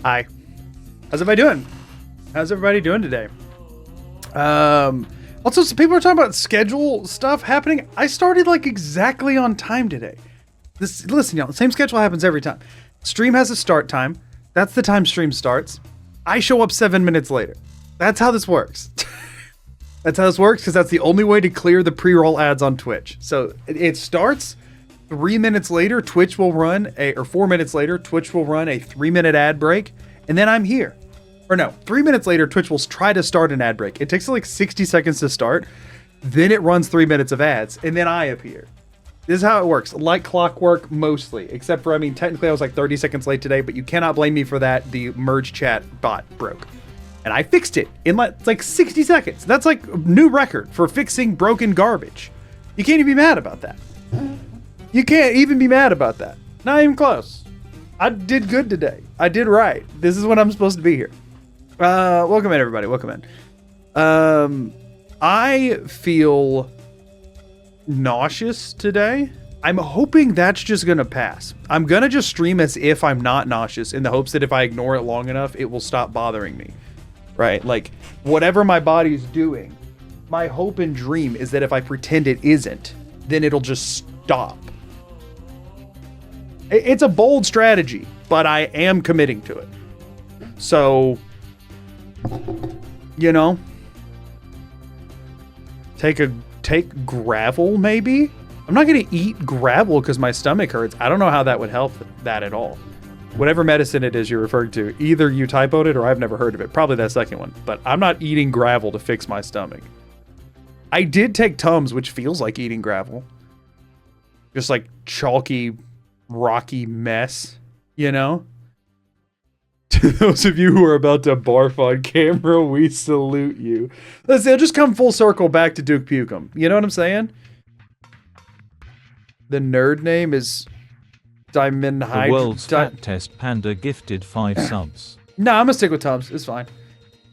Hi. How's everybody doing? How's everybody doing today? Also, some people are talking about schedule stuff happening. I started like exactly on time today. Listen, y'all, the same schedule happens every time. Stream has a start time. That's the time stream starts. I show up 7 minutes later. That's how this works. That's how this works because that's the only way to clear the pre-roll ads on Twitch. So it starts 3 minutes later. Twitch will run or 4 minutes later. Twitch will run a 3-minute ad break, and then I'm here. Or no, 3 minutes later, Twitch will try to start an ad break. It takes like 60 seconds to start. Then it runs 3 minutes of ads, and then I appear. This is how it works. Like clockwork, mostly. Except for, I mean, technically I was like 30 seconds late today, but you cannot blame me for that. The merge chat bot broke. And I fixed it in like 60 seconds. That's like a new record for fixing broken garbage. You can't even be mad about that. You can't even be mad about that. Not even close. I did good today. I did right. This is when I'm supposed to be here. Welcome in, everybody. Welcome in. I feel nauseous today. I'm hoping that's just gonna pass. I'm gonna just stream as if I'm not nauseous in the hopes that if I ignore it long enough, it will stop bothering me. Right? Like, whatever my body's doing, my hope and dream is that if I pretend it isn't, then it'll just stop. It's a bold strategy, but I am committing to it. So, you know, take gravel maybe. I'm not going to eat gravel because my stomach hurts. I don't know how that would help that at all. Whatever medicine it is you're referring to, either you typoed it or I've never heard of it. Probably that second one. But I'm not eating gravel to fix my stomach. I did take Tums, which feels like eating gravel. Just like chalky, rocky mess, you know? To those of you who are about to barf on camera, we salute you. Listen, it'll just come full circle back to Duke Pukem. You know what I'm saying? The nerd name is Diamond Hydra. The world's fat test panda gifted 5 subs. No, I'm gonna stick with Tums. It's fine.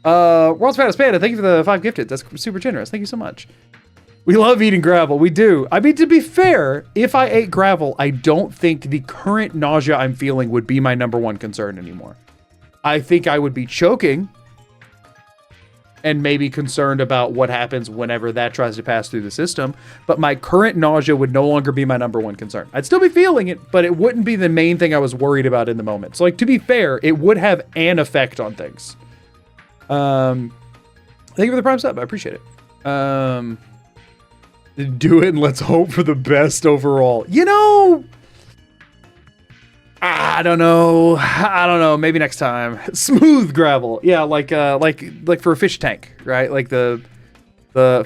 World's fattest panda, thank you for the 5 gifted. That's super generous. Thank you so much. We love eating gravel. We do. I mean, to be fair, if I ate gravel, I don't think the current nausea I'm feeling would be my #1 concern anymore. I think I would be choking and maybe concerned about what happens whenever that tries to pass through the system. But my current nausea would no longer be my #1 concern. I'd still be feeling it, but it wouldn't be the main thing I was worried about in the moment. So, like, to be fair, it would have an effect on things. Thank you for the prime sub. I appreciate it. Do it and let's hope for the best overall. You know, I don't know. Maybe next time. Smooth gravel. Yeah, like for a fish tank, right? Like the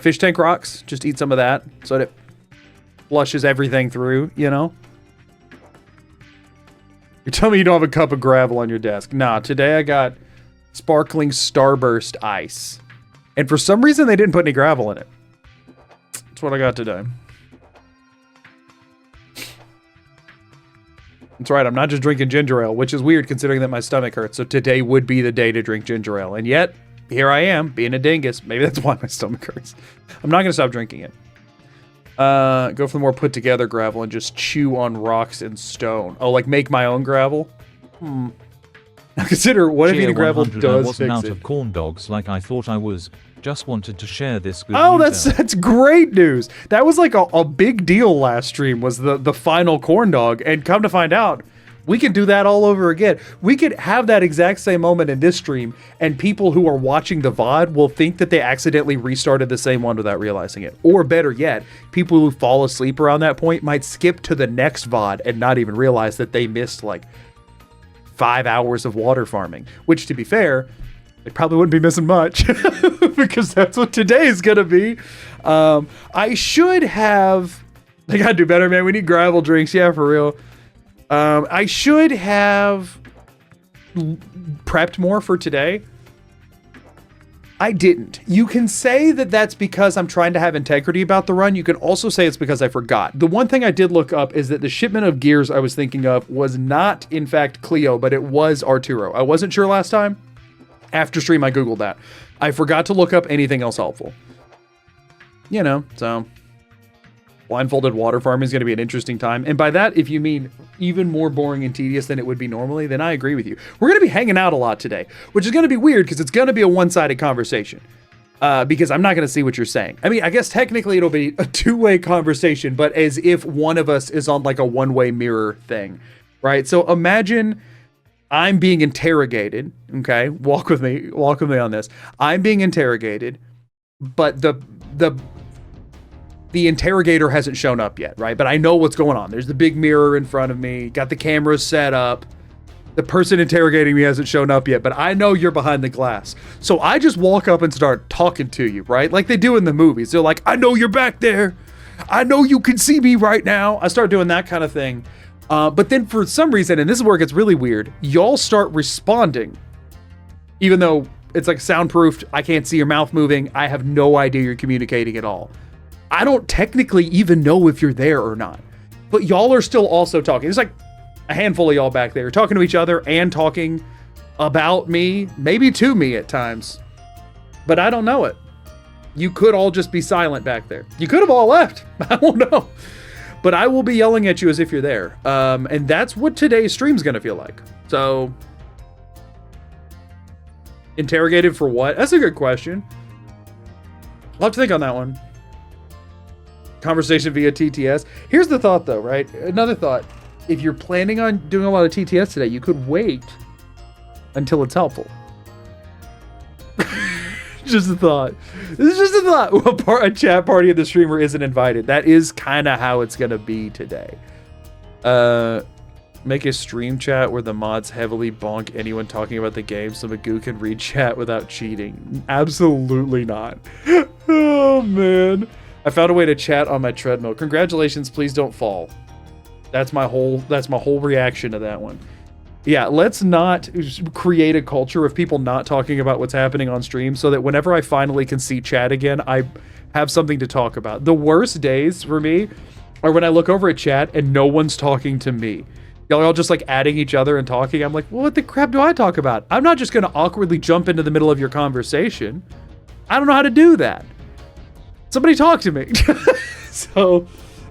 fish tank rocks. Just eat some of that so that it flushes everything through, you know? You're telling me you don't have a cup of gravel on your desk. Nah, today I got sparkling Starburst ice. And for some reason they didn't put any gravel in it. That's what I got today. That's right, I'm not just drinking ginger ale, which is weird considering that my stomach hurts. So today would be the day to drink ginger ale. And yet, here I am, being a dingus. Maybe that's why my stomach hurts. I'm not going to stop drinking it. Go for the more put together gravel and just chew on rocks and stone. Oh, like make my own gravel? Now consider, what if eating gravel does I wasn't fix out it? of corn dogs like I thought I was. Just wanted to share this good Oh, news that's great news. That was like a big deal last stream, was the final corn dog. And come to find out, we can do that all over again. We could have that exact same moment in this stream, and people who are watching the VOD will think that they accidentally restarted the same one without realizing it. Or better yet, people who fall asleep around that point might skip to the next VOD and not even realize that they missed like 5 hours of water farming. Which, to be fair, they probably wouldn't be missing much because that's what today is going to be. I should have... They got to do better, man. We need gravel drinks. Yeah, for real. I should have prepped more for today. I didn't. You can say that that's because I'm trying to have integrity about the run. You can also say it's because I forgot. The one thing I did look up is that the shipment of gears I was thinking of was not, in fact, Clio, but it was Arturo. I wasn't sure last time. After stream, I Googled that. I forgot to look up anything else helpful. You know, so Blindfolded water farming is going to be an interesting time. And by that, if you mean even more boring and tedious than it would be normally, then I agree with you. We're going to be hanging out a lot today, which is going to be weird because it's going to be a one-sided conversation. Because I'm not going to see what you're saying. I mean, I guess technically it'll be a two-way conversation, but as if one of us is on like a one-way mirror thing, right? So imagine I'm being interrogated, okay? Walk with me on this. I'm being interrogated, but the interrogator hasn't shown up yet, right? But I know what's going on. There's the big mirror in front of me, got the cameras set up. The person interrogating me hasn't shown up yet, but I know you're behind the glass. So I just walk up and start talking to you, right? Like they do in the movies. They're like, I know you're back there. I know you can see me right now. I start doing that kind of thing. But then for some reason, and this is where it gets really weird, y'all start responding. Even though it's like soundproofed, I can't see your mouth moving. I have no idea you're communicating at all. I don't technically even know if you're there or not. But y'all are still also talking. It's like a handful of y'all back there talking to each other and talking about me, maybe to me at times. But I don't know it. You could all just be silent back there. You could have all left. I won't know. But I will be yelling at you as if you're there. And that's what today's stream's going to feel like. So, interrogated for what? That's a good question. I'll have to think on that one. Conversation via TTS. Here's the thought though, right? Another thought. If you're planning on doing a lot of TTS today, you could wait until it's helpful. Just a thought. This is just a thought. A chat party of the streamer isn't invited. That is kind of how it's going to be today. Make a stream chat where the mods heavily bonk anyone talking about the game so Magoo can read chat without cheating. Absolutely not. Oh, man. I found a way to chat on my treadmill. Congratulations, please don't fall. That's my whole reaction to that one. Yeah, let's not create a culture of people not talking about what's happening on stream so that whenever I finally can see chat again, I have something to talk about. The worst days for me are when I look over at chat and no one's talking to me. Y'all are all just like adding each other and talking. I'm like, well, what the crap do I talk about? I'm not just going to awkwardly jump into the middle of your conversation. I don't know how to do that. Somebody talk to me. So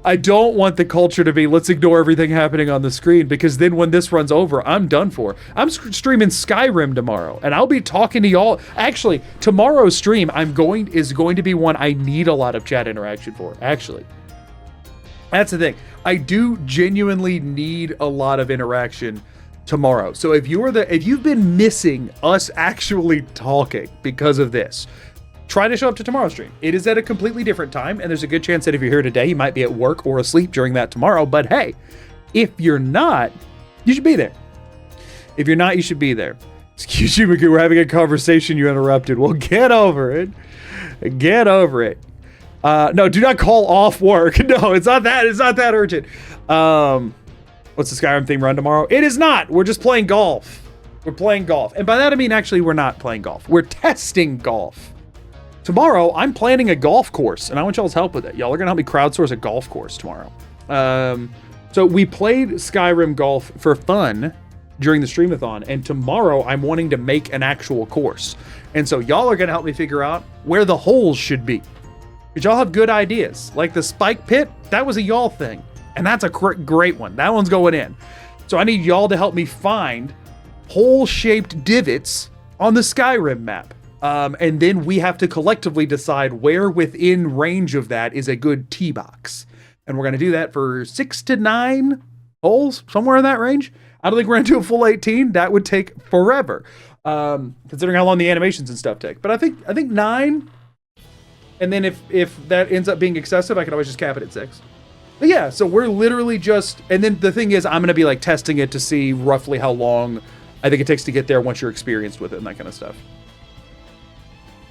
I don't want the culture to be, let's ignore everything happening on the screen, because then when this runs over, I'm done for. I'm streaming Skyrim tomorrow, and I'll be talking to y'all. Actually, tomorrow's stream is going to be one I need a lot of chat interaction for, actually. That's the thing. I do genuinely need a lot of interaction tomorrow. So if you've been missing us actually talking because of this, try to show up to tomorrow's stream. It is at a completely different time, and there's a good chance that if you're here today, you might be at work or asleep during that tomorrow. But hey, if you're not, you should be there. If you're not, you should be there. Excuse you, Magoo, we're having a conversation. You interrupted. Well, get over it. Get over it. No, do not call off work. No, it's not that urgent. What's the Skyrim theme run tomorrow? It is not. We're just playing golf. We're playing golf. And by that, I mean, actually, we're not playing golf. We're testing golf. Tomorrow, I'm planning a golf course, and I want y'all's help with it. Y'all are going to help me crowdsource a golf course tomorrow. So we played Skyrim golf for fun during the streamathon, and tomorrow I'm wanting to make an actual course. And so y'all are going to help me figure out where the holes should be. Because y'all have good ideas. Like the spike pit, that was a y'all thing. And that's a great one. That one's going in. So I need y'all to help me find hole-shaped divots on the Skyrim map. And then we have to collectively decide where within range of that is a good tee box. And we're going to do that for 6 to 9 holes, somewhere in that range. I don't think we're going to do a full 18. That would take forever, considering how long the animations and stuff take. But I think 9, and then if that ends up being excessive, I can always just cap it at 6. But yeah, so we're literally just, and then the thing is, I'm going to be like testing it to see roughly how long I think it takes to get there once you're experienced with it and that kind of stuff.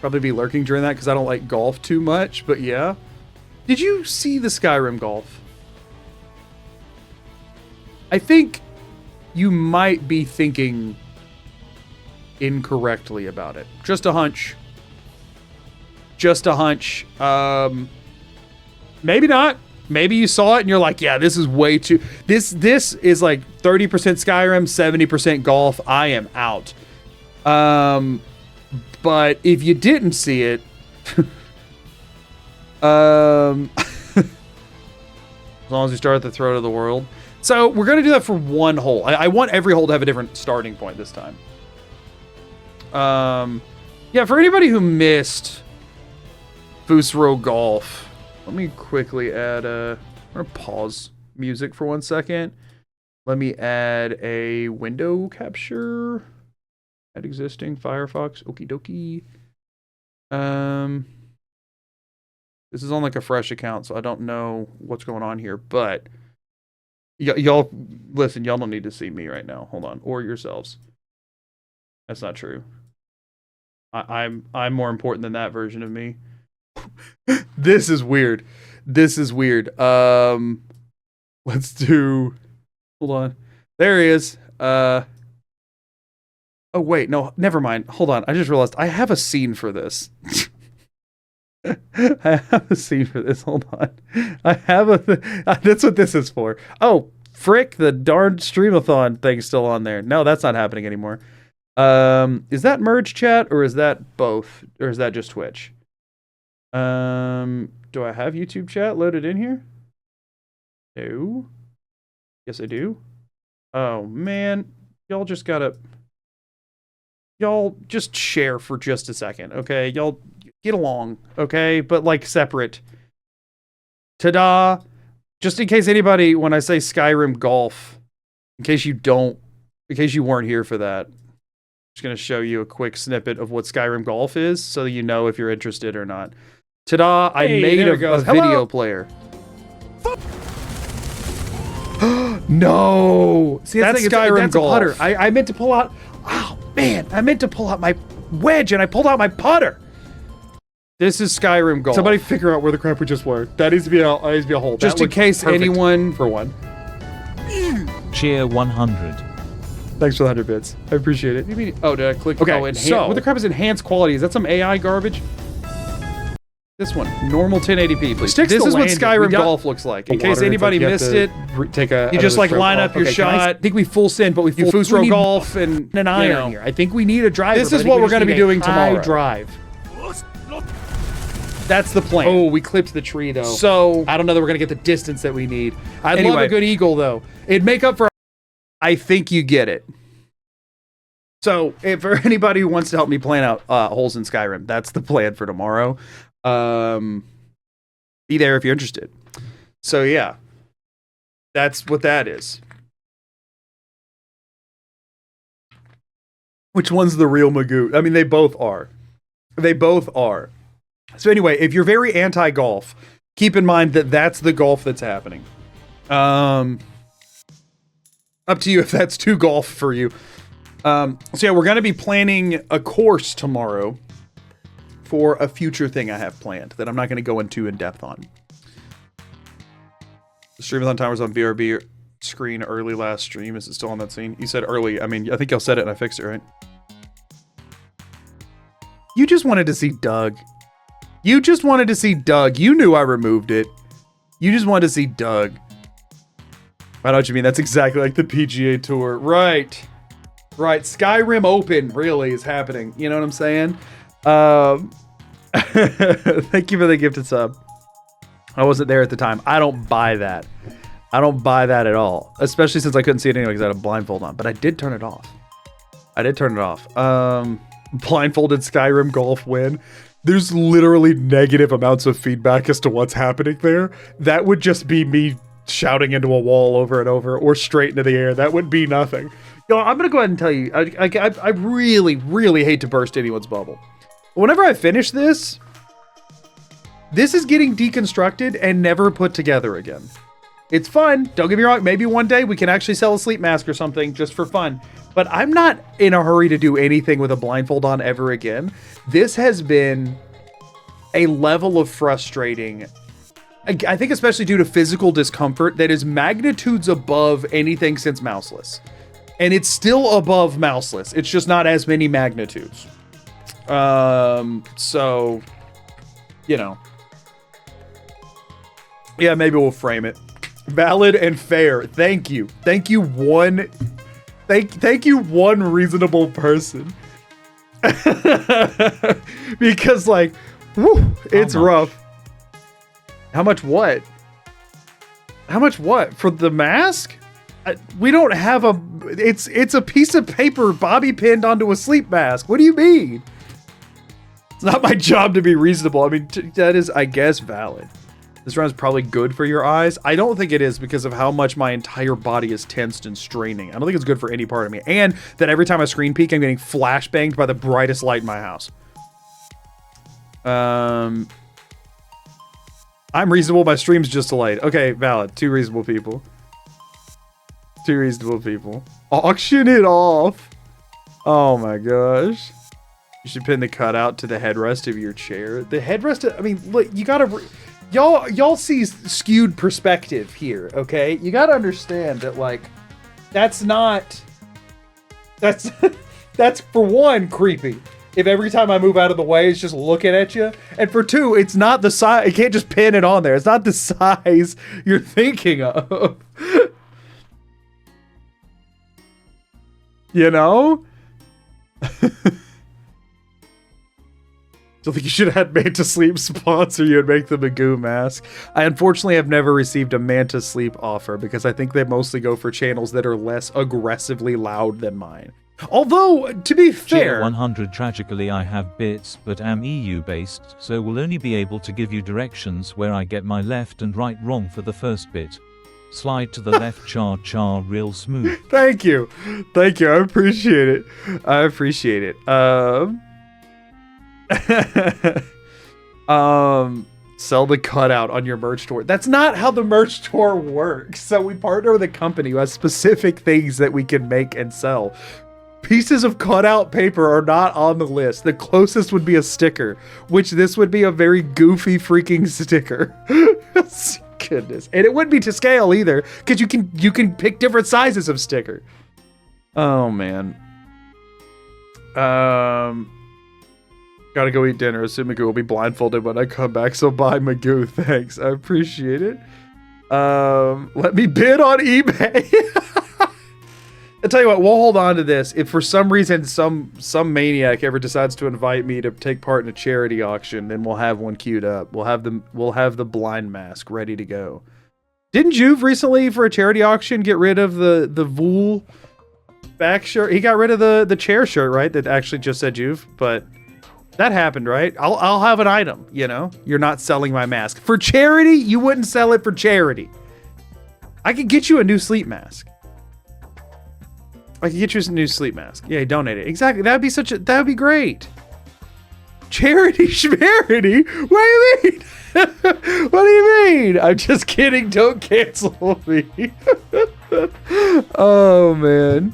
Probably be lurking during that because I don't like golf too much, but yeah. Did you see the Skyrim golf? I think you might be thinking incorrectly about it. Just a hunch. Just a hunch. Maybe not. Maybe you saw it and you're like, yeah, this is way too... This is like 30% Skyrim, 70% golf. I am out. But if you didn't see it, As long as you start at the throat of the world. So we're going to do that for one hole. I want every hole to have a different starting point this time. Yeah, for anybody who missed Fusro Golf, let me quickly add I'm going to pause music for 1 second. Let me add a window capture. Add existing Firefox. Okie dokie. This is on like a fresh account, so I don't know what's going on here, but y'all listen, y'all don't need to see me right now. Hold on. Or yourselves. That's not true. I'm more important than that version of me. This is weird. This is weird. Let's do, hold on. There he is. Oh wait, no, never mind. Hold on. I just realized I have a scene for this. I have a scene for this. Hold on. I have that's what this is for. Oh, frick, the darn streamathon thing's still on there. No, that's not happening anymore. Is that merge chat or is that both? Or is that just Twitch? Do I have YouTube chat loaded in here? No. Yes, I do. Oh, man. Y'all just share for just a second, okay? Y'all get along, okay? But, like, separate. Ta-da! Just in case anybody, when I say Skyrim Golf, in case you weren't here for that, I'm just going to show you a quick snippet of what Skyrim Golf is so you know if you're interested or not. Ta-da! I made a video player. No! See, that's Skyrim Golf. That's a putter. I meant to pull out... Oh, man! I meant to pull out my wedge, and I pulled out my putter! This is Skyrim Golf. Somebody figure out where the crap we just were. That needs to be a hole. Just in case anyone... For one. Cheer 100. Thanks for the 100 bits. I appreciate it. Oh, did I click? Okay, what the crap is enhanced quality? Is that some AI garbage? This one, normal 1080p, please. This is what Skyrim Golf looks like. In case anybody missed it, you just like line up your shot. I think we full send, but we full Fusro Golf and an iron here. I think we need a driver. This is what we're going to be doing tomorrow. Drive. That's the plan. Oh, we clipped the tree though. So I don't know that we're going to get the distance that we need. I'd love a good eagle though. It'd make up for. I think you get it. So if for anybody who wants to help me plan out holes in Skyrim, that's the plan for tomorrow. Be there if you're interested. So yeah, that's what that is. Which one's the real Magoo? I mean, they both are. They both are. So anyway, if you're very anti-golf, keep in mind that that's the golf that's happening. Up to you if that's too golf for you. So yeah, we're going to be planning a course tomorrow for a future thing I have planned that I'm not going to go into in depth on. The streamathon timer was on BRB screen early last stream. Is it still on that scene? You said early. I mean, I think y'all said it and I fixed it, right? You just wanted to see Doug. You just wanted to see Doug. You knew I removed it. You just wanted to see Doug. I know what you mean. That's exactly like the PGA Tour. Right. Right. Skyrim Open really is happening. You know what I'm saying? Thank you for the gifted sub. I wasn't there at the time. I don't buy that. I don't buy that at all. Especially since I couldn't see it anyway because I had a blindfold on. But I did turn it off. Blindfolded Skyrim Golf win. There's literally negative amounts of feedback as to what's happening there. That would just be me shouting into a wall over and over or straight into the air. That would be nothing. Yo, I'm going to go ahead and tell you, I really, really hate to burst anyone's bubble. Whenever I finish this is getting deconstructed and never put together again. It's fun. Don't get me wrong. Maybe one day we can actually sell a sleep mask or something just for fun. But I'm not in a hurry to do anything with a blindfold on ever again. This has been a level of frustrating, I think especially due to physical discomfort, that is magnitudes above anything since mouseless. And it's still above mouseless. It's just not as many magnitudes. So, you know. Yeah, maybe we'll frame it. Valid and fair. Thank you. Thank you, one reasonable person. Because, like, whew, it's rough. How much what? How much what? For the mask? We don't have a... It's a piece of paper bobby pinned onto a sleep mask. What do you mean? It's not my job to be reasonable. I mean, that is, I guess, valid. This round is probably good for your eyes. I don't think it is because of how much my entire body is tensed and straining. I don't think it's good for any part of me. And that every time I screen peek, I'm getting flashbanged by the brightest light in my house. I'm reasonable. My stream's just delayed. Okay, valid. 2 reasonable people. 2 reasonable people. Auction it off. Oh my gosh. You should pin the cutout to the headrest of your chair. The headrest, I mean, look, you gotta... Y'all see skewed perspective here, okay? You gotta understand that, like, that's not... That's for one, creepy. If every time I move out of the way, it's just looking at you. And for 2, it's not the size... You can't just pin it on there. It's not the size you're thinking of. You know? Don't think you should have had Manta Sleep sponsor you and make the Magoo mask. I unfortunately have never received a Manta Sleep offer because I think they mostly go for channels that are less aggressively loud than mine. Although, to be fair... Channel 100 tragically I have bits, but am EU based, so will only be able to give you directions where I get my left and right wrong for the first bit. Slide to the left cha real smooth. Thank you. Thank you. I appreciate it. I appreciate it. Sell the cutout on your merch store. That's not how the merch store works. So we partner with a company who has specific things that we can make and sell. Pieces of cutout paper are not on the list. The closest would be a sticker, which this would be a very goofy freaking sticker. Goodness. And it wouldn't be to scale either, because you can pick different sizes of sticker. Oh man. Gotta go eat dinner. Assume Magoo will be blindfolded when I come back, so bye Magoo. Thanks. I appreciate it. Let me bid on eBay. I'll tell you what, we'll hold on to this. If for some reason some maniac ever decides to invite me to take part in a charity auction, then we'll have one queued up. We'll have the blind mask ready to go. Didn't Juve recently for a charity auction get rid of the Vool back shirt? He got rid of the chair shirt, right? That actually just said Juve, but that happened, right? I'll have an item, you know? You're not selling my mask. For charity, you wouldn't sell it for charity. I could get you a new sleep mask. I could get you a new sleep mask. Yeah, donate it. Exactly. That would be great. Charity schmarity? What do you mean? What do you mean? I'm just kidding. Don't cancel me. Oh, man.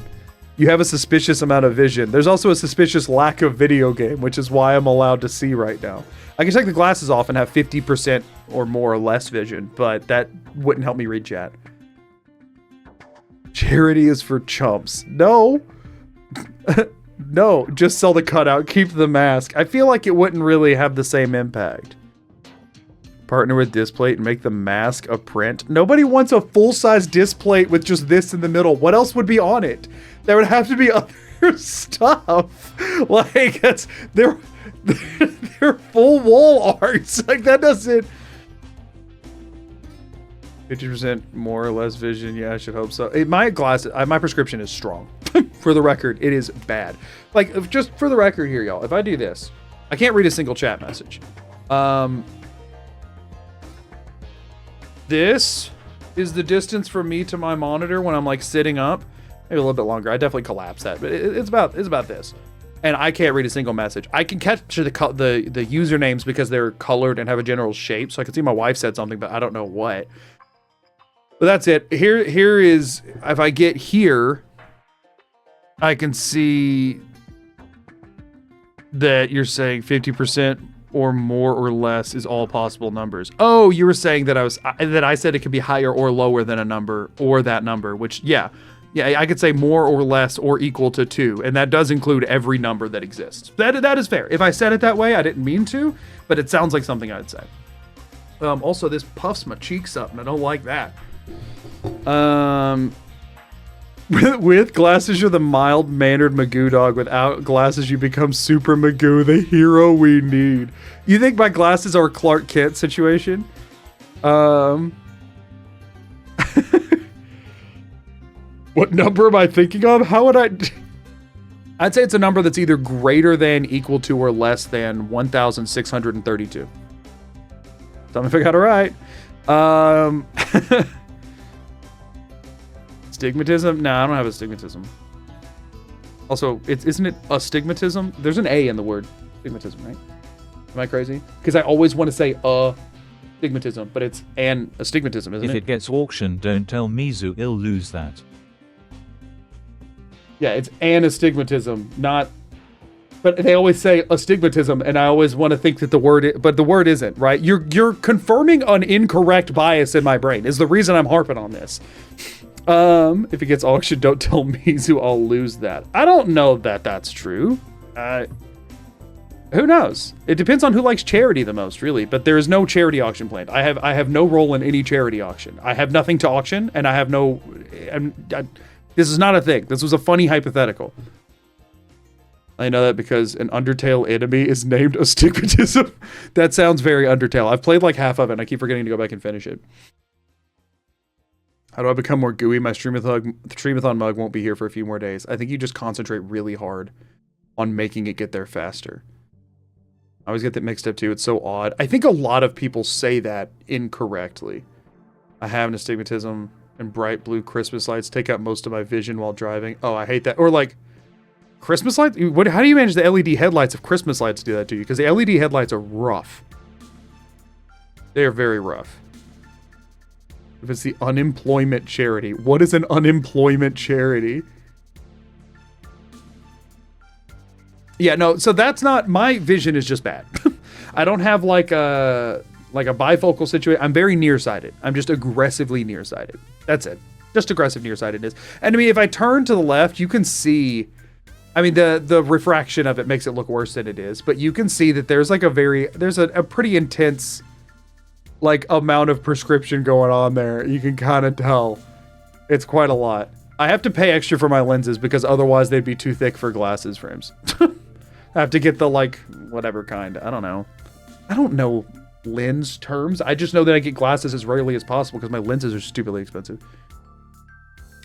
You have a suspicious amount of vision. There's also a suspicious lack of video game, which is why I'm allowed to see right now. I can take the glasses off and have 50% or more or less vision, but that wouldn't help me read chat. Charity is for chumps. No. No, just sell the cutout. Keep the mask. I feel like it wouldn't really have the same impact. Partner with Displate and make the mask a print. Nobody wants a full-size Displate with just this in the middle. What else would be on it? There would have to be other stuff. Like, they're full wall arts. Like, that doesn't... 50% more or less vision. Yeah, I should hope so. My glasses, my prescription is strong. For the record, it is bad. Like, just for the record here, y'all, if I do this, I can't read a single chat message. This is the distance from me to my monitor when I'm like sitting up. Maybe a little bit longer. I definitely collapse that, but it's about this. And I can't read a single message. I can catch the usernames because they're colored and have a general shape, so I can see my wife said something, but I don't know what. But that's it. Here is, if I get here, I can see that you're saying 50% or more or less is all possible numbers. Oh, you were saying that I said it could be higher or lower than a number or that number, which yeah, I could say more or less or equal to 2, and that does include every number that exists. That is fair. If I said it that way, I didn't mean to, but it sounds like something I'd say. Also, this puffs my cheeks up, and I don't like that. With glasses, you're the mild-mannered Magoo dog. Without glasses, you become Super Magoo, the hero we need. You think my glasses are a Clark Kent situation? What number am I thinking of? How would I... I'd say it's a number that's either greater than, equal to, or less than 1,632. Tell me if I got it right. Stigmatism? No, I don't have astigmatism. Also, isn't it astigmatism? There's an A in the word stigmatism, right? Am I crazy? Because I always want to say stigmatism, but it's an astigmatism, isn't it? If it gets auctioned, don't tell Mizu he'll lose that. Yeah, it's an astigmatism, not... But they always say astigmatism, and I always want to think that the word... But the word isn't, right? You're confirming an incorrect bias in my brain, is the reason I'm harping on this. If it gets auctioned, don't tell Mizu I'll lose that. I don't know that that's true. Who knows? It depends on who likes charity the most, really. But there is no charity auction planned. I have no role in any charity auction. I have nothing to auction, and I have no... This is not a thing. This was a funny hypothetical. I know that because an Undertale enemy is named Astigmatism. That sounds very Undertale. I've played like half of it, and I keep forgetting to go back and finish it. How do I become more gooey? My Streamathon mug won't be here for a few more days. I think you just concentrate really hard on making it get there faster. I always get that mixed up too. It's so odd. I think a lot of people say that incorrectly. I have an astigmatism, and bright blue Christmas lights take out most of my vision while driving. Oh, I hate that. Or like, Christmas lights? How do you manage the LED headlights if Christmas lights do that to you? Because the LED headlights are rough. They are very rough. If it's the unemployment charity. What is an unemployment charity? Yeah, no, so that's not... My vision is just bad. I don't have like a bifocal situation. I'm very nearsighted. I'm just aggressively nearsighted. That's it. Just aggressive nearsightedness. And I mean, if I turn to the left, you can see... I mean, the refraction of it makes it look worse than it is. But you can see that there's like there's a pretty intense like amount of prescription going on there. You can kind of tell. It's quite a lot. I have to pay extra for my lenses because otherwise they'd be too thick for glasses frames. I have to get the like whatever kind. I don't know. I don't know lens terms. I just know that I get glasses as rarely as possible because my lenses are stupidly expensive.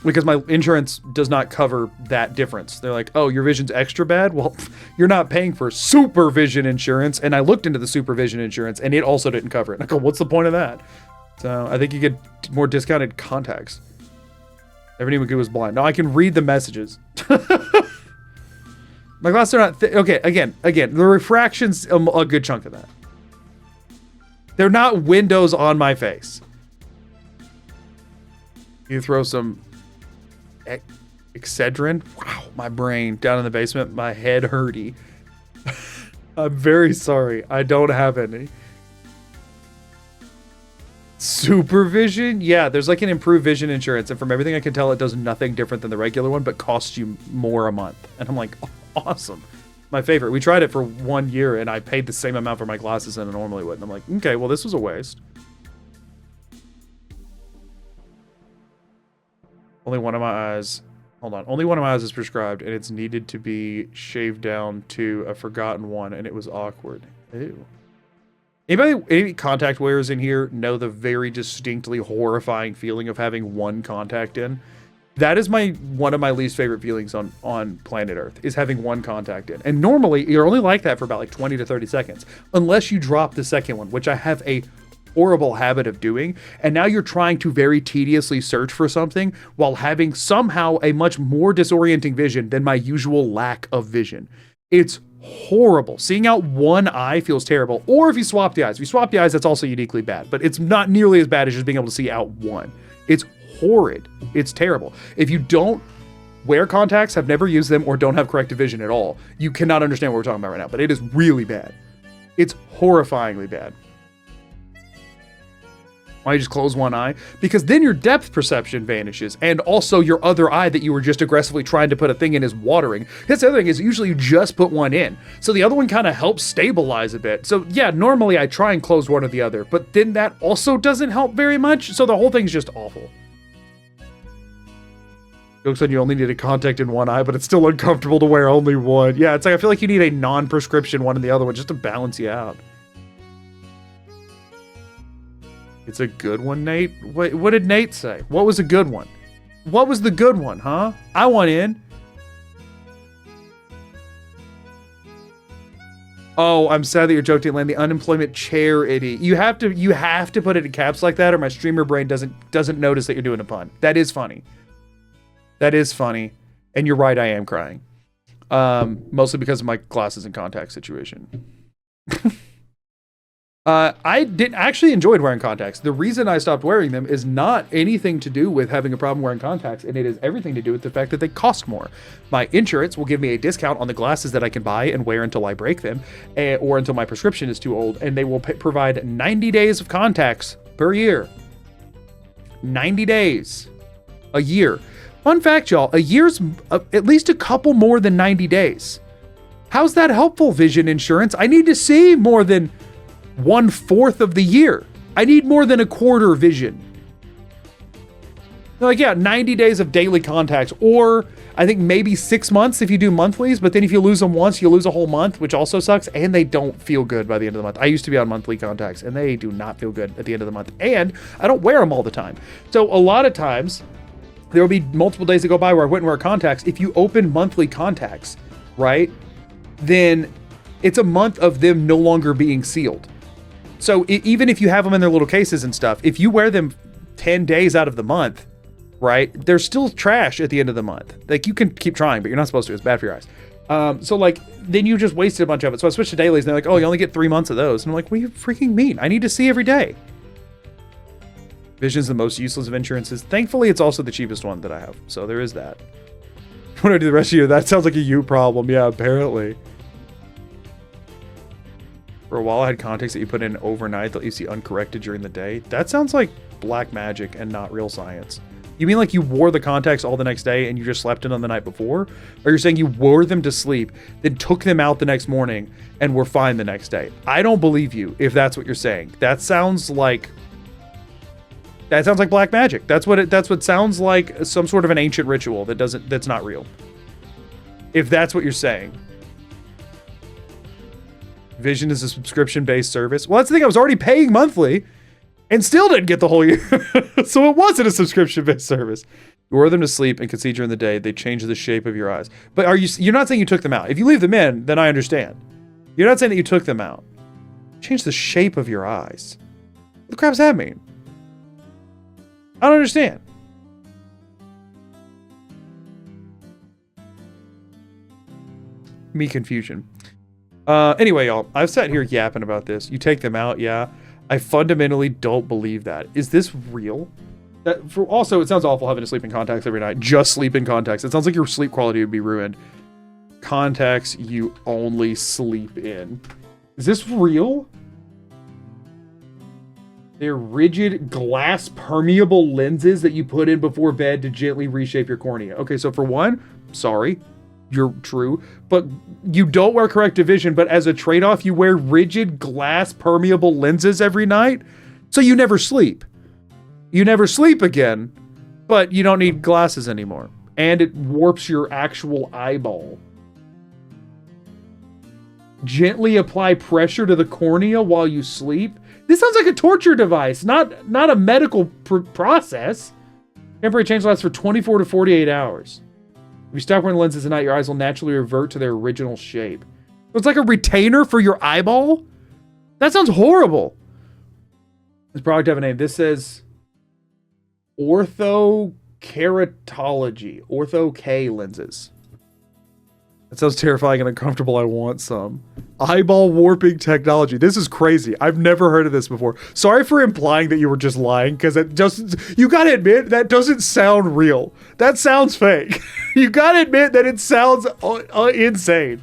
Because my insurance does not cover that difference. They're like, oh, your vision's extra bad? Well, you're not paying for supervision insurance. And I looked into the supervision insurance and it also didn't cover it. And I go, what's the point of that? So I think you get more discounted contacts. Everything we do is blind. No, I can read the messages. My glasses are not okay, again, the refraction's a good chunk of that. They're not windows on my face. You throw some Excedrin. Wow, my brain down in the basement, my head hurty. I'm very sorry. I don't have any. Supervision? Yeah, there's like an improved vision insurance, and from everything I can tell, it does nothing different than the regular one, but costs you more a month. And I'm like, oh, awesome. My favorite. We tried it for 1 year, and I paid the same amount for my glasses than I normally would. And I'm like, okay, well, this was a waste. Only one of my eyes. Hold on. Only one of my eyes is prescribed, and it's needed to be shaved down to a forgotten one, and it was awkward. Ew. Any contact wearers in here know the very distinctly horrifying feeling of having one contact in? That is one of my least favorite feelings on planet Earth, is having one contact in. And normally, you're only like that for about like 20 to 30 seconds, unless you drop the second one, which I have a horrible habit of doing. And now you're trying to very tediously search for something while having somehow a much more disorienting vision than my usual lack of vision. It's horrible. Seeing out one eye feels terrible. Or if you swap the eyes. If you swap the eyes, that's also uniquely bad. But it's not nearly as bad as just being able to see out one. It's horrid. It's terrible. If you don't wear contacts, have never used them, or don't have corrective vision at all, you cannot understand what we're talking about right now. But it is really bad. It's horrifyingly bad. Why you just close one eye? Because then your depth perception vanishes, and also your other eye that you were just aggressively trying to put a thing in is watering. That's the other thing, is usually you just put one in. So the other one kind of helps stabilize a bit. So yeah, normally I try and close one or the other, but then that also doesn't help very much, so the whole thing's just awful. Jokes on you only need a contact in one eye, but it's still uncomfortable to wear only one. Yeah, it's like I feel like you need a non-prescription one in the other one just to balance you out. It's a good one, Nate. What did Nate say? What was a good one? What was the good one, huh? I want in. Oh, I'm sad that your joke didn't land. The unemployment charity. You have to put it in caps like that, or my streamer brain doesn't notice that you're doing a pun. That is funny. That is funny. And you're right, I am crying. Mostly because of my glasses and contacts situation. I didn't actually enjoyed wearing contacts. The reason I stopped wearing them is not anything to do with having a problem wearing contacts, and it is everything to do with the fact that they cost more. My insurance will give me a discount on the glasses that I can buy and wear until I break them, or until my prescription is too old, and they will provide 90 days of contacts per year. 90 days. A year. Fun fact, y'all, a year's at least a couple more than 90 days. How's that helpful, vision insurance? I need to see more than 1/4 of the year. I need more than a quarter vision. Like, yeah, 90 days of daily contacts, or I think maybe 6 months if you do monthlies, but then if you lose them once, you lose a whole month, which also sucks, and they don't feel good by the end of the month. I used to be on monthly contacts, and they do not feel good at the end of the month, and I don't wear them all the time. So a lot of times, there will be multiple days that go by where I wouldn't wear contacts. If you open monthly contacts, right, then it's a month of them no longer being sealed. So even if you have them in their little cases and stuff, if you wear them 10 days out of the month, right, they're still trash at the end of the month. Like, you can keep trying, but you're not supposed to. It's bad for your eyes. So like, then you just wasted a bunch of it. So I switched to dailies, and they're like, oh, you only get 3 months of those. And I'm like, what do you freaking mean? I need to see every day. Vision's the most useless of insurances. Thankfully, it's also the cheapest one that I have. So there is that. What do I do the rest of the year? That sounds like a you problem. Yeah, apparently. For a while, I had contacts that you put in overnight that you see uncorrected during the day. That sounds like black magic and not real science. You mean like you wore the contacts all the next day and you just slept in them the night before? Or you're saying you wore them to sleep, then took them out the next morning and were fine the next day? I don't believe you if that's what you're saying. That sounds like black magic. That's what sounds like some sort of an ancient ritual that's not real. If that's what you're saying. Vision is a subscription-based service. Well, that's the thing. I was already paying monthly and still didn't get the whole year. So it wasn't a subscription-based service. You wore them to sleep and could see during the day. They change the shape of your eyes. But you're not saying you took them out. If you leave them in, then I understand. You're not saying that you took them out. Change the shape of your eyes. What the crap does that mean? I don't understand. Me confusion. Anyway, y'all, I've sat here yapping about this. You take them out, yeah. I fundamentally don't believe that. Is this real? Also, it sounds awful having to sleep in contacts every night. Just sleep in contacts. It sounds like your sleep quality would be ruined. Contacts you only sleep in. Is this real? They're rigid glass permeable lenses that you put in before bed to gently reshape your cornea. Okay, so for one, sorry. You're true, but you don't wear corrective vision, but as a trade-off, you wear rigid glass permeable lenses every night, so you never sleep. You never sleep again, but you don't need glasses anymore, and it warps your actual eyeball. Gently apply pressure to the cornea while you sleep. This sounds like a torture device, not a medical process. Temporary change lasts for 24 to 48 hours. If you stop wearing lenses at night, your eyes will naturally revert to their original shape. So it's like a retainer for your eyeball? That sounds horrible. This product have a name. This says orthokeratology. Ortho-K lenses. That sounds terrifying and uncomfortable. I want some. Eyeball warping technology. This is crazy. I've never heard of this before. Sorry for implying that you were just lying, because it just, you gotta admit, that doesn't sound real. That sounds fake. You gotta admit that it sounds insane.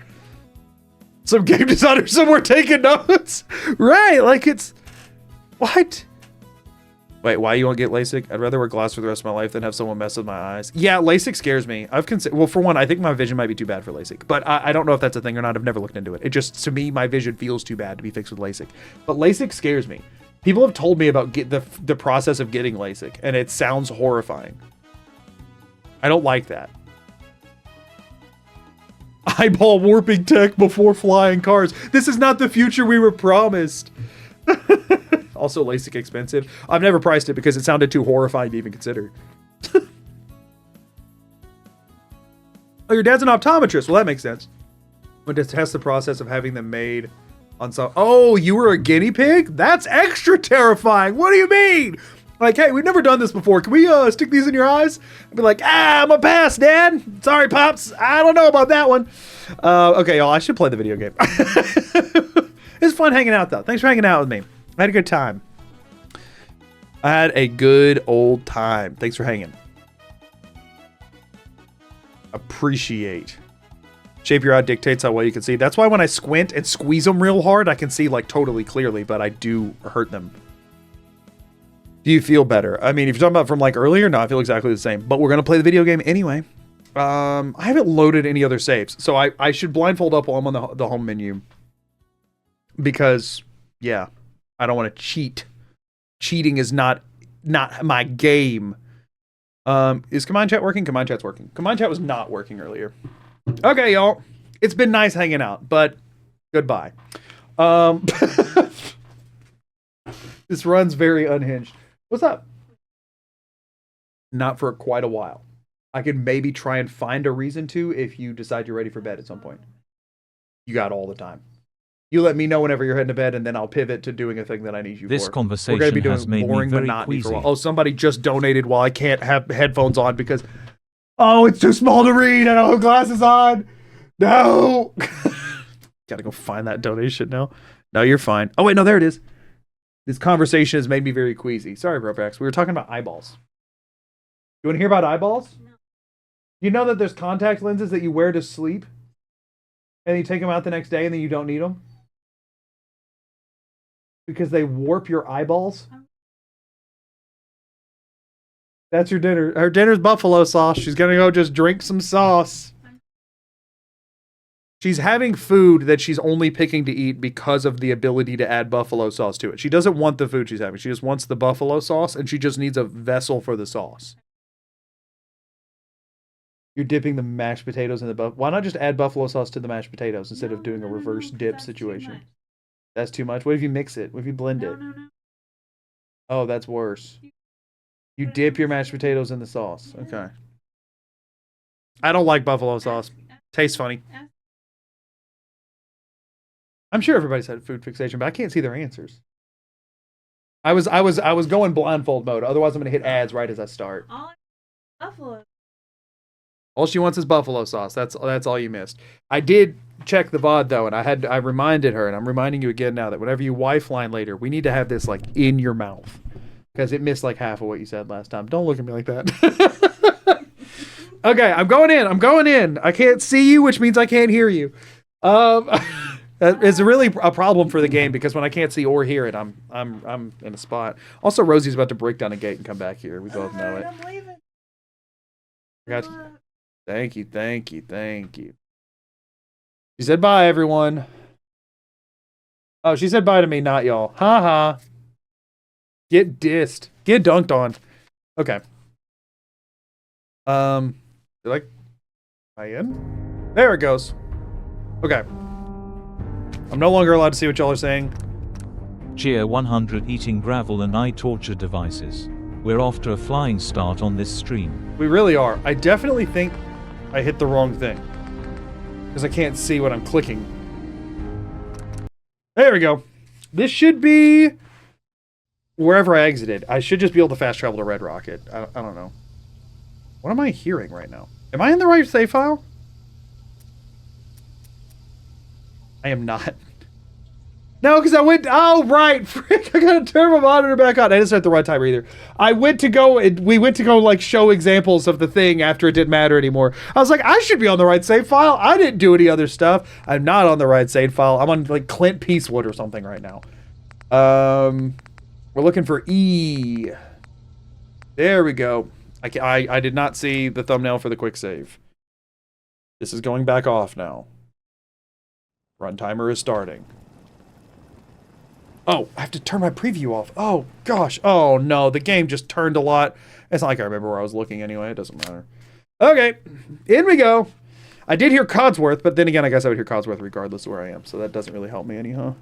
Some game designer somewhere taking notes. Right, like it's, what? Wait, why you won't get LASIK? I'd rather wear glasses for the rest of my life than have someone mess with my eyes. Yeah, LASIK scares me. Well, for one, I think my vision might be too bad for LASIK, but I don't know if that's a thing or not. I've never looked into it. It just, to me, my vision feels too bad to be fixed with LASIK. But LASIK scares me. People have told me about the process of getting LASIK, and it sounds horrifying. I don't like that. Eyeball warping tech before flying cars. This is not the future we were promised. Also, LASIK expensive. I've never priced it because it sounded too horrifying to even consider. Oh, your dad's an optometrist. Well, that makes sense. But to test the process of having them made on some... Oh, you were a guinea pig? That's extra terrifying. What do you mean? Like, hey, we've never done this before. Can we stick these in your eyes? I'd be like, I'm a pass, Dad. Sorry, Pops. I don't know about that one. Okay, y'all, I should play the video game. It's fun hanging out, though. Thanks for hanging out with me. I had a good time. I had a good old time. Thanks for hanging. Appreciate. Shape your eye dictates how well you can see. That's why when I squint and squeeze them real hard, I can see like totally clearly, but I do hurt them. Do you feel better? I mean, if you're talking about from like earlier, no, I feel exactly the same. But we're going to play the video game anyway. I haven't loaded any other saves. So I should blindfold up while I'm on the home menu. Because, yeah, I don't want to cheat. Cheating is not my game. Is Command Chat working? Command Chat's working. Command Chat was not working earlier. Okay, y'all. It's been nice hanging out, but goodbye. This run's very unhinged. What's up? Not for quite a while. I could maybe try and find a reason to if you decide you're ready for bed at some point. You got all the time. You let me know whenever you're heading to bed, and then I'll pivot to doing a thing that I need you for. This conversation We're gonna be doing has made boring me very monotony for a queasy. while. Oh, somebody just donated while I can't have headphones on because, oh, it's too small to read. I don't have glasses on. No. Gotta go find that donation now. No, you're fine. Oh, wait, no, there it is. This conversation has made me very queasy. Sorry, Bropax. We were talking about eyeballs. You want to hear about eyeballs? No. You know that there's contact lenses that you wear to sleep? And you take them out the next day and then you don't need them? Because they warp your eyeballs? That's your dinner. Her dinner's buffalo sauce. She's gonna go just drink some sauce. She's having food that she's only picking to eat because of the ability to add buffalo sauce to it. She doesn't want the food she's having. She just wants the buffalo sauce, and she just needs a vessel for the sauce. You're dipping the mashed potatoes in the buffalo. Why not just add buffalo sauce to the mashed potatoes instead of doing a reverse dip situation? That's too much. What if you mix it? What if you blend it? No. Oh, that's worse. You dip your mashed potatoes in the sauce. Okay. I don't like buffalo sauce. Tastes funny. I'm sure everybody's had food fixation, but I can't see their answers. I was going blindfold mode. Otherwise, I'm gonna hit ads right as I start. Buffalo. All she wants is buffalo sauce. That's all you missed. I did check the VOD though, and I reminded her, and I'm reminding you again now that whenever you Lifeline later, we need to have this like in your mouth because it missed like half of what you said last time. Don't look at me like that. Okay, I'm going in. I can't see you, which means I can't hear you. It's really a problem for the game because when I can't see or hear it, I'm in a spot. Also, Rosie's about to break down a gate and come back here. We both know it. I'm leaving. Got you. Thank you. She said bye, everyone. Oh, she said bye to me, not y'all. Ha ha. Get dissed. Get dunked on. Okay. Like, am I in? There it goes. Okay. I'm no longer allowed to see what y'all are saying. Cheer 100 eating gravel and eye torture devices. We're off to a flying start on this stream. We really are. I definitely think I hit the wrong thing. Because I can't see what I'm clicking. There we go. This should be wherever I exited. I should just be able to fast travel to Red Rocket. I don't know. What am I hearing right now? Am I in the right save file? I am not. No, because I went... Oh, right. Frick, I gotta turn my monitor back on. I didn't start the right timer either. We went to go, like, show examples of the thing after it didn't matter anymore. I was like, I should be on the right save file. I didn't do any other stuff. I'm not on the right save file. I'm on, like, Clint Peacewood or something right now. We're looking for E. There we go. I did not see the thumbnail for the quick save. This is going back off now. Run timer is starting. Oh, I have to turn my preview off. Oh, gosh. Oh, no. The game just turned a lot. It's not like I remember where I was looking anyway. It doesn't matter. Okay. In we go. I did hear Codsworth, but then again, I guess I would hear Codsworth regardless of where I am. So that doesn't really help me any, huh?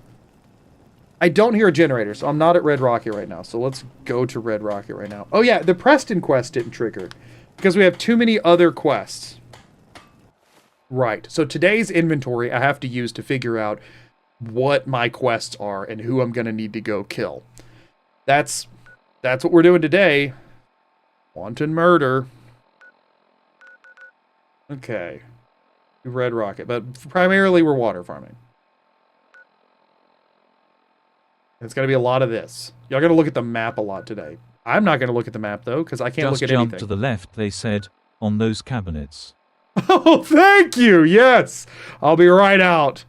I don't hear a generator, so I'm not at Red Rocket right now. So let's go to Red Rocket right now. Oh yeah, the Preston quest didn't trigger because we have too many other quests. Right. So today's inventory I have to use to figure out what my quests are and who I'm going to need to go kill. That's what we're doing today. Wanton murder. Okay. Red Rocket, but primarily we're water farming. It's going to be a lot of this. Y'all got to look at the map a lot today. I'm not going to look at the map, though, because I can't look at anything. Just jump to the left, they said, on those cabinets. Oh, thank you. Yes. I'll be right out.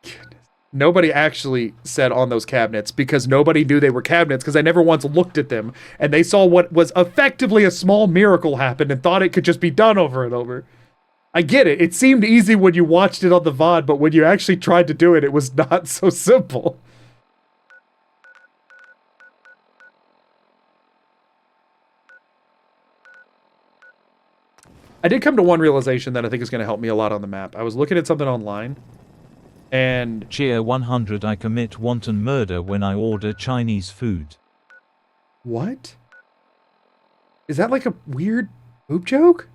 Goodness. Nobody actually said on those cabinets because nobody knew they were cabinets because I never once looked at them. And they saw what was effectively a small miracle happen and thought it could just be done over and over. I get it. It seemed easy when you watched it on the VOD, but when you actually tried to do it, it was not so simple. I did come to one realization that I think is going to help me a lot on the map. I was looking at something online, and... Cheer 100, I commit wanton murder when I order Chinese food. What? Is that like a weird poop joke?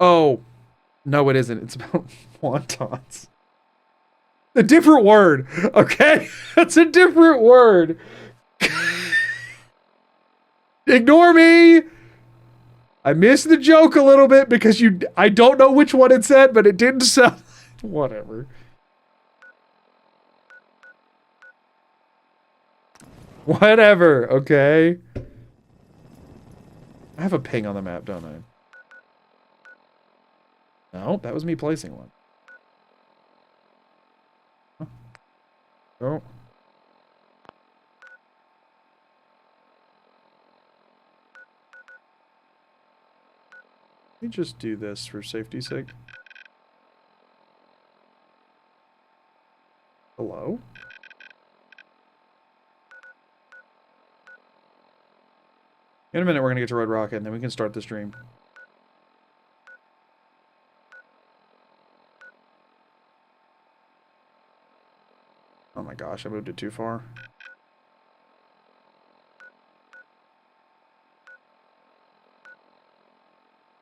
Oh, no, it isn't. It's about wontons. A different word, okay? That's a different word. Ignore me. I missed the joke a little bit because I don't know which one it said, but it didn't sound... Whatever. Whatever, okay? I have a ping on the map, don't I? No, that was me placing one. Huh? Oh. Let me just do this for safety's sake. Hello? In a minute, we're going to get to Red Rocket, and then we can start the stream. Oh my gosh, I moved it too far.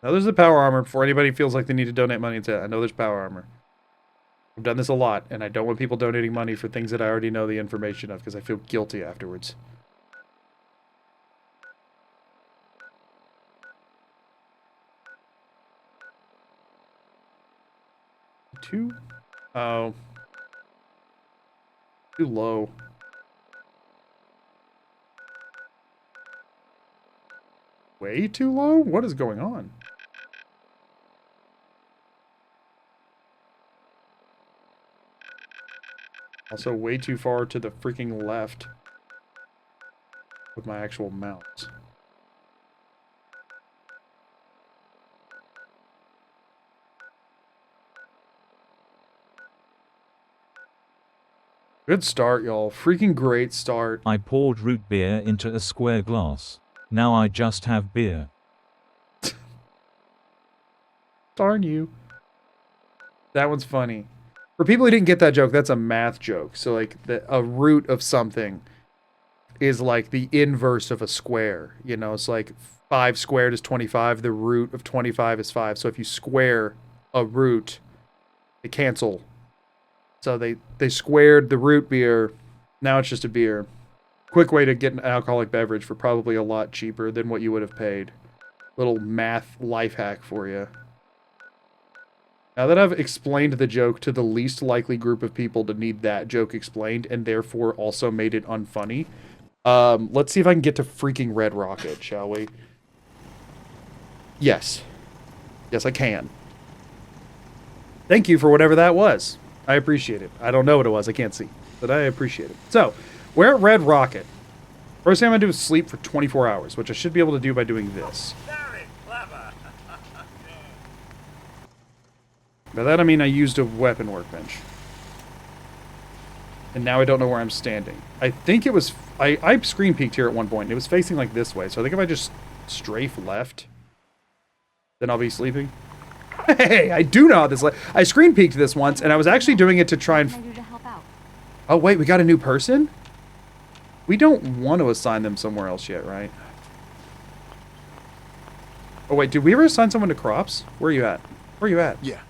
Now there's the power armor before anybody feels like they need to donate money to it. I know there's power armor. I've done this a lot, and I don't want people donating money for things that I already know the information of because I feel guilty afterwards. Oh. Too low. Way too low? What is going on? Also way too far to the freaking left with my actual mouse. Good start, y'all. Freaking great start. I poured root beer into a square glass. Now I just have beer. Darn you. That one's funny. For people who didn't get that joke, that's a math joke. So, like, a root of something is like the inverse of a square. You know, it's like 5 squared is 25. The root of 25 is 5. So if you square a root, they cancel. So they squared the root beer. Now it's just a beer. Quick way to get an alcoholic beverage for probably a lot cheaper than what you would have paid. Little math life hack for you. Now that I've explained the joke to the least likely group of people to need that joke explained, and therefore also made it unfunny, let's see if I can get to freaking Red Rocket, shall we? Yes. Yes, I can. Thank you for whatever that was. I appreciate it. I don't know what it was. I can't see. But I appreciate it. So, we're at Red Rocket. First thing I'm going to do is sleep for 24 hours, which I should be able to do by doing this. Very clever. By that I mean I used a weapon workbench. And now I don't know where I'm standing. I think it was... I screen peeked here at one point, and it was facing like this way. So I think if I just strafe left, then I'll be sleeping. Hey, I do know how this. I screen peeked this once, and I was actually doing it to try and. Can I do to help out? Oh wait, we got a new person. We don't want to assign them somewhere else yet, right? Oh wait, did we ever assign someone to crops? Where are you at? Where are you at? Yeah,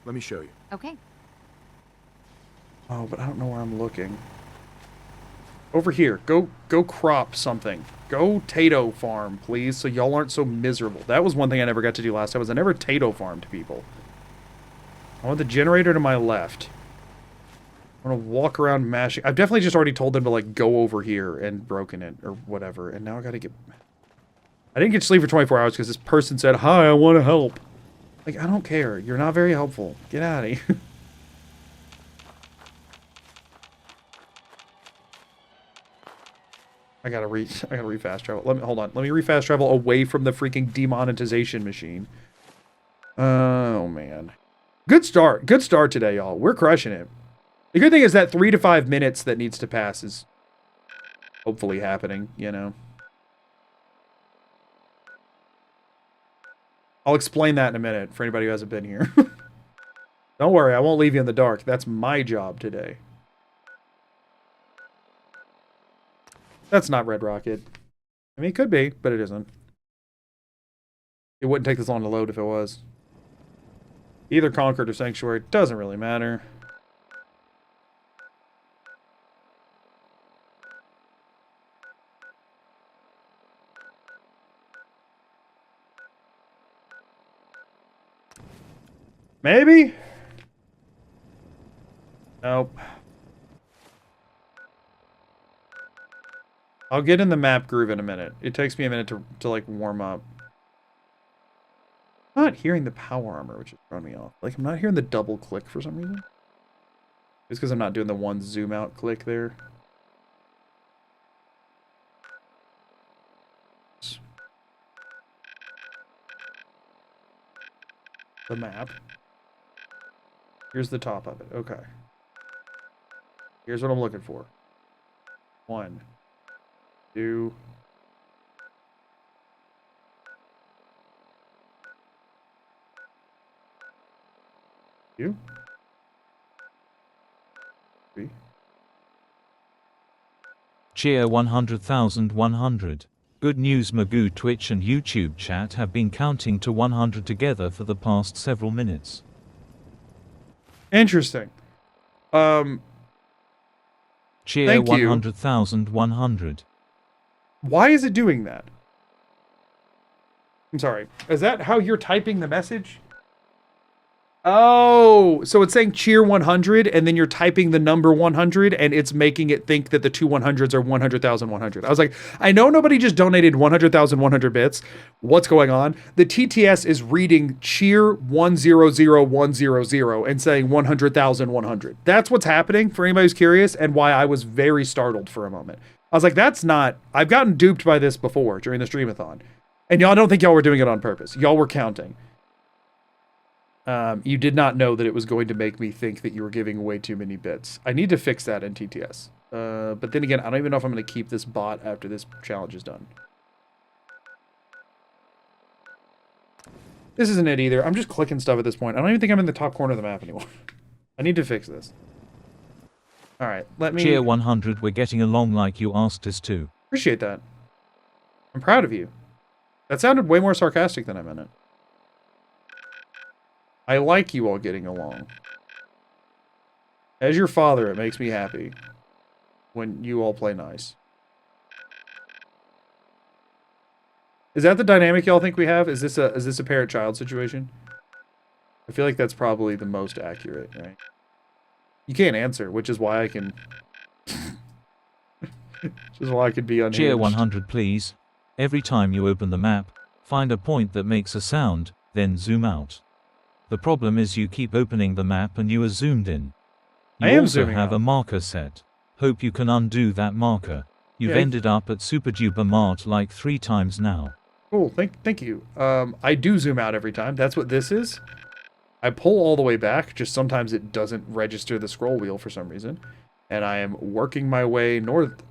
let me show you. Okay. Oh, but I don't know where I'm looking. Over here. Go crop something. Go tato farm, please, so y'all aren't so miserable. That was one thing I never got to do last time, was I never tato farmed people. I want the generator to my left. I want to walk around mashing. I've definitely just already told them to, like, go over here and broken it or whatever, and now I gotta get... I didn't get to sleep for 24 hours because this person said, hi, I want to help. Like, I don't care. You're not very helpful. Get out of here. I gotta re-fast travel. Hold on. Let me re-fast travel away from the freaking demonetization machine. Oh, man. Good start. Good start today, y'all. We're crushing it. The good thing is that 3 to 5 minutes that needs to pass is hopefully happening, you know? I'll explain that in a minute for anybody who hasn't been here. Don't worry, I won't leave you in the dark. That's my job today. That's not Red Rocket. I mean, it could be, but it isn't. It wouldn't take this long to load if it was. Either Conquered or Sanctuary. Doesn't really matter. Maybe? Nope. I'll get in the map groove in a minute. It takes me a minute to like, warm up. I'm not hearing the power armor, which is throwing me off. Like, I'm not hearing the double click for some reason. It's because I'm not doing the one zoom out click there. The map. Here's the top of it. Okay. Here's what I'm looking for. 1, 2. You? 3. Cheer 100,100. Good news, Magoo. Twitch and YouTube chat have been counting to 100 together for the past several minutes. Interesting. Cheer Thank you. 100,100. Why is it doing that? I'm sorry. Is that how you're typing the message? Oh, so it's saying cheer 100, and then you're typing the number 100, and it's making it think that the two 100s are 100,100. I was like, I know nobody just donated 100,100 bits. What's going on? The TTS is reading cheer 100,100 and saying 100,100. That's what's happening for anybody who's curious, and why I was very startled for a moment. I was like, that's not... I've gotten duped by this before during the streamathon. And y'all don't think y'all were doing it on purpose. Y'all were counting. You did not know that it was going to make me think that you were giving away too many bits. I need to fix that in TTS. But then again, I don't even know if I'm going to keep this bot after this challenge is done. This isn't it either. I'm just clicking stuff at this point. I don't even think I'm in the top corner of the map anymore. I need to fix this. Alright, let me... Cheer 100, we're getting along like you asked us to. Appreciate that. I'm proud of you. That sounded way more sarcastic than I meant it. I like you all getting along. As your father, it makes me happy when you all play nice. Is that the dynamic y'all think we have? Is this a parent-child situation? I feel like that's probably the most accurate, right? You can't answer, which is why I can... which is why I could be unhinged. Cheer 100, please. Every time you open the map, find a point that makes a sound, then zoom out. The problem is you keep opening the map and you are zoomed in. You I am also zooming have out. a marker set. Hope you can undo that marker. You've Yeah, ended up at Super Duper Mart like 3 times now. Cool, thank you. I do zoom out every time. That's what this is. I pull all the way back, just sometimes it doesn't register the scroll wheel for some reason. And I am working my way north.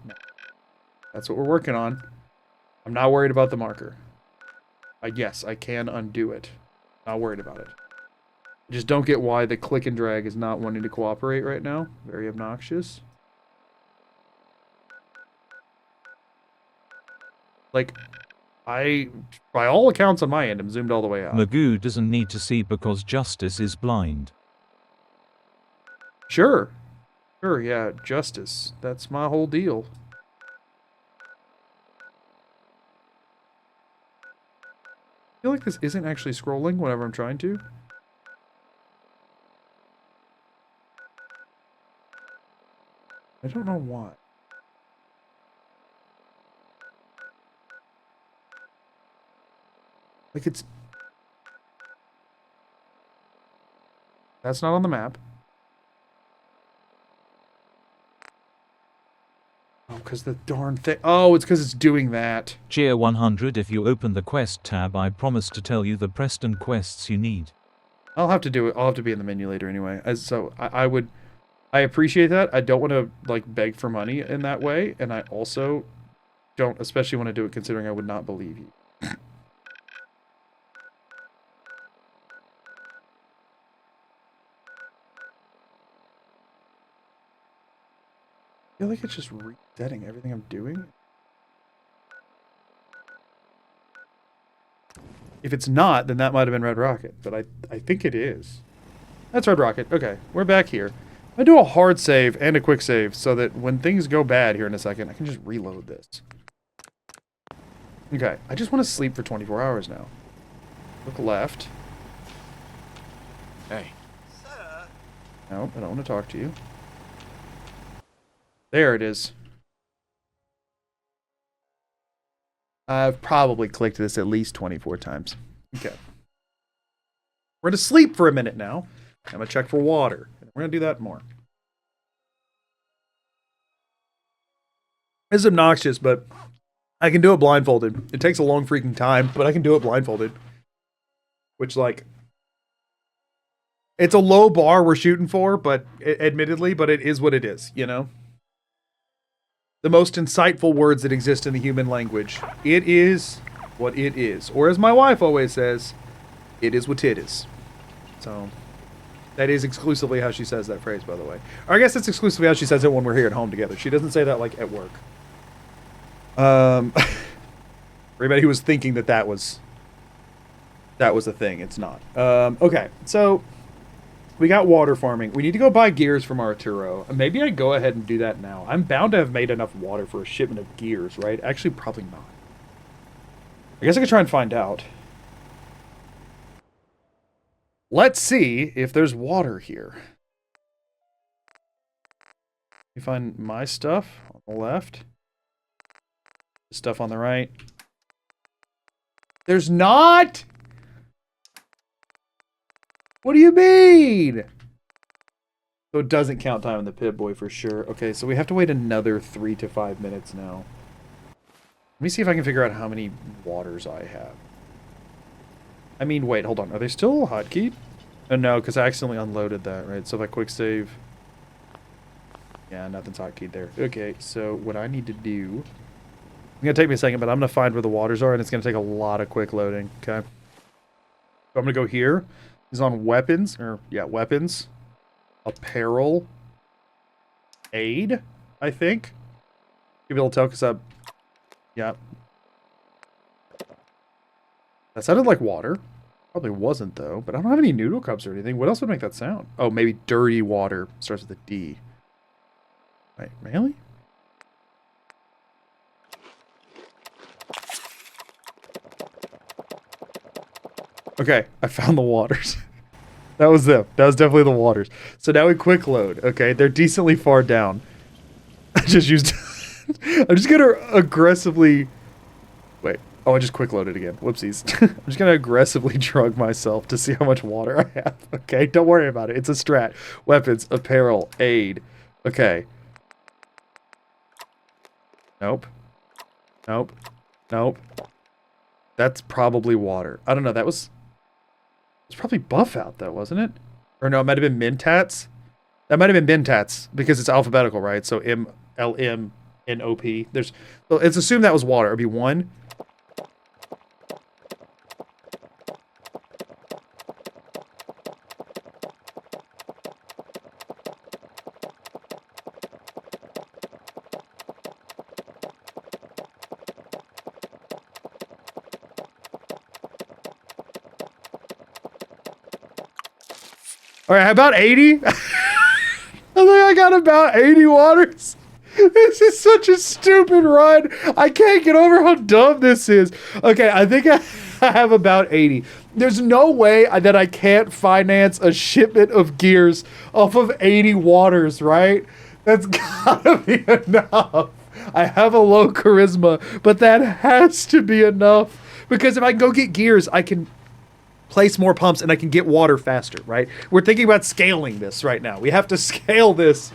That's what we're working on. I'm not worried about the marker. Yes, I can undo it. Not worried about it. I just don't get why the click and drag is not wanting to cooperate right now. Very obnoxious. Like, by all accounts on my end, I'm zoomed all the way out. Magoo doesn't need to see because justice is blind. Sure. Sure, yeah, justice. That's my whole deal. I feel like this isn't actually scrolling whenever I'm trying to. I don't know why. Like it's... That's not on the map. Oh, because the darn thing... Oh, it's because it's doing that. Cheer 100 if you open the quest tab I promise to tell you the Preston quests you need. I'll have to do it. I'll have to be in the menu later anyway. I appreciate that. I don't want to, like, beg for money in that way. And I also don't especially want to do it considering I would not believe you. I feel like it's just resetting everything I'm doing. If it's not, then that might have been Red Rocket. But I think it is. That's Red Rocket. Okay, we're back here. I do a hard save and a quick save so that when things go bad here in a second, I can just reload this. Okay, I just want to sleep for 24 hours now. Look left. Hey. Nope, I don't want to talk to you. There it is. I've probably clicked this at least 24 times. Okay. We're going to sleep for a minute now. I'm going to check for water. We're going to do that more. It's obnoxious, but I can do it blindfolded. It takes a long freaking time, but I can do it blindfolded. Which, like... It's a low bar we're shooting for, but admittedly, but it is what it is, you know? The most insightful words that exist in the human language. It is what it is. Or as my wife always says, it is what it is. So, that is exclusively how she says that phrase, by the way. Or I guess that's exclusively how she says it when we're here at home together. She doesn't say that, like, at work. For anybody who was thinking that was a thing, it's not. Okay, so... We got water farming. We need to go buy gears from Arturo. Maybe I go ahead and do that now. I'm bound to have made enough water for a shipment of gears, right? Actually, probably not. I guess I could try and find out. Let's see if there's water here. You find my stuff on the left. Stuff on the right. There's not! What do you mean? So it doesn't count time on the Pip-boy for sure. Okay, so we have to wait another 3 to 5 minutes now. Let me see if I can figure out how many waters I have. I mean, wait, hold on. Are they still hotkeyed? Oh, no, because I accidentally unloaded that, right? So if I quick save... Yeah, nothing's hotkeyed there. Okay, so what I need to do... It's going to take me a second, but I'm going to find where the waters are, and it's going to take a lot of quick loading, okay? So I'm going to go here. He's on weapons, or, yeah, weapons. Apparel. Aid, I think. You'll be able to tell, because yeah. That sounded like water. Probably wasn't, though. But I don't have any noodle cups or anything. What else would make that sound? Oh, maybe dirty water. Starts with a D. Wait, really? Okay, I found the waters. That was them. That was definitely the waters. So now we quick load. Okay, they're decently far down. I just used... I'm just gonna aggressively... Wait. Oh, I just quick loaded again. Whoopsies. I'm just gonna aggressively drug myself to see how much water I have. Okay, don't worry about it. It's a strat. Weapons, apparel, aid. Okay. Nope. Nope. Nope. That's probably water. I don't know. That was... It's probably buff out, though, wasn't it? Or no, it might have been Mintats. That might have been Mintats, because it's alphabetical, right? So M-L-M-N-O-P. There's... Well, let's assume that was water. It'd be 1. All right, about 80? I think I got about 80 waters. This is such a stupid run. I can't get over how dumb this is. Okay, I think I have about 80. There's no way that I can't finance a shipment of gears off of 80 waters, right? That's gotta be enough. I have a low charisma, but that has to be enough. Because if I can go get gears, I can place more pumps and I can get water faster, right? We're thinking about scaling this right now. We have to scale this.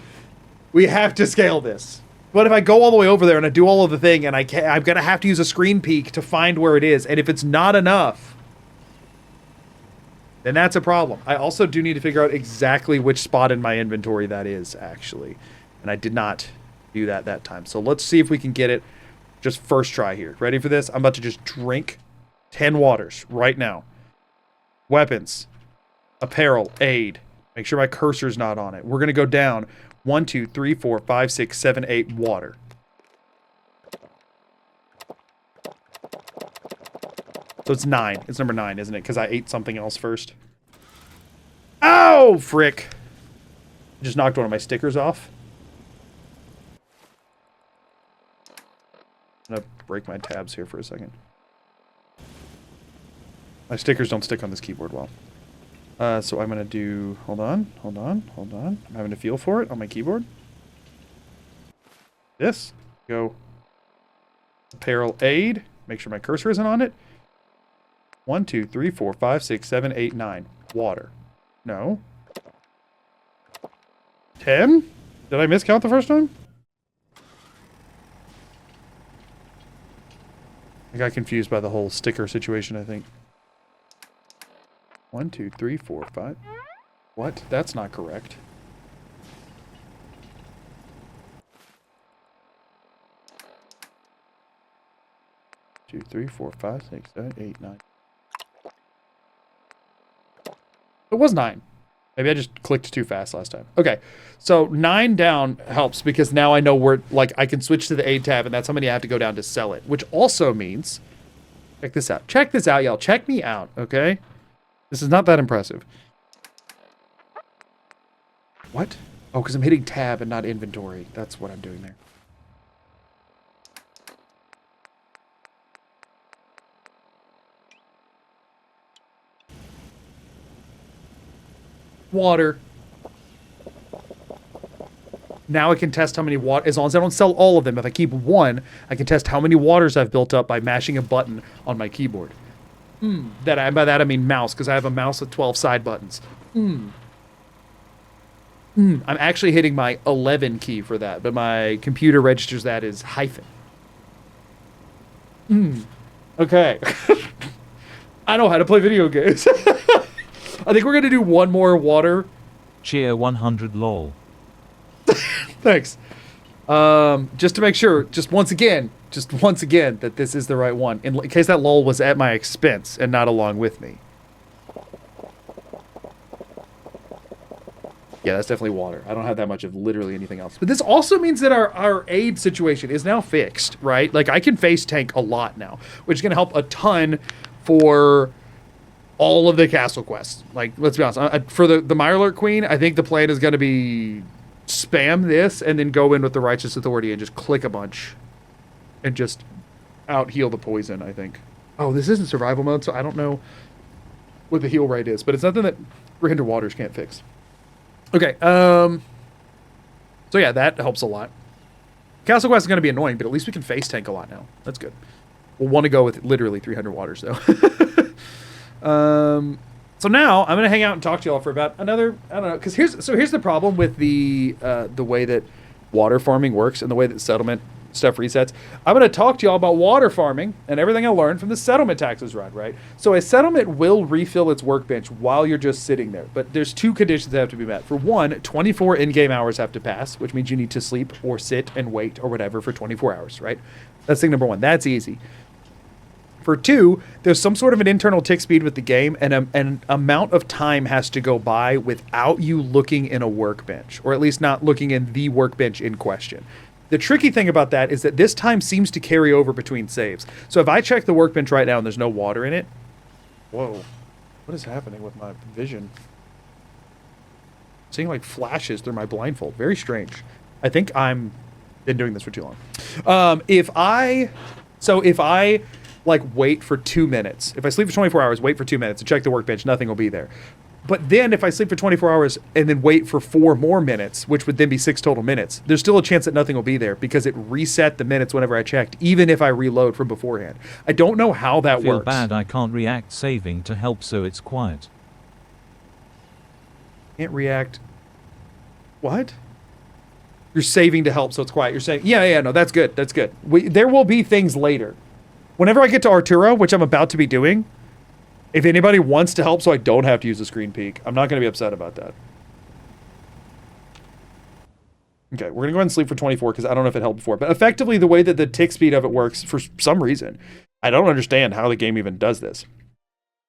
We have to scale this. But if I go all the way over there and I do all of the thing and I'm gonna have to use a screen peek to find where it is, and if it's not enough, then that's a problem. I also do need to figure out exactly which spot in my inventory that is, actually. And I did not do that time. So let's see if we can get it just first try here. Ready for this? I'm about to just drink 10 waters right now. Weapons. Apparel. Aid. Make sure my cursor's not on it. We're gonna go down. 1, 2, 3, 4, 5, 6, 7, 8, water. So it's 9. It's number 9, isn't it? Because I ate something else first. Ow! Frick. Just knocked one of my stickers off. I'm gonna break my tabs here for a second. My stickers don't stick on this keyboard well. So I'm gonna do, hold on. I'm having a feel for it on my keyboard. This, go apparel aid, make sure my cursor isn't on it. 1, 2, 3, 4, 5, 6, 7, 8, 9, water. No. 10? Did I miscount the first time? I got confused by the whole sticker situation, I think. 1, 2, 3, 4, 5. What? That's not correct. Two, 3, 4, 5, 6, 7, 8, 9. It was 9. Maybe I just clicked too fast last time. Okay, so 9 down helps because now I know where, like, I can switch to the aid tab, and that's how many I have to go down to sell it. Which also means, check this out. Check this out, y'all. Check me out, okay? This is not that impressive. What? Oh, because I'm hitting tab and not inventory. That's what I'm doing there. Water. Now I can test how many water, as long as I don't sell all of them. If I keep one, I can test how many waters I've built up by mashing a button on my keyboard. By that I mean mouse, because I have a mouse with 12 side buttons. I'm actually hitting my 11 key for that, but my computer registers that as hyphen. Okay. I know how to play video games. I think we're going to do one more water. Cheer 100 lol. Thanks. Just to make sure, just once again, that this is the right one. In case that lol was at my expense and not along with me. Yeah, that's definitely water. I don't have that much of literally anything else. But this also means that our aid situation is now fixed, right? Like, I can face tank a lot now, which is going to help a ton for all of the castle quests. Like, let's be honest. For the Mirelurk Queen, I think the plan is going to be spam this and then go in with the Righteous Authority and just click a bunch and just out-heal the poison, I think. Oh, this isn't survival mode, so I don't know what the heal rate is, but it's nothing that 300 waters can't fix. Okay, so yeah, that helps a lot. Castle Quest is going to be annoying, but at least we can face tank a lot now. That's good. We'll want to go with literally 300 waters, though. So now I'm going to hang out and talk to y'all for about another, I don't know, because here's the problem with the way that water farming works and the way that settlement stuff resets. I'm going to talk to y'all about water farming and everything I learned from the settlement taxes run, right? So a settlement will refill its workbench while you're just sitting there, but there's 2 conditions that have to be met. For one, 24 in-game hours have to pass, which means you need to sleep or sit and wait or whatever for 24 hours, right? That's thing number 1. That's easy. For 2, there's some sort of an internal tick speed with the game, and an amount of time has to go by without you looking in a workbench, or at least not looking in the workbench in question. The tricky thing about that is that this time seems to carry over between saves. So if I check the workbench right now and there's no water in it... Whoa. What is happening with my vision? Seeing like flashes through my blindfold. Very strange. I think I'm been doing this for too long. If I like wait for 2 minutes, if I sleep for 24 hours, wait for 2 minutes and check the workbench, nothing will be there. But then if I sleep for 24 hours and then wait for 4 more minutes, which would then be 6 total minutes, there's still a chance that nothing will be there because it reset the minutes whenever I checked, even if I reload from beforehand. I don't know how that I feel works. bad I can't react saving to help so it's quiet. Can't react. What? You're saving to help so it's quiet. You're saying, yeah, no, that's good. That's good. There will be things later. Whenever I get to Arturo, which I'm about to be doing, if anybody wants to help so I don't have to use the screen peek, I'm not going to be upset about that. Okay, we're going to go ahead and sleep for 24 because I don't know if it helped before. But effectively, the way that the tick speed of it works, for some reason, I don't understand how the game even does this.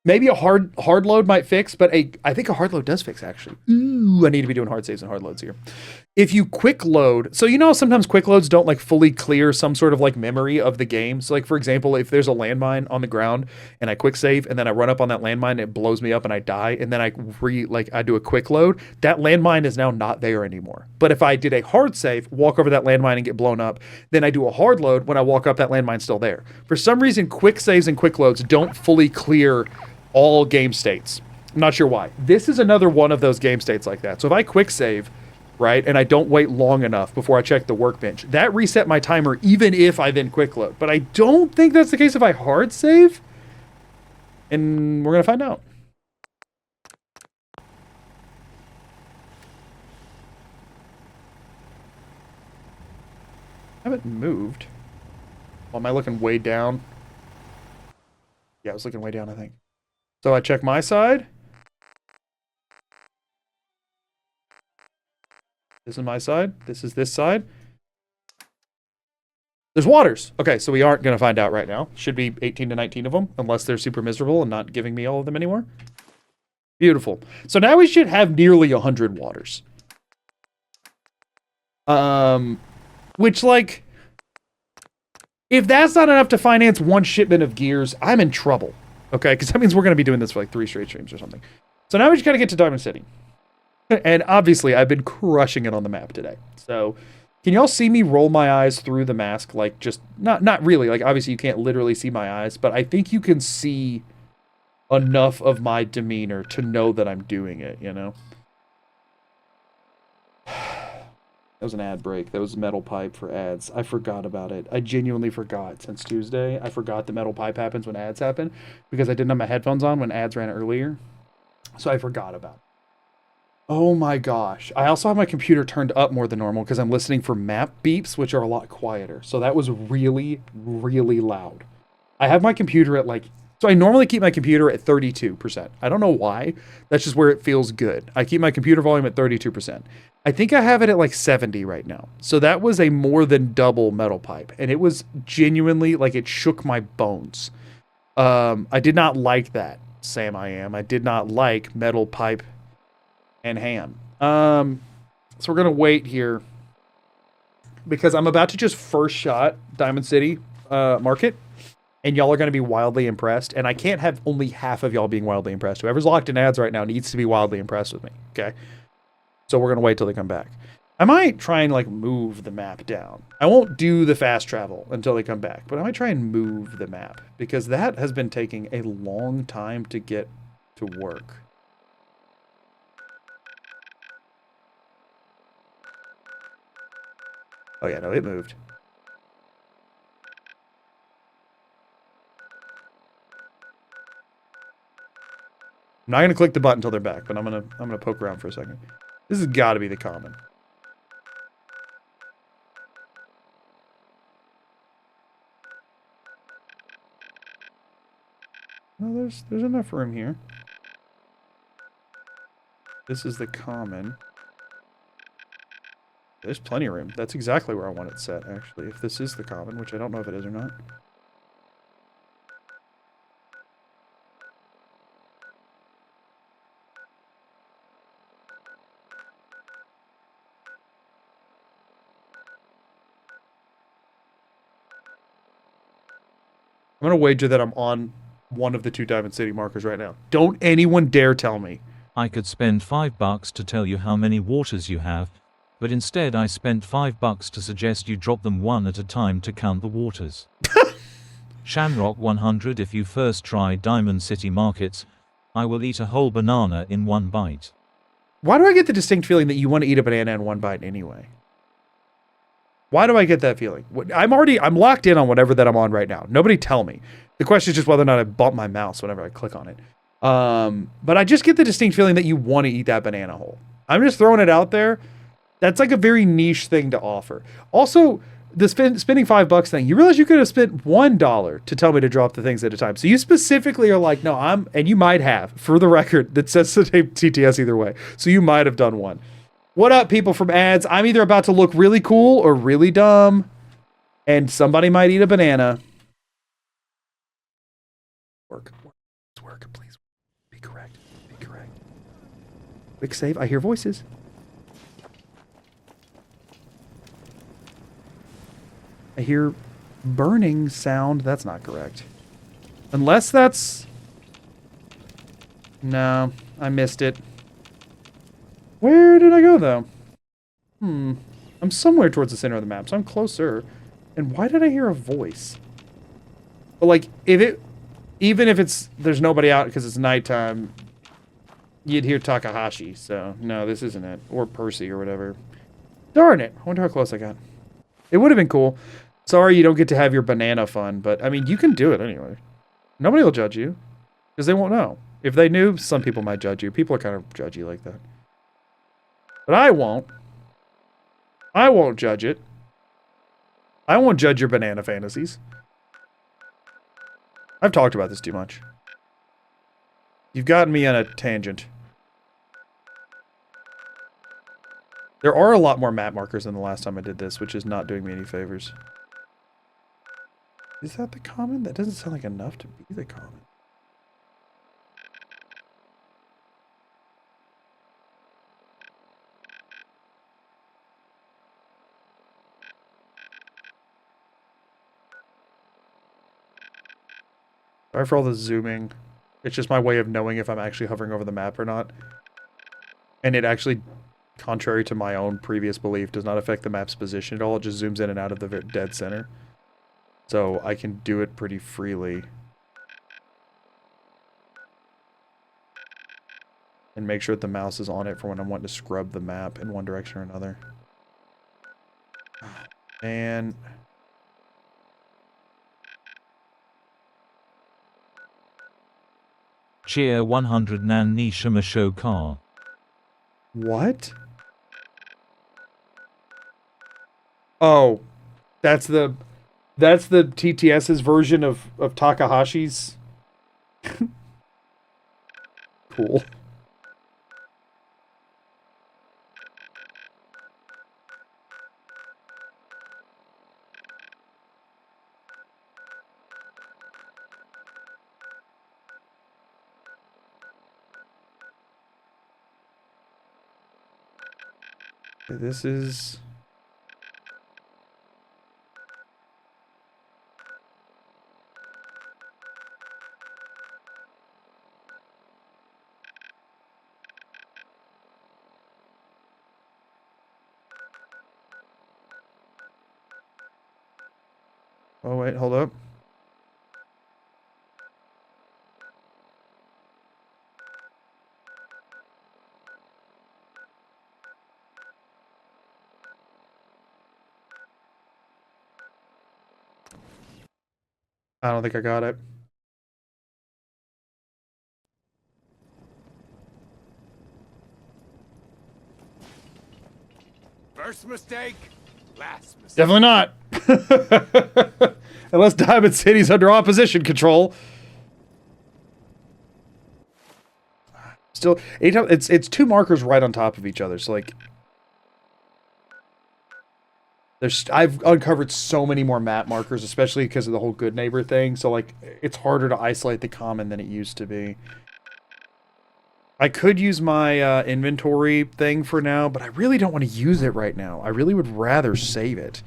Maybe a hard load might fix, but I think a hard load does fix, actually. Ooh, I need to be doing hard saves and hard loads here. If you quick load, so you know sometimes quick loads don't like fully clear some sort of like memory of the game. So like for example, if there's a landmine on the ground and I quick save and then I run up on that landmine and it blows me up and I die and then I do a quick load, that landmine is now not there anymore. But if I did a hard save, walk over that landmine and get blown up, then I do a hard load, when I walk up that landmine's still there. For some reason, quick saves and quick loads don't fully clear all game states. I'm not sure why. This is another one of those game states like that. So if I quick save, right, and I don't wait long enough before I check the workbench, that reset my timer even if I then quick load. But I don't think that's the case if I hard save. And we're going to find out. I haven't moved. Well, am I looking way down? Yeah, I was looking way down, I think. So I check my side. This is my side. This is this side. There's waters. Okay, so we aren't going to find out right now. Should be 18 to 19 of them, unless they're super miserable and not giving me all of them anymore. Beautiful. So now we should have nearly 100 waters. Which, like, if that's not enough to finance one shipment of gears, I'm in trouble. Okay, because that means we're going to be doing this for like 3 straight streams or something. So now we just got to get to Diamond City. And obviously, I've been crushing it on the map today. So, can y'all see me roll my eyes through the mask? Like, just, not really. Like, obviously, you can't literally see my eyes. But I think you can see enough of my demeanor to know that I'm doing it, you know? That was an ad break. That was metal pipe for ads. I forgot about it. I genuinely forgot since Tuesday. I forgot the metal pipe happens when ads happen because I didn't have my headphones on when ads ran earlier. So I forgot about it. Oh my gosh. I also have my computer turned up more than normal because I'm listening for map beeps, which are a lot quieter. So that was really, really loud. I have my computer at like... So I normally keep my computer at 32%. I don't know why. That's just where it feels good. I keep my computer volume at 32%. I think I have it at like 70 right now. So that was a more than double metal pipe. And it was genuinely like it shook my bones. I did not like that, Sam I am. I did not like metal pipe and ham. So we're going to wait here because I'm about to just first shot Diamond City Market. And y'all are going to be wildly impressed. And I can't have only half of y'all being wildly impressed. Whoever's locked in ads right now needs to be wildly impressed with me. Okay? So we're going to wait till they come back. I might try and, like, move the map down. I won't do the fast travel until they come back. But I might try and move the map. Because that has been taking a long time to get to work. Oh, yeah, no, it moved. I'm not going to click the button until they're back, but I'm gonna poke around for a second. This has got to be the common. No, there's enough room here. This is the common. There's plenty of room. That's exactly where I want it set, actually. If this is the common, which I don't know if it is or not. I'm going to wager that I'm on one of the 2 Diamond City markers right now. Don't anyone dare tell me I could spend $5 to tell you how many waters you have, but instead I spent $5 to suggest you drop them one at a time to count the waters. Shamrock 100. If you first try Diamond City Markets, I will eat a whole banana in one bite. Why do I get the distinct feeling that you want to eat a banana in one bite anyway? Why do I get that feeling? I'm locked in on whatever that I'm on right now. Nobody tell me. The question is just whether or not I bump my mouse whenever I click on it. But I just get the distinct feeling that you want to eat that banana whole. I'm just throwing it out there. That's like a very niche thing to offer. Also, the spending $5 thing, you realize you could have spent $1 to tell me to drop the things at a time. So you specifically are like, no, and you might have, for the record, that says the name TTS either way. So you might have done one. What up, people from ads? I'm either about to look really cool or really dumb, and somebody might eat a banana. Work, please. Be correct. Quick save. I hear voices. I hear burning sound. That's not correct. Unless that's... No, I missed it. Where did I go, though? I'm somewhere towards the center of the map, so I'm closer. And why did I hear a voice? But, like, even if there's nobody out because it's nighttime, you'd hear Takahashi. So, no, this isn't it. Or Percy or whatever. Darn it. I wonder how close I got. It would have been cool. Sorry you don't get to have your banana fun, but, I mean, you can do it anyway. Nobody will judge you. Because they won't know. If they knew, some people might judge you. People are kind of judgy like that. But I won't. I won't judge it. I won't judge your banana fantasies. I've talked about this too much. You've gotten me on a tangent. There are a lot more map markers than the last time I did this, which is not doing me any favors. Is that the common? That doesn't sound like enough to be the common. Sorry for all the zooming. It's just my way of knowing if I'm actually hovering over the map or not. And it actually, contrary to my own previous belief, does not affect the map's position at all. It just zooms in and out of the dead center. So I can do it pretty freely. And make sure that the mouse is on it for when I'm wanting to scrub the map in one direction or another. And... Cheer 100 Nan Nishima Show Car. What? Oh, that's the TTS's version of Takahashi's. Cool. This is... Oh, wait, hold up. I don't think I got it. First mistake, last mistake. Definitely not. Unless Diamond City's under opposition control. Still, anytime it's two markers right on top of each other. So like, I've uncovered so many more map markers, especially because of the whole good neighbor thing. So like, it's harder to isolate the common than it used to be. I could use my inventory thing for now, but I really don't want to use it right now. I really would rather save it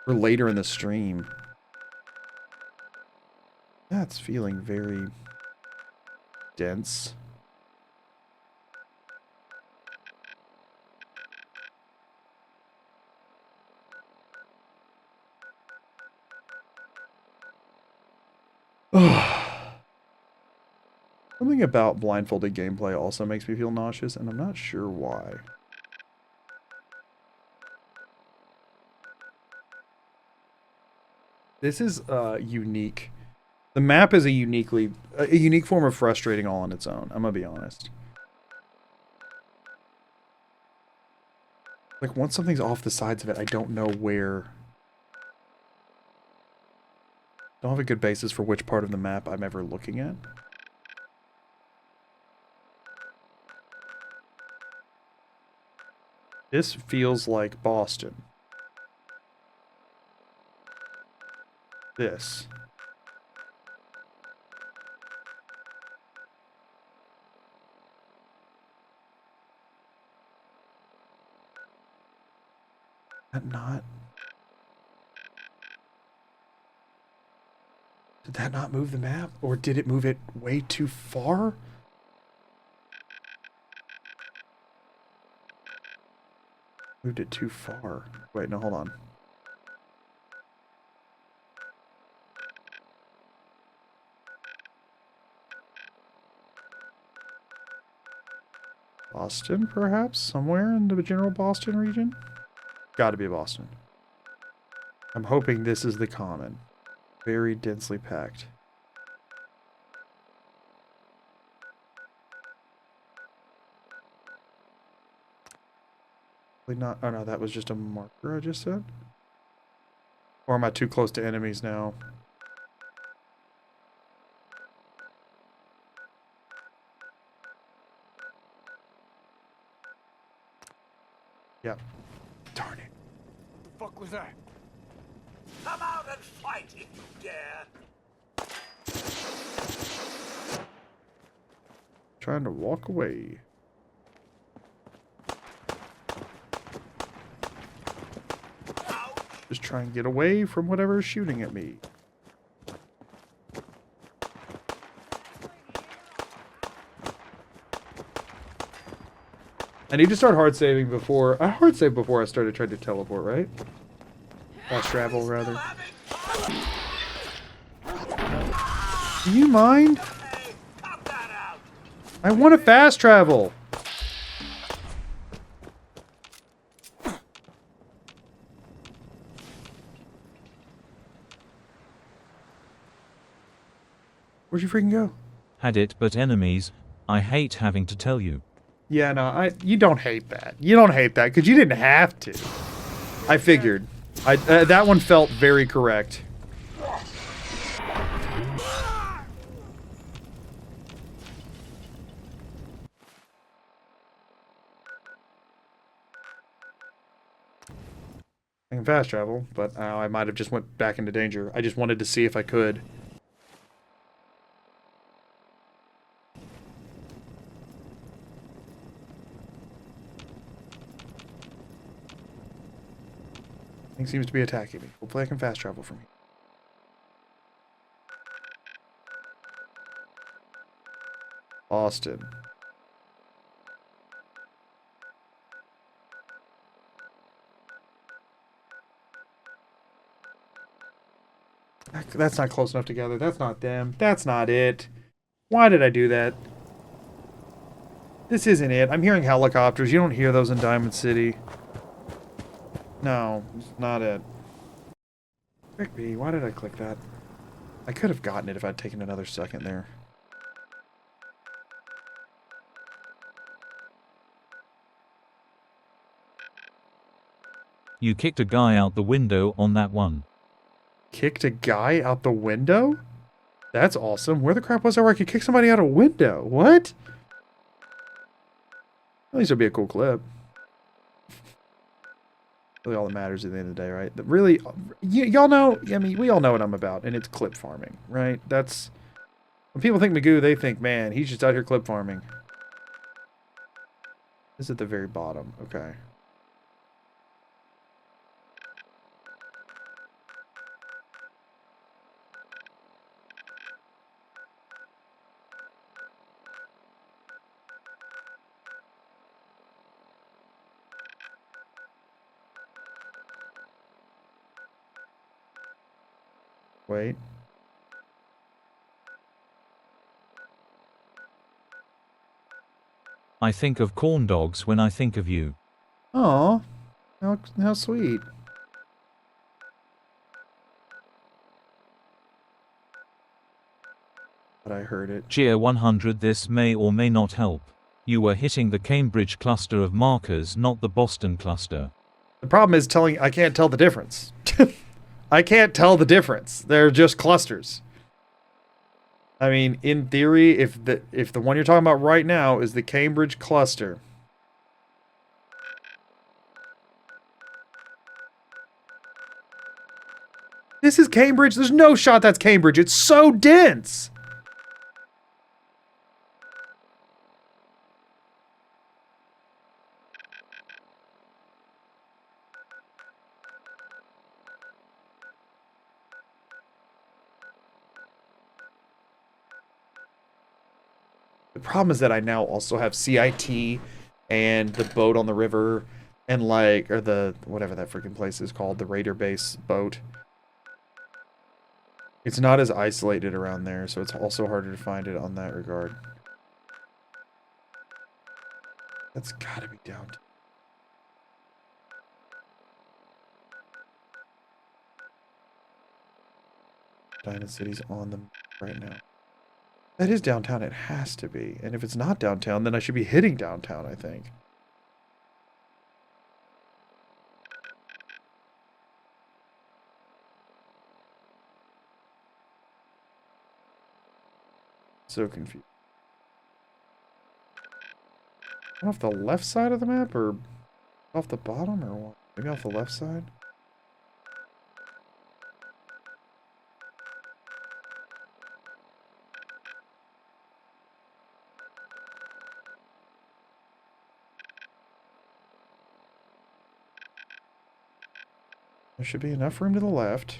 for later in the stream. That's feeling very dense. Something about blindfolded gameplay also makes me feel nauseous, and I'm not sure why. This is unique. The map is a unique form of frustrating all on its own. I'm gonna be honest. Like, once something's off the sides of it, I don't know where. Don't have a good basis for which part of the map I'm ever looking at. This feels like Boston. This. That not... Did that not move the map? Or did it move it way too far? Moved it too far. Wait, no, hold on. Boston, perhaps? Somewhere in the general Boston region? Gotta be Boston. I'm hoping this is the common. Very densely packed. Not. Oh no, that was just a marker I just said. Or am I too close to enemies now? Yep. Darn it. The fuck was that? Come out and fight if you dare. Trying to walk away. Just try and get away from whatever is shooting at me. I need to start hard saving before... I hard saved before I started trying to teleport, right? Fast travel, rather. Do you mind? I want to fast travel! Where'd you freaking go? Had it but enemies. I hate having to tell you. Yeah, no, you don't hate that. You don't hate that, because you didn't have to. I figured. That one felt very correct. I can fast travel, but I might have just went back into danger. I just wanted to see if I could. Thing seems to be attacking me. Hopefully I can fast travel from here. Austin. That's not close enough together. That's not them. That's not it. Why did I do that? This isn't it. I'm hearing helicopters. You don't hear those in Diamond City. No, it's not it. Frick me, why did I click that? I could have gotten it if I'd taken another second there. You kicked a guy out the window on that one. Kicked a guy out the window? That's awesome. Where the crap was I where I could kick somebody out a window? What? At least it'll be a cool clip. Really all that matters at the end of the day, right? Really, y'all know, I mean, we all know what I'm about, and it's clip farming, right? That's, when people think Magoo, they think, man, he's just out here clip farming. This is at the very bottom, okay. Wait. I think of corn dogs when I think of you. Aw, how sweet. But I heard it. Cheer 100. This may or may not help. You were hitting the Cambridge cluster of markers, not the Boston cluster. The problem is I can't tell the difference. I can't tell the difference. They're just clusters. I mean, in theory, if the one you're talking about right now is the Cambridge cluster. This is Cambridge. There's no shot that's Cambridge. It's so dense. The problem is that I now also have CIT and the boat on the river and like, or the, whatever that freaking place is called, the Raider base boat. It's not as isolated around there, so it's also harder to find it on that regard. That's gotta be down. Diamond City's on them right now. That is downtown. It has to be. And if it's not downtown, then I should be hitting downtown, I think. So confused. Off the left side of the map, or off the bottom, or what? Maybe off the left side? There should be enough room to the left.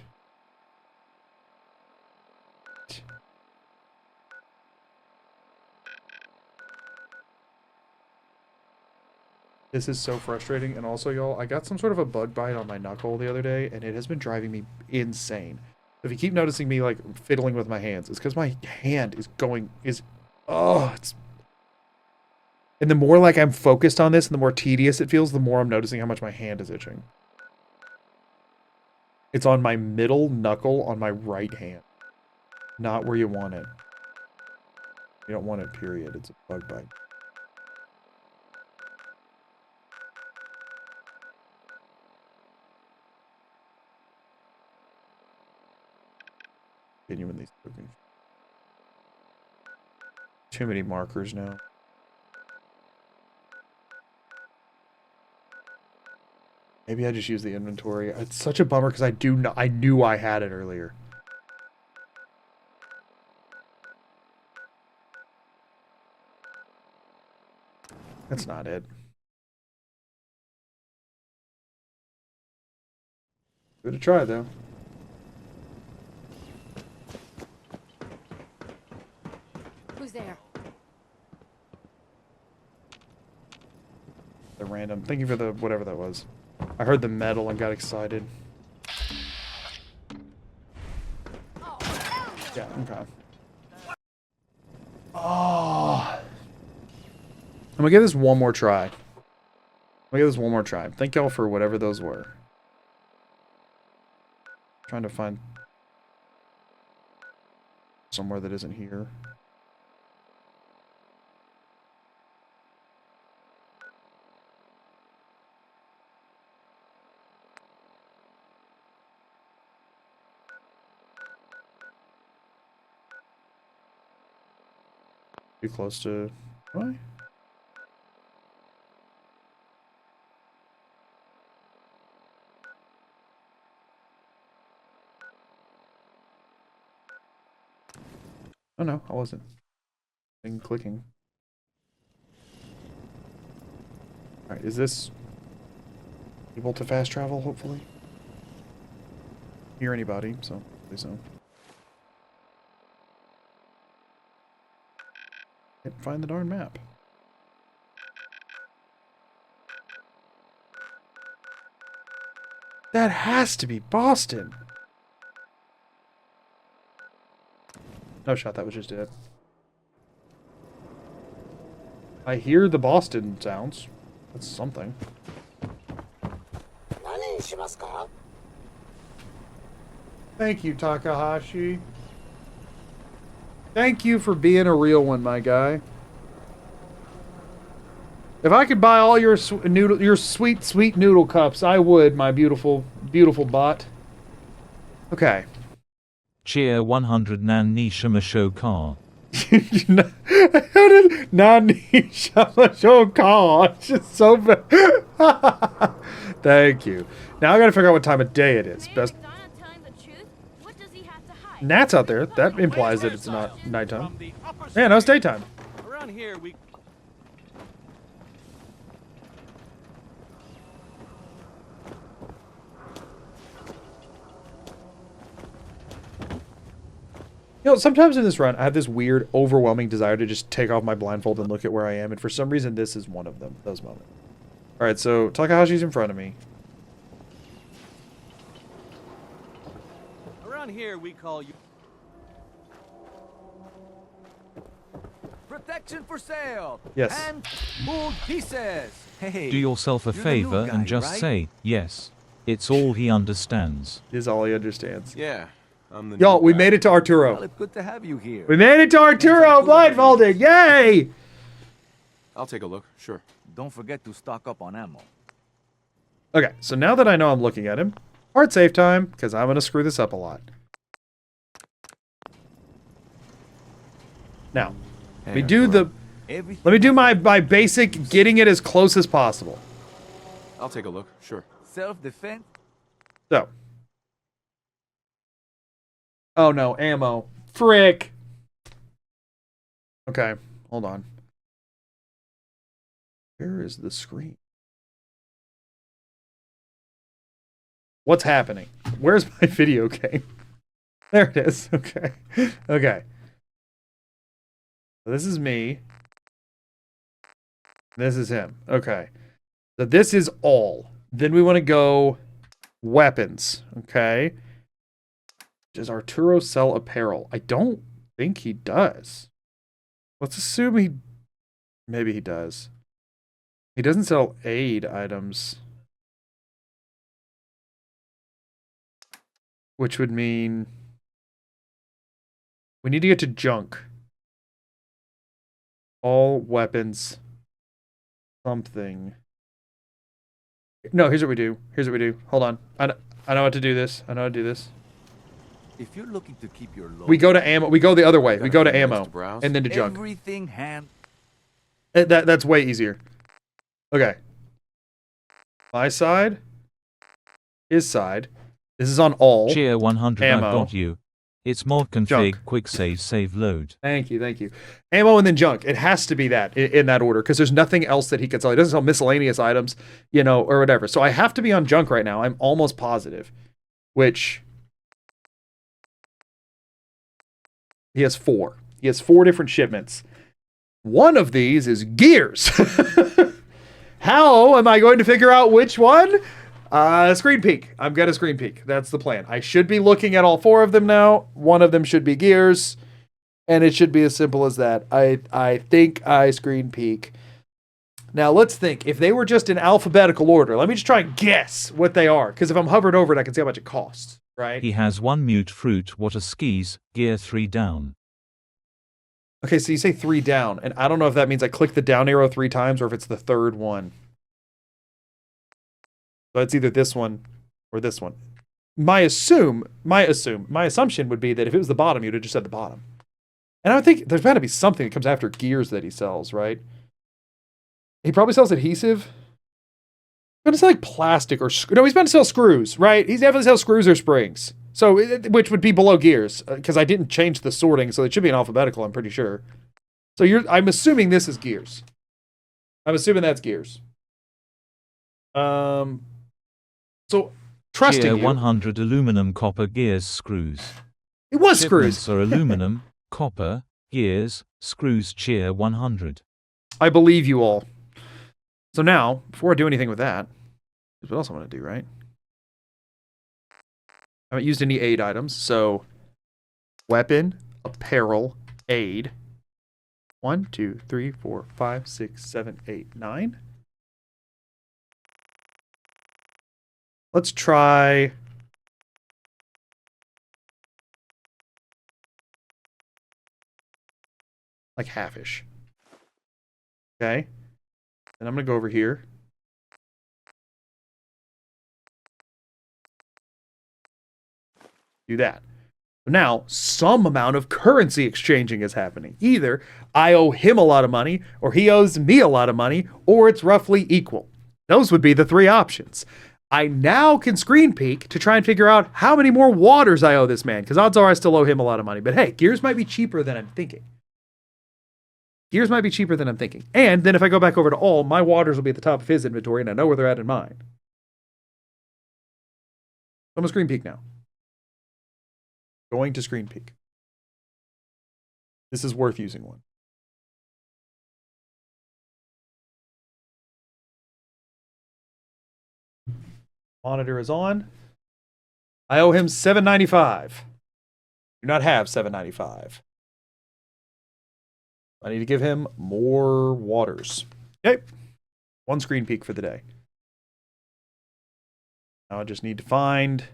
This is so frustrating. And also, y'all, I got some sort of a bug bite on my knuckle the other day, and it has been driving me insane. If you keep noticing me, like, fiddling with my hands, it's because my hand is going, it's... And the more, like, I'm focused on this, and the more tedious it feels, the more I'm noticing how much my hand is itching. It's on my middle knuckle on my right hand. Not where you want it. You don't want it, period. It's a bug bite. Genuinely spoken. Too many markers now. Maybe I just use the inventory. It's such a bummer because I knew I had it earlier. That's not it. Give it a try though. Who's there? The random. Thank you for the whatever that was. I heard the metal and got excited. Yeah, okay. Oh. I'm gonna give this one more try. Thank y'all for whatever those were. Trying to find somewhere that isn't here. Too close to... Why? Oh no, I wasn't. Been clicking. Alright, is this able to fast travel, hopefully? Hear anybody, so hopefully so. Can't find the darn map. That has to be Boston! No shot, that was just it. I hear the Boston sounds. That's something. Thank you, Takahashi. Thank you for being a real one, my guy. If I could buy all your sweet, sweet noodle cups, I would, my beautiful, beautiful bot. Okay. Cheer 100 Nan Ni Shima Show Car. Nani Shama car. It's just so bad. Thank you. Now I gotta figure out what time of day it is. Best. Nat's out there. That implies that it's not nighttime. Yeah, no, it's daytime. Around here, we. You know, sometimes in this run, I have this weird, overwhelming desire to just take off my blindfold and look at where I am, and for some reason, this is one of them, those moments. Alright, so Takahashi's in front of me. Around here, we call you. Protection for sale. Yes. And pulled pieces. Hey. Do yourself a you're the new favor guy, and just right? say, yes. It's all he understands. Is all he understands. Yeah. I'm the Y'all, new we guy. made it to Arturo. Well, it's good to have you here. We made it to Arturo blindfolded! Yay! I'll take a look. Sure. Don't forget to stock up on ammo. Okay, so now that I know I'm looking at him, hard save time, because I'm going to screw this up a lot. Now, let me do the... Let me do my basic getting it as close as possible. I'll take a look. Sure. Self-defense? So. Oh no, ammo. Frick! Okay, hold on. Where is the screen? What's happening? Where's my video game? There it is. Okay. Okay. So this is me. This is him. Okay. So this is all. Then we want to go weapons. Okay. Does Arturo sell apparel? I don't think he does. Let's assume he... Maybe he does. He doesn't sell aid items. Which would mean... we need to get to junk. All weapons. Something. No, here's what we do. Here's what we do. Hold on. I know how to do this. I know how to do this. If you're looking to keep your low, We go to ammo. We go the other way. We go to ammo. And then to junk. everything hand. That's way easier. Okay. My side. His side. This is on all. Cheer 100 ammo. I've got you. It's mod config Junk. quick save load. Thank you, thank you. Ammo and then junk. It has to be that in that order because there's nothing else that he can sell. He doesn't sell miscellaneous items, you know, or whatever. So I have to be on junk right now. I'm almost positive. Which he has 4. He has 4 different shipments. One of these is gears. How am I going to figure out which one? Screen peek. I'm gonna screen peek. That's the plan. I should be looking at all 4 of them now. One of them should be gears. And it should be as simple as that. I think I screen peek. Now let's think. If they were just in alphabetical order, let me just try and guess what they are. Because if I'm hovered over it, I can see how much it costs. Right? He has 1 mute fruit, water skis, gear 3 down. Okay, so you say 3 down. And I don't know if that means I click the down arrow 3 times or if it's the 3rd one. So it's either this one or this one. My assumption would be that if it was the bottom, you'd have just said the bottom. And I would think there's got to be something that comes after gears that he sells, right? He probably sells adhesive. He's going to sell like plastic or... No, he's going to sell screws, right? He's definitely sells screws or springs. So, which would be below gears. Because I didn't change the sorting, so it should be in alphabetical, I'm pretty sure. So I'm assuming this is gears. I'm assuming that's gears. So, trusting Cheer you. 100 aluminum copper gears screws. It was Shipments screws. are aluminum, copper, gears, screws. Cheer 100. I believe you all. So now, before I do anything with that, here's what else I want to do, right? I haven't used any aid items, so weapon, apparel, aid. 1, 2, 3, 4, 5, 6, 7, 8, 9. Let's try... like halfish. Okay. And I'm going to go over here. Do that. Now, some amount of currency exchanging is happening. Either I owe him a lot of money, or he owes me a lot of money, or it's roughly equal. Those would be the three options. I now can screen peek to try and figure out how many more waters I owe this man, because odds are I still owe him a lot of money. But hey, gears might be cheaper than I'm thinking. Gears might be cheaper than I'm thinking. And then if I go back over to all, my waters will be at the top of his inventory, and I know where they're at in mine. I'm going to screen peek now. Going to screen peek. This is worth using one. Monitor is on. I owe him $7.95. Do not have $7.95. I need to give him more waters. Okay. One screen peek for the day. Now I just need to find...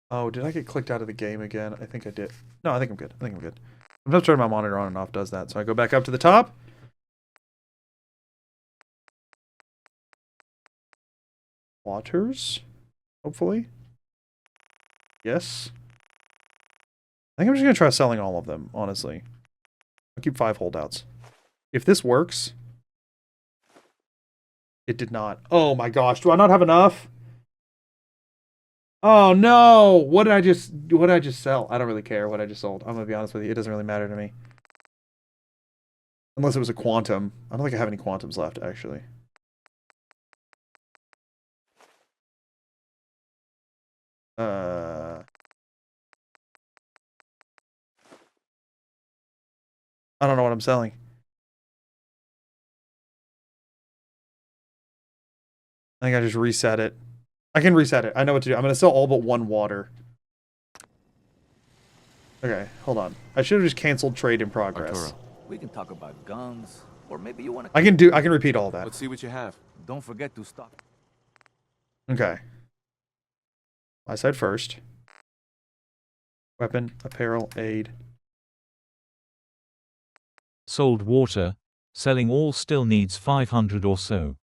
Oh, did I get clicked out of the game again? I think I did. No, I think I'm good. Sometimes turning my monitor on and off does that. So I go back up to the top. Waters. Hopefully. Yes. I think I'm just going to try selling all of them, honestly. I'll keep 5 holdouts. If this works... It did not. Oh my gosh, do I not have enough? Oh no! What did I just sell? I don't really care what I just sold. I'm gonna be honest with you, it doesn't really matter to me. Unless it was a quantum. I don't think I have any quantums left, actually. I don't know what I'm selling. I think I just reset it. I can reset it. I know what to do. I'm going to sell all but 1 water. Okay, hold on. I should have just canceled trade in progress. Arturo. We can talk about guns, or maybe you want to... I can repeat all that. Let's see what you have. Don't forget to stock. Okay. I said first. Weapon, apparel, aid. Sold water. Selling all still needs 500 or so.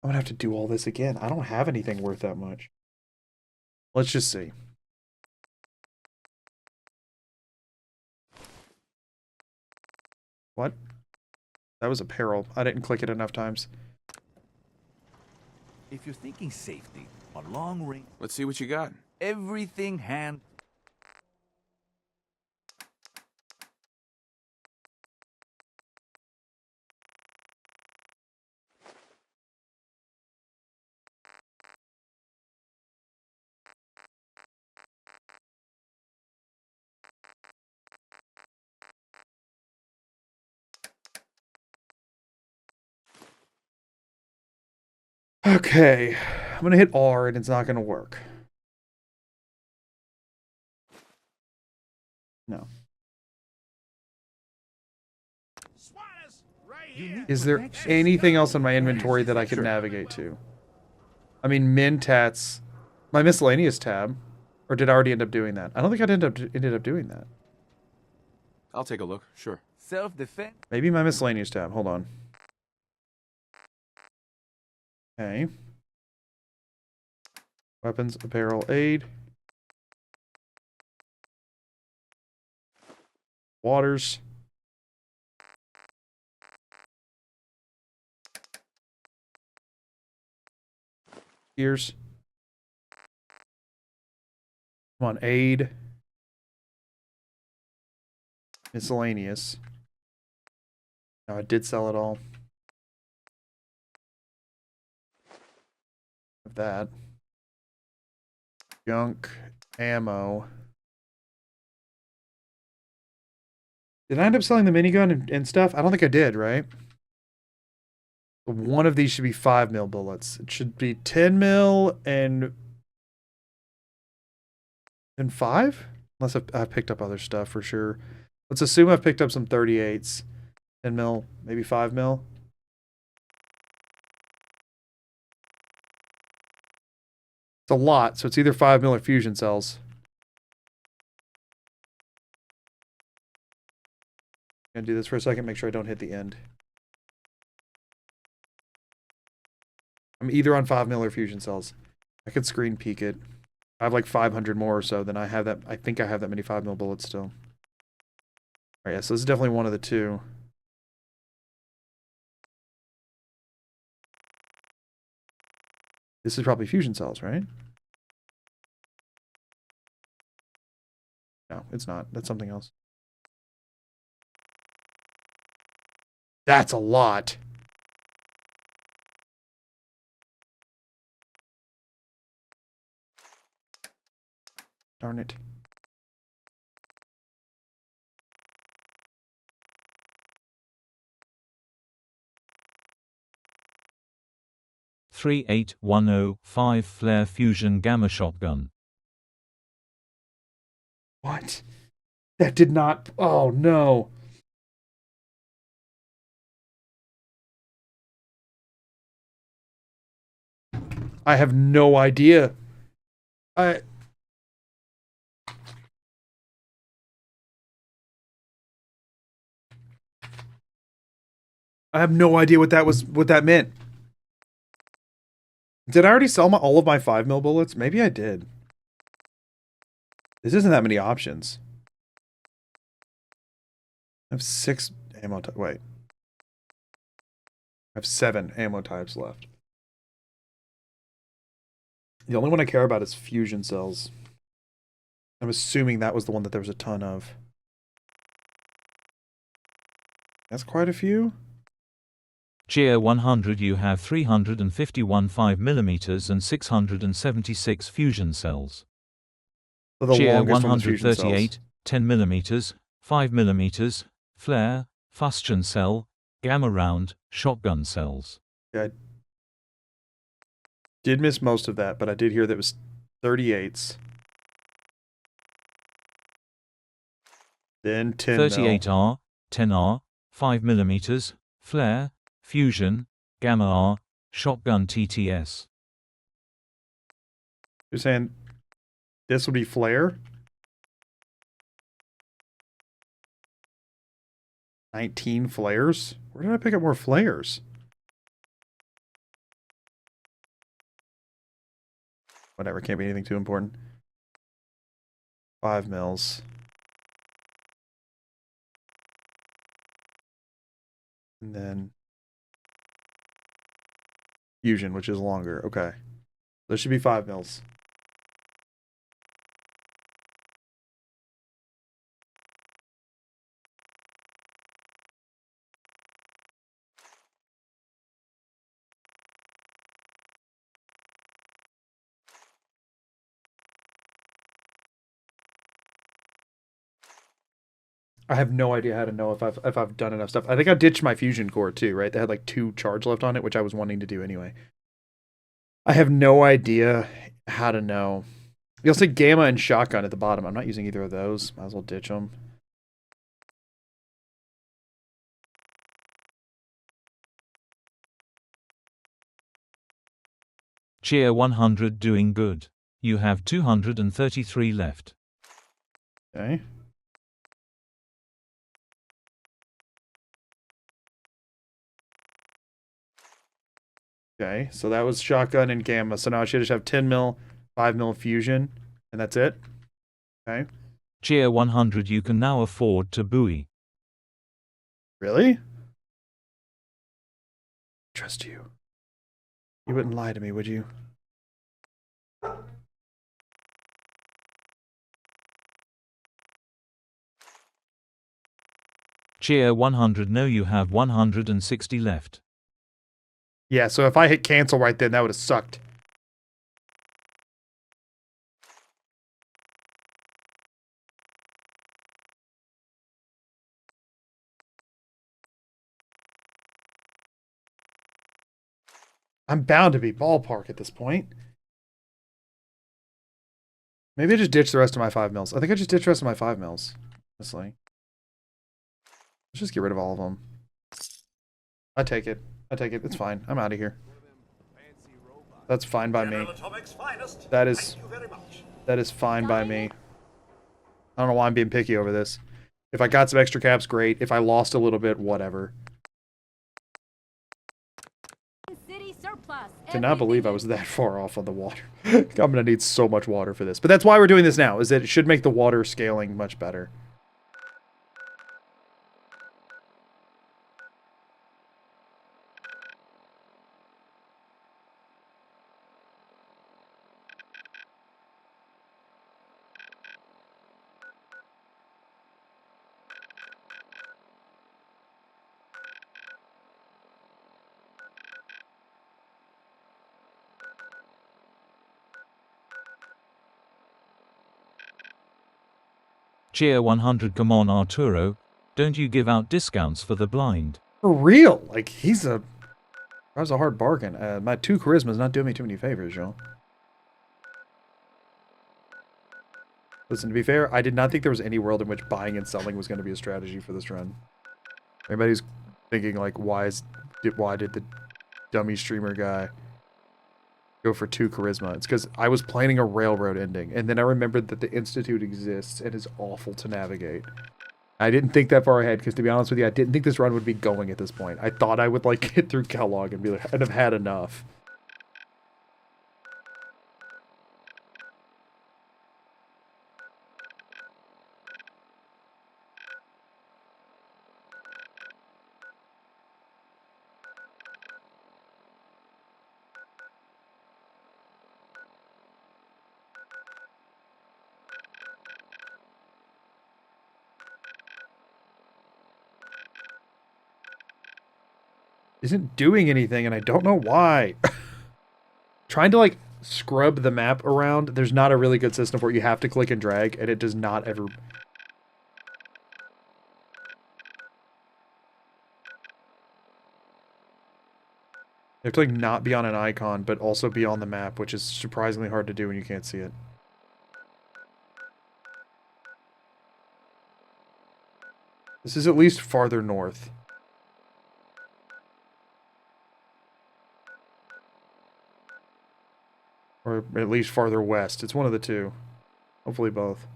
I'm gonna have to do all this again. I don't have anything worth that much. Let's just see. What? That was apparel. I didn't click it enough times. If you're thinking safety, a long range, Let's see what you got. everything hand... Okay. I'm gonna hit R and it's not gonna work. No. Is there anything else in my inventory that I could navigate to? I mean, min tats, my miscellaneous tab, or did I already end up doing that? I don't think I ended up doing that. I'll take a look. Sure. Self-defense? Maybe my miscellaneous tab. Hold on. Okay. Weapons, apparel, aid. Waters. Gears. Come on, aid. Miscellaneous. No, I did sell it all. Of that. Junk. Ammo. Did I end up selling the minigun and stuff? I don't think I did, right? One of these should be 5 mil bullets. It should be 10 mil and 5? Unless I picked up other stuff for sure. Let's assume I've picked up some 38s. 10 mil, maybe 5 mil. It's a lot, so it's either 5 mil or fusion cells. I'm gonna do this for a second, make sure I don't hit the end. I'm either on 5 mil or fusion cells. I could screen peek it. I have like 500 more or so, then I have that. I think I have that many 5 mil bullets still. Alright, yeah, so this is definitely one of the two. This is probably fusion cells, right? No, it's not. That's something else. That's a lot. Darn it. .38105 flare fusion gamma shotgun. What? That did not. Oh no. I have no idea. I have no idea what that meant. Did I already sell all of my 5 mil bullets? Maybe I did. This isn't that many options. I have 6 ammo types. Wait. I have 7 ammo types left. The only one I care about is fusion cells. I'm assuming that was the one that there was a ton of. That's quite a few. Cheer 100, you have 351 5mm and 676 fusion cells. So the Cheer longest one was fusion 138, 10mm, 5mm, flare, fusion cell, gamma round, shotgun cells. Yeah, I did miss most of that, but I did hear that it was 38s. Then 10 mil. 38R, 10R, 5mm, flare, fusion, gamma R, shotgun TTS. You're saying this would be flare? 19 flares? Where did I pick up more flares? Whatever, can't be anything too important. 5 mils. And then fusion, which is longer. Okay. There should be 5 mils. I have no idea how to know if I've done enough stuff. I think I ditched my fusion core too, right? They had like 2 charge left on it, which I was wanting to do anyway. I have no idea how to know. You'll see gamma and shotgun at the bottom. I'm not using either of those. Might as well ditch them. Cheer 100, doing good. You have 233 left. Okay. Okay, so that was shotgun and gamma. So now I should just have 10 mil, 5 mil fusion, and that's it. Okay. Cheer 100, you can now afford to buoy. Really? Trust you. You wouldn't lie to me, would you? Cheer 100, no, you have 160 left. Yeah, so if I hit cancel right then, that would have sucked. I'm bound to be ballpark at this point. Maybe I just ditch the rest of my 5 mils. I think I just ditched the rest of my 5 mils, honestly. Let's just get rid of all of them. I take it. I take it. It's fine. I'm out of here. That's fine by me. That is fine by me. I don't know why I'm being picky over this. If I got some extra caps, great. If I lost a little bit, whatever. City surplus. Cannot believe I was that far off on the water. I'm gonna need so much water for this. But that's why we're doing this now, is that it should make the water scaling much better. Cheer 100. Come on, Arturo. Don't you give out discounts for the blind. For real. Like, that was a hard bargain. My 2 charisma's not doing me too many favors, y'all. Listen, to be fair, I did not think there was any world in which buying and selling was going to be a strategy for this run. Everybody's thinking, like, why did the dummy streamer guy go for 2 charisma? It's because I was planning a railroad ending, and then I remembered that the Institute exists and is awful to navigate. I didn't think that far ahead, because to be honest with you, I didn't think this run would be going at this point. I thought I would, like, get through Kellogg and be like, I'd have had enough. Isn't doing anything, and I don't know why. Trying to, like, scrub the map around, there's not a really good system for it. You have to click and drag, and it does not ever... You have to, like, not be on an icon, but also be on the map, which is surprisingly hard to do when you can't see it. This is at least farther north. Or at least farther west. It's one of the two. Hopefully both.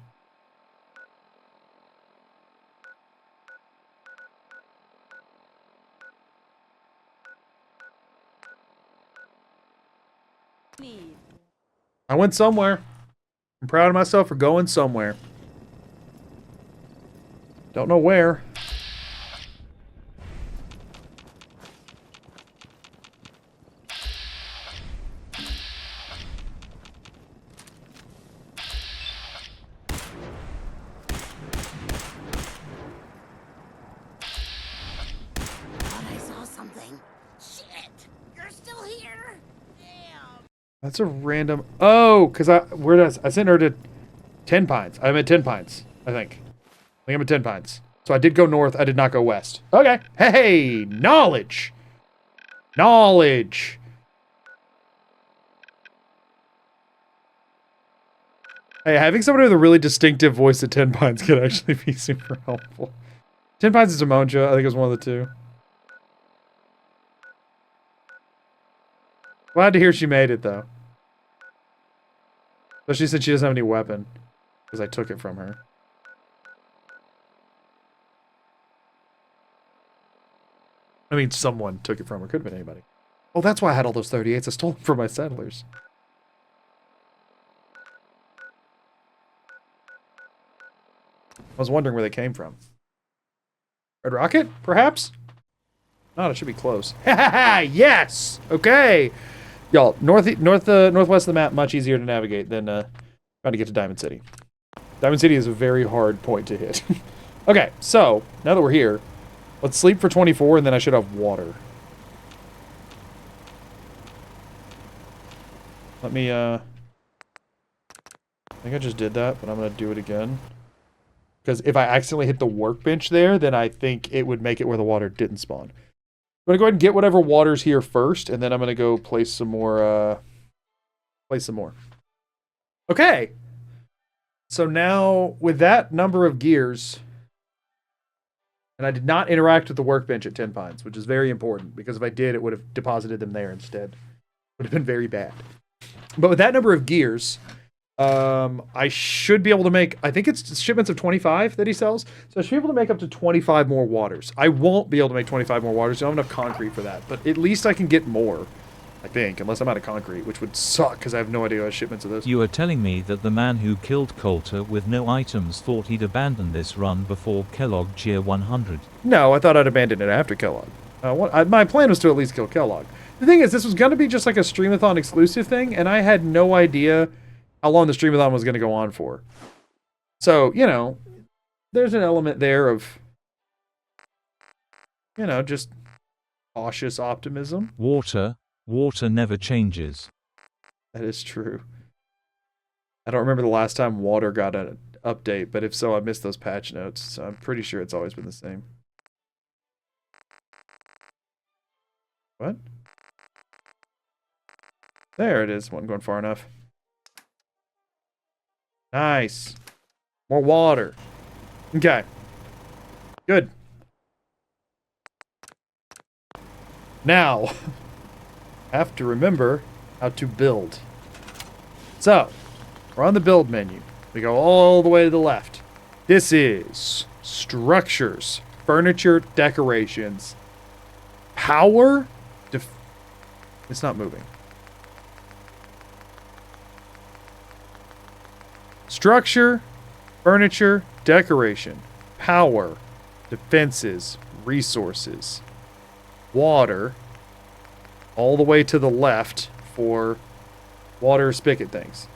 I went somewhere. I'm proud of myself for going somewhere. Don't know where. That's a random... Oh, because I sent her to 10 Pines. I'm at 10 Pines, I think. I'm at 10 Pines. So I did go north. I did not go west. Okay. Hey, knowledge. Knowledge. Hey, having somebody with a really distinctive voice at 10 Pines could actually be super helpful. 10 Pines is Monja. I think it was one of the two. Glad to hear she made it, though. But she said she doesn't have any weapon. Because I took it from her. I mean, someone took it from her. Could have been anybody. Oh, that's why I had all those 38s. I stole them from my settlers. I was wondering where they came from. Red Rocket, perhaps? No, it should be close. Ha ha ha! Yes! Okay! Y'all, northwest of the map, much easier to navigate than trying to get to Diamond City. Diamond City is a very hard point to hit. Okay, so, now that we're here, let's sleep for 24 and then I should have water. Let me, I think I just did that, but I'm going to do it again. Because if I accidentally hit the workbench there, then I think it would make it where the water didn't spawn. I'm going to go ahead and get whatever water's here first, and then I'm going to go place some more, Okay. So now, with that number of gears, And I did not interact with the workbench at 10 Pines, which is very important, because if I did, it would have deposited them there instead. Would have been very bad. But with that number of gears, I should be able to make, I think it's shipments of 25 that he sells. So I should be able to make up to 25 more waters. I won't be able to make 25 more waters. I don't have enough concrete for that. But at least I can get more, I think, unless I'm out of concrete, which would suck because I have no idea what shipments of this. You are telling me that the man who killed Coulter with no items thought he'd abandon this run before Kellogg Cheer 100. No, I thought I'd abandon it after Kellogg. My plan was to at least kill Kellogg. The thing is, this was going to be just like a Streamathon exclusive thing, and I had no idea how long the Streamathon was going to go on for. So, you know, there's an element there of, you know, just cautious optimism. Water never changes. That is true. I don't remember the last time water got an update, but if so, I missed those patch notes, so I'm pretty sure it's always been the same. What? There it is. Wasn't going far enough. Nice. More water. Okay. Good. Now, have to remember how to build. So, we're on the build menu. We go all the way to the left. This is structures, furniture, decorations, power. It's not moving. Structure, furniture, decoration, power, defenses, resources, water, all the way to the left for water spigot things.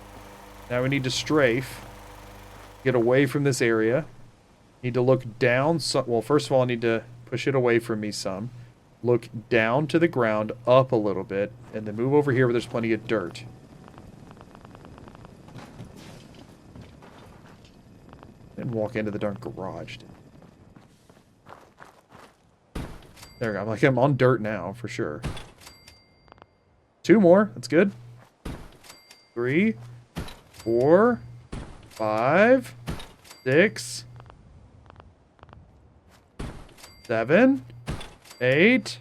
Now we need to strafe, get away from this area. Need to look down. Well, first of all, I need to push it away from me some. Look down to the ground, up a little bit, and then move over here where there's plenty of dirt. And walk into the darn garage. There we go. I'm on dirt now, for sure. 2 more. That's good. 3, 4, 5, 6, 7, 8.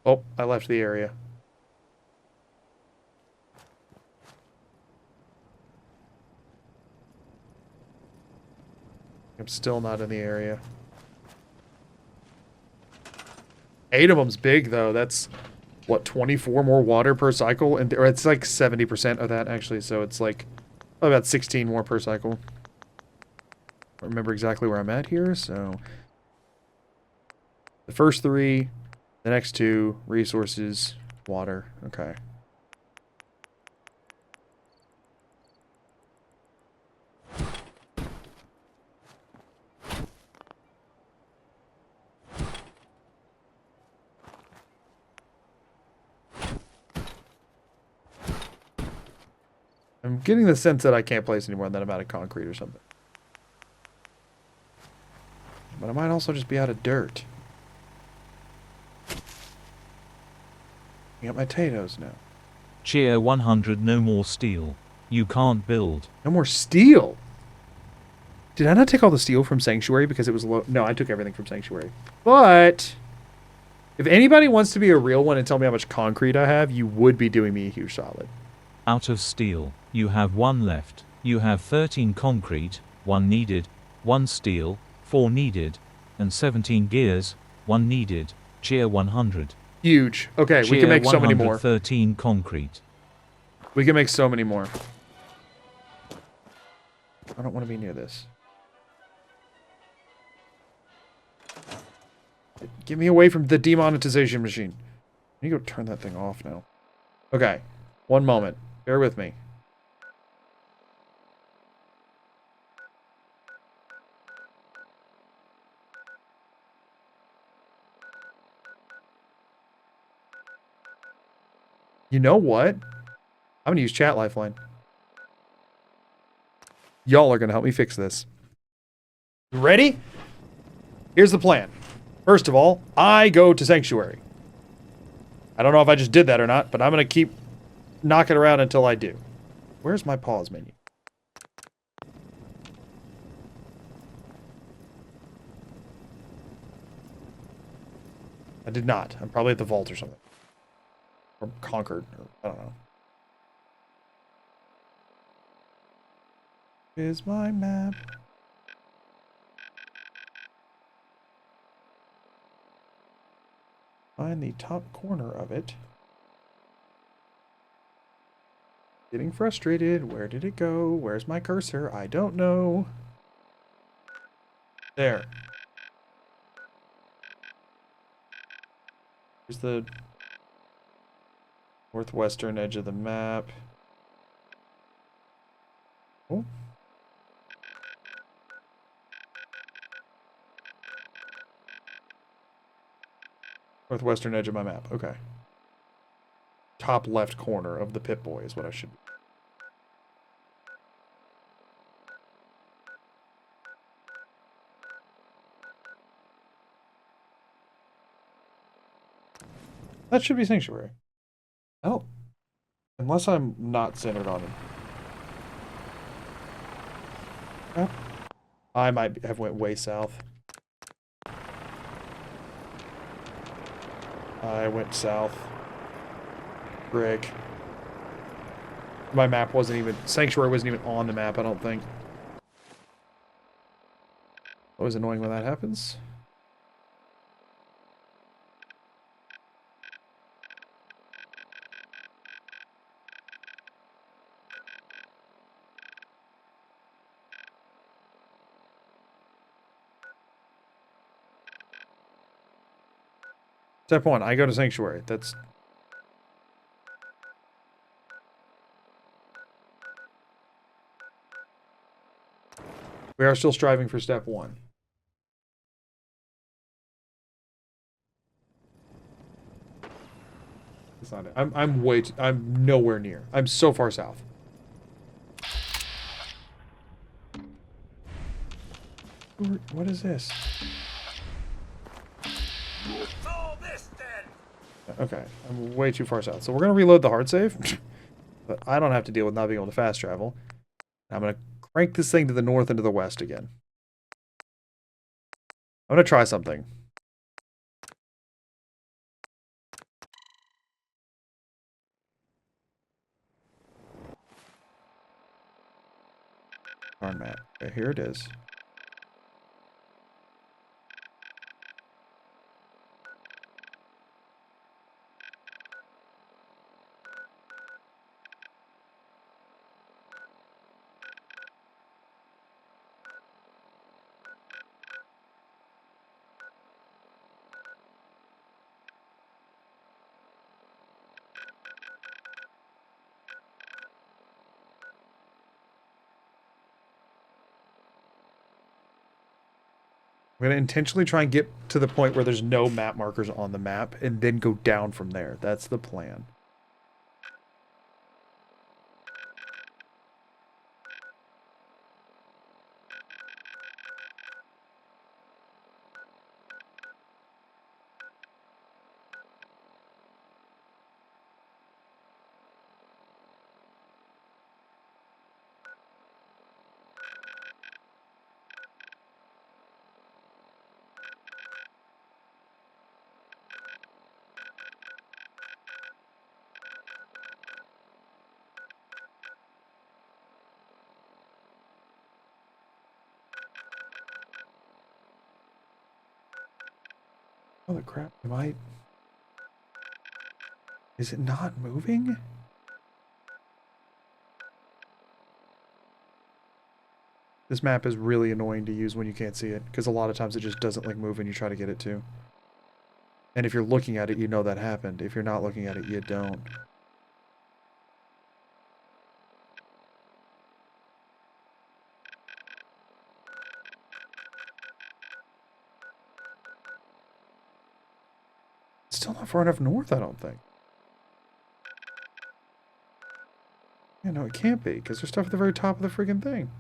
Oh, I left the area. I'm still not in the area. 8 of them's big, though. That's, what, 24 more water per cycle? And or it's like 70% of that, actually. So it's like about 16 more per cycle. I don't remember exactly where I'm at here, so... The first 3, the next 2, resources, water. Okay. I'm getting the sense that I can't place any more than I'm out of concrete or something. But I might also just be out of dirt. I got my potatoes now. Cheer 100, no more steel. You can't build. No more steel. Did I not take all the steel from Sanctuary because it was low? No, I took everything from Sanctuary. But if anybody wants to be a real one and tell me how much concrete I have, you would be doing me a huge solid. Out of steel. You have 1 left. You have 13 concrete, 1 needed, 1 steel, 4 needed, and 17 gears, 1 needed. Cheer 100. Huge. Okay, we can make so many more. 13 concrete. We can make so many more. I don't want to be near this. Get me away from the demonetization machine. You go turn that thing off now. Okay. 1 moment. Bear with me. You know what? I'm going to use Chat Lifeline. Y'all are going to help me fix this. You ready? Here's the plan. First of all, I go to Sanctuary. I don't know if I just did that or not, but I'm going to keep knocking around until I do. Where's my pause menu? I did not. I'm probably at the vault or something. Or Concord, or I don't know. Here's my map. Find the top corner of it. Getting frustrated. Where did it go? Where's my cursor? I don't know. There. Here's the northwestern edge of the map. Oh. Northwestern edge of my map. Okay. Top left corner of the Pip-Boy is what I should be. That should be Sanctuary. Oh. Unless I'm not centered on it. Oh. I might have went way south. I went south. Frick. My map wasn't even... Sanctuary wasn't even on the map, I don't think. Always annoying when that happens. Step 1, I go to Sanctuary. That's... We are still striving for step 1. That's not it. I'm nowhere near. I'm so far south. What is this? Okay, I'm way too far south. So we're going to reload the hard save. But I don't have to deal with not being able to fast travel. I'm going to crank this thing to the north and to the west again. I'm going to try something. Darn map. Okay, here it is. I'm going to intentionally try and get to the point where there's no map markers on the map and then go down from there. That's the plan. Holy crap, is it not moving? This map is really annoying to use when you can't see it, because a lot of times it just doesn't like move when you try to get it to. And if you're looking at it, you know that happened. If you're not looking at it, you don't. Still not far enough north, I don't think. Yeah, no, it can't be, because there's stuff at the very top of the friggin' thing.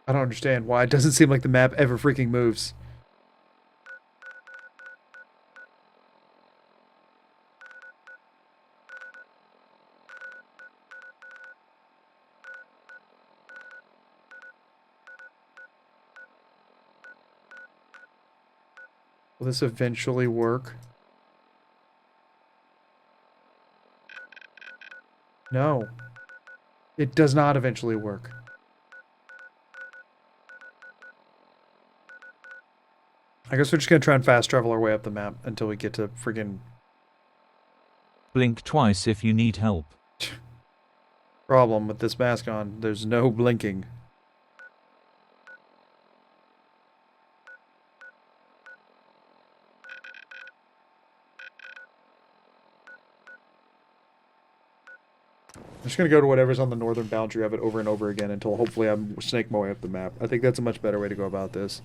I don't understand why. It doesn't seem like the map ever freaking moves. Will this eventually work? No. It does not eventually work. I guess we're just gonna try and fast travel our way up the map until we get to friggin' Blink twice if you need help. problem with this mask on. There's no blinking. I'm just gonna go to whatever's on the northern boundary of it over and over again until hopefully I'm snake my way up the map. I think that's a much better way to go about this.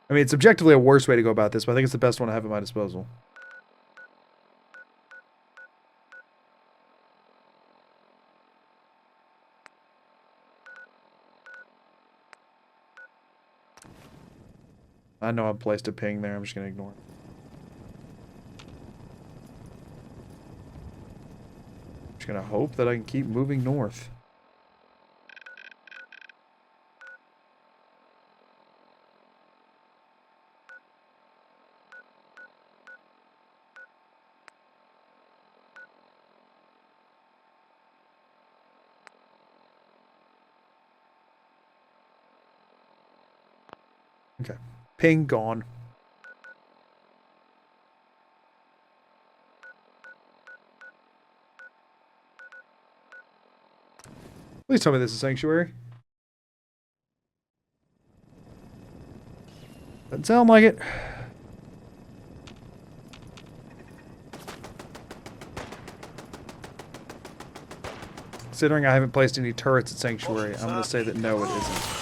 I mean, it's objectively a worse way to go about this, but I think it's the best one I have at my disposal. I know I've placed a ping there, I'm just gonna ignore it. I'm just gonna hope that I can keep moving north. Okay. Ping gone. Please tell me this is Sanctuary. Doesn't sound like it. Considering I haven't placed any turrets at Sanctuary, I'm going to say that no, it isn't.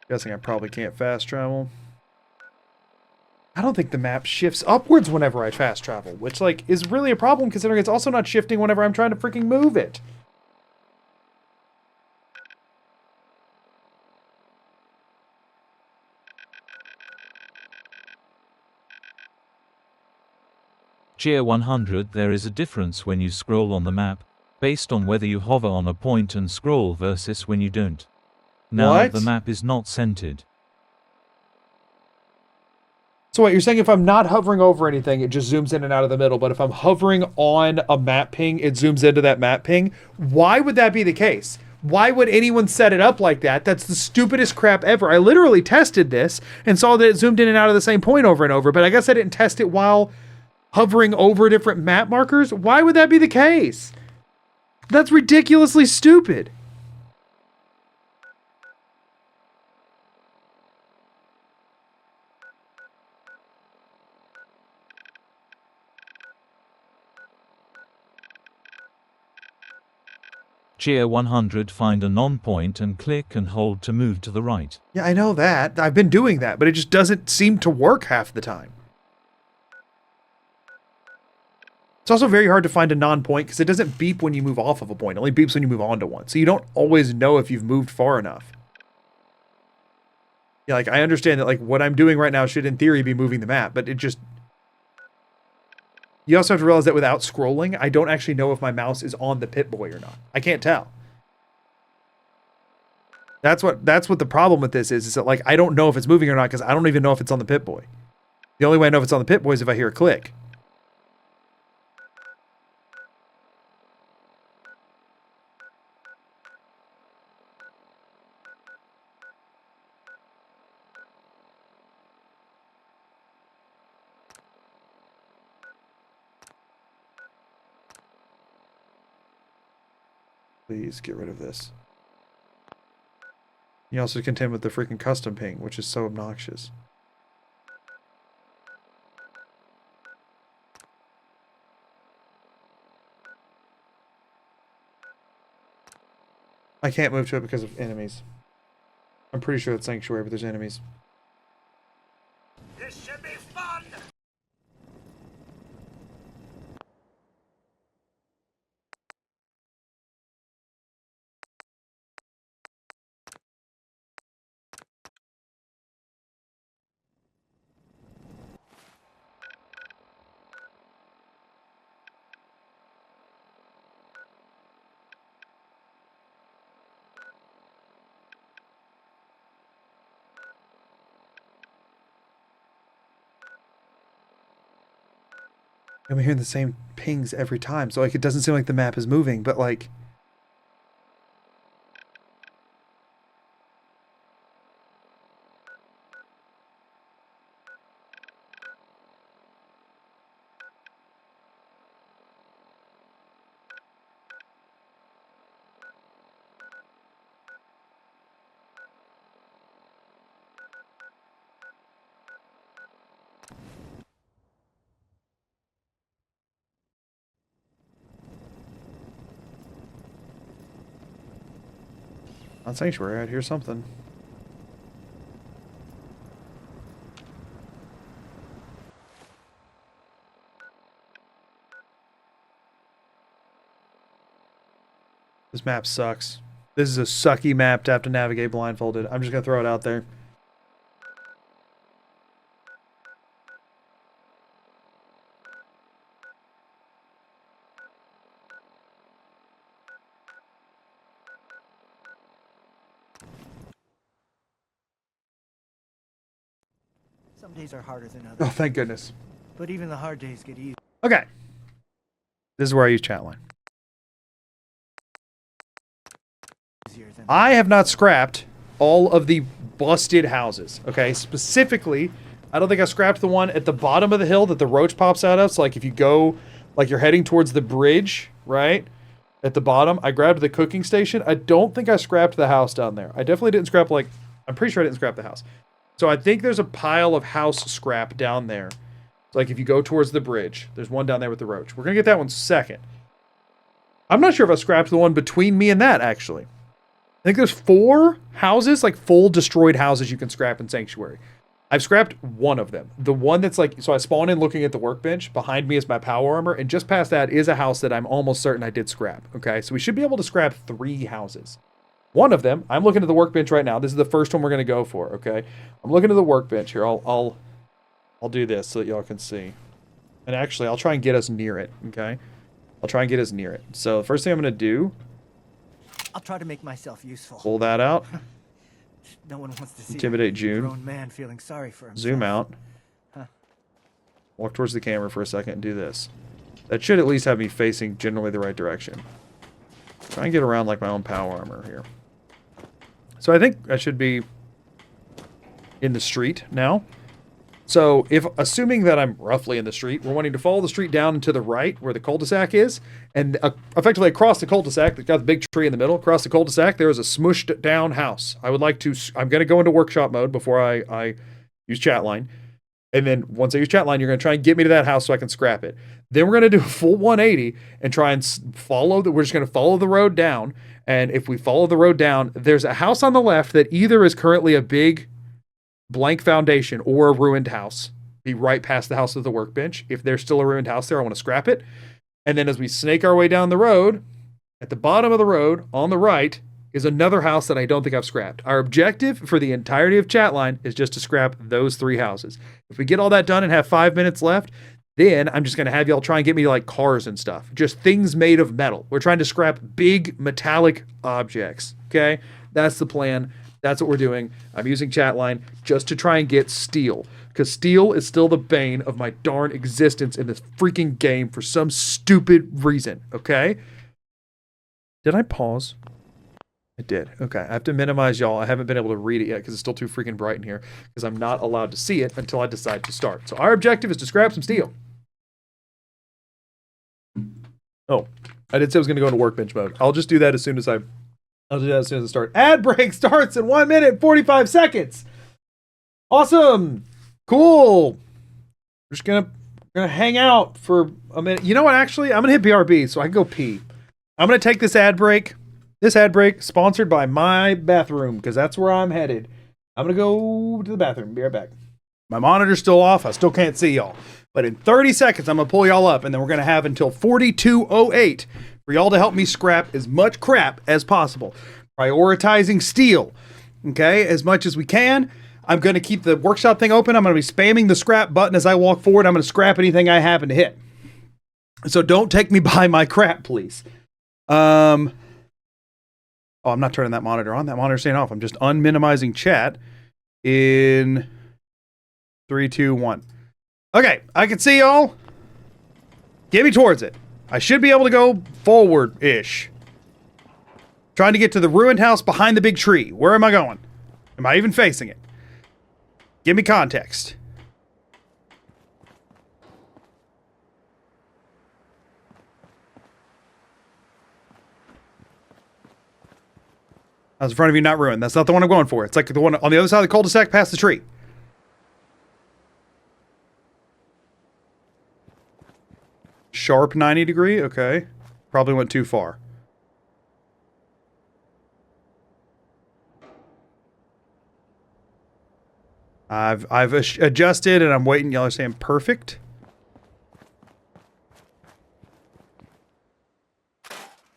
Guessing I probably can't fast travel. I don't think the map shifts upwards whenever I fast travel, which, like, is really a problem considering it's also not shifting whenever I'm trying to freaking move it. Tier 100. There is a difference when you scroll on the map, based on whether you hover on a point and scroll versus when you don't. Now, What? the map is not centered. So what, you're saying if I'm not hovering over anything, it just zooms in and out of the middle, but if I'm hovering on a map ping, it zooms into that map ping? Why would that be the case? Why would anyone set it up like that? That's the stupidest crap ever. I literally tested this and saw that it zoomed in and out of the same point over and over, but I guess I didn't test it while hovering over different map markers. Why would that be the case? That's ridiculously stupid. Tier 100. Find a non-point and click and hold to move to the right. Yeah, I know that. I've been doing that, but it just doesn't seem to work half the time. It's also very hard to find a non-point because it doesn't beep when you move off of a point. It only beeps when you move onto one. So you don't always know if you've moved far enough. Yeah, like, I understand that, like, what I'm doing right now should, in theory, be moving the map, but it just... You also have to realize that without scrolling, I don't actually know if my mouse is on the Pip-Boy or not. I can't tell. That's what the problem with this is that, like, I don't know if it's moving or not because I don't even know if it's on the Pip-Boy. The only way I know if it's on the Pip-Boy is if I hear a click. Please get rid of this. You also contend with the freaking custom ping, which is so obnoxious. I can't move to it because of enemies. I'm pretty sure it's Sanctuary, but there's enemies. I'm hearing the same pings every time. So like it doesn't seem like the map is moving, but like on Sanctuary, I'd hear something. This map sucks. This is a sucky map to have to navigate blindfolded. I'm just gonna throw it out there. Some days are harder than others, Oh, thank goodness. but even the hard days get easier Okay. This is where I use chatline. than I have not scrapped all of the busted houses. Okay, specifically, I don't think I scrapped the one at the bottom of the hill that the roach pops out of. So like if you go, like you're heading towards the bridge, right? At the bottom, I grabbed the cooking station. I don't think I scrapped the house down there. I definitely didn't scrap, like, I'm pretty sure I didn't scrap the house. So I think there's a pile of house scrap down there. So like if you go towards the bridge, there's one down there with the roach. We're gonna get that one second. I'm not sure if I scrapped the one between me and that, actually. I think there's 4 houses, like full destroyed houses you can scrap in Sanctuary. I've scrapped one of them. The one that's like, so I spawn in looking at the workbench. Behind me is my power armor. And just past that is a house that I'm almost certain I did scrap. Okay, so we should be able to scrap 3 houses. One of them, I'm looking at the workbench right now. This is the first one we're going to go for, okay? I'm looking at the workbench here. I'll do this so that y'all can see. And actually, I'll try and get us near it, okay? I'll try and get us near it. So the first thing I'm going to do, I'll try to make myself useful. pull that out. No one wants to see Intimidate a June. grown man feeling sorry for himself. Zoom out. Huh. Walk towards the camera for a second and do this. That should at least have me facing generally the right direction. Try and get around like my own power armor here. So I think I should be in the street now. So if, assuming that I'm roughly in the street, we're wanting to follow the street down and to the right where the cul-de-sac is. And effectively across the cul-de-sac, that's got the big tree in the middle. Across the cul-de-sac, there is a smushed down house. I would like to, I'm going to go into workshop mode before I use chatline. And then once I use chatline, you're going to try and get me to that house so I can scrap it. Then we're going to do a full 180 and try and follow we're just going to follow the road down. And if we follow the road down, there's a house on the left that either is currently a big blank foundation or a ruined house. Be right past the house of the workbench. If there's still a ruined house there, I want to scrap it. And then as we snake our way down the road, at the bottom of the road on the right is another house that I don't think I've scrapped. Our objective for the entirety of chatline is just to scrap those 3 houses. If we get all that done and have 5 minutes left, then I'm just going to have y'all try and get me like cars and stuff. Just things made of metal. We're trying to scrap big metallic objects. Okay? That's the plan. That's what we're doing. I'm using chatline just to try and get steel. Because steel is still the bane of my darn existence in this freaking game for some stupid reason. Okay? Did I pause? I did. Okay. I have to minimize y'all. I haven't been able to read it yet because it's still too freaking bright in here. Because I'm not allowed to see it until I decide to start. So our objective is to scrap some steel. Oh, I did say I was going to go into workbench mode. I'll just do that as soon as I start. Ad break starts in 1 minute 45 seconds. Awesome. Cool. We're just gonna hang out for a minute. You know what? Actually, I'm gonna hit BRB so I can go pee. I'm gonna take this ad break. This ad break sponsored by my bathroom because that's where I'm headed. I'm gonna go to the bathroom. Be right back. My monitor's still off. I still can't see y'all. But in 30 seconds, I'm gonna pull y'all up, and then we're gonna have until 42:08 for y'all to help me scrap as much crap as possible. Prioritizing steel, okay, as much as we can. I'm going to keep the workshop thing open. I'm going to be spamming the scrap button as I walk forward. I'm going to scrap anything I happen to hit. So don't take me by my crap, please. Oh, I'm not turning that monitor on. That monitor's staying off. I'm just unminimizing chat in 3, 2, 1. Okay, I can see y'all. Get me towards it. I should be able to go forward-ish. Trying to get to the ruined house behind the big tree. Where am I going? Am I even facing it? Give me context. I was in front of you, not ruined. That's not the one I'm going for. It's like the one on the other side of the cul-de-sac past the tree. Sharp 90 degree? Okay. Probably went too far. I've adjusted and I'm waiting. Y'all are saying perfect.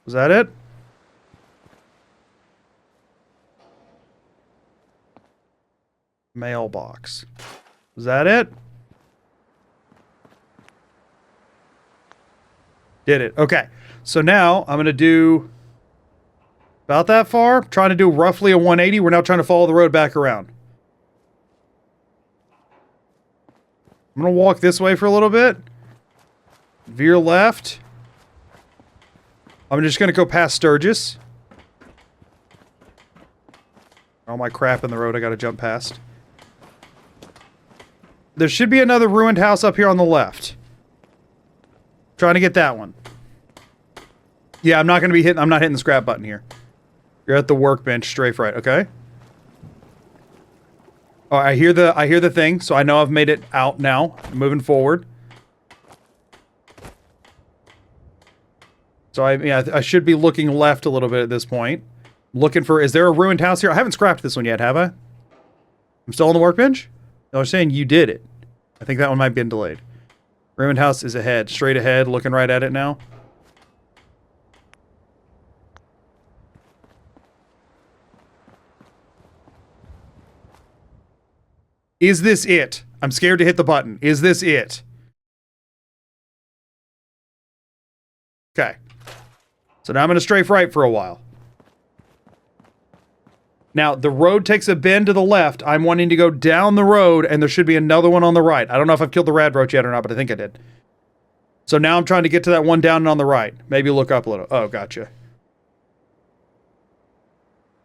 Was that it? Mailbox. Was that it? Did it. Okay. So now I'm going to do about that far. Trying to do roughly a 180. We're now trying to follow the road back around. I'm going to walk this way for a little bit. Veer left. I'm just going to go past Sturgis. All my crap in the road I got to jump past. There should be another ruined house up here on the left. Trying to get that one. Yeah, I'm not going to be hitting... I'm not hitting the scrap button here. You're at the workbench, strafe right, okay? Oh, I hear the thing, so I know I've made it out now. I'm moving forward. So I should be looking left a little bit at this point. Looking for... Is there a ruined house here? I haven't scrapped this one yet, have I? I'm still on the workbench? No, I was saying you did it. I think that one might have been delayed. Ruined house is ahead. Straight ahead, looking right at it now. Is this it? I'm scared to hit the button. Is this it? Okay. So now I'm going to strafe right for a while. Now, the road takes a bend to the left. I'm wanting to go down the road, and there should be another one on the right. I don't know if I've killed the radroach yet or not, but I think I did. So now I'm trying to get to that one down and on the right. Maybe look up a little. Oh, gotcha.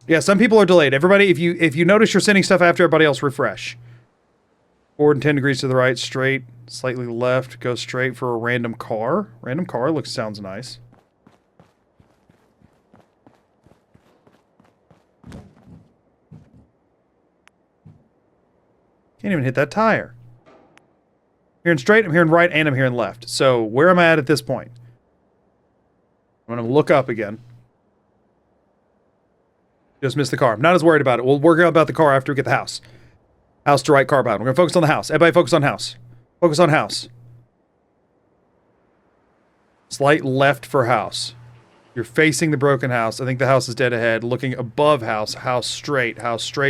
Yeah, some people are delayed. Everybody, if you notice you're sending stuff after everybody else, refresh. Forward and 10 degrees to the right, straight, slightly left, go straight for a random car. Random car sounds nice. Can't even hit that tire. I'm hearing straight, I'm hearing right, and I'm hearing left. So where am I at this point? I'm going to look up again. Just missed the car. I'm not as worried about it. We'll work out about the car after we get the house. House to right, car bound. We're going to focus on the house. Everybody focus on house. Focus on house. Slight left for house. You're facing the broken house. I think the house is dead ahead. Looking above house. House straight,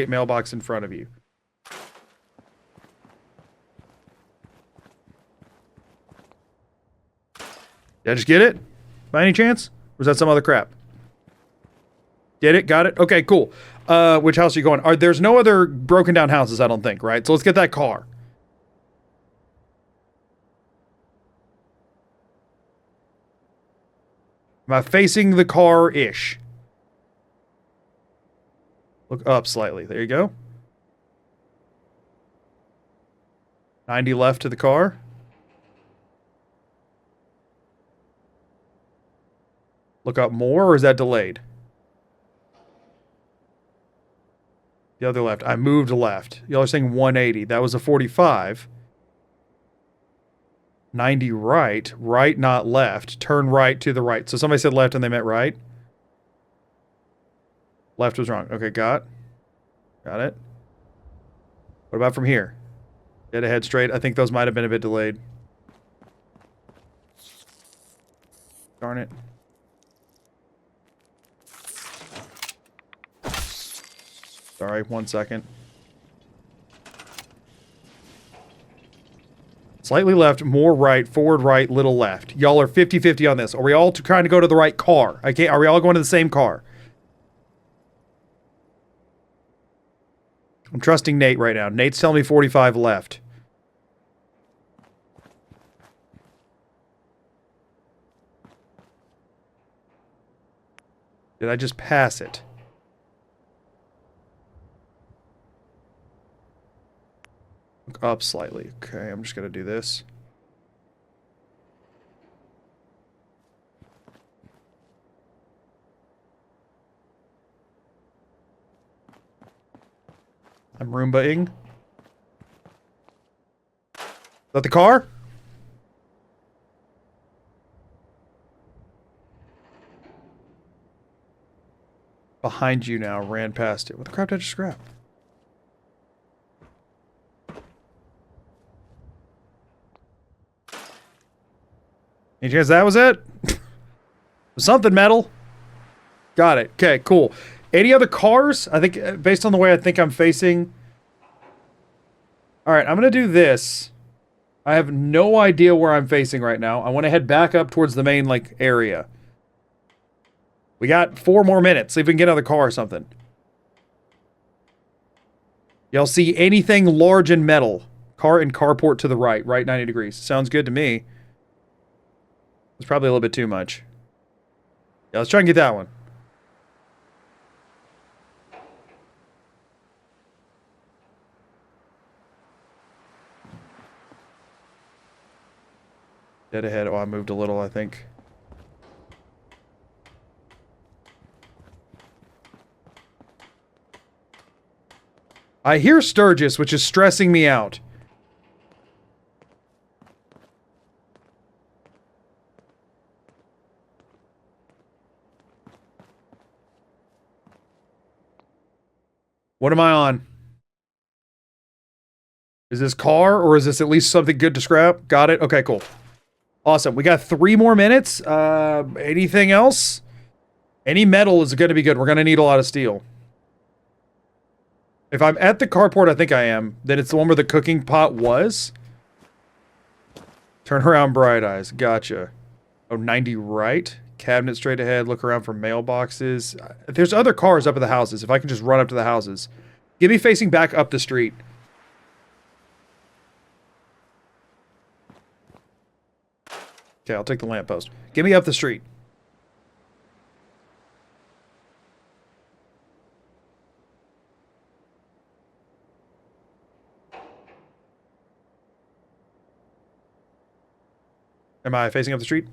mailbox in front of you. Did I just get it? By any chance? Or was that some other crap? Did it? Got it? Okay, cool. Which house are you going? There's no other broken down houses, I don't think, right? So let's get that car. Am I facing the car-ish? Look up slightly. There you go. 90 left to the car. Look up more, or is that delayed? The other left. I moved left. Y'all are saying 180. That was a 45. 90 right. Right, not left. Turn right to the right. So somebody said left and they meant right. Left was wrong. Okay, got it. What about from here? Dead ahead straight. I think those might have been a bit delayed. Darn it. Sorry, 1 second. Slightly left, more right, forward right, little left. Y'all are 50-50 on this. Are we all trying to go to the right car? Are we all going to the same car? I'm trusting Nate right now. Nate's telling me 45 left. Did I just pass it? Look up slightly. Okay, I'm just gonna do this. I'm Roomba-ing. Is that the car? Behind you now, ran past it. What the crap did I just grab? You guys, that was it? Something metal. Got it. Okay, cool. Any other cars? I think, based on the way I think I'm facing... Alright, I'm gonna do this. I have no idea where I'm facing right now. I want to head back up towards the main, like, area. We got 4 more minutes. See if we can get another car or something. Y'all see anything large and metal? Car and carport to the right. Right 90 degrees. Sounds good to me. It's probably a little bit too much. Yeah, let's try and get that one. Dead ahead. Oh, I moved a little, I think. I hear Sturgis, which is stressing me out. What am I on? Is this car, or is this at least something good to scrap? Got it? Okay, cool. Awesome. We got 3 more minutes. Anything else? Any metal is going to be good. We're going to need a lot of steel. If I'm at the carport, I think I am. Then it's the one where the cooking pot was. Turn around, bright eyes. Gotcha. Oh, 90 right. Cabinet straight ahead. Look around for mailboxes. There's other cars up at the houses. If I can just run up to the houses. Get me facing back up the street. Okay, I'll take the lamppost. Get me up the street. Am I facing up the street?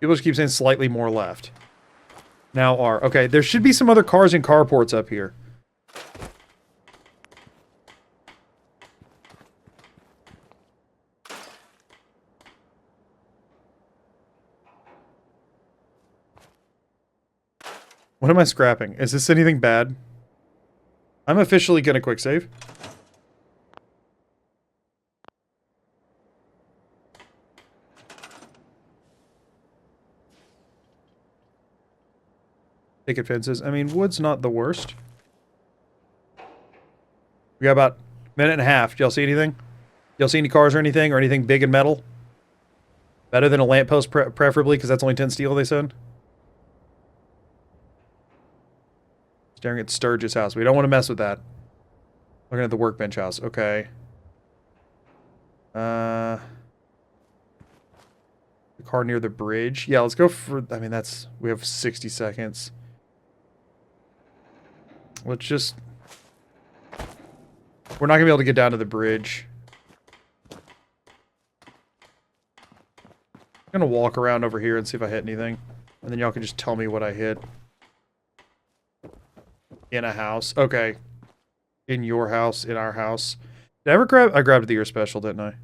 People just keep saying slightly more left. Now are. Okay, there should be some other cars and carports up here. What am I scrapping? Is this anything bad? I'm officially gonna quick save. Picket fences. I mean, wood's not the worst. We got about a minute and a half. Do y'all see anything? Y'all see any cars or anything big and metal? Better than a lamppost, preferably, because that's only 10 steel, they said. Staring at Sturgis' house. We don't want to mess with that. Looking at the workbench house. Okay. The car near the bridge. Yeah, let's go for... I mean, that's... We have 60 seconds. Let's just... We're not going to be able to get down to the bridge. I'm going to walk around over here and see if I hit anything. And then y'all can just tell me what I hit. In a house. Okay. In your house. In our house. Did I ever grab... I grabbed the ear special, didn't I?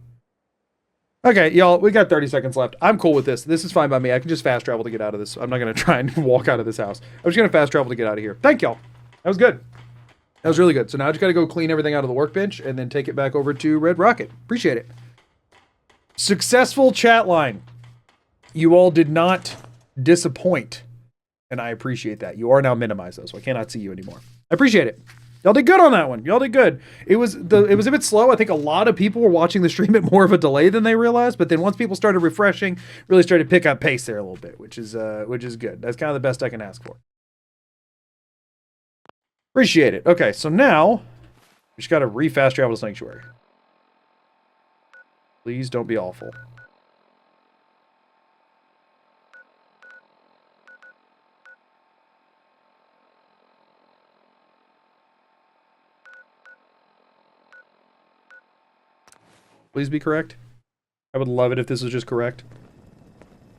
Okay, y'all, we got 30 seconds left. I'm cool with this. This is fine by me. I can just fast travel to get out of this. I'm not going to try and walk out of this house. I'm just going to fast travel to get out of here. Thank y'all. That was good. That was really good. So now I just got to go clean everything out of the workbench and then take it back over to Red Rocket. Appreciate it. Successful chat line. You all did not disappoint. And I appreciate that. You are now minimized, though, so I cannot see you anymore. I appreciate it. Y'all did good on that one. Y'all did good. It was a bit slow. I think a lot of people were watching the stream at more of a delay than they realized. But then once people started refreshing, really started to pick up pace there a little bit, which is good. That's kind of the best I can ask for. Appreciate it. Okay, so now We just gotta re-fast travel to Sanctuary. Please don't be awful. Please be correct. I would love it if this was just correct.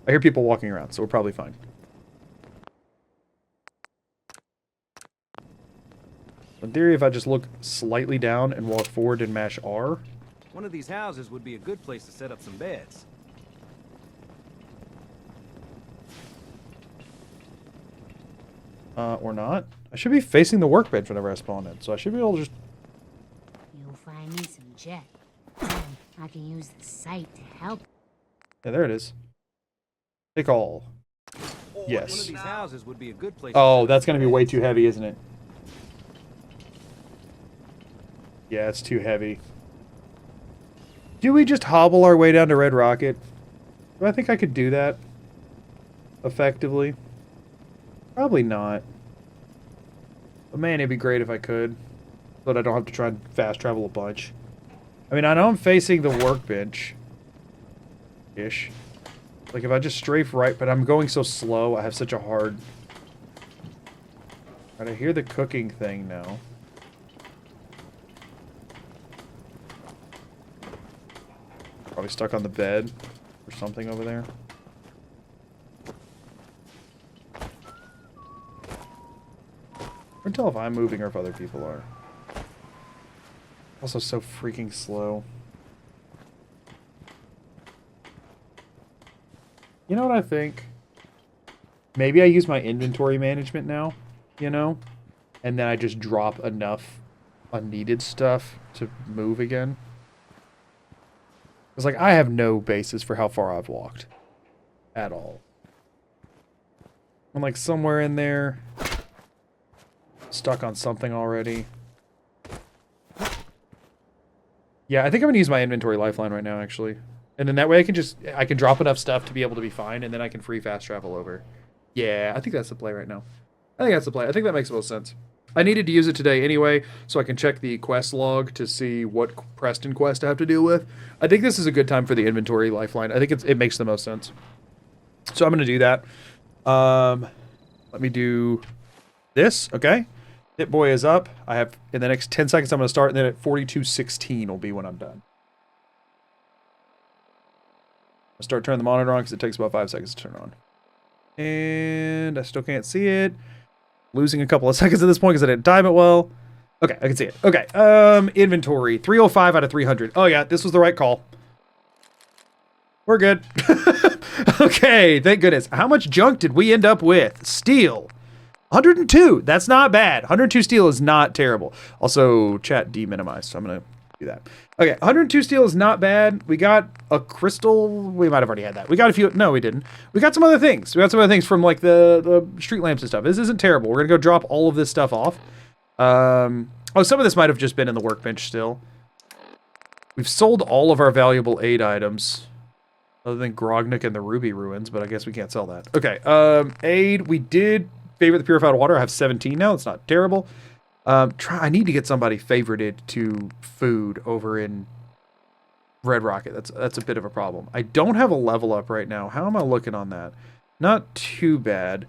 I hear people walking around, so we're probably fine. In theory, if I just look slightly down and walk forward and mash R... One of these houses would be a good place to set up some beds. Or not. I should be facing the workbench whenever I spawn in, so I should be able to just... You'll find me some jet. I can use the site to help. Yeah, there it is. Take all. One of Yes. these houses would be a good place. Oh, that's going to be way too heavy, isn't it? Yeah, it's too heavy. Do we just hobble our way down to Red Rocket? Do I think I could do that effectively? Probably not. But man, it'd be great if I could. So that I don't have to try and fast travel a bunch. I mean, I know I'm facing the workbench. Ish. Like, if I just strafe right, but I'm going so slow, I have such a hard... Alright, I hear the cooking thing now. Probably stuck on the bed or something over there. I can tell if I'm moving or if other people are. Also so freaking slow. You know what I think? Maybe I use my inventory management now, you know? And then I just drop enough unneeded stuff to move again. It's like, I have no basis for how far I've walked. At all. I'm like somewhere in there. Stuck on something already. Yeah, I think I'm gonna use my inventory lifeline right now, actually. And then that way I can drop enough stuff to be able to be fine, and then I can free fast travel over. Yeah, I think that's the play right now. I think that's the play. I think that makes the most sense. I needed to use it today anyway, so I can check the quest log to see what Preston quest I have to deal with. I think this is a good time for the inventory lifeline. I think it makes the most sense. So I'm gonna do that. Let me do this, okay? Pip-boy is up. I have, in the next 10 seconds, I'm going to start, and then at 42:16 will be when I'm done. I'll start turning the monitor on because it takes about 5 seconds to turn on. And I still can't see it. Losing a couple of seconds at this point because I didn't time it well. Okay, I can see it. Okay, inventory. 305 out of 300. Oh yeah, this was the right call. We're good. Okay, thank goodness. How much junk did we end up with? Steel. 102. That's not bad. 102 steel is not terrible. Also, chat deminimized, so I'm going to do that. Okay, 102 steel is not bad. We got a crystal. We might have already had that. We got a few. No, we didn't. We got some other things. We got some other things from, like, the street lamps and stuff. This isn't terrible. We're going to go drop all of this stuff off. Oh, some of this might have just been in the workbench still. We've sold all of our valuable aid items. Other than Grognik and the Ruby Ruins, but I guess we can't sell that. Okay, aid. We did... Favorite the purified water. I have 17 now. It's not terrible. I need to get somebody favorited to food over in Red Rocket. That's a bit of a problem. I don't have a level up right now. How am I looking on that? Not too bad.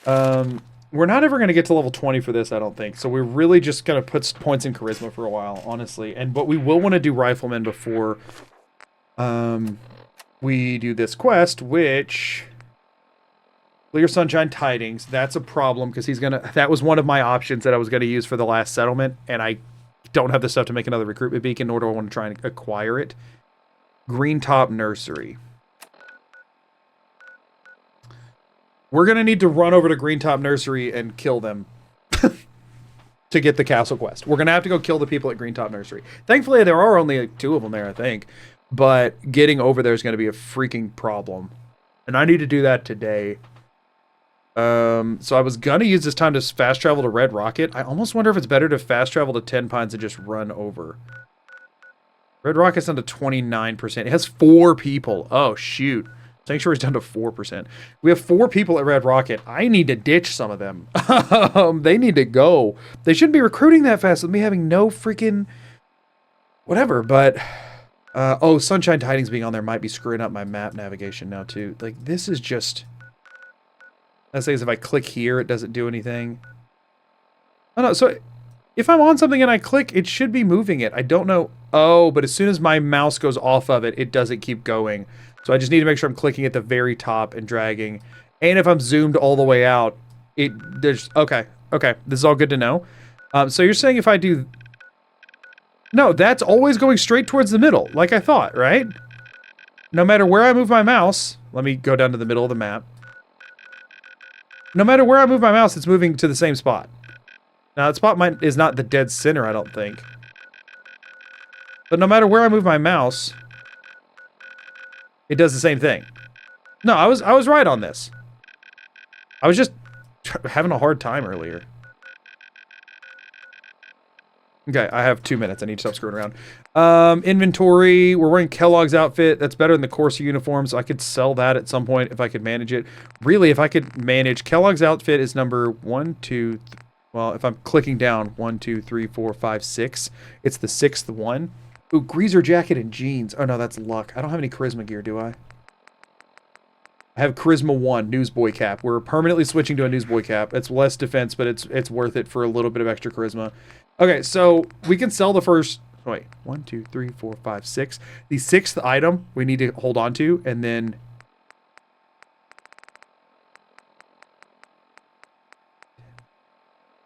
We're not ever going to get to level 20 for this, I don't think. So we're really just going to put points in charisma for a while, honestly. But we will want to do Rifleman before we do this quest, which... Clear Sunshine Tidings. That's a problem because that was one of my options that I was gonna use for the last settlement, and I don't have the stuff to make another recruitment beacon, nor do I want to try and acquire it. Green Top Nursery. We're gonna need to run over to Green Top Nursery and kill them to get the castle quest. We're gonna have to go kill the people at Green Top Nursery. Thankfully, there are only like 2 of them there, I think, but getting over there is gonna be a freaking problem, and I need to do that today. So I was gonna use this time to fast travel to Red Rocket. I almost wonder if it's better to fast travel to 10 Pines and just run over. Red Rocket's down to 29%. It has 4 people. Oh, shoot. Sanctuary's down to 4%. We have 4 people at Red Rocket. I need to ditch some of them. They need to go. They shouldn't be recruiting that fast with me having no freaking whatever, but oh, Sunshine Tidings being on there might be screwing up my map navigation now too. Like, this is just... Let's say if I click here, it doesn't do anything. Oh no, so if I'm on something and I click, it should be moving it. I don't know. Oh, but as soon as my mouse goes off of it, it doesn't keep going. So I just need to make sure I'm clicking at the very top and dragging. And if I'm zoomed all the way out, there's... Okay, this is all good to know. So you're saying if I do... No, that's always going straight towards the middle, like I thought, right? No matter where I move my mouse... Let me go down to the middle of the map. No matter where I move my mouse, it's moving to the same spot. Now, that spot is not the dead center, I don't think. But no matter where I move my mouse, it does the same thing. No, I was right on this. I was just having a hard time earlier. Okay, I have 2 minutes. I need to stop screwing around. Inventory. We're wearing Kellogg's outfit. That's better than the Corsa uniform, so I could sell that at some point if I could manage it. Really, if I could manage... Kellogg's outfit is number 1, 2... Well, if I'm clicking down, 1, 2, 3, 4, 5, 6. It's the 6th one. Ooh, greaser jacket and jeans. Oh, no, that's luck. I don't have any charisma gear, do I? I have Charisma 1, Newsboy cap. We're permanently switching to a Newsboy cap. It's less defense, but it's worth it for a little bit of extra charisma. Okay, so we can sell the first... Wait, 1, 2, 3, 4, 5, 6. The 6th item we need to hold on to, and then...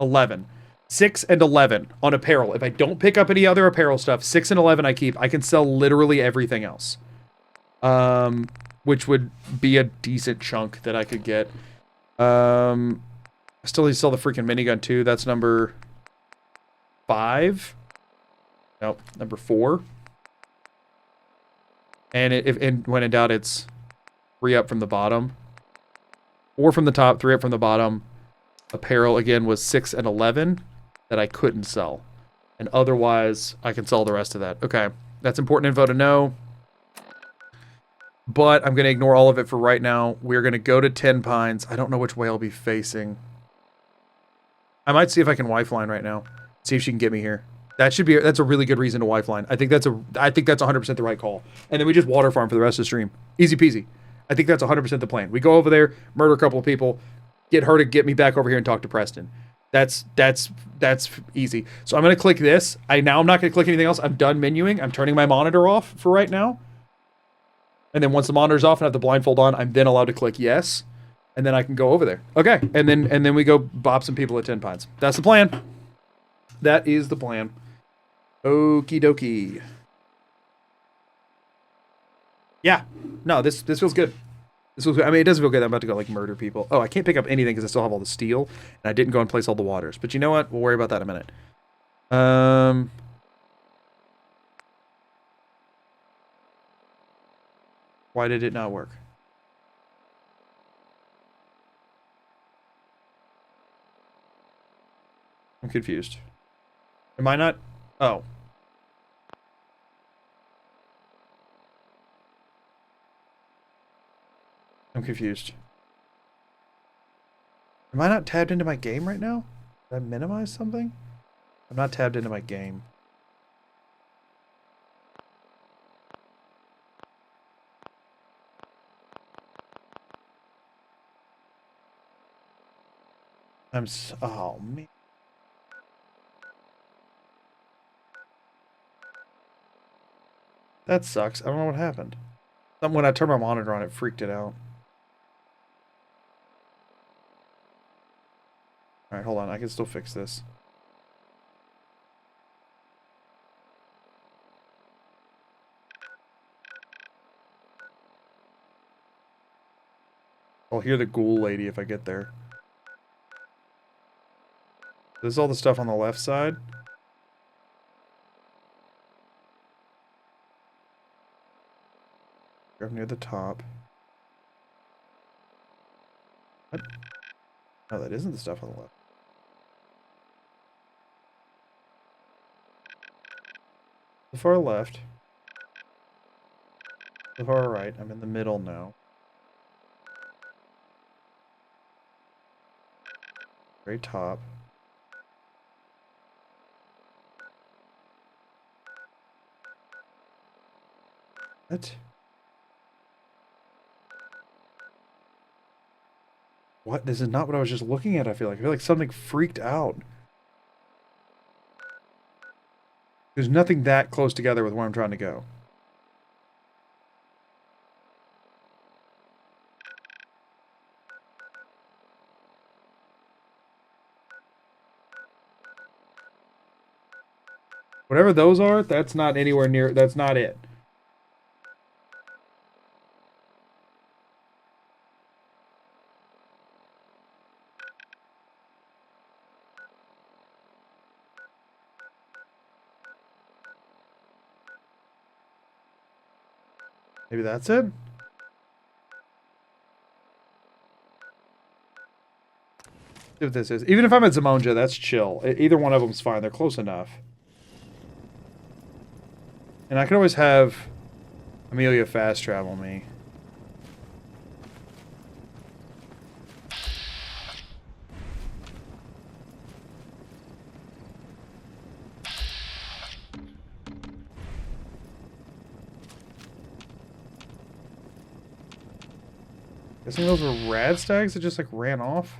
11. 6 and 11 on apparel. If I don't pick up any other apparel stuff, 6 and 11 I keep. I can sell literally everything else. Which would be a decent chunk that I could get. I still need to sell the freaking minigun too. That's number 5. Nope, number 4. And when in doubt, it's 3 up from the bottom. 4 from the top, 3 up from the bottom. Apparel again was 6 and 11 that I couldn't sell. And otherwise, I can sell the rest of that. Okay, that's important info to know. But I'm going to ignore all of it for right now. We're going to go to 10 Pines. I don't know which way I'll be facing. I might see if I can Lifeline right now. See if she can get me here. That's a really good reason to Lifeline. I think that's 100% the right call. And then we just water farm for the rest of the stream. Easy peasy. I think that's 100% the plan. We go over there, murder a couple of people, get her to get me back over here and talk to Preston. That's easy. So I'm going to click this. I'm not going to click anything else. I'm done menuing. I'm turning my monitor off for right now. And then once the monitor's off and I have the blindfold on, I'm then allowed to click yes. And then I can go over there. Okay. And then we go bop some people at 10 Pines. That's the plan. That is the plan. Okie dokie. Yeah. No, this feels good. This feels good. I mean, it doesn't feel good. I'm about to go, like, murder people. Oh, I can't pick up anything because I still have all the steel. And I didn't go and place all the waters. But you know what? We'll worry about that in a minute. Why did it not work? I'm confused. Am I not? Oh. I'm confused. Am I not tabbed into my game right now? Did I minimize something? I'm not tabbed into my game. Oh, man. That sucks. I don't know what happened. When I turned my monitor on, it freaked it out. Alright, hold on. I can still fix this. I'll hear the ghoul lady if I get there. This is all the stuff on the left side. Up near the top. What? No, that isn't the stuff on the left. The far left. The far right. I'm in the middle now. Very top. What? What? This is not what I was just looking at, I feel like something freaked out. There's nothing that close together with where I'm trying to go. Whatever those are, that's not anywhere near, that's not it. Maybe that's it? See what this is. Even if I'm at Zamonja, that's chill. Either one of them's fine. They're close enough. And I can always have Amelia fast travel me. Guessing those were rad stags that just like ran off.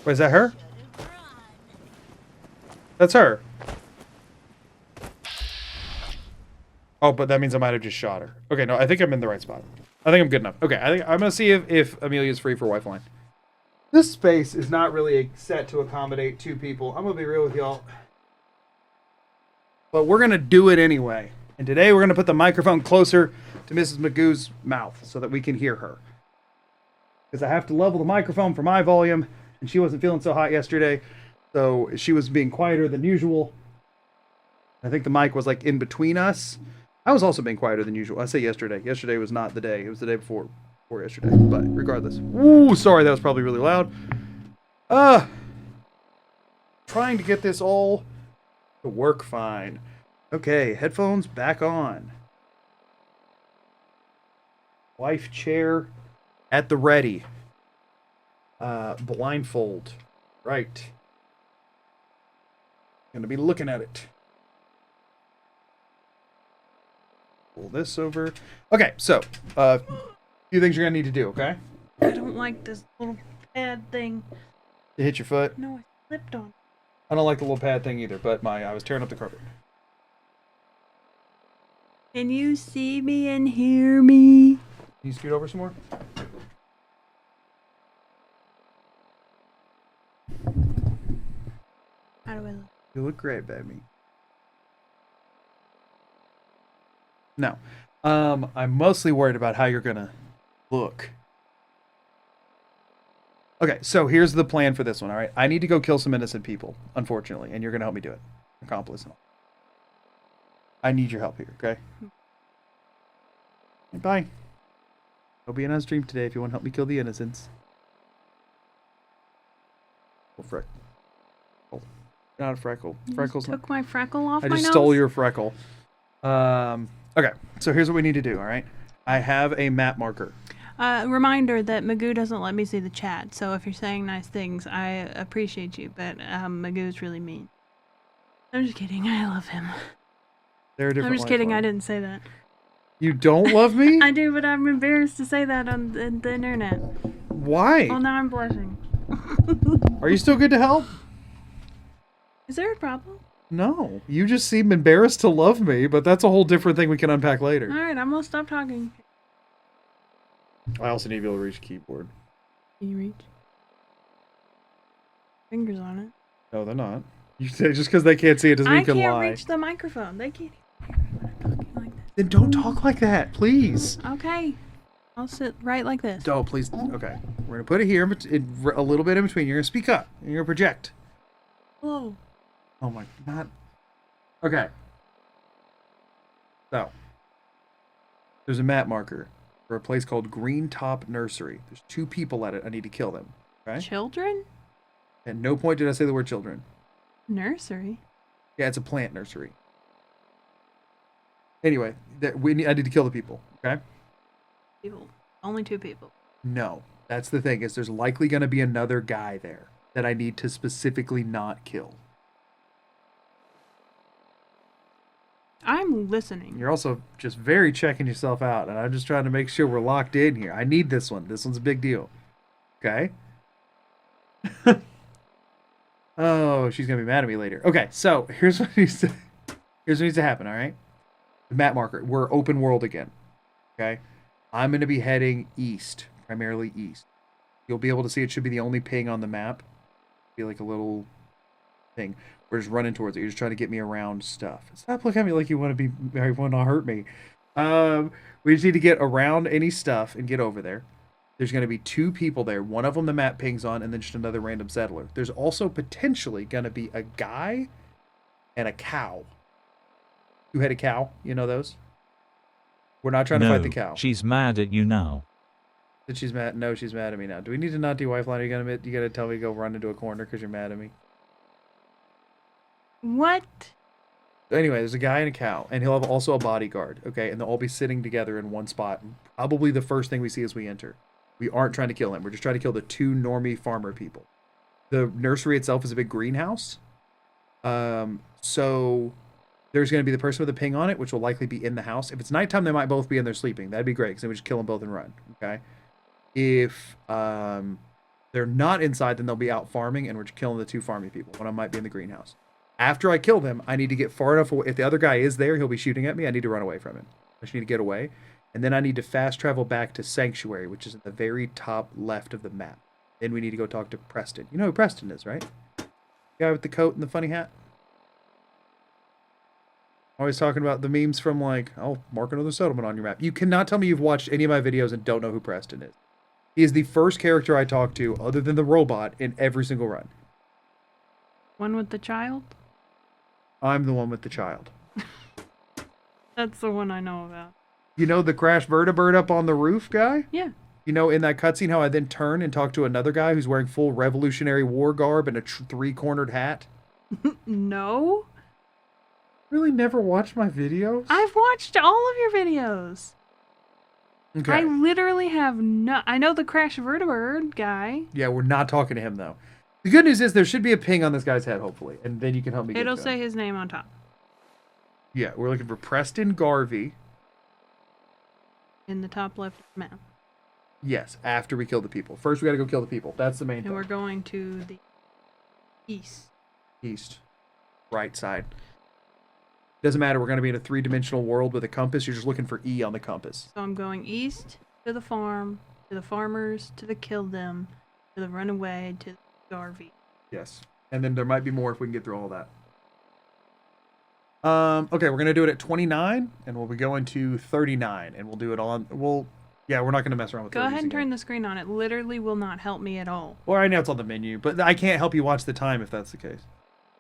Wait, is that her? That's her. Oh, but that means I might have just shot her. Okay, no, I think I'm in the right spot. I think I'm good enough. Okay, I think I'm gonna see if Amelia's free for Lifeline. This space is not really set to accommodate 2 people. I'm gonna be real with y'all. But we're gonna do it anyway. And today we're gonna put the microphone closer to Mrs. Magoo's mouth so that we can hear her. Because I have to level the microphone for my volume. And she wasn't feeling so hot yesterday, so she was being quieter than usual. I think the mic was like in between us. I was also being quieter than usual. I say yesterday. Yesterday was not the day. It was the day before yesterday. But regardless. Ooh, sorry, that was probably really loud. Trying to get this all to work fine. Okay, headphones back on. Wife chair at the ready. Blindfold. Right. Gonna be looking at it. Pull this over. Okay, so, few things you're gonna need to do, okay? I don't like this little pad thing. You hit your foot? No, I slipped on. I don't like the little pad thing either, but I was tearing up the carpet. Can you see me and hear me? Can you scoot over some more? How do I look? You look great, baby. No. I'm mostly worried about how you're gonna look. Okay, so here's the plan for this one, alright? I need to go kill some innocent people, unfortunately, and you're gonna help me do it. Accomplice and all. I need your help here, okay? Bye. I'll be in on stream today if you want to help me kill the innocents. Oh, frick. Not a freckle. Freckles. Took my freckle off I my just nose? stole your freckle. Okay, so here's what we need to do, alright? I have a map marker. Reminder that Magoo doesn't let me see the chat, so if you're saying nice things, I appreciate you, but Magoo's really mean. I'm just kidding, I love him. They're a different I'm just kidding, lifeline. I didn't say that. You don't love me? I do, but I'm embarrassed to say that on the internet. Why? Well, now I'm blushing. Are you still good to help? Is there a problem? No. You just seem embarrassed to love me, but that's a whole different thing we can unpack later. Alright, I'm gonna stop talking. I also need to be able to reach the keyboard. Can you reach? Fingers on it. No, they're not. You say just because they can't see it doesn't mean I you can can't lie. reach the microphone. They can't hear me when I'm talking like this. Then don't talk like that, please. Okay. I'll sit right like this. Oh, please. Okay. We're going to put it here, a little bit in between. You're going to speak up. And you're going to project. Whoa. Oh my, not. Okay. So, there's a map marker for a place called Green Top Nursery. There's 2 people at it. I need to kill them. Okay? Children? At no point did I say the word children. Nursery? Yeah, it's a plant nursery. Anyway, I need to kill the people, okay? People. Only 2 people. No. That's the thing, is there's likely going to be another guy there that I need to specifically not kill. I'm listening. You're also just very checking yourself out, and I'm just trying to make sure we're locked in here. I need this one. This one's a big deal. Okay? Oh, she's going to be mad at me later. Okay, so here's what needs to happen, all right? The map marker. We're open world again. Okay? I'm going to be heading east, primarily east. You'll be able to see it should be the only ping on the map. Be like a little thing. We're just running towards it. You're just trying to get me around stuff. Stop looking at me like you want to hurt me. We just need to get around any stuff and get over there. There's going to be 2 people there. One of them the map pings on, and then just another random settler. There's also potentially going to be a guy and a cow. 2-headed cow. You know those? We're not trying to fight the cow. She's mad at you now. That she's mad? No, she's mad at me now. Do we need to not do Lifeline? Are you gonna tell me to go run into a corner because you're mad at me? What? Anyway, there's a guy and a cow, and he'll have also a bodyguard, okay? And they'll all be sitting together in one spot. Probably the first thing we see as we enter. We aren't trying to kill him. We're just trying to kill the 2 normie farmer people. The nursery itself is a big greenhouse. So there's going to be the person with a ping on it, which will likely be in the house. If it's nighttime, they might both be in there sleeping. That'd be great, because then we just kill them both and run, okay? If they're not inside, then they'll be out farming, and we're just killing the 2 farming people. One of them might be in the greenhouse. After I kill them, I need to get far enough away. If the other guy is there, he'll be shooting at me. I need to run away from him. I just need to get away. And then I need to fast travel back to Sanctuary, which is at the very top left of the map. Then we need to go talk to Preston. You know who Preston is, right? The guy with the coat and the funny hat? Always talking about the memes from like, oh, mark another settlement on your map. You cannot tell me you've watched any of my videos and don't know who Preston is. He is the first character I talk to, other than the robot, in every single run. One with the child? I'm the one with the child. That's the one I know about. You know the crash vertibird up on the roof guy? Yeah. You know in that cutscene how I then turn and talk to another guy who's wearing full Revolutionary War garb and a 3-cornered hat? No. Really never watched my videos? I've watched all of your videos. Okay. I literally have no... I know the Crash Vertibird guy. Yeah, we're not talking to him, though. The good news is there should be a ping on this guy's head, hopefully. And then you can help me get It'll to say him. his name on top. Yeah, we're looking for Preston Garvey. In the top left map. Yes, after we kill the people. First, we gotta go kill the people. That's the main And thing. we're going to the east. East. Right side. Doesn't matter, we're gonna be in a 3-dimensional world with a compass. You're just looking for E on the compass. So I'm going east to the farm, to the farmers, to the kill them, to the runaway, to the Garvey. Yes. And then there might be more if we can get through all that. Okay, we're gonna do it at 29, and we'll be going to 39, and we'll do it on. Yeah, we're not gonna mess around with. Go ahead and again. turn the screen on. It literally will not help me at all. Well, right now it's on the menu, but I can't help you watch the time if that's the case.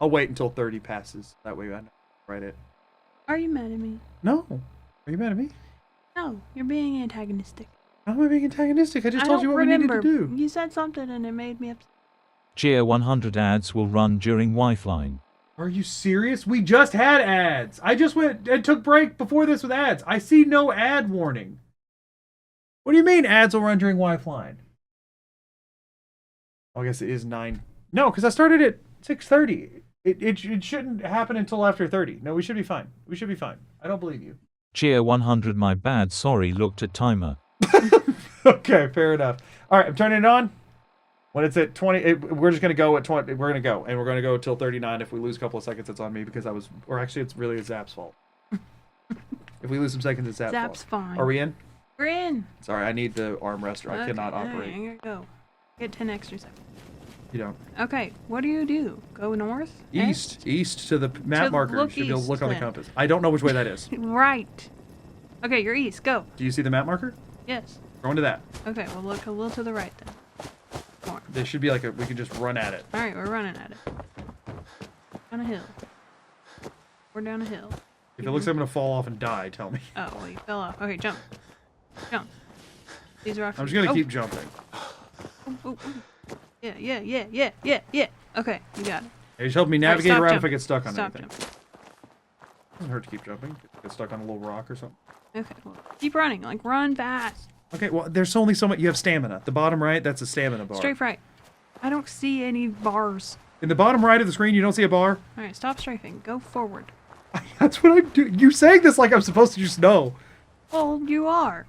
I'll wait until 30 passes. That way I know. Write it. Are you mad at me? No. Are you mad at me? No, you're being antagonistic. How am I being antagonistic? I just told don't you what remember. we needed to do. You said something and it made me upset. Cheer 100 ads will run during Lifeline. Are you serious? We just had ads. I just went and took break before this with ads. I see no ad warning. What do you mean ads will run during Lifeline? Oh, I guess it is 9. No, because I started at 6:30. It shouldn't happen until after 30. No, we should be fine. We should be fine. I don't believe you. Cheer 100 my bad sorry looked at timer. Okay, fair enough. All right, I'm turning it on. When it's at 20, we're just going to go at 20. We're going to go, and we're going to go till 39. If we lose a couple of seconds, it's on me because or actually, it's really Zap's fault. If we lose some seconds, it's Zap's fault. Zap's fine. Are we in? We're in. Sorry, I need the armrest or I cannot Okay, operate. Here you go. Get 10 extra seconds. You don't. Okay, what do? Go north? East to the map marker. look You should be able to east, look on the then. compass. I don't know which way that is. Right. Okay, you're east. Go. Do you see the map marker? Yes. Going to that. Okay, we'll look a little to the right then. More. There should be like we can just run at it. All right, we're running at it. Down a hill. We're down a hill. If it looks like I'm going to fall off and die, tell me. Oh, well, you fell off. Okay, jump. Jump. These rocks. I'm just going to keep jumping. Oh. Yeah. Okay, you got it. Hey, just help me All right, navigate stop around if I jumping. get stuck on Stop anything. jumping. hurt to keep jumping. Get stuck on a little rock or something. Okay, well, keep running. Like, run fast. Okay, well, there's only so much. You have stamina. The bottom right, that's a stamina bar. Strafe right. I don't see any bars. In the bottom right of the screen, you don't see a bar? Alright, stop strafing. Go forward. That's what I'm doing. You're saying this like I'm supposed to just know. Well, you are.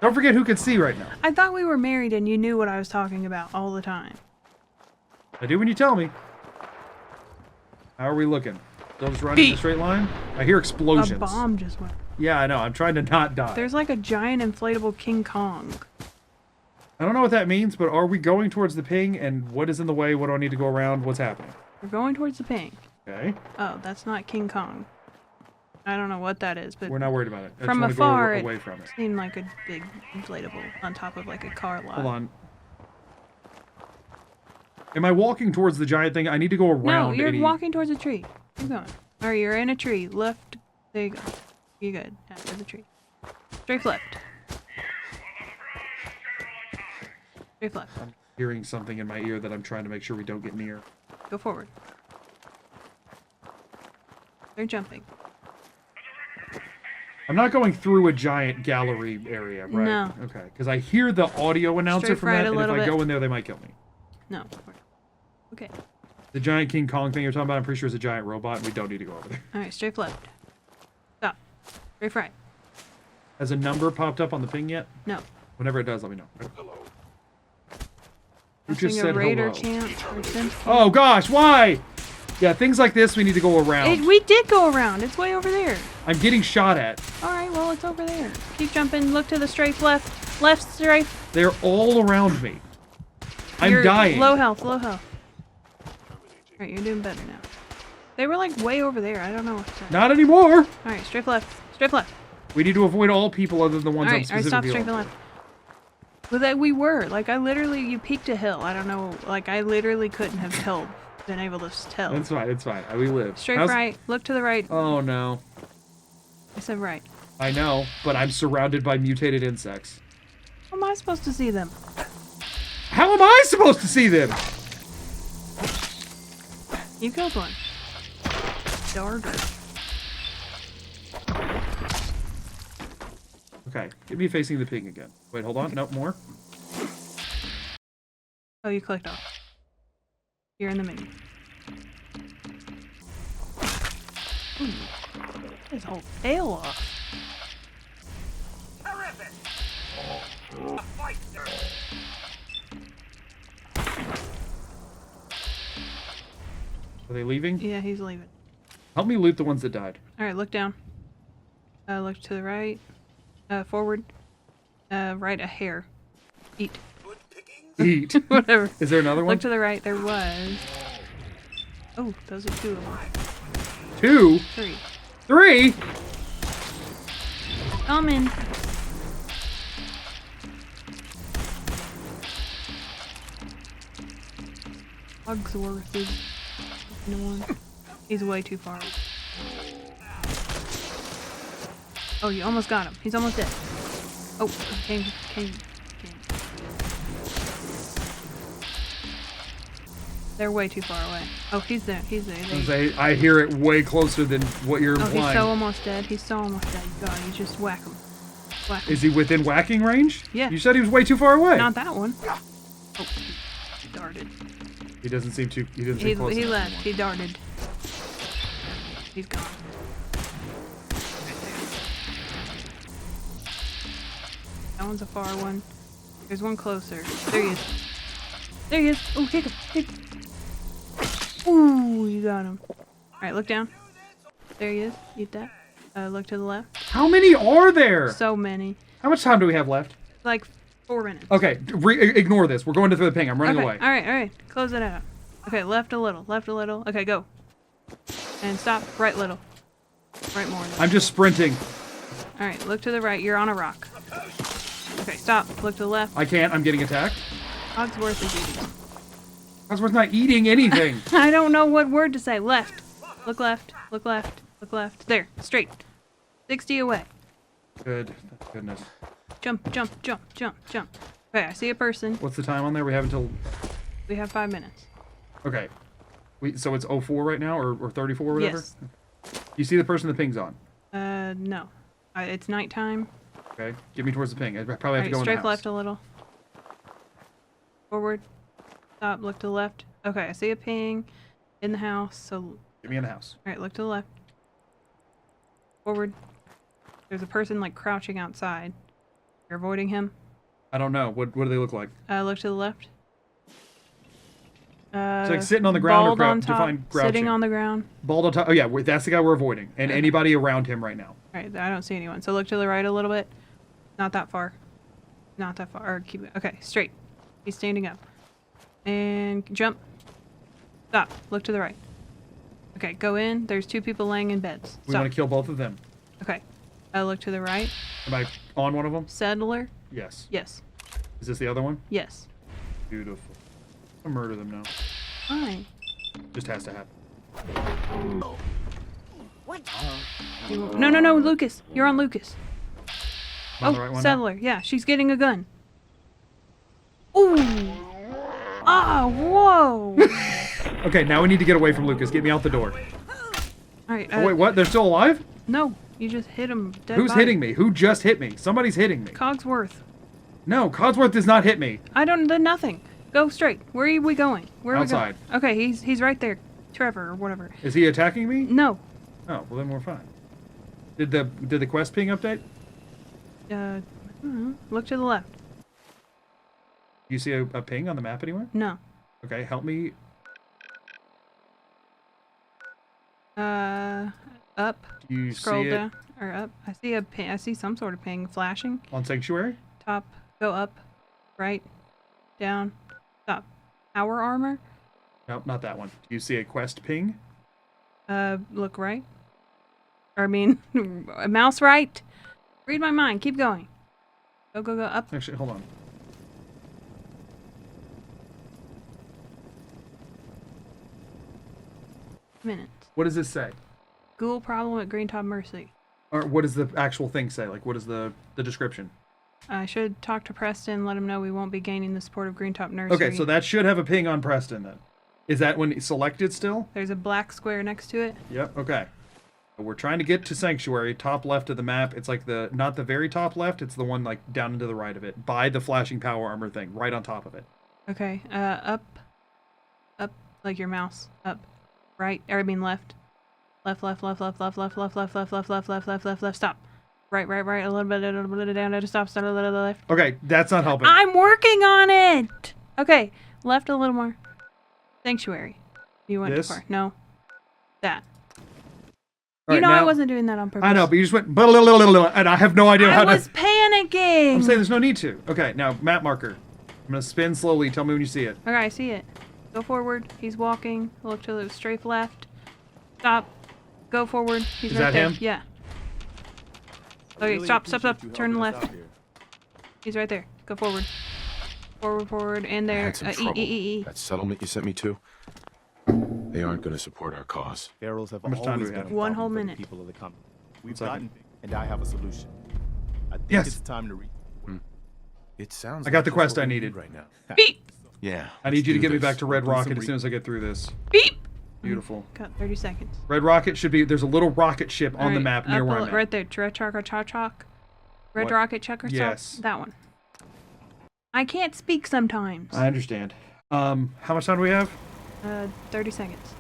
Don't forget who can see right now. I thought we were married and you knew what I was talking about all the time. I do when you tell me. How are we looking? Still just running in a straight line? I hear explosions. A bomb just went. Yeah, I know. I'm trying to not die. There's like a giant inflatable King Kong. I don't know what that means, but are we going towards the ping? And what is in the way? What do I need to go around? What's happening? We're going towards the pink. Okay. Oh, that's not King Kong. I don't know what that is, but We're not worried about it. I from just want afar, to go away from it. seemed like a big inflatable on top of like a car lot. Hold on. Am I walking towards the giant thing? I need to go around. No, you're 80... walking towards a tree. Keep going. Or you're in a tree. Left. There you go. You're good. After the tree. Strafe left. Strafe left. I'm hearing something in my ear that I'm trying to make sure we don't get near. Go forward. They're jumping. I'm not going through a giant gallery area, right? No. Okay, because I hear the audio announcer Strafe from right that, a and if little I bit. go in there, they might kill me. No. Okay. The giant King Kong thing you're talking about, I'm pretty sure is a giant robot, and we don't need to go over there. Alright, strafe left. Stop. Strafe right. Has a number popped up on the ping yet? No. Whenever it does, let me know. Hello. You just Nothing said a raider hello. can't or sense. Oh gosh, why? Yeah, things like this we need to go around. We did go around. It's way over there. I'm getting shot at. Alright, well, it's over there. Keep jumping. Look to the strafe left. Left strafe. They're all around me. I'm You're dying. Low health, low health. Alright, you're doing better now. They were like way over there. I don't know what to say. Not anymore. Alright, strafe left. Strafe left. We need to avoid all people other than the ones I'm Alright, stop specifically strafing on. left. Well, that we were. Like, I literally, you peeked a hill. I don't know. Like, I literally couldn't have been able to tell. It's fine, it's fine. We live. Strafe How's- right. Look to the right. Oh no. I said right. I know, but I'm surrounded by mutated insects. How am I supposed to see them? How am I supposed to see them? You killed one. Darter. Okay, get me facing the ping again. Wait, hold on. Nope, more. Oh, you clicked off. You're in the menu. Ooh. His whole tail off. Terrific! A fight there. Are they leaving? Yeah, he's leaving. Help me loot the ones that died. Alright, look down. Look to the right. Forward. Right a hair. Eat. Good pickings. Eat. Whatever. Is there another one? Look to the right. There was. Oh, those are two of them. 2? Three. 3? Coming. Hogsworth is the one. He's way too far. Oh, you almost got him. He's almost dead. Oh, came. They're way too far away. Oh, he's there. He's there. I hear it way closer than what you're Oh, implying. he's so almost dead. He's so almost dead. God, you just whack him. Whack him. Is he within whacking range? Yeah. You said he was way too far away. Not that one. Oh, he darted. He doesn't seem too. He doesn't seem close He enough left. anymore. He darted. He's gone. That one's a far one. There's one closer. There he is. There he is. Oh, take him. Take him. Ooh, you got him. Alright, look down. There he is. Eat that. Look to the left. How many are there? So many. How much time do we have left? Like 4 minutes. Okay, ignore this. We're going to the ping. I'm running Okay, away. alright. Close it out. Okay, left a little. Okay, go. And stop. Right little. Right more. I'm just sprinting. Alright, look to the right. You're on a rock. Okay, stop. Look to the left. I can't. I'm getting attacked. Hogsworth is eating. Hogsworth's not eating anything. I don't know what word to say. Left. Look left. Look left. Look left. There. Straight. 60 away. Good. Thank goodness. Jump, jump, jump, jump, jump. Okay, I see a person. What's the time on there? We have until... We have 5 minutes. Okay. So it's 04 right now, or 34 or whatever? Yes. You see the person the ping's on. No. It's nighttime. Okay, get me towards the ping. I probably have to Alright, go in the strafe house. left a little. Forward. Stop, look to the left. Okay, I see a ping in the house, so... Get me in the house. Alright, look to the left. Forward. There's a person, like, crouching outside. You're avoiding him. I don't know. What do they look like? Look to the left. It's like sitting on the ground or bald on top, define crouching. sitting on the ground. Bald on top. Oh yeah, that's the guy we're avoiding. And anybody around him right now. Alright, I don't see anyone. So look to the right a little bit. Not that far. Not that far. Or keep it. Okay, straight. He's standing up. And jump. Stop. Look to the right. Okay, go in. There's 2 people laying in beds. We Stop. want to kill both of them. Okay. Look to the right. Am I on one of them? Settler. Yes. Yes. Is this the other one? Yes. Beautiful. I'll murder them now. Fine. Just has to happen. No, Lucas. You're on Lucas. Am I on the right one now? Settler. Yeah, she's getting a gun. Ooh. Ah, whoa. Okay, now we need to get away from Lucas. Get me out the door. Alright. Oh wait, what? They're still alive? No, you just hit him. Dead Who's body. hitting me? Who just hit me? Somebody's hitting me. Cogsworth. No, Codsworth does not hit me. I don't. Nothing. Go straight. Where are we going? Where are Outside. we going? Okay, he's right there. Trevor or whatever. Is he attacking me? No. Oh, well then we're fine. Did the quest ping update? Look to the left. Do you see a ping on the map anywhere? No. Okay, help me. Up. Do you Scroll see down or up. I see a ping. I see some sort of ping flashing. it on Sanctuary? Top. Go up. Right. Down. Stop. Power armor. Nope, not that one. Do you see a quest ping? Look right. Or I mean, mouse right. Read my mind. Keep going. Go up. Actually, hold on. Minutes. What does this say? Ghoul problem at Green Top Mercy. Or what does the actual thing say? Like, what is the description? I should talk to Preston, let him know we won't be gaining the support of Green Top Nursery. Okay, so that should have a ping on Preston then. Is that when it's selected still? There's a black square next to it. Yep, okay. We're trying to get to Sanctuary, top left of the map. It's like not the very top left, it's the one like down and to the right of it, by the flashing power armor thing, right on top of it. Okay, up, like your mouse, up, right, or I mean left, left, stop, right, a little bit down, stop, a little left. Okay, that's not helping. I'm working on it! Okay, left a little more. Sanctuary. You went This? too far. No. That. All You right, know I now- wasn't doing that on purpose. I know, but you just went, and I have no idea how I to... was panicking! I'm saying there's no need to. Okay, now, map marker. I'm going to spin slowly. Tell me when you see it. Okay, I see it. Go forward. He's walking. Look to the strafe left. Stop. Go forward. He's Is right that there. him? Yeah. Okay, Really stop. appreciate you Turn helping us left. out here. He's right there. Go forward. Forward, and I there. had some trouble. E. That settlement you sent me to, they aren't going to support our cause. Pharaohs have How much time do always we been have? a One problem whole for the minute. people of the company. We've One second. gotten, and I have a solution. I think Yes. it's time to It sounds I got like the just quest what I we needed. need right now. Beep! Yeah. I need you to get me back to Red We'll do some Rocket as soon as I get through this. Beep! Beautiful. Got 30 seconds. Red Rocket should be... There's a little rocket ship on the Alright, map near up where a- I'm at. Right there. Red Chalk. Red What? Rocket Chucker Yes. That one. I can't speak sometimes. I understand. How much time do we have? 30 seconds.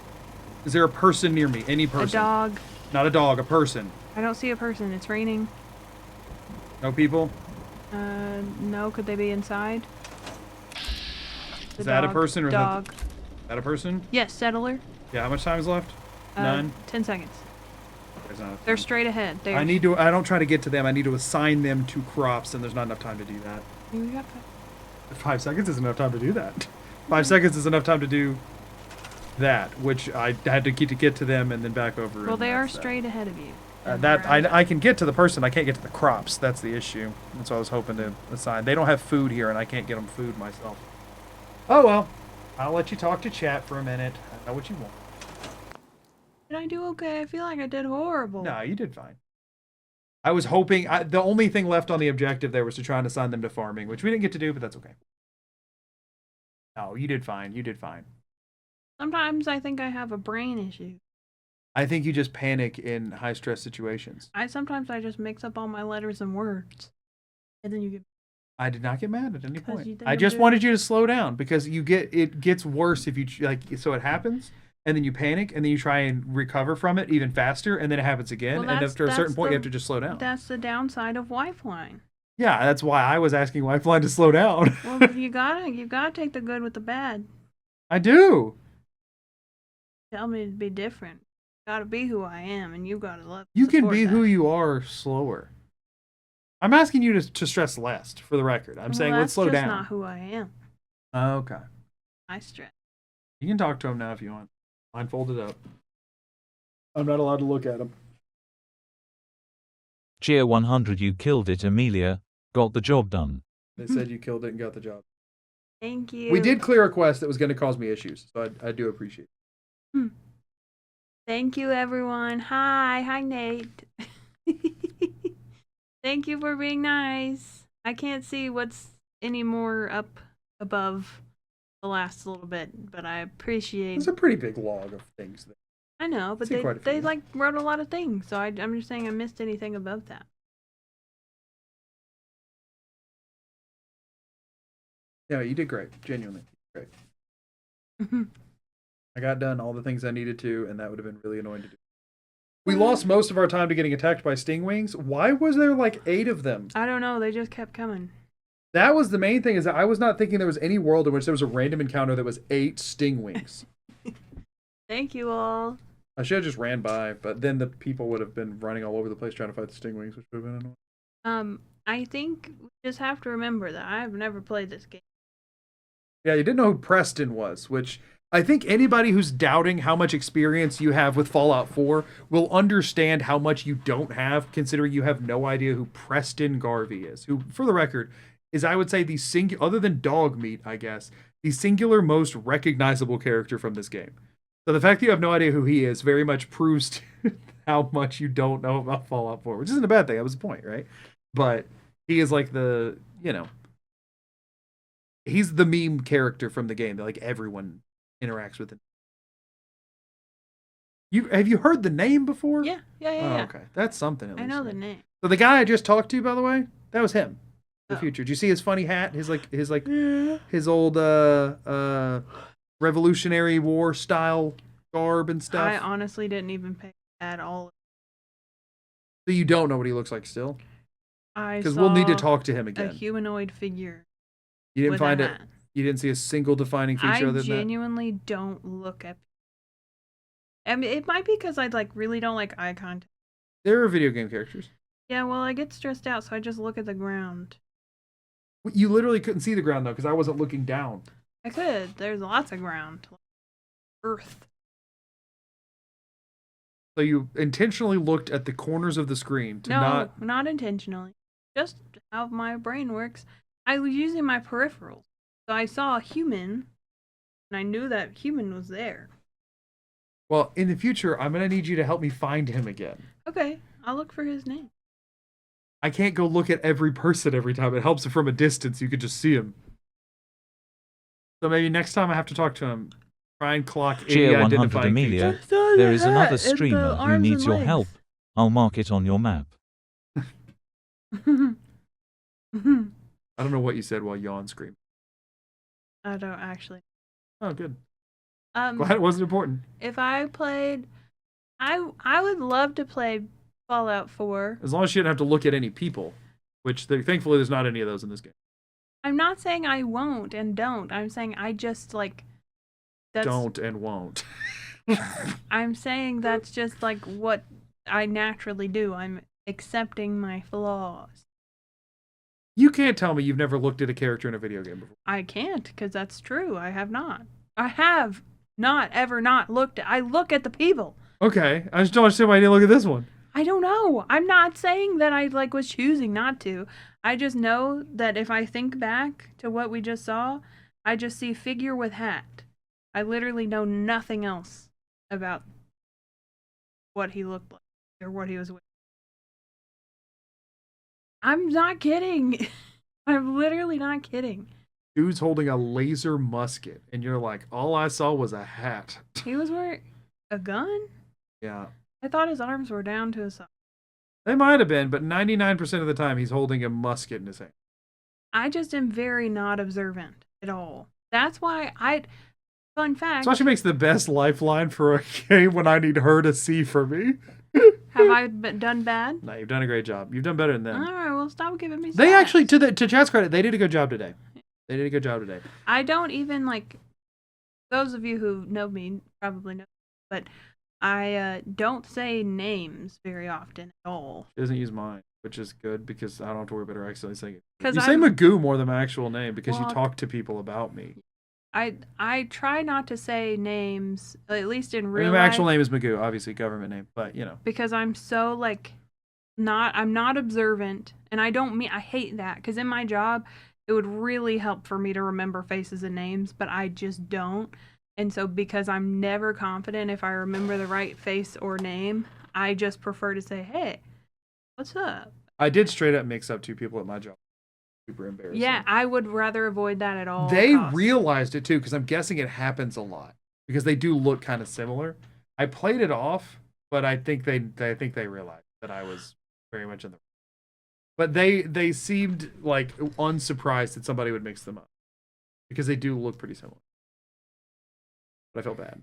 Is there a person near me? Any person? A dog. Not a dog, a person. I don't see a person. It's raining. No people? No. Could they be inside? Is that a person or is that- dog? That a person? Yes, settler. Yeah, how much time is left? None? 10 seconds. There's not. They're straight ahead. They're, I don't try to get to them. I need to assign them to crops, and there's not enough time to do that. You got that. 5 seconds is enough time to do that. 5 seconds is enough time to do that, which I had to get to them and then back over. Well, and they are that's that. straight ahead of you. That I can get to the person. I can't get to the crops. That's the issue. That's what I was hoping to assign. They don't have food here, and I can't get them food myself. Oh well, I'll let you talk to chat for a minute. I know what you want. Did I do okay? I feel like I did horrible. No, you did fine. I was hoping the only thing left on the objective there was to try and assign them to farming, which we didn't get to do, but that's okay. No, you did fine. You did fine. Sometimes I think I have a brain issue. I think you just panic in high stress situations. Sometimes I just mix up all my letters and words, and then you get. I did not get mad at any 'Cause you point. think I I'm just doing wanted it. you to slow down because it gets worse if you like. So it happens, and then you panic, and then you try and recover from it even faster, and then it happens again. Well, And after a certain that's point, you the- have to just slow down. That's the downside of Lifeline. Yeah, that's why I was asking Lifeline to slow down. Well, you gotta take the good with the bad. I do. Tell me to be different. Gotta be who I am, and you gotta love. You can support be that. who you are slower. I'm asking you to stress less, for the record. I'm saying let's slow that's down. just not who I am. Okay. I stress. You can talk to him now if you want. Blindfolded up. I'm not allowed to look at him. Cheer 100, you killed it, Amelia. Got the job done. They said you killed it and got the job. Thank you. We did clear a quest that was going to cause me issues, so I do appreciate it. Thank you, everyone. Hi, Nate. Thank you for being nice. I can't see what's any more up above the last little bit, but I appreciate. It's a pretty big log of things. I know, but see quite a they few. like wrote a lot of things, so I'm just saying I missed anything above that. Yeah, you did great. Genuinely. Great. I got done all the things I needed to, and that would have been really annoying to do. We lost most of our time to getting attacked by stingwings. Why was there like 8 of them? I don't know. They just kept coming. That was the main thing, is that I was not thinking there was any world in which there was a random encounter that was 8 stingwings. Thank you all. I should have just ran by, but then the people would have been running all over the place trying to fight the stingwings, which would have been annoying. I think we just have to remember that I've never played this game. Yeah, you didn't know who Preston was, which I think anybody who's doubting how much experience you have with Fallout 4 will understand how much you don't have, considering you have no idea who Preston Garvey is, who, for the record, is, I would say, the other than Dog Meat, I guess, the singular most recognizable character from this game. So the fact that you have no idea who he is very much proves how much you don't know about Fallout 4, which isn't a bad thing. That was the point, right? But he is like the, he's the meme character from the game that like everyone interacts with. Have you heard the name before? Yeah. Oh, okay. That's something. At I least, know right? the name. So the guy I just talked to, by the way, that was him. The Oh. future. Did you see his funny hat? His old Revolutionary War style garb and stuff. I honestly didn't even pay at all. So you don't know what he looks like still? I Because we'll need to saw talk to him a again. humanoid figure. You didn't with find a it. hat. You didn't see a single defining feature I other than that. genuinely don't look at. I mean, it might be because I really don't like eye contact. There are video game characters. Yeah, well, I get stressed out, so I just look at the ground. You literally couldn't see the ground though, because I wasn't looking down. I could. There's lots of ground. Earth. So you intentionally looked at the corners of the screen to No, not intentionally. Just how my brain works. I was using my peripherals. So I saw a human, and I knew that human was there. Well, in the future, I'm gonna need you to help me find him again. Okay, I'll look for his name. I can't go look at every person every time. It helps if from a distance you could just see him. So maybe next time I have to talk to him, try and clock Cheer any 100, identifying Amelia. features. There is another streamer who needs your help. I'll mark it on your map. I don't know what you said while yawn screamed. I don't actually. Oh, good. Glad it wasn't important. If I played, I would love to play Fallout 4. As long as you didn't have to look at any people, which thankfully there's not any of those in this game. I'm not saying I won't and don't. I'm saying I just that's, Don't and won't. I'm saying that's just what I naturally do. I'm accepting my flaws. You can't tell me you've never looked at a character in a video game before. I can't, because that's true. I have not. I have not ever not looked at. I look at the people. Okay, I just don't understand why you didn't look at this one. I don't know. I'm not saying that I was choosing not to. I just know that if I think back to what we just saw, I just see figure with hat. I literally know nothing else about what he looked like or what he was with. I'm not kidding. I'm literally not kidding. Dude's holding a laser musket, and you're like, all I saw was a hat. He was wearing a gun? Yeah. I thought his arms were down to his side. They might have been, but 99% of the time he's holding a musket in his hand. I just am very not observant at all. That's why fun fact. That's why she makes the best lifeline for a game when I need her to see for me. Have I done bad? No, you've done a great job. You've done better than them. All right, well, stop giving me. They stats. actually, to chat's credit, they did a good job today. They did a good job today. I don't even like. Those of you who know me probably know, but I don't say names very often at all. She doesn't use mine, which is good because I don't have to worry about her accidentally saying it. 'Cause You say Magoo more than my actual name because you Well, talk to people about me. I try not to say names, at least in real My life. actual name is Magoo, obviously government name, but you know. Because I'm so like I'm not observant, and I hate that because in my job it would really help for me to remember faces and names, but I just don't. And so because I'm never confident if I remember the right face or name, I just prefer to say, "Hey, what's up?" I did straight up mix up two people at my job. Super embarrassing. Yeah, I would rather avoid that at all They costs. realized it too, because I'm guessing it happens a lot because they do look kind of similar. I played it off, but I think they realized that I was very much in the. But they seemed like unsurprised that somebody would mix them up because they do look pretty similar. But I felt bad.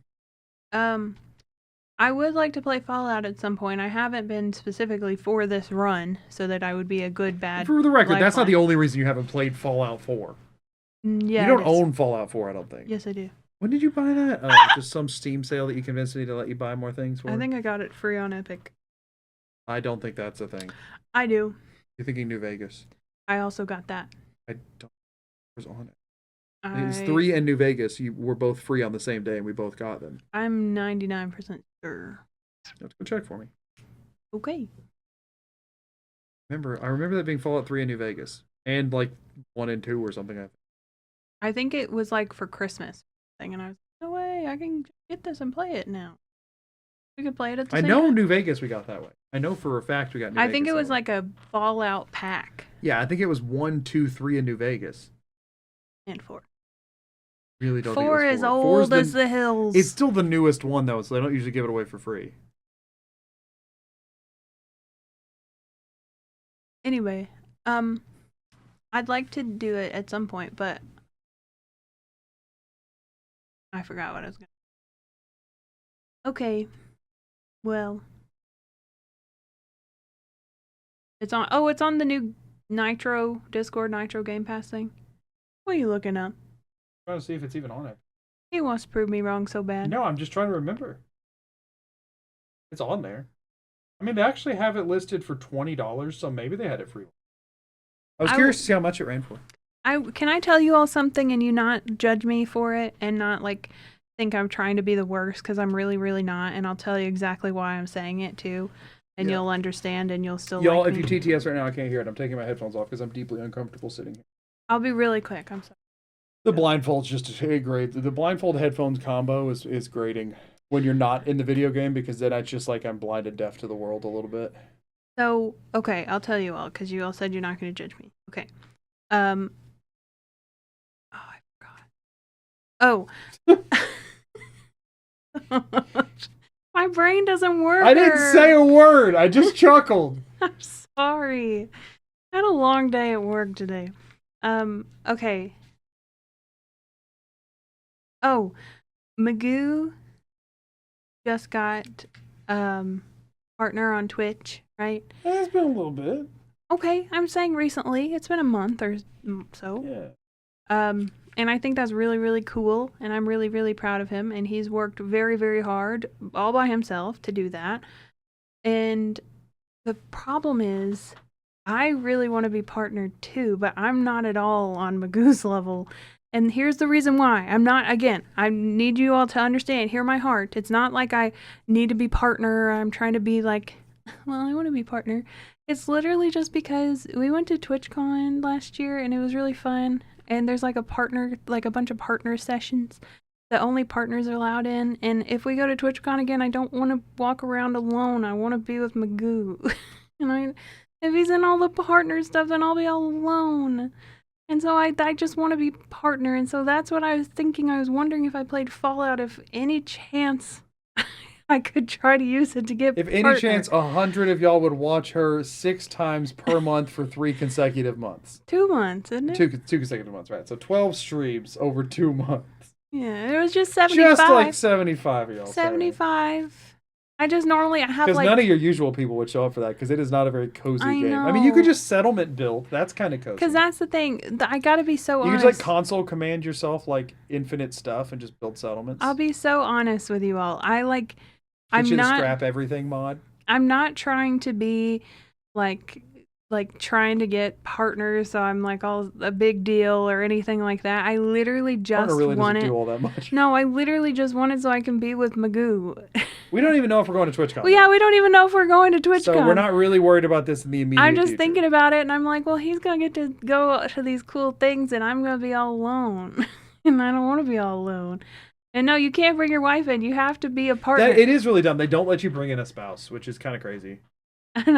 I would like to play Fallout at some point. I haven't been specifically for this run, so that I would be a good bad. For the record, that's not the lifeline. only reason you haven't played Fallout 4. Yeah, You don't it is. own Fallout 4, I don't think. Yes, I do. When did you buy that? Just some Steam sale that you convinced me to let you buy more things for? I think I got it free on Epic. I don't think that's a thing. I do. You're thinking New Vegas. I also got that. I don't. Was on it. I, It's 3 and New Vegas. You were both free on the same day, and we both got them. I'm 99% sure. You have to go check for me. Okay. I remember that being Fallout 3 in New Vegas, and like 1 and 2 or something. I think it was like for Christmas thing, and I was like, no way, I can get this and play it now. We could play it at the I same know time. New Vegas we got that way. I know for a fact we got New I Vegas. think it was that way. like a Fallout pack. Yeah, I think it was 1, 2, 3 in New Vegas. And 4. Really don't. 4 think it was is 4. Four's old as the hills. It's still the newest one though, so they don't usually give it away for free. Anyway, I'd like to do it at some point, but I forgot what I was going to. Okay. Well, it's on. Oh, it's on the new Discord Nitro Game Pass thing. What are you looking up? I'm trying to see if it's even on it. He wants to prove me wrong so bad. No, I'm just trying to remember. It's on there. I mean, they actually have it listed for $20, so maybe they had it free. I was curious to see how much it ran for. Can I tell you all something and you not judge me for it and not like think I'm trying to be the worst, because I'm really, really not, and I'll tell you exactly why I'm saying it too, and Yeah. you'll understand and you'll still Y'all, like if me. you TTS right now, I can't hear it. I'm taking my headphones off because I'm deeply uncomfortable sitting here. I'll be really quick. I'm sorry. The blindfold's just great. The blindfold headphones combo is grating when you're not in the video game, because then it's just like I'm blind and deaf to the world a little bit. So, okay, I'll tell you all, because you all said you're not going to judge me. Okay. Oh, I forgot. Oh. My brain doesn't work. I didn't say a word. I just chuckled. I'm sorry. I had a long day at work today. Okay. Oh, Magoo just got partner on Twitch, right? It's been a little bit. Okay, I'm saying recently. It's been a month or so. Yeah. And I think that's really, really cool, and I'm really, really proud of him, and he's worked very, very hard all by himself to do that. And the problem is, I really want to be partnered too, but I'm not at all on Magoo's level. And here's the reason why. I'm not, again, I need you all to understand, hear my heart. It's not like I need to be partner, I'm trying to be like, well, I want to be partner. It's literally just because we went to TwitchCon last year, and it was really fun. And there's like a bunch of partner sessions that only partners are allowed in. And if we go to TwitchCon again, I don't want to walk around alone. I want to be with Magoo. And if he's in all the partner stuff, then I'll be all alone. And so I just want to be partner. And so that's what I was thinking. I was wondering if I played Fallout, if any chance I could try to use it to get If any partner. chance 100 of y'all would watch her 6 times per month for 3 consecutive months. 2 months, isn't it? Two consecutive months, right? So 12 streams over 2 months. Yeah, it was just 75. Just like 75 of y'all. 75. I just normally I have Because like none of your usual people would show up for that because it is not a very cozy I game. I mean, you could know. just settlement build. That's kind of cozy. because that's the thing. I gotta be so you honest. could just like console command yourself like infinite stuff and just build settlements. I'll be so honest with you all. Get I'm you the not. scrap everything mod. I'm not trying to be like trying to get partners, so I'm like all a big deal or anything like that. I literally just Partner really want doesn't it. do all that much. No, I literally just want it so I can be with Magoo. We don't even know if we're going to TwitchCon. Well, yeah, we don't even know if we're going to TwitchCon. So we're not really worried about this in the immediate I'm just future. thinking about it, and I'm like, well, he's gonna get to go to these cool things, and I'm gonna be all alone, and I don't want to be all alone. And no, you can't bring your wife in. You have to be a partner. It is really dumb. They don't let you bring in a spouse, which is kind of crazy. And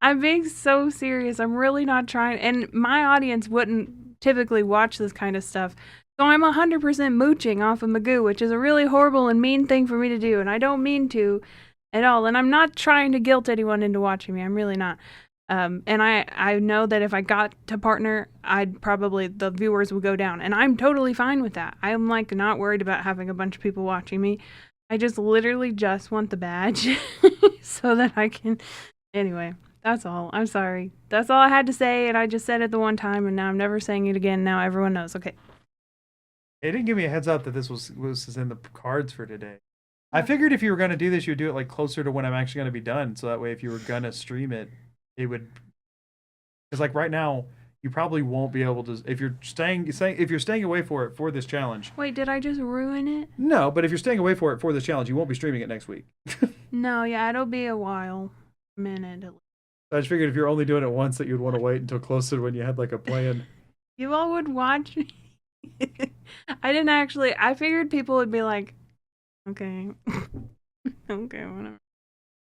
I'm being so serious. I'm really not trying. And my audience wouldn't typically watch this kind of stuff. So I'm 100% mooching off of Magoo, which is a really horrible and mean thing for me to do. And I don't mean to at all. And I'm not trying to guilt anyone into watching me. I'm really not. And I know that if I got to partner, the viewers would go down. And I'm totally fine with that. I'm like not worried about having a bunch of people watching me. I just literally just want the badge so that I can. Anyway, that's all. I'm sorry. That's all I had to say, and I just said it the one time, and now I'm never saying it again. Now everyone knows. Okay. It didn't give me a heads up that this was in the cards for today. I figured if you were going to do this, you would do it like closer to when I'm actually going to be done. So that way, if you were going to stream it, it would. Because like right now, you probably won't be able to if you're staying away for this challenge. Wait, did I just ruin it? No, but if you're staying away for this challenge, you won't be streaming it next week. No, yeah, it'll be a while, minute. At least. I just figured if you're only doing it once, that you'd want to wait until closer to when you had like a plan. You all would watch me. I didn't actually. I figured people would be like, okay, okay,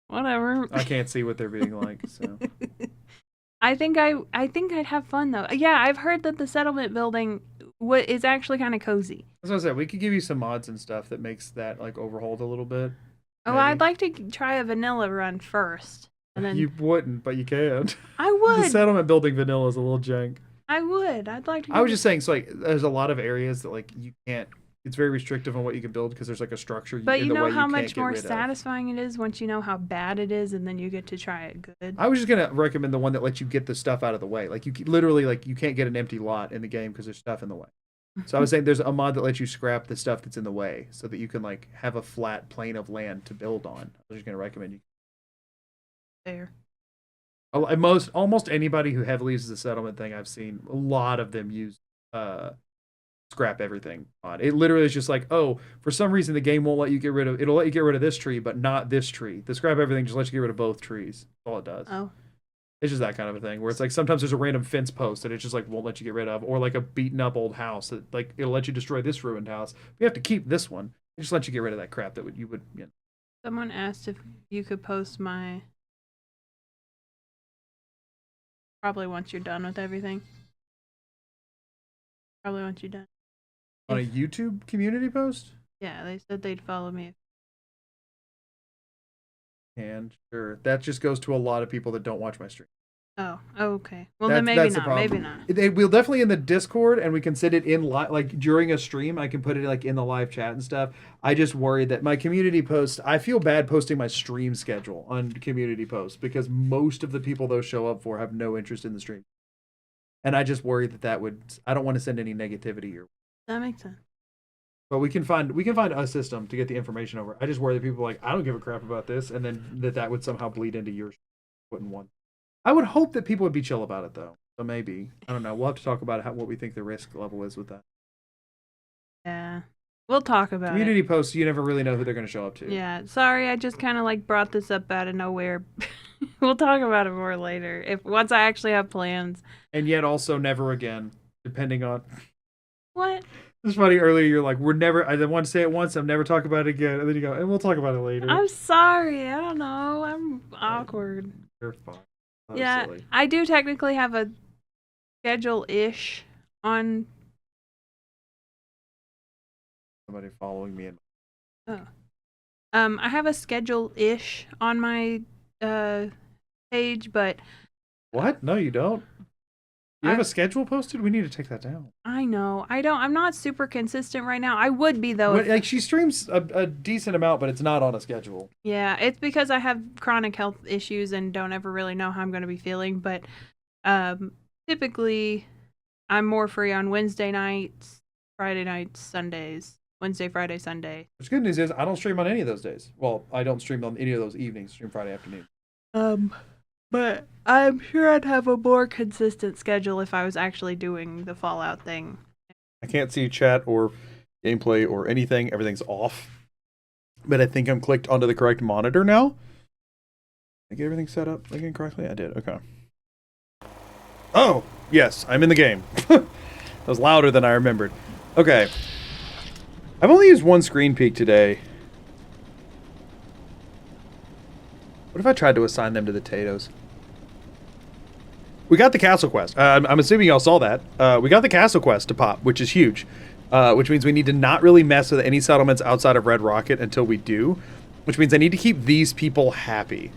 whatever. I can't see what they're being like, so. I think I'd have fun though. Yeah, I've heard that the settlement building is actually kind of cozy. As I said, we could give you some mods and stuff that makes that like overhauled a little bit. Oh, maybe. I'd like to try a vanilla run first, and then You wouldn't, but you can. I would. The settlement building vanilla is a little jank. I would. I'd like to. I was just saying, so like, there's a lot of areas that like you can't. It's very restrictive on what you can build because there's like a structure. But in you the know way how you much can't get more rid of. satisfying it is once you know how bad it is, and then you get to try it good. I was just gonna recommend the one that lets you get the stuff out of the way. Like literally, like you can't get an empty lot in the game because there's stuff in the way. So I was saying there's a mod that lets you scrap the stuff that's in the way, so that you can like have a flat plane of land to build on. I was just gonna recommend you. There. Almost anybody who heavily uses the settlement thing, I've seen a lot of them use scrap everything mod. It literally is just like, oh, for some reason the game won't let you get rid of. It'll let you get rid of this tree, but not this tree. The scrap everything just lets you get rid of both trees. That's all it does. Oh. It's just that kind of a thing where it's like sometimes there's a random fence post that it just like won't let you get rid of, or like a beaten up old house that like it'll let you destroy this ruined house. But you have to keep this one. It just lets you get rid of that crap that you would. You know. Someone asked if you could post my. Probably once you're done with everything. Probably once you're done. On a YouTube community post? Yeah, they said they'd follow me. And sure, that just goes to a lot of people that don't watch my stream. Oh, okay. Well, then maybe that's the not. problem. Maybe not. We'll definitely in the Discord, and we can set it in like during a stream. I can put it like in the live chat and stuff. I just worry that my community posts. I feel bad posting my stream schedule on community posts because most of the people those show up for have no interest in the stream, and I just worry that would. I don't want to send any negativity your. That makes sense. But we can find a system to get the information over. I just worry that people are like, I don't give a crap about this, and then that would somehow bleed into your. Wouldn't want. I would hope that people would be chill about it, though. So maybe. I don't know. We'll have to talk about what we think the risk level is with that. Yeah. We'll talk about Community it. posts, you never really know who they're going to show up to. Yeah. Sorry, I just kind of like brought this up out of nowhere. We'll talk about it more later. Once I actually have plans. And yet also never again, depending on... What? It's funny, earlier you're like, I want to say it once, I'm never talking about it again. And then you go, and we'll talk about it later. I'm sorry. I don't know. I'm awkward. You're fine. Yeah, silly. I do technically have a schedule-ish on... Somebody following me. Oh. I have a schedule-ish on my page, but What? No, you don't. You have I- a schedule posted? We need to take that down. I know I'm not super consistent right now. I would be though. What, like she streams a decent amount, but it's not on a schedule. Yeah, it's because I have chronic health issues and don't ever really know how I'm going to be feeling. But typically, I'm more free on Wednesday nights, Friday nights, Sundays. Wednesday, Friday, Sunday. The good news is I don't stream on any of those days. Well, I don't stream on any of those evenings. Stream Friday afternoon. But I'm sure I'd have a more consistent schedule if I was actually doing the Fallout thing. I can't see chat or gameplay or anything. Everything's off. But I think I'm clicked onto the correct monitor now. Did I get everything set up again correctly? I did. Okay. Oh, yes, I'm in the game. That was louder than I remembered. Okay. I've only used one screen peek today. What if I tried to assign them to the Tatos? We got the castle quest. I'm assuming y'all saw that. We got the castle quest to pop, which is huge. Which means we need to not really mess with any settlements outside of Red Rocket until we do. Which means I need to keep these people happy.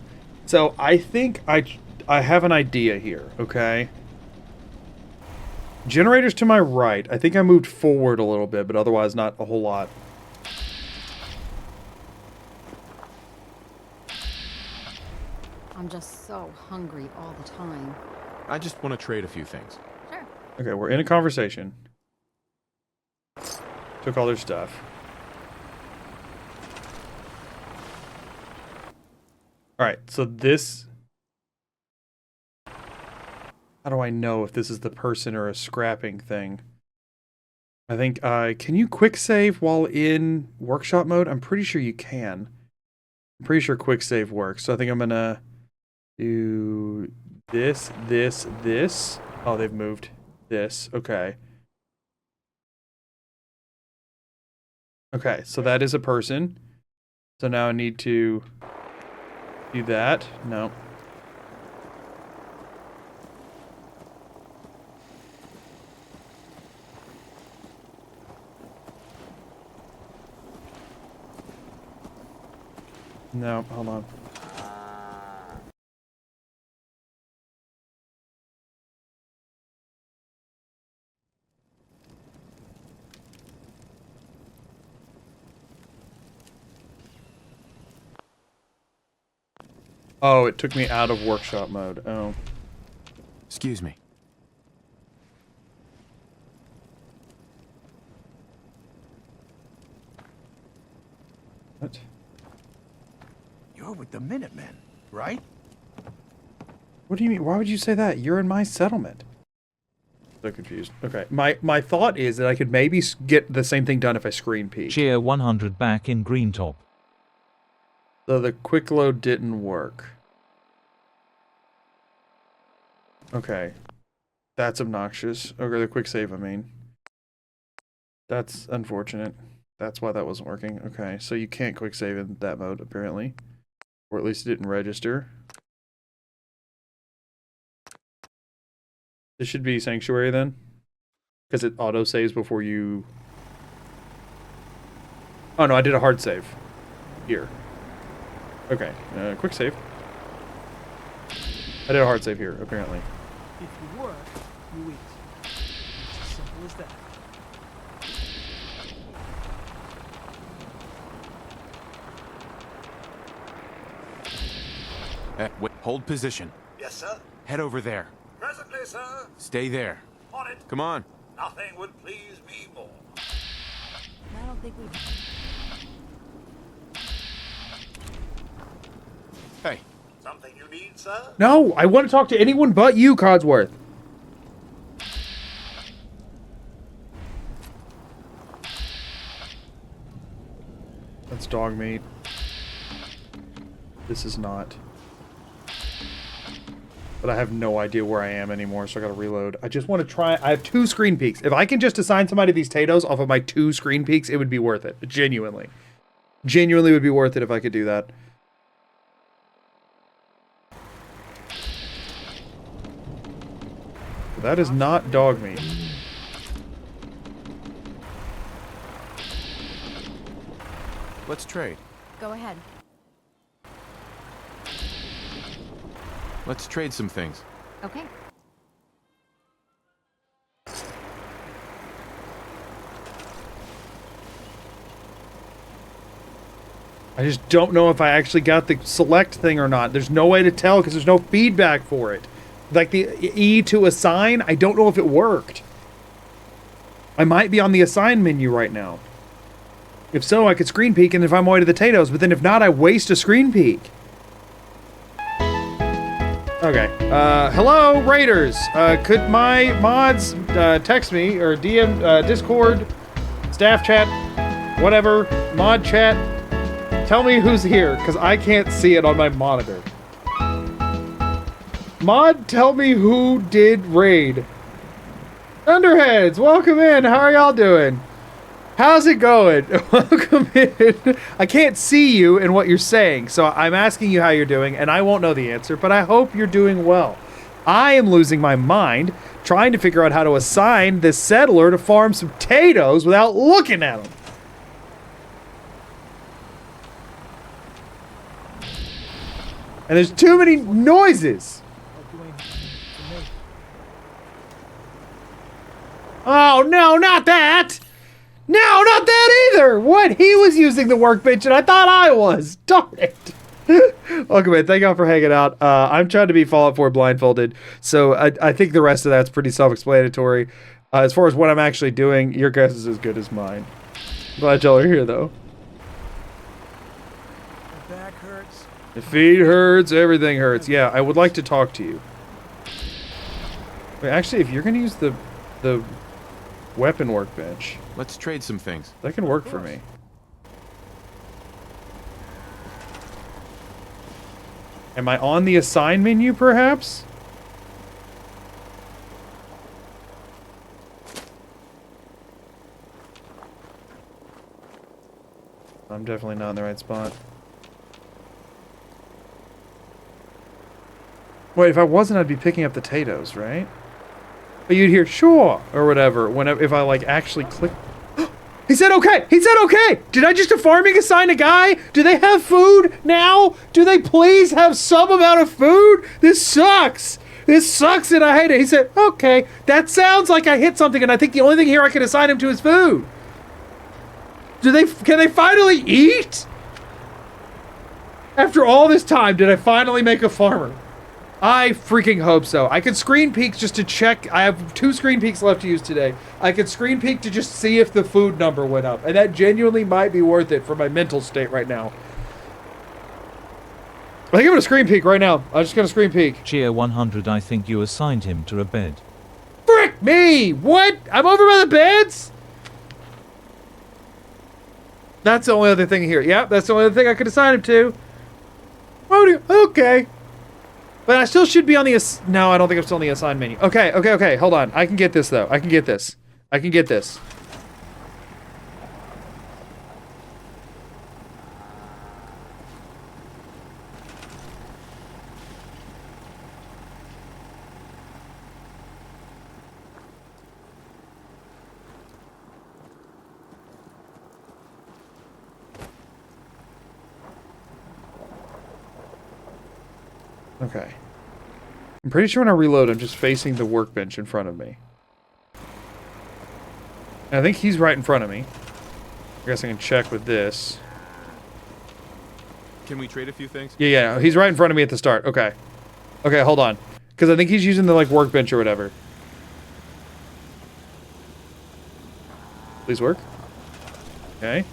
So I think I have an idea here, okay? Generators to my right. I think I moved forward a little bit, but otherwise not a whole lot. I'm just so hungry all the time. I just want to trade a few things. Sure. Okay, we're in a conversation. Took all their stuff. Alright, so this... How do I know if this is the person or a scrapping thing? I think, can you quick save while in workshop mode? I'm pretty sure you can. I'm pretty sure quick save works. So I think I'm gonna do this, this, this. Oh, they've moved this. Okay. Okay, so that is a person. So now I need to do that. No. No, hold on. Oh, it took me out of workshop mode. Oh. Excuse me. What? You're with the Minutemen, right? What do you mean? Why would you say that? You're in my settlement. So confused. Okay. My thought is that I could maybe get the same thing done if I screen peek. Cheer 100 back in green top. So the quick load didn't work. Okay. That's obnoxious. Okay, the quick save, I mean. That's unfortunate. That's why that wasn't working. Okay, so you can't quick save in that mode, apparently. Or at least it didn't register. This should be Sanctuary then. Because it auto-saves before you... Oh no, I did a hard save. Here. Okay, quick save. I did a hard save here, apparently. If you work, you eat. It's as simple as that. Wait, hold position. Yes, sir. Head over there. Presently, sir. Stay there. On it. Come on. Nothing would please me more. I don't think we... Hey, Something you need, sir? No, I want to talk to anyone but you, Codsworth. That's dog meat. This is not. But I have no idea where I am anymore, so I gotta reload. I just want to try. I have 2 screen peeks. If I can just assign somebody these Tatos off of my 2 screen peeks, it would be worth it. Genuinely. Genuinely would be worth it if I could do that. That is not dog meat. let's trade. Go ahead. Let's trade some things. Okay. I just don't know if I actually got the select thing or not. There's no way to tell because there's no feedback for it. Like the E to assign, I don't know if it worked. I might be on the assign menu right now. If so, I could screen peek and if I'm away to the potatoes, but then if not, I waste a screen peek. Okay. Hello, Raiders. Could my mods text me or DM Discord, staff chat, whatever, mod chat, tell me who's here, because I can't see it on my monitor. Mod, tell me who did raid. Underheads, welcome in. How are y'all doing? How's it going? Welcome in. I can't see you and what you're saying, so I'm asking you how you're doing, and I won't know the answer, but I hope you're doing well. I am losing my mind trying to figure out how to assign this settler to farm some potatoes without looking at them. And there's too many noises. Oh, no, not that! No, not that either! What? He was using the workbench and I thought I was. Darn it. Welcome in. Thank y'all for hanging out. I'm trying to be Fallout 4 blindfolded, so I think the rest of that's pretty self-explanatory. As far as what I'm actually doing, your guess is as good as mine. Glad y'all are here, though. My back hurts. The feet hurts, everything hurts. Yeah, I would like to talk to you. Wait, actually, if you're going to use the weapon workbench, Let's trade some things. that can work for me. Am I on the assign menu, perhaps? I'm definitely not in the right spot. Wait, if I wasn't, I'd be picking up the potatoes, right? But you'd hear sure or whatever whenever if I like actually click. He said okay. He said okay. Did I just a farming assign a guy? Do they have food now? Do they please have some amount of food? This sucks. This sucks and I hate it. He said okay. That sounds like I hit something and I think the only thing here I can assign him to is food. Can they finally eat? After all this time, did I finally make a farmer? I freaking hope so. I could screen peek just to check. I have 2 screen peeks left to use today. I could screen peek to just see if the food number went up. And that genuinely might be worth it for my mental state right now. I think I'm gonna screen peek right now. I'm just gonna screen peek. Cheer 100, I think you assigned him to a bed. Frick me! What? I'm over by the beds? That's the only other thing here. Yep, that's the only other thing I could assign him to. Okay. But I still should be on the no, I don't think I'm still on the assign menu. Okay. Hold on. I can get this, though. I can get this. Okay. I'm pretty sure when I reload, I'm just facing the workbench in front of me. And I think he's right in front of me. I guess I can check with this. Can we trade a few things? Yeah, he's right in front of me at the start. Okay. Okay, hold on. Because I think he's using the, like, workbench or whatever. Please work. Okay.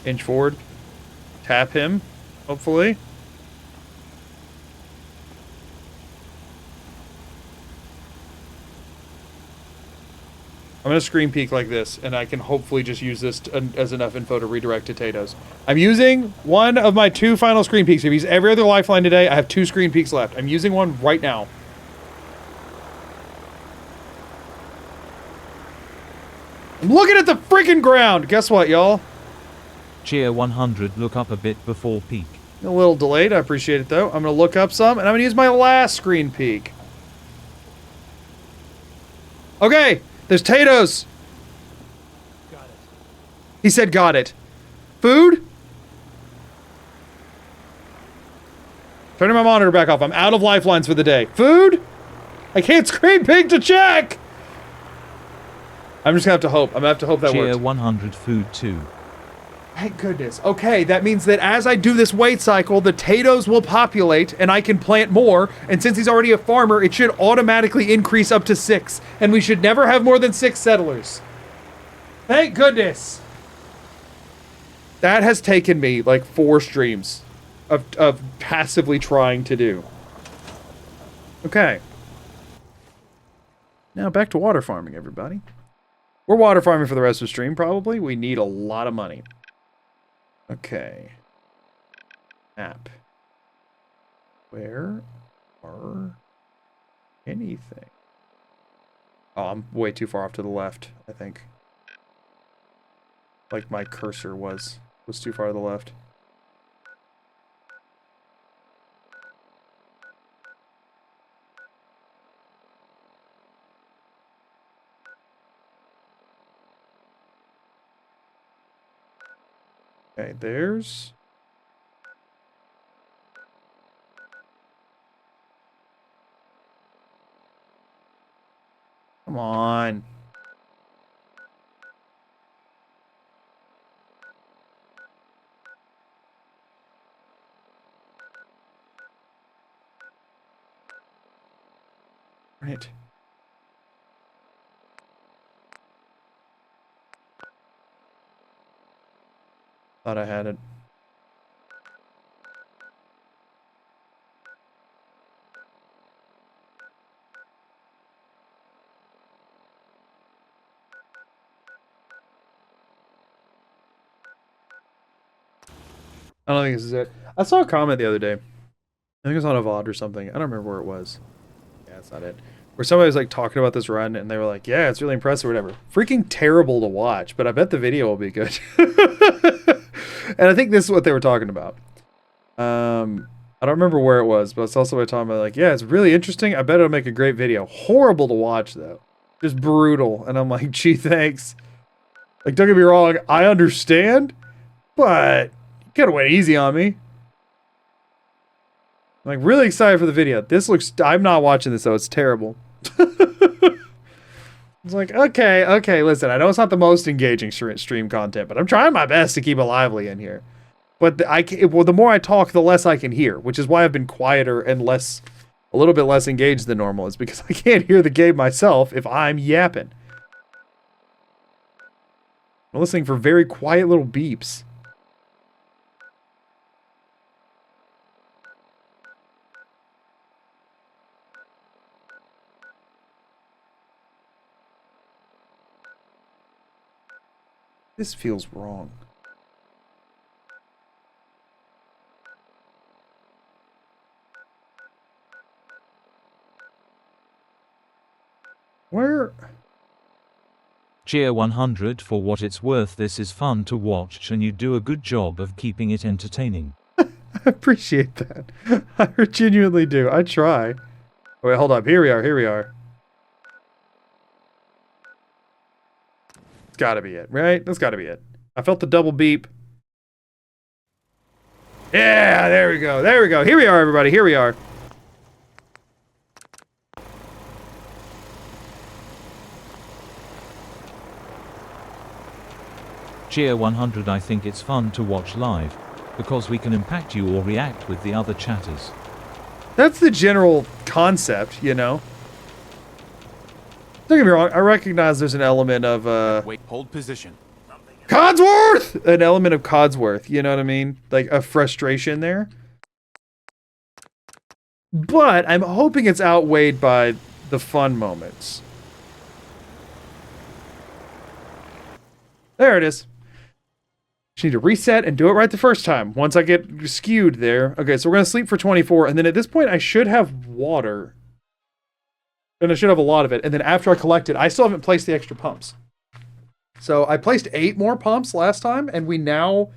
Inch forward. Tap him, hopefully. I'm going to screen peek like this, and I can hopefully just use this as enough info to redirect to potatoes. I'm using one of my 2 final screen peeks. I've used every other lifeline today. I have 2 screen peeks left. I'm using one right now. I'm looking at the freaking ground. Guess what, y'all? Cheer 100, look up a bit before peak. A little delayed. I appreciate it, though. I'm going to look up some, and I'm going to use my last screen peek. Okay. There's potatoes. Got it. He said got it. Food? Turning my monitor back off. I'm out of lifelines for the day. Food? I can't scream pig to check! I'm just gonna have to hope. I'm gonna have to hope that Cheer works. 100 food too. Thank goodness. Okay, that means that as I do this wait cycle, the potatoes will populate and I can plant more. And since he's already a farmer, it should automatically increase up to 6. And we should never have more than 6 settlers. Thank goodness. That has taken me like 4 streams of passively trying to do. Okay. Now back to water farming, everybody. We're water farming for the rest of the stream, probably. We need a lot of money. Okay. Map. Where are anything? Oh, I'm way too far off to the left, I think. Like my cursor was too far to the left. Okay, there's... Come on. Right. Thought I had it. I don't think this is it. I saw a comment the other day. I think it was on a VOD or something. I don't remember where it was. Yeah, that's not it. Where somebody was like talking about this run and they were like, yeah, it's really impressive or whatever. Freaking terrible to watch, but I bet the video will be good. And I think this is what they were talking about. I don't remember where it was, but it's also what talking about like, yeah, it's really interesting. I bet it'll make a great video. Horrible to watch though. Just brutal. And I'm like, gee, thanks. Like, don't get me wrong, I understand, but you could have went easy on me. I'm like really excited for the video. This looks, I'm not watching this though, it's terrible. It's like, okay, listen, I know it's not the most engaging stream content, but I'm trying my best to keep it lively in here. But the more I talk, the less I can hear, which is why I've been quieter and a little bit less engaged than normal, is because I can't hear the game myself if I'm yapping. I'm listening for very quiet little beeps. This feels wrong. Where? Cheer 100 for what it's worth. This is fun to watch and you do a good job of keeping it entertaining. I appreciate that. I genuinely do. I try. Wait, hold up. Here we are. It's gotta be it, right? That's gotta be it. I felt the double beep. Yeah, there we go. Here we are, everybody. Here we are. Cheer 100. I think it's fun to watch live, because we can impact you or react with the other chatters. That's the general concept, you know? Don't get me wrong, I recognize there's an element of, Wait, hold position. Codsworth! An element of Codsworth, you know what I mean? Like, a frustration there. But I'm hoping it's outweighed by the fun moments. There it is. Just need to reset and do it right the first time. Once I get skewed there. Okay, so we're going to sleep for 24. And then at this point, I should have water. And I should have a lot of it. And then after I collect it, I still haven't placed the extra pumps. So I placed 8 more pumps last time. And we now,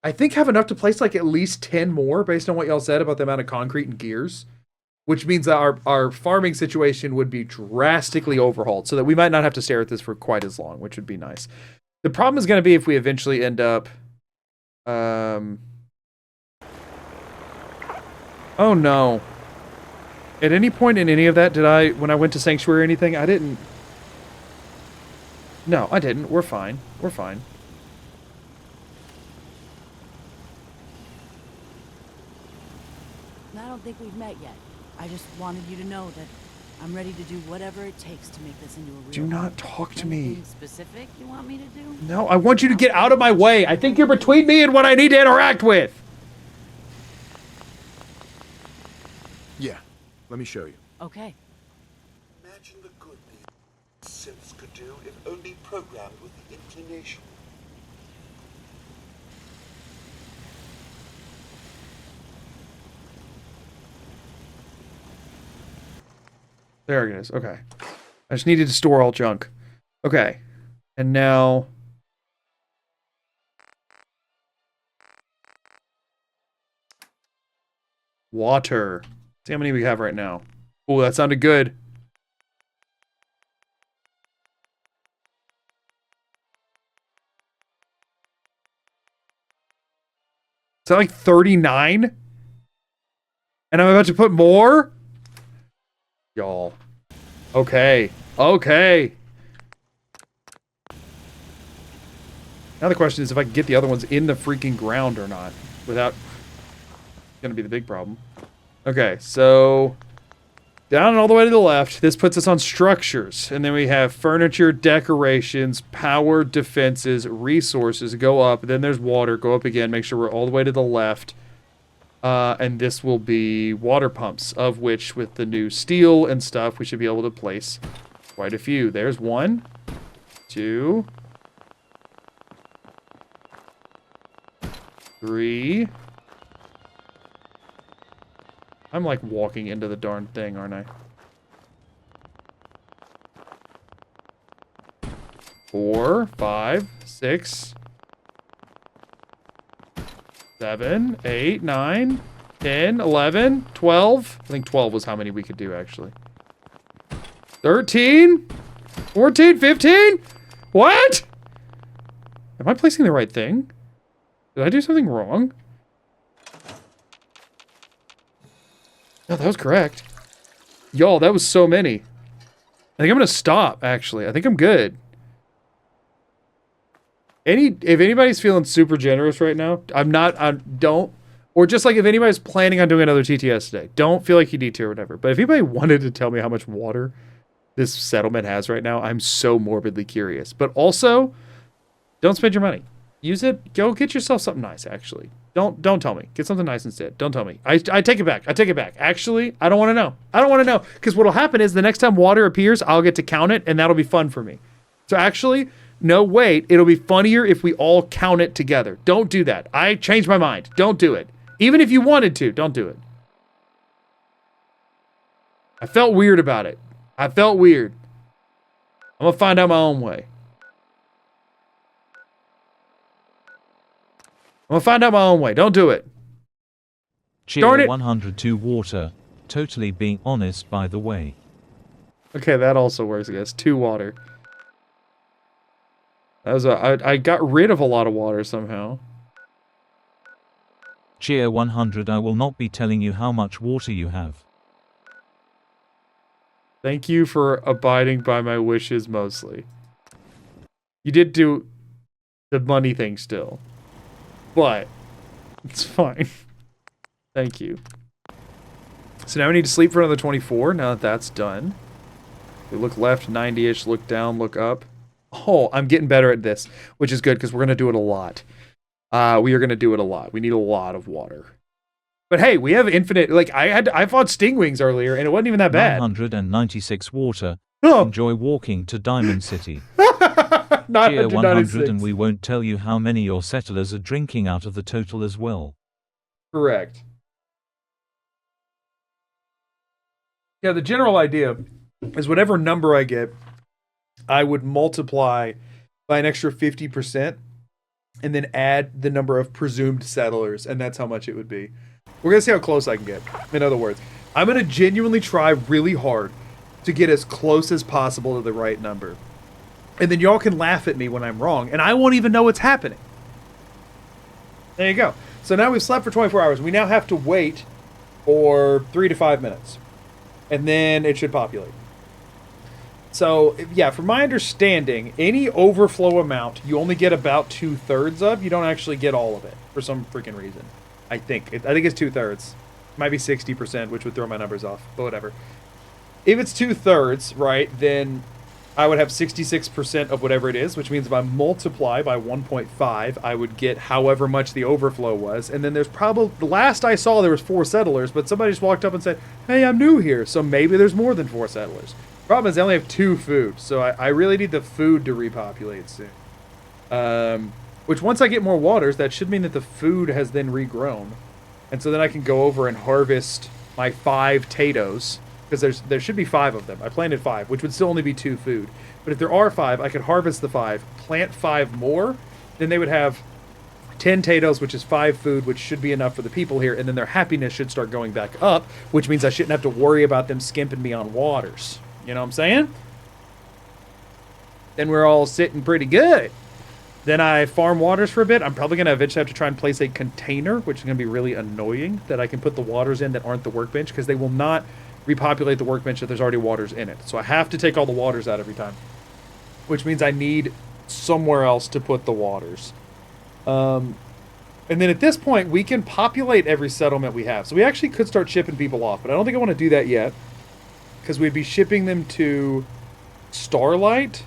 I think, have enough to place like at least 10 more based on what y'all said about the amount of concrete and gears. Which means that our farming situation would be drastically overhauled. So that we might not have to stare at this for quite as long, which would be nice. The problem is going to be if we eventually end up Oh no. At any point in any of that, did I, when I went to Sanctuary or anything, I didn't. No, I didn't. We're fine. We're fine. I don't think we've met yet. I just wanted you to know that I'm ready to do whatever it takes to make this into a real Do not talk to me. Anything specific you want me to do? No, I want you to get out of my way. I think you're between me and what I need to interact with. Yeah, let me show you. Okay. Imagine the good these Sims could do if only programmed with the inclination. There it is. Okay. I just needed to store all junk. Okay. And now... water. See how many we have right now. Oh, that sounded good. Is that like 39? And I'm about to put more? Y'all. Okay. Okay. Now the question is if I can get the other ones in the freaking ground or not. Without... gonna be the big problem. Okay, so... down and all the way to the left. This puts us on structures. And then we have furniture, decorations, power, defenses, resources. Go up. Then there's water. Go up again. Make sure we're all the way to the left. And this will be water pumps, of which with the new steel and stuff, we should be able to place quite a few. There's 1, 2, 3. I'm like walking into the darn thing, aren't I? 4, 5, 6, 7, 8, 9, 10, 11, 12. I think 12 was how many we could do, actually. 13, 14, 15? What? Am I placing the right thing? Did I do something wrong? No, that was correct. Y'all, that was so many. I think I'm gonna stop, actually. I think I'm good. If anybody's feeling super generous right now, don't, or just like if anybody's planning on doing another TTS today, don't feel like you need to or whatever. But if anybody wanted to tell me how much water this settlement has right now, I'm so morbidly curious. But also, don't spend your money. Use it. Go get yourself something nice, actually. Don't tell me. Get something nice instead. Don't tell me. I take it back. I take it back. Actually, I don't want to know. I don't want to know. Because what'll happen is the next time water appears, I'll get to count it, and that'll be fun for me. So actually, no, wait. It'll be funnier if we all count it together. Don't do that. I changed my mind. Don't do it. Even if you wanted to, don't do it. I felt weird about it. I felt weird. I'm going to find out my own way. I'm gonna find out my own way. Don't do it. Darn it. 102 water. Totally being honest, by the way. Okay, that also works, I guess. 2 water. That was I got rid of a lot of water somehow. Cheer 100. I will not be telling you how much water you have. Thank you for abiding by my wishes mostly. You did do the money thing still. But it's fine. Thank you. So now we need to sleep for another 24. Now that that's done. We look left, 90-ish. Look down, look up. Oh, I'm getting better at this, which is good because we're going to do it a lot. We are going to do it a lot. We need a lot of water. But hey, we have infinite... like, I fought stingwings earlier, and it wasn't even that bad. 996 water. Oh. Enjoy walking to Diamond City. Not Cheer 100, and we won't tell you how many your settlers are drinking out of the total as well. Correct. Yeah, the general idea is whatever number I get, I would multiply by an extra 50% and then add the number of presumed settlers, and that's how much it would be. We're going to see how close I can get. In other words, I'm going to genuinely try really hard to get as close as possible to the right number. And then y'all can laugh at me when I'm wrong, and I won't even know what's happening. There you go. So now we've slept for 24 hours. We now have to wait for 3 to 5 minutes. And then it should populate. So, yeah, from my understanding, any overflow amount, you only get about 2/3 of. You don't actually get all of it for some freaking reason. I think it's 2/3. Might be 60%, which would throw my numbers off, but whatever. If it's 2/3, right, then I would have 66% of whatever it is, which means if I multiply by 1.5, I would get however much the overflow was. And then there's probably, the last I saw, there was 4 settlers, but somebody just walked up and said, hey, I'm new here, so maybe there's more than 4 settlers. Problem is I only have 2 food, so I really need the food to repopulate soon. Which once I get more waters, that should mean that the food has then regrown. And so then I can go over and harvest my 5 potatoes, because there should be 5 of them. I planted 5, which would still only be 2 food. But if there are 5, I could harvest the 5, plant 5 more, then they would have 10 potatoes, which is 5 food, which should be enough for the people here, and then their happiness should start going back up, which means I shouldn't have to worry about them skimping me on waters. You know what I'm saying? Then we're all sitting pretty good. Then I farm waters for a bit. I'm probably going to eventually have to try and place a container, which is going to be really annoying, that I can put the waters in that aren't the workbench, because they will not repopulate the workbench if there's already waters in it. So I have to take all the waters out every time, which means I need somewhere else to put the waters. And then at this point, we can populate every settlement we have. So we actually could start shipping people off, but I don't think I want to do that yet, because we'd be shipping them to Starlight,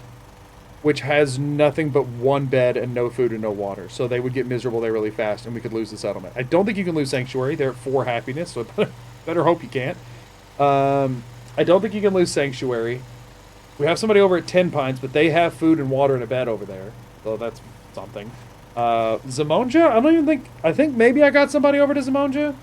which has nothing but 1 bed and no food and no water. So they would get miserable there really fast, and we could lose the settlement. I don't think you can lose Sanctuary. They're at 4 happiness, so better hope you can't. I don't think you can lose Sanctuary. We have somebody over at 10 Pines, but they have food and water and a bed over there. So that's something. Zamonja? I think maybe I got somebody over to Zamonja.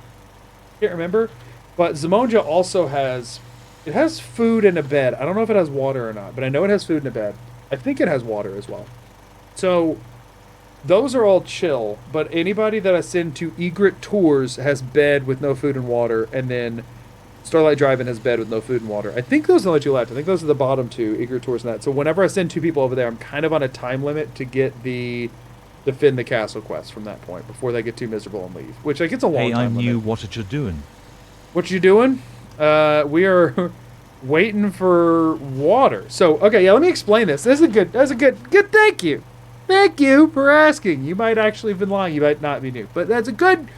Can't remember. But Zamonja also has... It has food and a bed. I don't know if it has water or not, but I know it has food and a bed. I think it has water as well. So, those are all chill, but anybody that I send to Egret Tours has bed with no food and water, and then Starlight Drive-In has bed with no food and water. I think those are the 2 left. I think those are the bottom 2, Egret Tours and that. So whenever I send 2 people over there, I'm kind of on a time limit to get the Defend the Castle quest from that point, before they get too miserable and leave. Which, like, it's a long Hey, time I'm limit. new, what are you doing? What you doing? We are... waiting for water. So, okay, yeah, let me explain this. That's a good, thank you. Thank you for asking. You might actually have been lying. You might not be new. But that's a good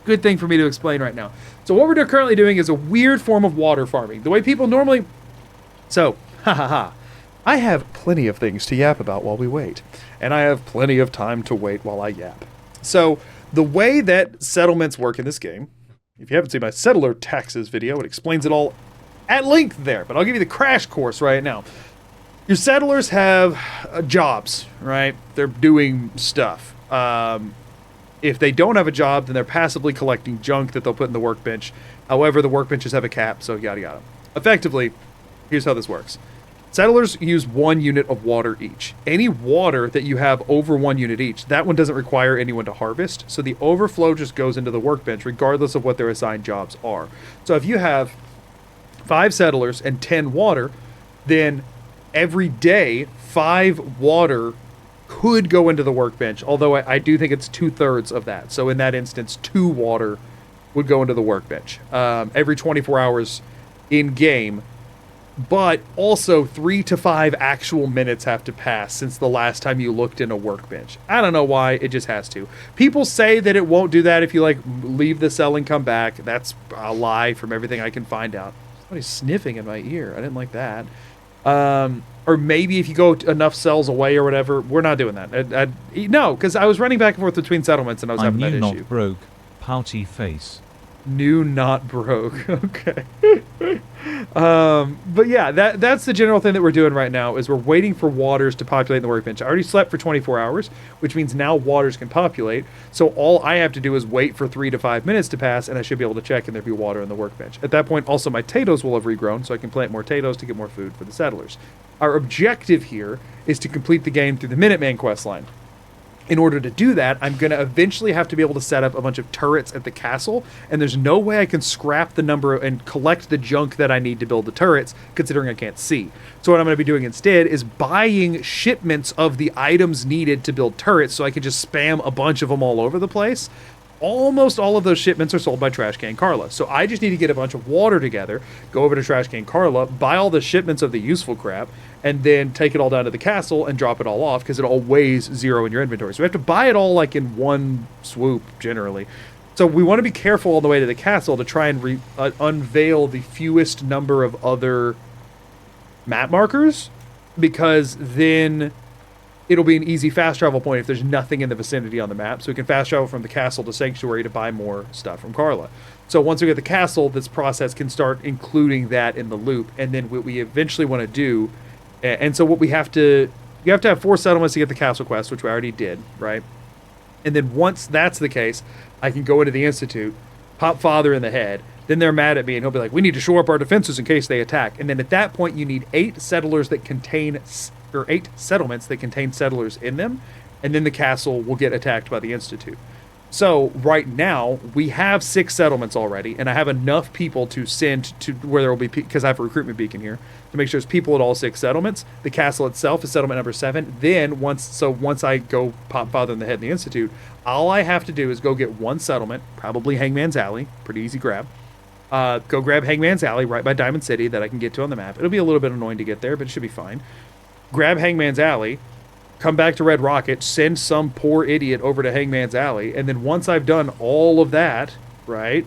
thing for me to explain right now. So what we're currently doing is a weird form of water farming. The way people normally... So, I have plenty of things to yap about while we wait. And I have plenty of time to wait while I yap. So, the way that settlements work in this game, if you haven't seen my settler taxes video, it explains it all at length there, but I'll give you the crash course right now. Your settlers have jobs, right? They're doing stuff. If they don't have a job, then they're passively collecting junk that they'll put in the workbench. However, the workbenches have a cap, so yada yada. Effectively, here's how this works. Settlers use 1 unit of water each. Any water that you have over 1 unit each, that one doesn't require anyone to harvest, so the overflow just goes into the workbench regardless of what their assigned jobs are. So if you have 5 settlers and 10 water, then every day 5 water could go into the workbench, although I do think it's 2/3 of that. So in that instance, 2 water would go into the workbench every 24 hours in game, but also 3 to 5 actual minutes have to pass since the last time you looked in a workbench. I don't know why, it just has to. People say that it won't do that if you like leave the cell and come back. That's a lie from everything I can find out. Somebody's sniffing in my ear. I didn't like that. Or maybe if you go enough cells away or whatever. We're not doing that. No, because I was running back and forth between settlements and I was having that issue. I'm new, not broke. Pouty face. New, not broke. Okay. But yeah, that's the general thing that we're doing right now, is we're waiting for waters to populate in the workbench. I already slept for 24 hours, which means now waters can populate. So all I have to do is wait for 3 to 5 minutes to pass, and I should be able to check and there'll be water in the workbench. At that point, also my potatoes will have regrown, so I can plant more potatoes to get more food for the settlers. Our objective here is to complete the game through the Minuteman questline. In order to do that, I'm going to eventually have to be able to set up a bunch of turrets at the castle, and there's no way I can scrap the number and collect the junk that I need to build the turrets, considering I can't see. So what I'm going to be doing instead is buying shipments of the items needed to build turrets, so I can just spam a bunch of them all over the place. almost all of those shipments are sold by Trash Can Carla. So I just need to get a bunch of water together, go over to Trash Can Carla, buy all the shipments of the useful crap, and then take it all down to the castle and drop it all off because it all weighs 0 in your inventory. So we have to buy it all like in one swoop generally. So we want to be careful on the way to the castle to try and unveil the fewest number of other map markers, because then it'll be an easy fast travel point if there's nothing in the vicinity on the map. So we can fast travel from the castle to Sanctuary to buy more stuff from Carla. So once we get the castle, this process can start including that in the loop. And then what we eventually want to do, and so what we have to, you have to have 4 settlements to get the castle quest, which we already did, right? And then once that's the case, I can go into the Institute, pop Father in the head. Then they're mad at me, and he'll be like, we need to shore up our defenses in case they attack. And then at that point, you need 8 settlers that contain, or 8 settlements that contain settlers in them, and then the castle will get attacked by the Institute. So right now, we have 6 settlements already, and I have enough people to send to where there will be, because I have a recruitment beacon here, to make sure there's people at all 6 settlements. The castle itself is settlement number 7. Then once I go pop Father in the head in the Institute, all I have to do is go get 1 settlement, probably Hangman's Alley, pretty easy grab. Go grab Hangman's Alley right by Diamond City that I can get to on the map. It'll be a little bit annoying to get there, but it should be fine. Grab Hangman's Alley, come back to Red Rocket, send some poor idiot over to Hangman's Alley, and then once I've done all of that, right,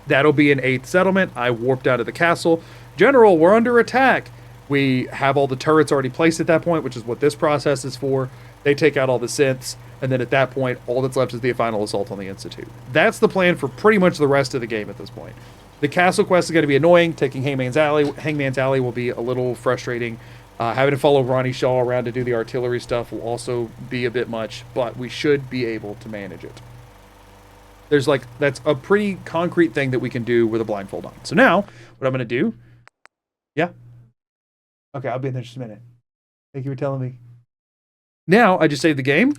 that'll be an 8th settlement. I warp down to the castle. General, we're under attack. We have all the turrets already placed at that point, which is what this process is for. They take out all the synths, and then at that point, all that's left is the final assault on the Institute. That's the plan for pretty much the rest of the game at this point. The castle quest is going to be annoying. Taking Hangman's Alley will be a little frustrating. Having to follow Ronnie Shaw around to do the artillery stuff will also be a bit much, but we should be able to manage it. That's a pretty concrete thing that we can do with a blindfold on. So now, what I'm going to do... Yeah? Okay, I'll be in there in just a minute. Thank you for telling me. Now, I just saved the game,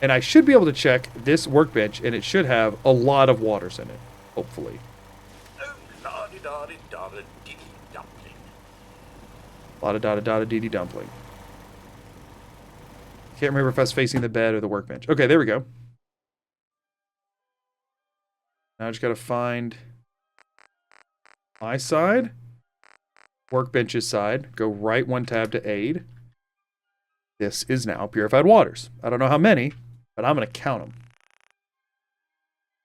and I should be able to check this workbench, and it should have a lot of waters in it, hopefully. Oh, la-di-da-di-da-di-dee-dee dumpling. A lot of da-da-da-da-dee-dee dumpling. Can't remember if I was facing the bed or the workbench. Okay, there we go. Now I just gotta find my side, workbench's side, go right 1 tab to aid. This is now purified waters. I don't know how many, but I'm gonna count them.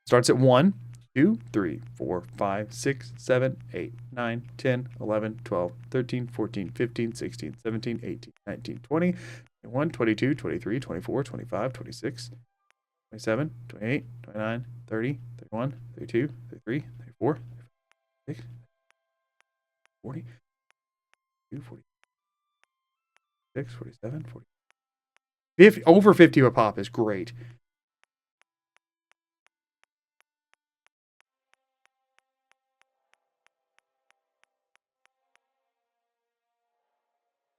Starts at 1, 2, 3, 4, 5, 6, 7, 8, 9, 10, 11, 12, 13, 14, 15, 16, 17, 18, 19, 20, 21, 22, 23, 24, 25, 26, 27, 28, 29, 30, 31, 32, 33, 34, 36, 40, 46, 47, 40. 50, over 50 a pop is great.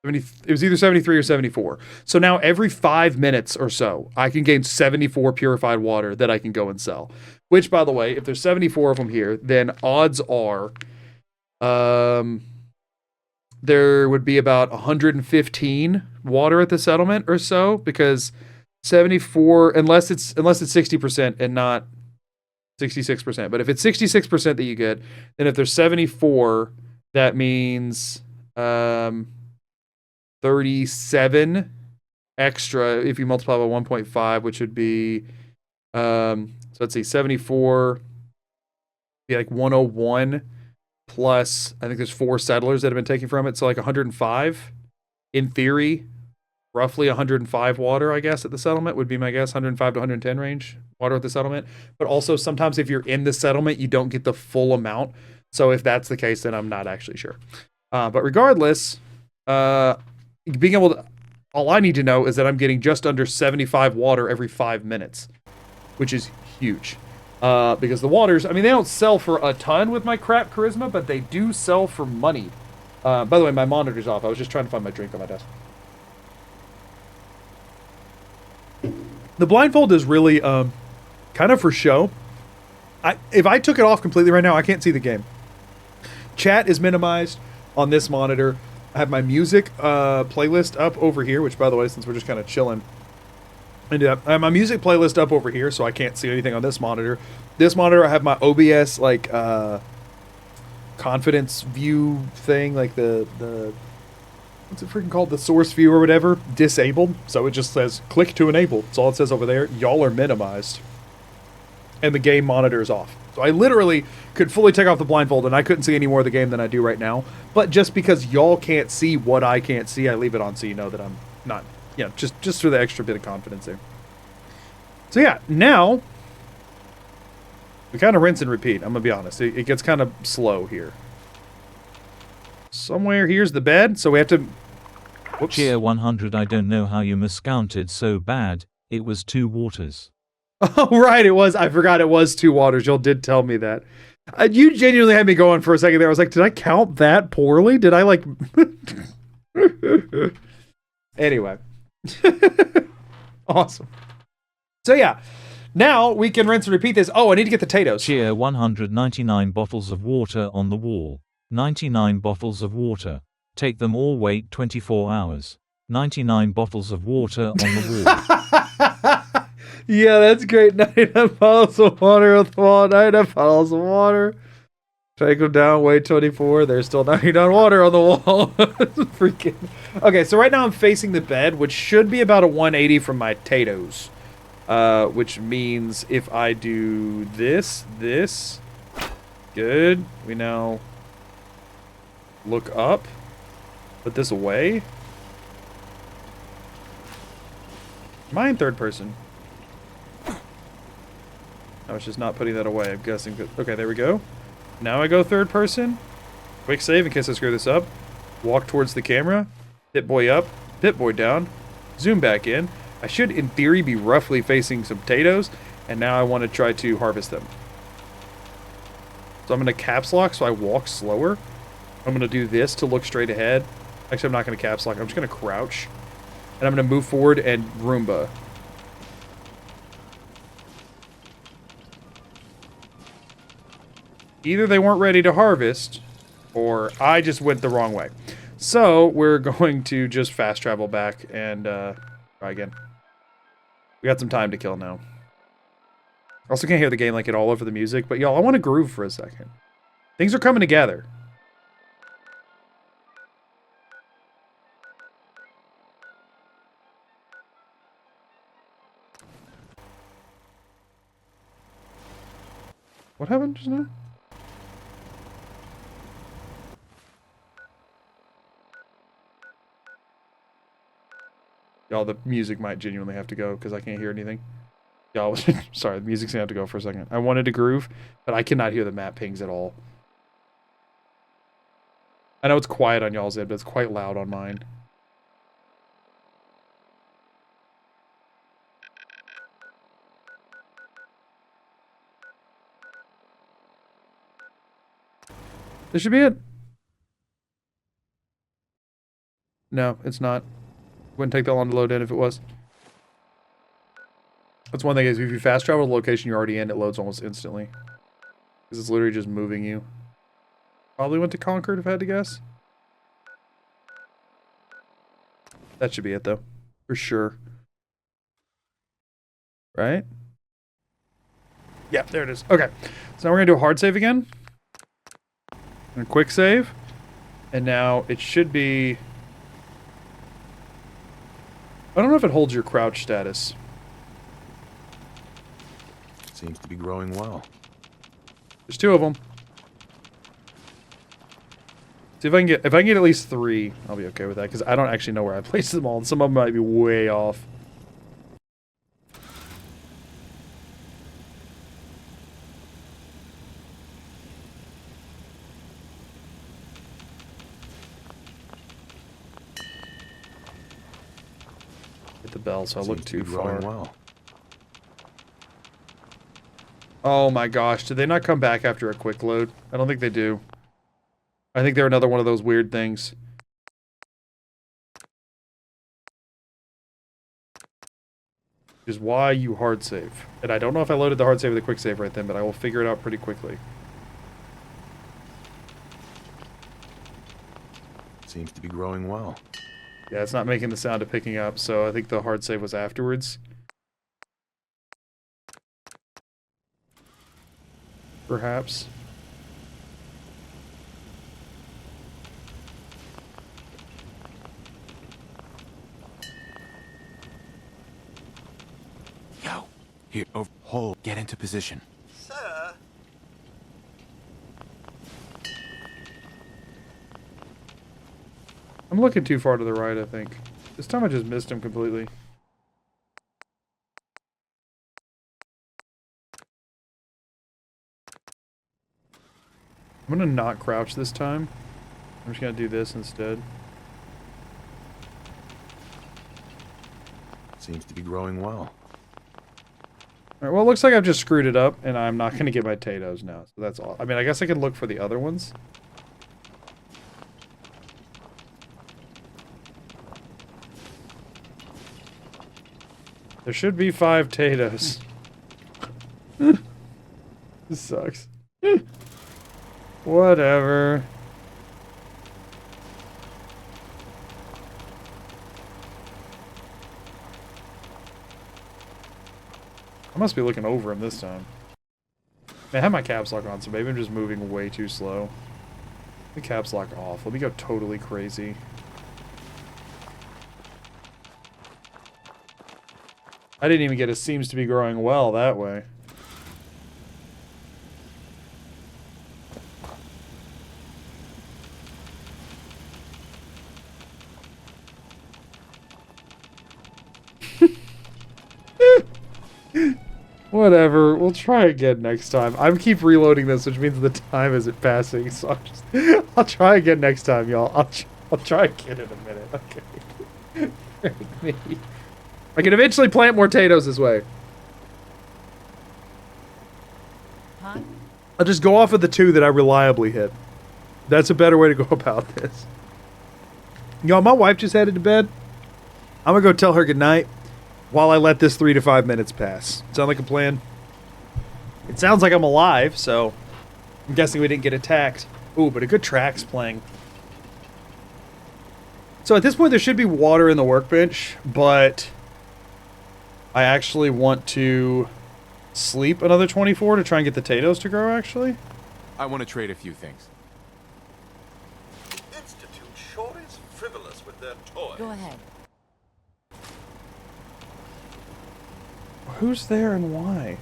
It was either 73 or 74. So now every 5 minutes or so, I can gain 74 purified water that I can go and sell. Which, by the way, if there's 74 of them here, then odds are there would be about 115 water at the settlement or so, because 74, unless it's 60% and not 66%. But if it's 66% that you get, then if there's 74, that means 37 extra if you multiply by 1.5, which would be so let's see, 74 be like 101 plus, I think there's 4 settlers that have been taken from it, so like 105 in theory, roughly 105 water, I guess, at the settlement would be my guess. 105 to 110 range water at the settlement. But also sometimes if you're in the settlement, you don't get the full amount. So if that's the case, then I'm not actually sure. But regardless, being able to, all I need to know is that I'm getting just under 75 water every 5 minutes, which is huge. Because the waters, I mean, they don't sell for a ton with my crap charisma, but they do sell for money. By the way, my monitor's off. I was just trying to find my drink on my desk. The blindfold is really kind of for show. If I took it off completely right now, I can't see the game. Chat is minimized on this monitor. I have my music playlist up over here, which, by the way, since we're just kind of chilling, I do that. I have my music playlist up over here, so I can't see anything on this monitor. This monitor, I have my OBS like confidence view thing, like the what's it freaking called, the source view or whatever, disabled. So it just says click to enable. That's all it says over there. Y'all are minimized, and the game monitor is off. So I literally could fully take off the blindfold, and I couldn't see any more of the game than I do right now. But just because y'all can't see what I can't see, I leave it on so you know that I'm not. You know, just for the extra bit of confidence there. So yeah, now we kind of rinse and repeat. I'm gonna be honest. It gets kind of slow here. Somewhere here's the bed, so we have to. Whoops. Cheer 100. I don't know how you miscounted so bad. It was 2 waters. Oh right, it was. I forgot it was 2 waters. Y'all did tell me that. You genuinely had me going for a second there. I was like, did I count that poorly? Did I like? Anyway. Awesome. So yeah, now we can rinse and repeat this. Oh, I need to get the potatoes. Cheer 199 bottles of water on the wall. 99 bottles of water. Take them all, wait 24 hours. 99 bottles of water on the wall. Yeah, that's great. 99 bottles of water on the wall. 99 bottles of water. Take them down, wait 24. There's still 99 water on the wall. Freaking. Okay, so right now I'm facing the bed, which should be about a 180 from my potatoes. Which means if I do this, good. We now look up, put this away. Am I in third person? I was just not putting that away, I'm guessing. Okay, there we go. Now I go third person. Quick save in case I screw this up. Walk towards the camera. Pip-boy up. Pip-boy down. Zoom back in. I should, in theory, be roughly facing some potatoes. And now I want to try to harvest them. So I'm going to caps lock so I walk slower. I'm going to do this to look straight ahead. Actually, I'm not going to caps lock. I'm just going to crouch. And I'm going to move forward and Roomba. Either they weren't ready to harvest, or I just went the wrong way. So, we're going to just fast travel back and try again. We got some time to kill now. I also can't hear the game like it all over the music, but y'all, I want to groove for a second. Things are coming together. What happened just now? Y'all, the music might genuinely have to go because I can't hear anything. Y'all, sorry, the music's gonna have to go for a second. I wanted to groove, but I cannot hear the map pings at all. I know it's quiet on y'all's end, but it's quite loud on mine. This should be it. No, it's not. Wouldn't take that long to load in if it was. That's one thing is if you fast travel to the location you're already in, it loads almost instantly. Because it's literally just moving you. Probably went to Concord if I had to guess. That should be it though. For sure. Right? Yeah, there it is. Okay. So now we're going to do a hard save again. And a quick save. And now it should be... I don't know if it holds your crouch status. Seems to be growing well. There's 2 of them. See if I can get at least 3, I'll be okay with that because I don't actually know where I placed them all, and some of them might be way off. Hit the bell, so I look too far. Well. Oh my gosh, did they not come back after a quick load? I don't think they do. I think they're another one of those weird things. Which is why you hard save. And I don't know if I loaded the hard save or the quick save right then, but I will figure it out pretty quickly. Seems to be growing well. Yeah, it's not making the sound of picking up, so I think the hard save was afterwards. perhaps. Yo, here, over, hold, get into position. Sir? I'm looking too far to the right, I think. This time I just missed him completely. I'm gonna not crouch this time. I'm just gonna do this instead. Seems to be growing well. Alright, well, it looks like I've just screwed it up, and I'm not gonna get my potatoes now, so that's all. I mean, I guess I could look for the other ones. There should be 5 potatoes. This sucks. Whatever. I must be looking over him this time. I have my caps lock on, so maybe I'm just moving way too slow. The caps lock off. Let me go totally crazy. I didn't even get a seems to be growing well that way. Whatever, we'll try again next time. I keep reloading this, which means the time isn't passing, so I'll try again next time, y'all. I'll try again in a minute, okay? I can eventually plant more potatoes this way. Huh? I'll just go off of the 2 that I reliably hit. That's a better way to go about this. Y'all, my wife just headed to bed. I'm gonna go tell her goodnight while I let this 3 to 5 minutes pass. Sound like a plan? It sounds like I'm alive, so I'm guessing we didn't get attacked. Ooh, but a good track's playing. So at this point, there should be water in the workbench, but I actually want to sleep another 24 to try and get the potatoes to grow, actually. I want to trade a few things. The Institute sure is frivolous with their toys. Go ahead. Who's there and why?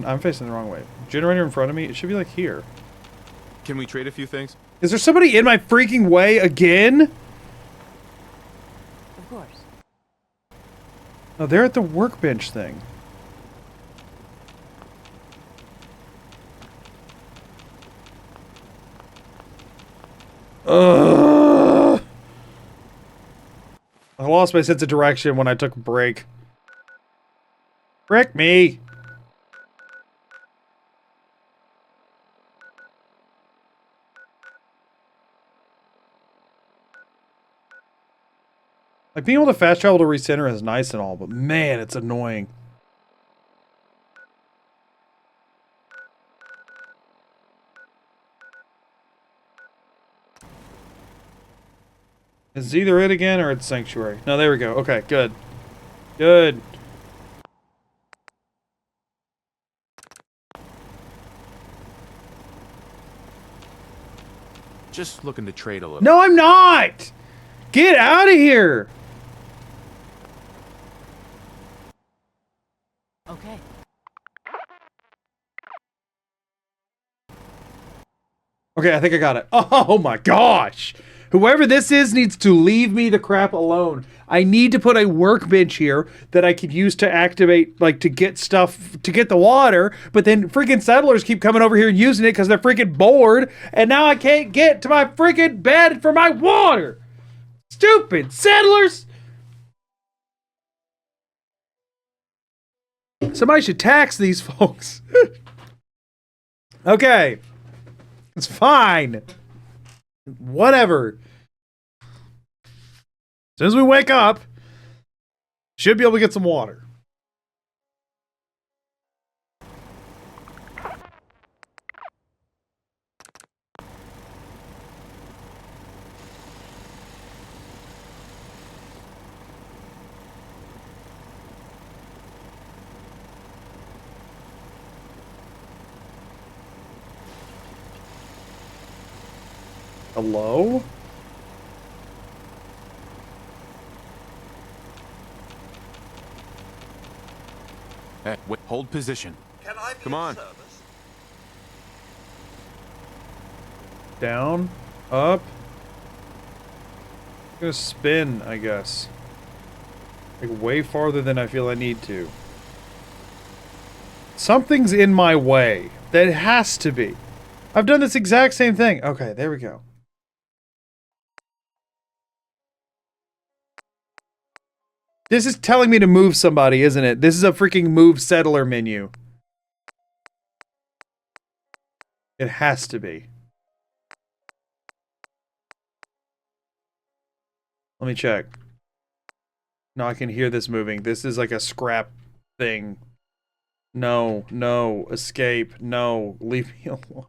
I'm facing the wrong way. Generator in front of me? It should be like here. Can we trade a few things? Is there somebody in my freaking way again? Of course. No, they're at the workbench thing. Ugh. I lost my sense of direction when I took a break. Frick me! Like, being able to fast travel to recenter is nice and all, but man, it's annoying. It's either it again or it's Sanctuary. No, there we go. Okay, good. Good. Just looking to trade a little. No, I'm not! Get out of here! Okay. Okay, I think I got it. Oh my gosh! Whoever this is needs to leave me the crap alone. I need to put a workbench here that I could use to activate, like, to get stuff, to get the water, but then freaking settlers keep coming over here and using it because they're freaking bored, and now I can't get to my freaking bed for my water! Stupid settlers! Somebody should tax these folks. Okay. It's fine. Whatever. As soon as we wake up, should be able to get some water. Hello? Hey, wait, hold position. Can I be Come of on. service? Down, up. I'm gonna spin, I guess. Like way farther than I feel I need to. Something's in my way. That has to be. I've done this exact same thing. Okay, there we go. This is telling me to move somebody, isn't it? This is a freaking move settler menu. It has to be. Let me check. No, I can hear this moving. This is like a scrap thing. No, no, escape, no, leave me alone.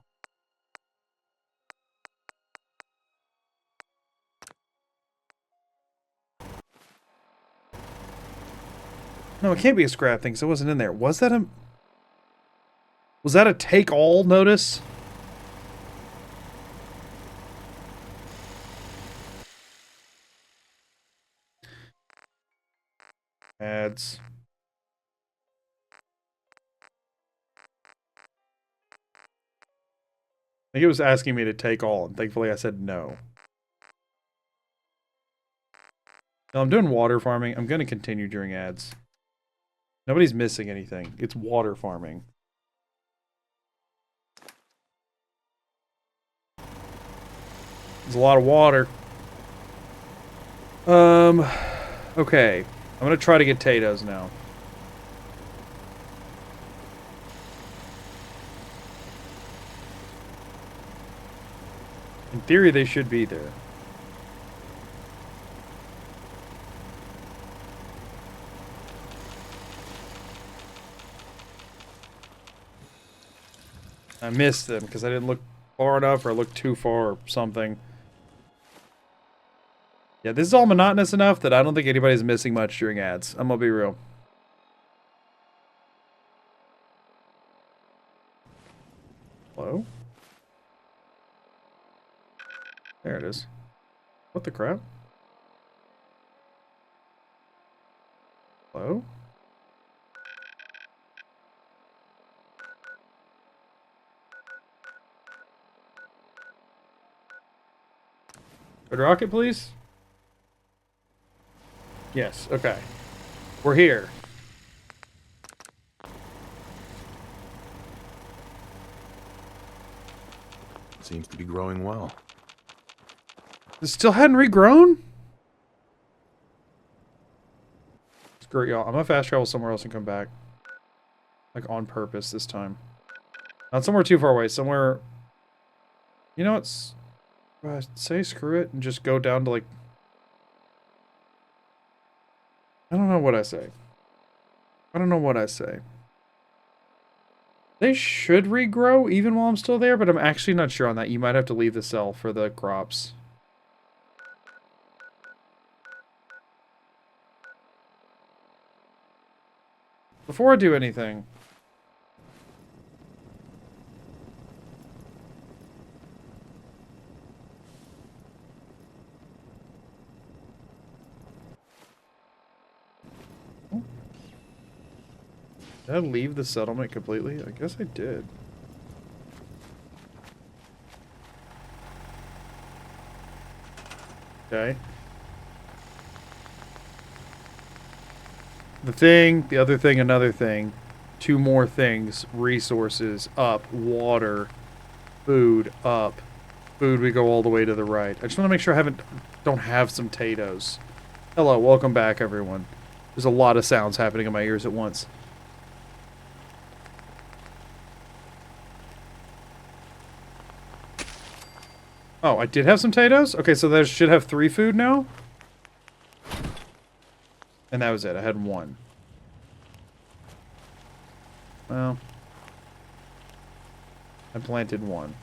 No, it can't be a scrap thing, so it wasn't in there. Was that a take all notice? Ads. I think it was asking me to take all, and thankfully I said no. No, I'm doing water farming. I'm going to continue during ads. Nobody's missing anything. It's water farming. There's a lot of water. Okay. I'm going to try to get potatoes now. In theory, they should be there. I missed them because I didn't look far enough or look too far or something. Yeah, this is all monotonous enough that I don't think anybody's missing much during ads. I'm gonna be real. Hello? There it is. What the crap? Hello? Red rocket, please? Yes, okay. We're here. Seems to be growing well. This still hadn't regrown? Screw it, y'all. I'm gonna fast travel somewhere else and come back. Like, on purpose this time. Not somewhere too far away. Somewhere... You know what's... say screw it and just go down to, like... I don't know what I say. I don't know what I say. They should regrow even while I'm still there, but I'm actually not sure on that. You might have to leave the cell for the crops. Before I do anything... Did I leave the settlement completely? I guess I did. Okay. The thing, the other thing, another thing. Two more things. Resources, up. Water. Food, up. Food, we go all the way to the right. I just want to make sure I don't have some potatoes. Hello, welcome back, everyone. There's a lot of sounds happening in my ears at once. Oh, I did have some potatoes? Okay, so there should have 3 food now? And that was it. I had 1. Well. I planted 1.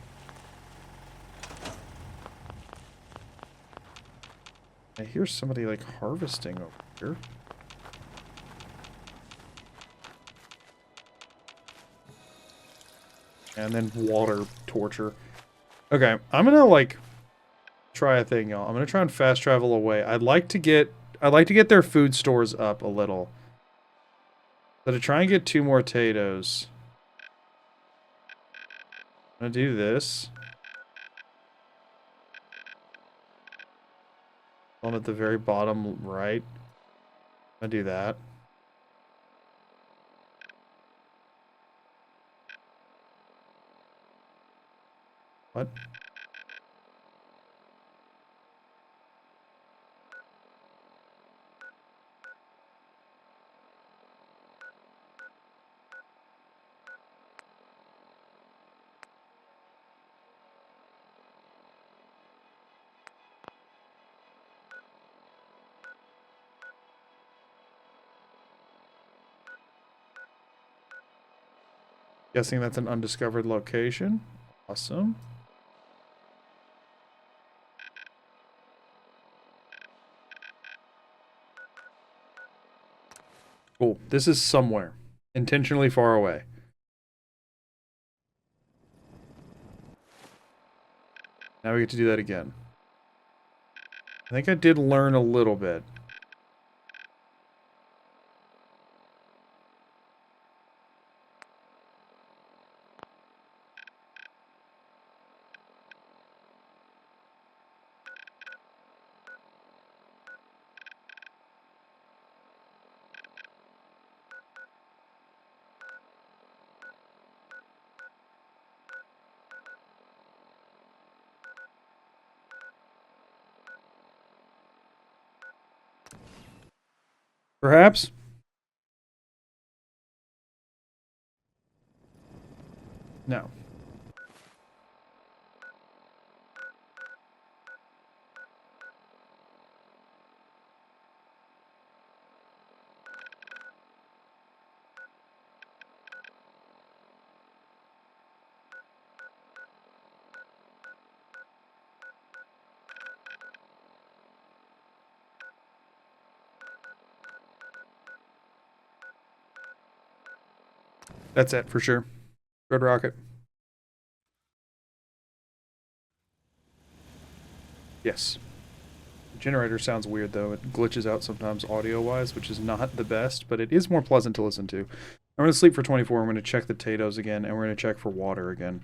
I hear somebody, like, harvesting over here. And then water torture. Okay, I'm gonna, like, try a thing, y'all. I'm gonna try and fast travel away. I'd like to get their food stores up a little. So to try and get 2 more potatoes, I'm gonna do this. One at the very bottom right. I'm gonna do that. What? Guessing that's an undiscovered location. Awesome. Cool. This is somewhere. Intentionally far away. Now we get to do that again. I think I did learn a little bit. Perhaps? No. That's it for sure. Red Rocket. Yes. The generator sounds weird though. It glitches out sometimes audio-wise, which is not the best, but it is more pleasant to listen to. I'm going to sleep for 24. I'm going to check the potatoes again, and we're going to check for water again.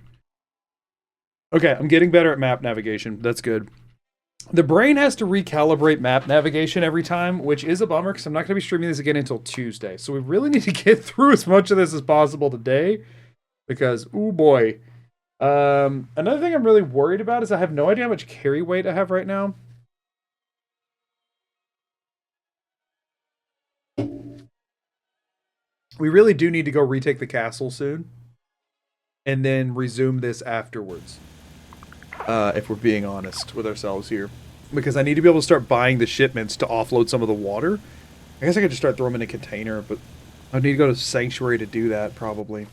Okay, I'm getting better at map navigation. That's good. The brain has to recalibrate map navigation every time, which is a bummer because I'm not going to be streaming this again until Tuesday. So we really need to get through as much of this as possible today because, ooh boy. Another thing I'm really worried about is I have no idea how much carry weight I have right now. We really do need to go retake the castle soon and then resume this afterwards. If we're being honest with ourselves here. Because I need to be able to start buying the shipments to offload some of the water. I guess I could just start throwing them in a container, but I need to go to Sanctuary to do that, probably.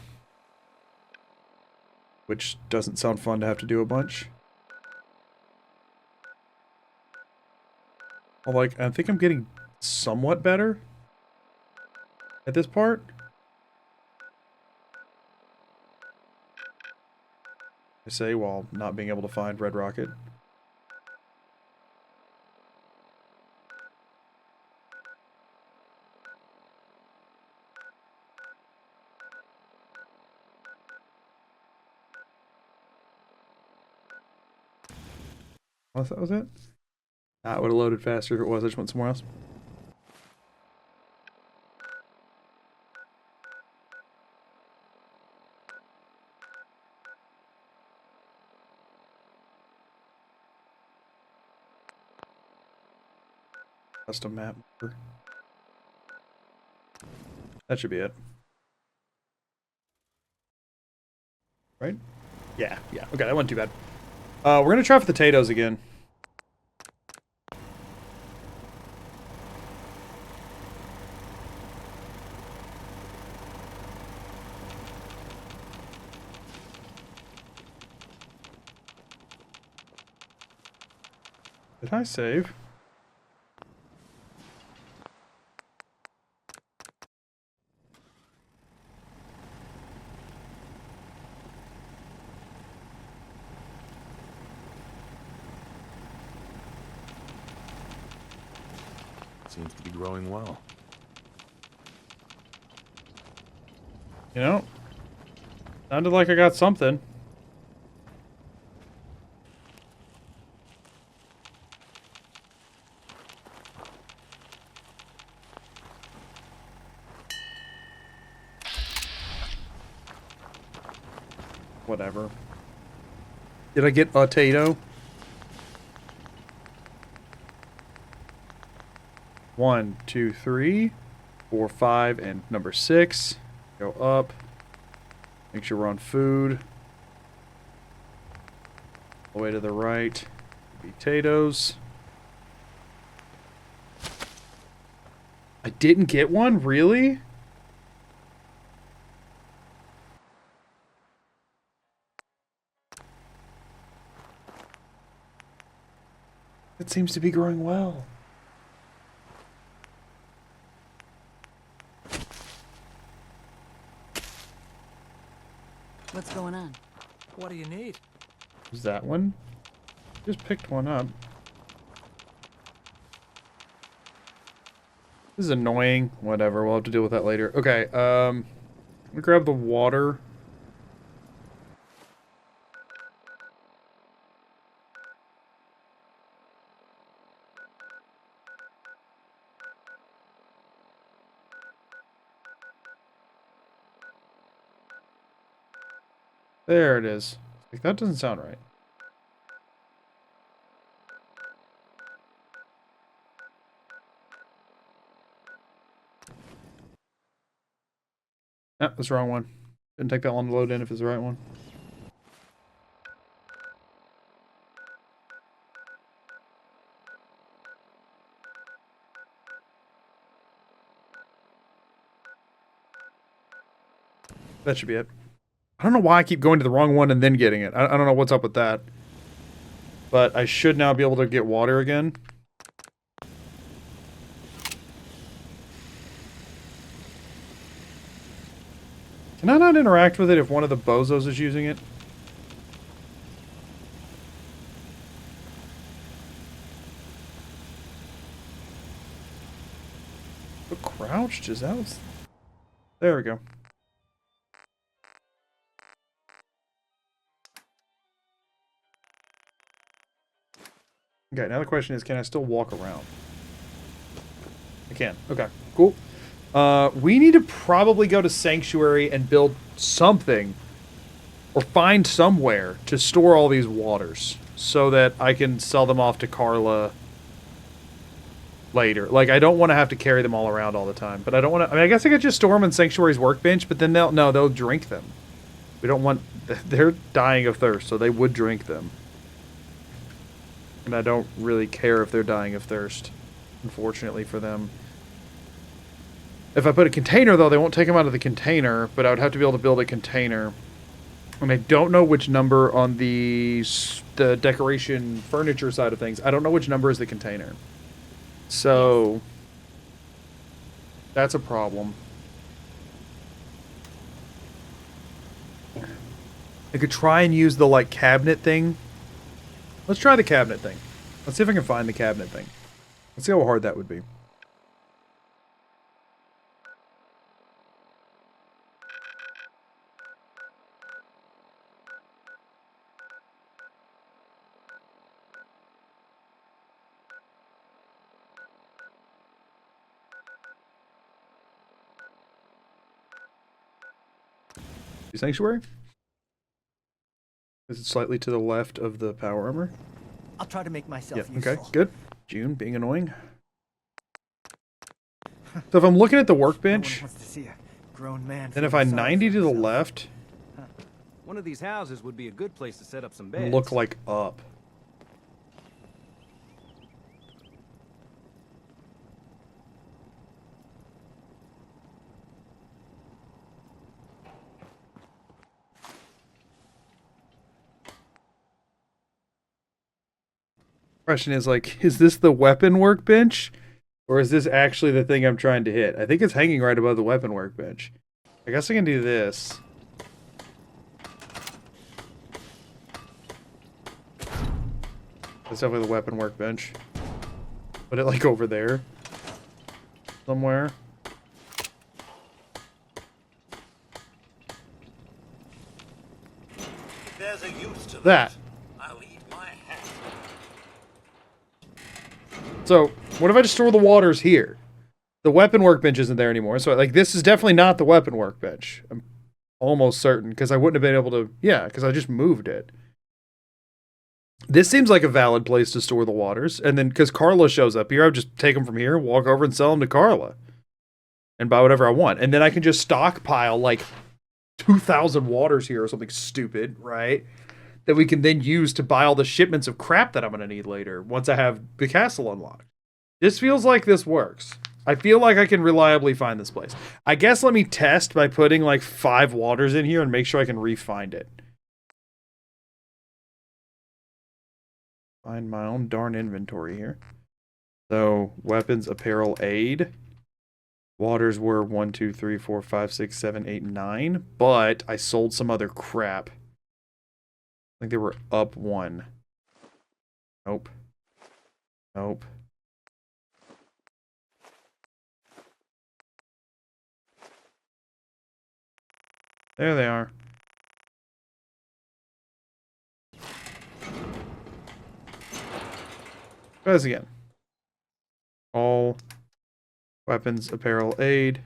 Which doesn't sound fun to have to do a bunch. Well, like, I think I'm getting somewhat better at this part. I say while not being able to find Red Rocket. Oh, that was it? It would have loaded faster if it was. I just went somewhere else. Custom map. That should be it. Right? Yeah. Okay, that wasn't too bad. We're going to try for the potatoes again. Did I save? Seems to be growing well. You know, sounded like I got something. Whatever. Did I get a potato? 1, 2, 3, 4, 5, and number 6. Go up. Make sure we're on food. All the way to the right. Potatoes. I didn't get one? Really? It seems to be growing well. What's going on? What do you need? Is that one? Just picked one up. This is annoying. Whatever, we'll have to deal with that later. Okay, let me grab the water. There it is. Like, that doesn't sound right. Ah, that's the wrong one. Didn't take that long to load in if it's the right one. That should be it. I don't know why I keep going to the wrong one and then getting it. I don't know what's up with that. But I should now be able to get water again. Can I not interact with it if one of the bozos is using it? But crouched? Is that what's... There we go. Okay, now the question is, can I still walk around? I can. Okay, cool. We need to probably go to Sanctuary and build something, or find somewhere to store all these waters, so that I can sell them off to Carla later. Like, I don't want to have to carry them all around all the time, but I don't want to... I mean, I guess I could just store them in Sanctuary's workbench, but then they'll drink them. We don't want... They're dying of thirst, so they would drink them. And I don't really care if they're dying of thirst, unfortunately for them. If I put a container, though, they won't take them out of the container, but I would have to be able to build a container. And I don't know which number on the decoration furniture side of things. I don't know which number is the container. So, that's a problem. I could try and use the, like, cabinet thing. Let's try the cabinet thing. Let's see if I can find the cabinet thing. Let's see how hard that would be. Sanctuary? Is it slightly to the left of the power armor? I'll try to make myself Yeah, useful. okay, good. June being annoying. So if I'm looking at the workbench, No one wants to see a grown man then if feel I sorry 90 for to the himself. left, One of these houses would be a good place to set up some beds. look like up. Question is, like, is this the weapon workbench? Or is this actually the thing I'm trying to hit? I think it's hanging right above the weapon workbench. I guess I can do this. That's definitely the weapon workbench. Put it, like, over there. somewhere. There's a use to That. I'll eat my hat. So, what if I just store the waters here? The weapon workbench isn't there anymore. So, like, this is definitely not the weapon workbench. I'm almost certain, because I wouldn't have been able to... Yeah, because I just moved it. This seems like a valid place to store the waters. And then, because Carla shows up here, I would just take them from here, walk over and sell them to Carla. And buy whatever I want. And then I can just stockpile, like, 2,000 waters here or something stupid, right? That we can then use to buy all the shipments of crap that I'm going to need later, once I have the castle unlocked. This feels like this works. I feel like I can reliably find this place. I guess let me test by putting, like, 5 waters in here and make sure I can re-find it. Find my own darn inventory here. So, weapons, apparel, aid. Waters were 1, 2, 3, 4, 5, 6, 7, 8, 9. But I sold some other crap. I think they were up 1. Nope. Nope. There they are. Try this again. All weapons, apparel, aid.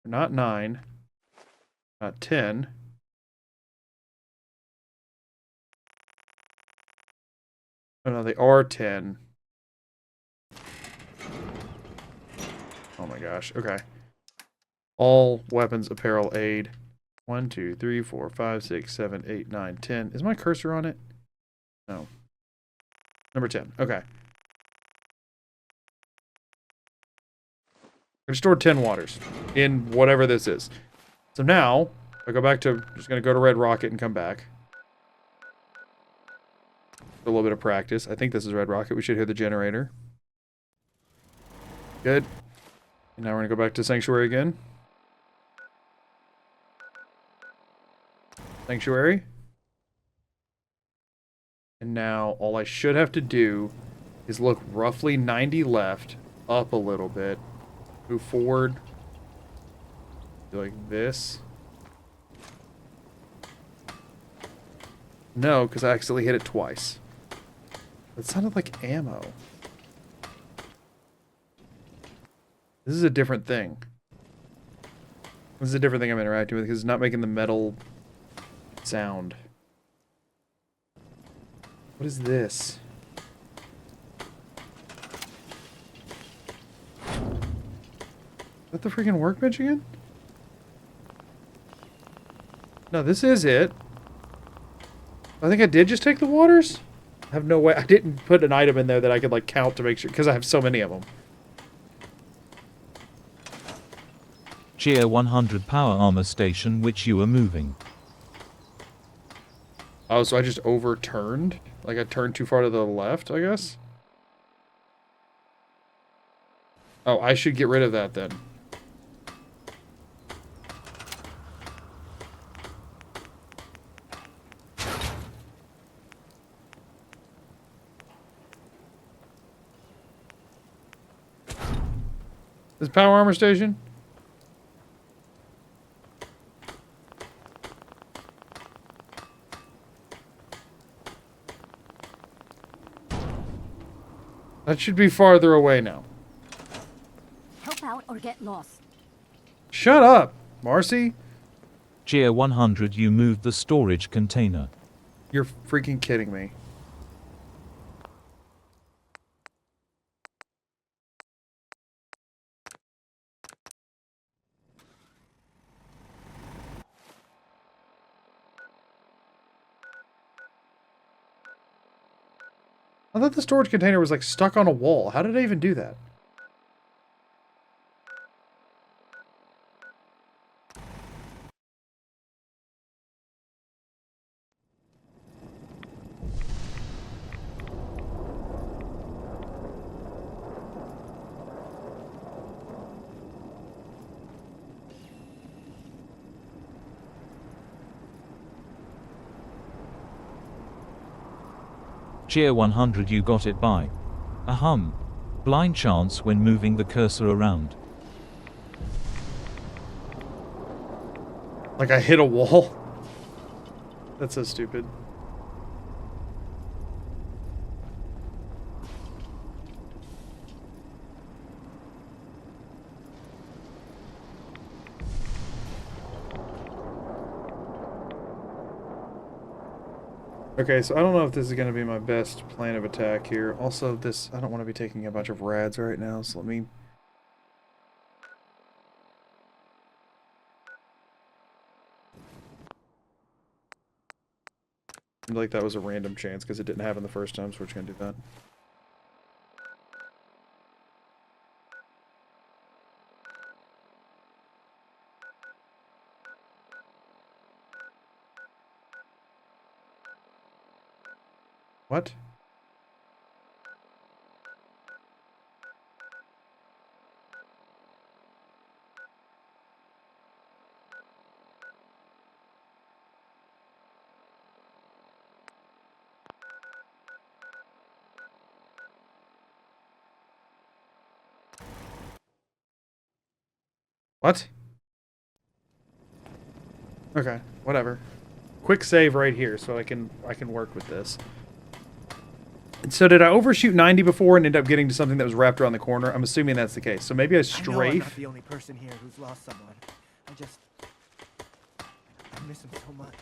Not 9. Not 10. Oh no, they are 10. Oh my gosh, okay. All weapons, apparel, aid. 1, 2, 3, 4, 5, 6, 7, 8, 9, 10. Is my cursor on it? No. Number 10. Okay. I stored 10 waters in whatever this is. So now, I go back to, just going to go to Red Rocket and come back. A little bit of practice. I think this is Red Rocket. We should hear the generator. Good. And now we're going to go back to Sanctuary again. Sanctuary. And now all I should have to do is look roughly 90 left, up a little bit, move forward, do like this. No, because I accidentally hit it twice. That sounded like ammo. This is a different thing. This is a different thing I'm interacting with because it's not making the metal sound. What is this? Is that the freaking workbench again? No, this is it. I think I did just take the waters. I have no way. I didn't put an item in there that I could like count to make sure because I have so many of them. Tier 100 power armor station which you are moving. Oh, so I just overturned? Like I turned too far to the left, I guess? Oh, I should get rid of that then. This power armor station? That should be farther away now. Help out or get lost. Shut up, Marcy. Tier 100 you moved the storage container. You're freaking kidding me. I thought the storage container was like stuck on a wall. How did I even do that? Tier 100 you got it by. Ahum. Blind chance when moving the cursor around. Like I hit a wall? That's so stupid. Okay, so I don't know if this is going to be my best plan of attack here. Also, this, I don't want to be taking a bunch of rads right now, so let me... Like that was a random chance because it didn't happen the first time, so we're just going to do that. What? What? Okay, whatever. Quick save right here so I can work with this. So did I overshoot 90 before and end up getting to something that was wrapped around the corner? I'm assuming that's the case. So maybe I strafe. I know I'm not the only person here who's lost someone. I miss him so much.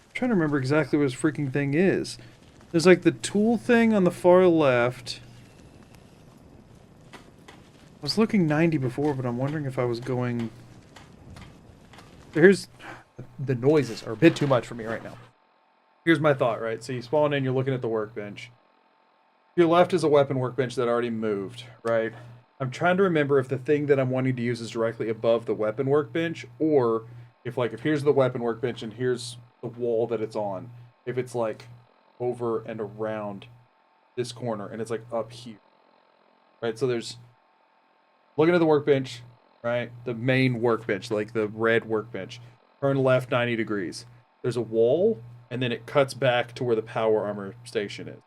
I'm trying to remember exactly what this freaking thing is. There's like the tool thing on the far left. I was looking 90 before, but I'm wondering if I was going... Here's... The noises are a bit too much for me right now. Here's my thought, right? So you spawn in, you're looking at the workbench. Your left is a weapon workbench that already moved, right? I'm trying to remember if the thing that I'm wanting to use is directly above the weapon workbench, or if here's the weapon workbench and here's the wall that it's on, if it's like over and around this corner and it's like up here, right? So there's looking at the workbench, right? The main workbench, like the red workbench. Turn left 90 degrees. There's a wall, and then it cuts back to where the power armor station is.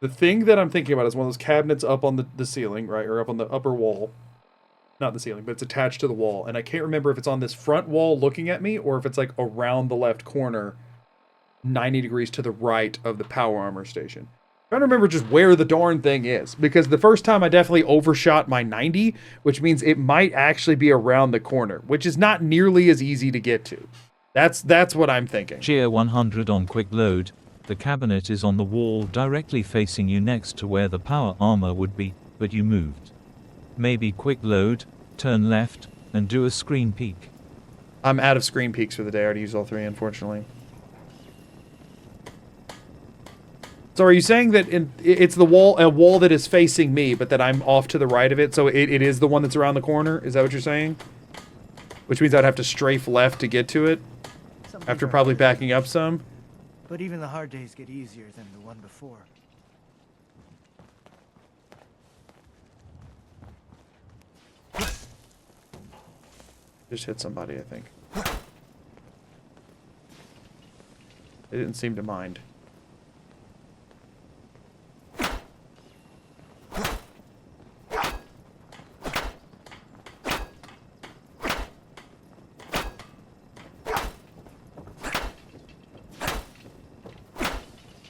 The thing that I'm thinking about is one of those cabinets up on the ceiling, right? Or up on the upper wall. Not the ceiling, but it's attached to the wall. And I can't remember if it's on this front wall looking at me, or if it's like around the left corner, 90 degrees to the right of the power armor station. I'm trying to remember just where the darn thing is, because the first time I definitely overshot my 90, which means it might actually be around the corner, which is not nearly as easy to get to. That's what I'm thinking. Cheer 100 on quick load. The cabinet is on the wall directly facing you next to where the power armor would be, but you moved. Maybe quick load, turn left, and do a screen peek. I'm out of screen peeks for the day. I already used all three, unfortunately. So are you saying that it's a wall that is facing me, but that I'm off to the right of it, so it is the one that's around the corner? Is that what you're saying? Which means I'd have to strafe left to get to it, after probably backing up some? But even the hard days get easier than the one before. Just hit somebody, I think. They didn't seem to mind.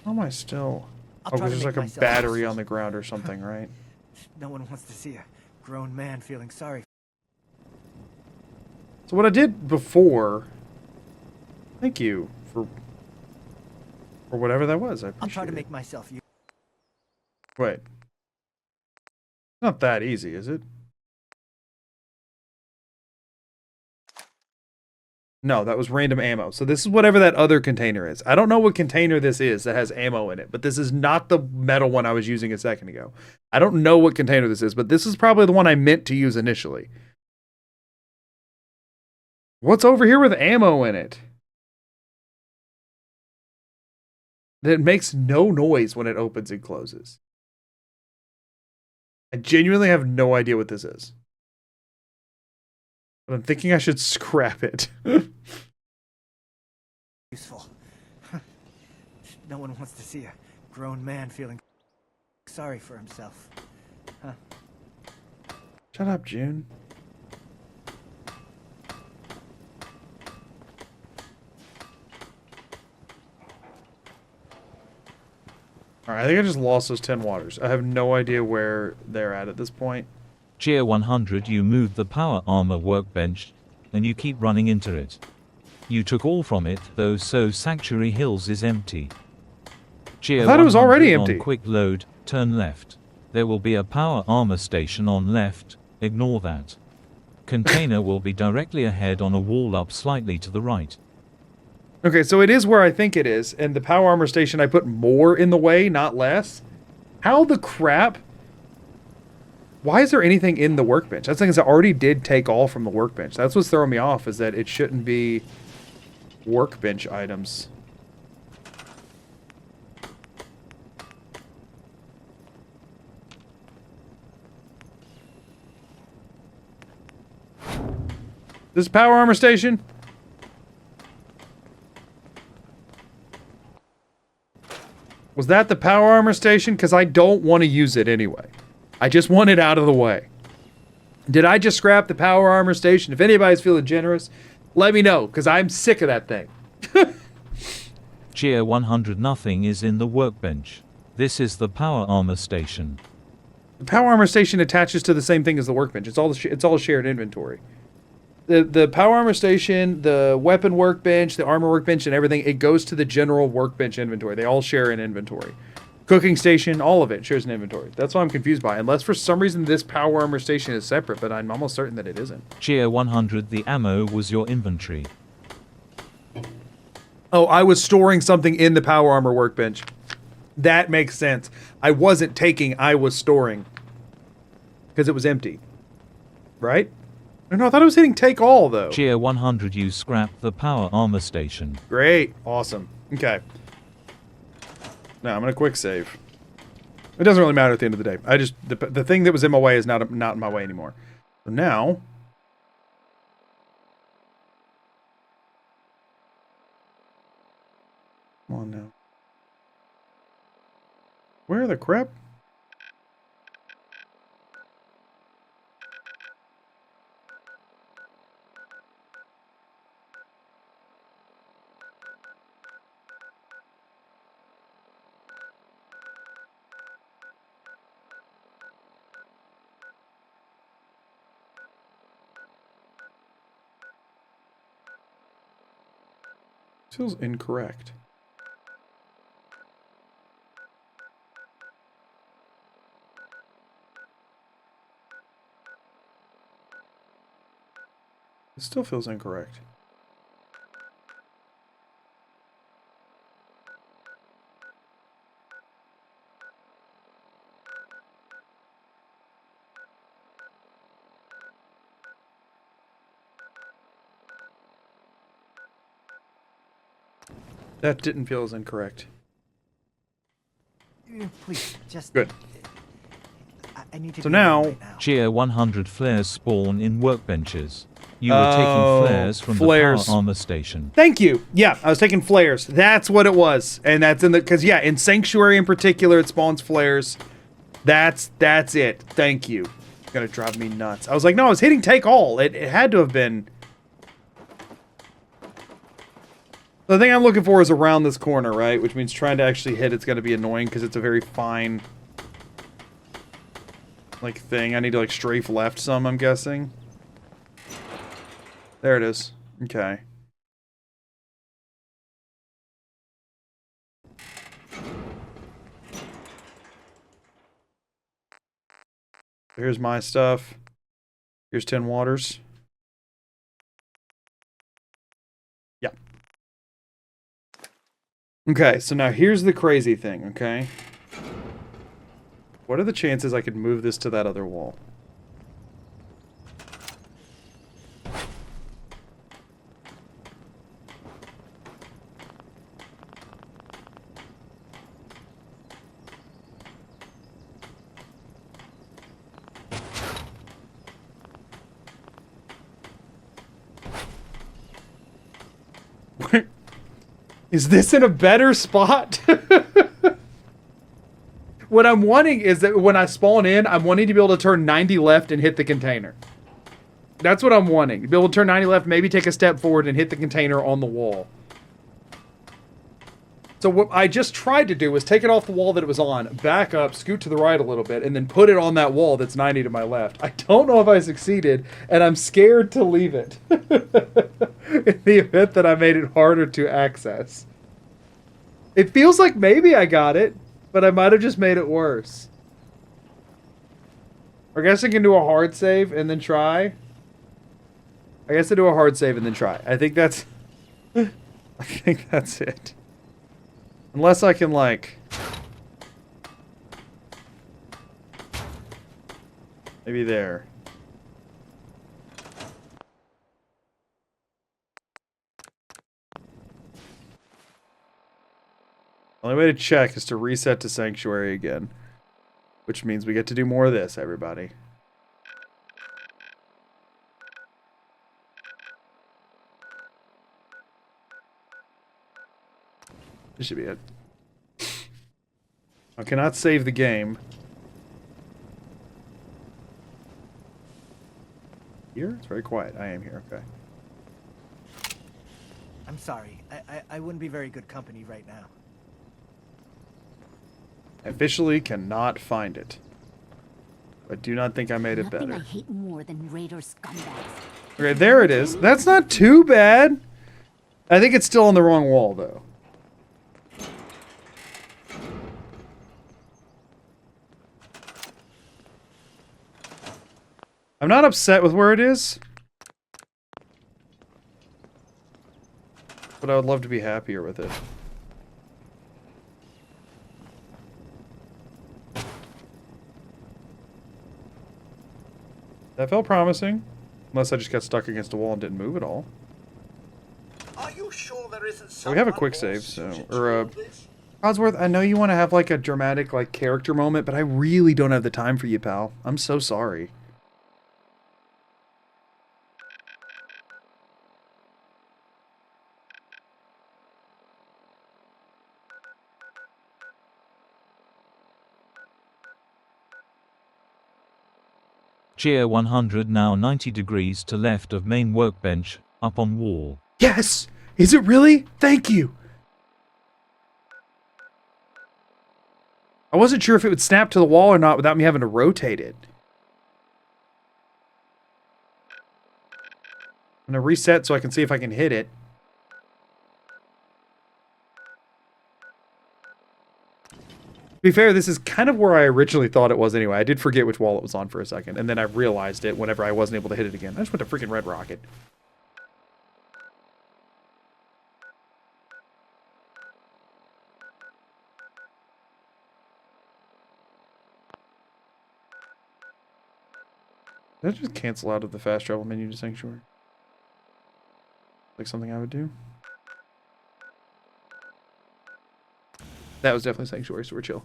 How am I still... Oh, because there's like a battery on the ground or something, right? No one wants to see a grown man feeling sorry. So what I did before... Thank you for whatever that was. I appreciate it. I'll try to make myself... Wait. Not that easy, is it? No, that was random ammo. So this is whatever that other container is. I don't know what container this is that has ammo in it, but this is not the metal one I was using a second ago. I don't know what container this is, but this is probably the one I meant to use initially. What's over here with ammo in it? that makes no noise when it opens and closes. I genuinely have no idea what this is. But I'm thinking I should scrap it. Useful. No one wants to see a grown man feeling sorry for himself. Huh? Shut up, June. Alright, I think I just lost those 10 waters. I have no idea where they're at this point. Gear 100, you moved the power armor workbench, and you keep running into it. You took all from it, though, so Sanctuary Hills is empty. Gear I thought it was already 100 empty. On quick load, turn left. There will be a power armor station on left, ignore that. Container will be directly ahead on a wall up slightly to the right. Okay, so it is where I think it is, and the power armor station I put more in the way, not less. How the crap? Why is there anything in the workbench? That's the thing is I already did take all from the workbench. That's what's throwing me off, is that it shouldn't be workbench items. This power armor station? Was that the power armor station? Because I don't want to use it anyway. I just want it out of the way. Did I just scrap the power armor station? If anybody's feeling generous, let me know, because I'm sick of that thing. Gear 100, nothing is in the workbench. This is the power armor station. The power armor station attaches to the same thing as the workbench. It's all shared inventory. The power armor station, the weapon workbench, the armor workbench, and everything, it goes to the general workbench inventory. They all share an inventory. Cooking station, all of it shares an inventory. That's what I'm confused by. Unless for some reason this power armor station is separate, but I'm almost certain that it isn't. Gear 100, the ammo was your inventory. Oh, I was storing something in the power armor workbench. That makes sense. I wasn't taking, I was storing. Because it was empty. Right? No, I thought I was hitting take all, though. Gear 100, you scrapped the power armor station. Great. Awesome. Okay. Now, I'm going to quick save. It doesn't really matter at the end of the day. I just, the thing that was in my way is not in my way anymore. So now... Come on now. Where the crap? Feels incorrect. It still feels incorrect. That didn't feel as incorrect. Please, just... Good. I need to So be now... right now. Gear 100, flares spawn in workbenches. You were taking flares from the power armor station. Thank you. Yeah, I was taking flares. That's what it was. And that's in the... Because, yeah, in Sanctuary in particular, it spawns flares. That's it. Thank you. It's gonna drive me nuts. I was like, no, I was hitting take all. It had to have been... The thing I'm looking for is around this corner, right? Which means trying to actually hit it's going to be annoying because it's a very fine, like, thing. I need to, like, strafe left some, I'm guessing. There it is. Okay. Here's my stuff. Here's 10 waters. Yeah. Okay, so now here's the crazy thing, okay? What are the chances I could move this to that other wall? Is this in a better spot? What I'm wanting is that when I spawn in, I'm wanting to be able to turn 90 left and hit the container. That's what I'm wanting. To be able to turn 90 left, maybe take a step forward and hit the container on the wall. So what I just tried to do was take it off the wall that it was on, back up, scoot to the right a little bit, and then put it on that wall that's 90 to my left. I don't know if I succeeded, and I'm scared to leave it. In the event that I made it harder to access. It feels like maybe I got it, but I might have just made it worse. I guess I can do a hard save and then try. I guess I do a hard save and then try. I think that's... I think that's it. Unless I can, like... maybe there. The only way to check is to reset to Sanctuary again. Which means we get to do more of this, everybody. This should be it. I cannot save the game. Here? It's very quiet. I am here, okay. I'm sorry. I wouldn't be very good company right now. I officially cannot find it. I do not think I made it Nothing better. I hate more than raider scumbags. Okay, there it is. That's not too bad. I think it's still on the wrong wall, though. I'm not upset with where it is. But I would love to be happier with it. That felt promising. Unless I just got stuck against a wall and didn't move at all. Are you sure there isn't We have a quick someone more save, so... suited to or, all this? Codsworth, I know you want to have, like, a dramatic, like, character moment, but I really don't have the time for you, pal. I'm so sorry. Cheer 100 now 90 degrees to left of main workbench, up on wall. Yes! Is it really? Thank you! I wasn't sure if it would snap to the wall or not without me having to rotate it. I'm gonna reset so I can see if I can hit it. To be fair, this is kind of where I originally thought it was anyway. I did forget which wall it was on for a second, and then I realized it whenever I wasn't able to hit it again. I just went to freaking Red Rocket. Did I just cancel out of the fast travel menu to Sanctuary? Like something I would do? That was definitely Sanctuary, so we're chill.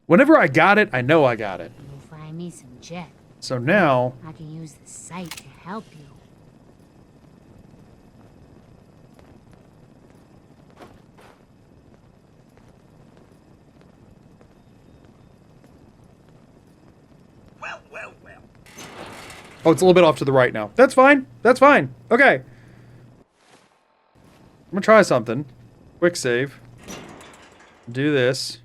Whenever I got it, I know I got it. You'll find me some jet. So now... I can use the site to help you. Well, well, well. Oh, it's a little bit off to the right now. That's fine. That's fine. Okay. I'm gonna try something. Quick save. Do this.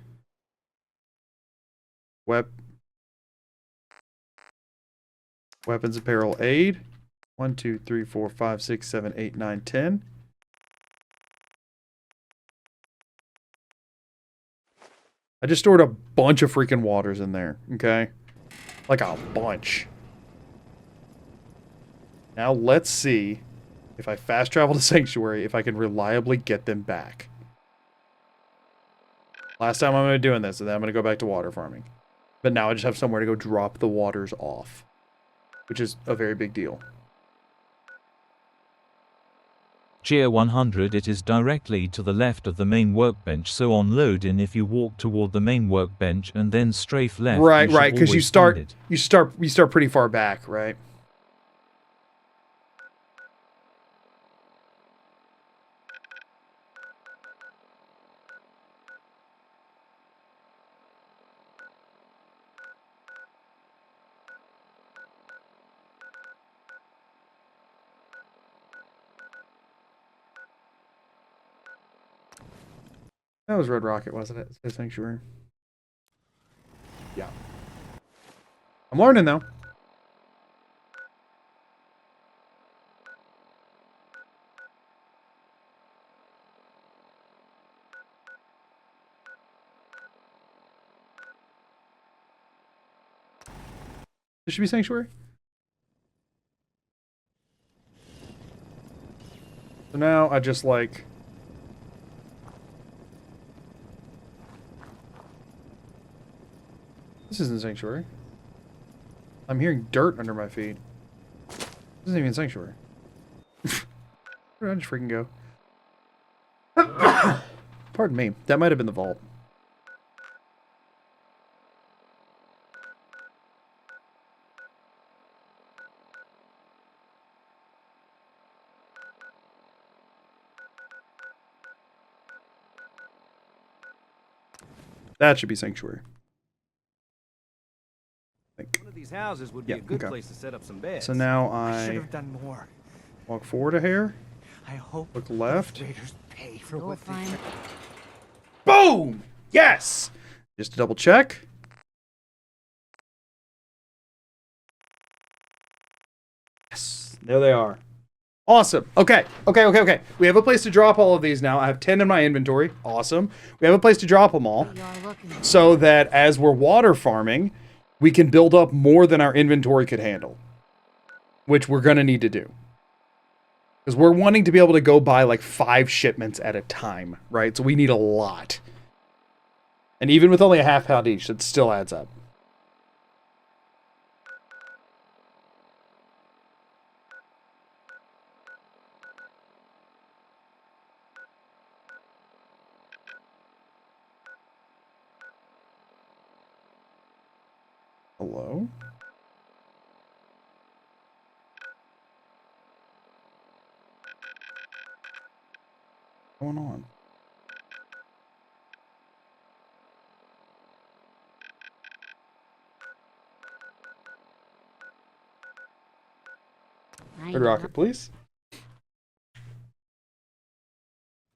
Weapons apparel aid. 1, 2, 3, 4, 5, 6, 7, 8, 9, 10. I just stored a bunch of freaking waters in there, okay? Like a bunch. Now let's see if I fast travel to Sanctuary, if I can reliably get them back. Last time I'm going to be doing this, and then I'm going to go back to water farming. But now I just have somewhere to go drop the waters off. Which is a very big deal. Cheer 100 it is directly to the left of the main workbench, so on load in if you walk toward the main workbench and then strafe left. Right, right, because you start pretty far back, right? That was Red Rocket, wasn't it? It says Sanctuary. Yeah. I'm learning though. This should be Sanctuary. So now I just like... This isn't Sanctuary. I'm hearing dirt under my feet. This isn't even Sanctuary. Where did I just freaking go? Pardon me. That might have been the vault. That should be Sanctuary. One of these houses would be a good place to set up some beds. So now I should I have done more. walk forward a hair. I hope Look left. those raiders pay for You'll what they find Boom! Yes! Just to double check. Yes, there they are. Awesome. Okay. We have a place to drop all of these now. I have 10 in my inventory. Awesome. We have a place to drop them all so that as we're water farming, we can build up more than our inventory could handle, which we're going to need to do. Because we're wanting to be able to go buy like 5 shipments at a time, right? So we need a lot. And even with only a half pound each, it still adds up. Hello? What's going on? Red rocket, please.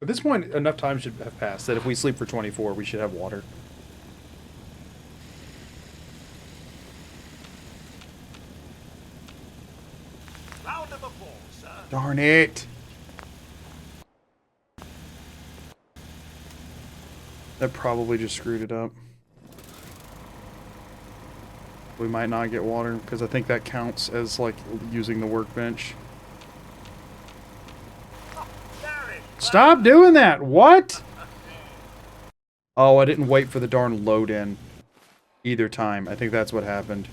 At this point, enough time should have passed that if we sleep for 24, we should have water. Round of applause, sir. Darn it. That probably just screwed it up. We might not get water because I think that counts as like using the workbench. Stop doing that! What? Oh, I didn't wait for the darn load in either time. I think that's what happened.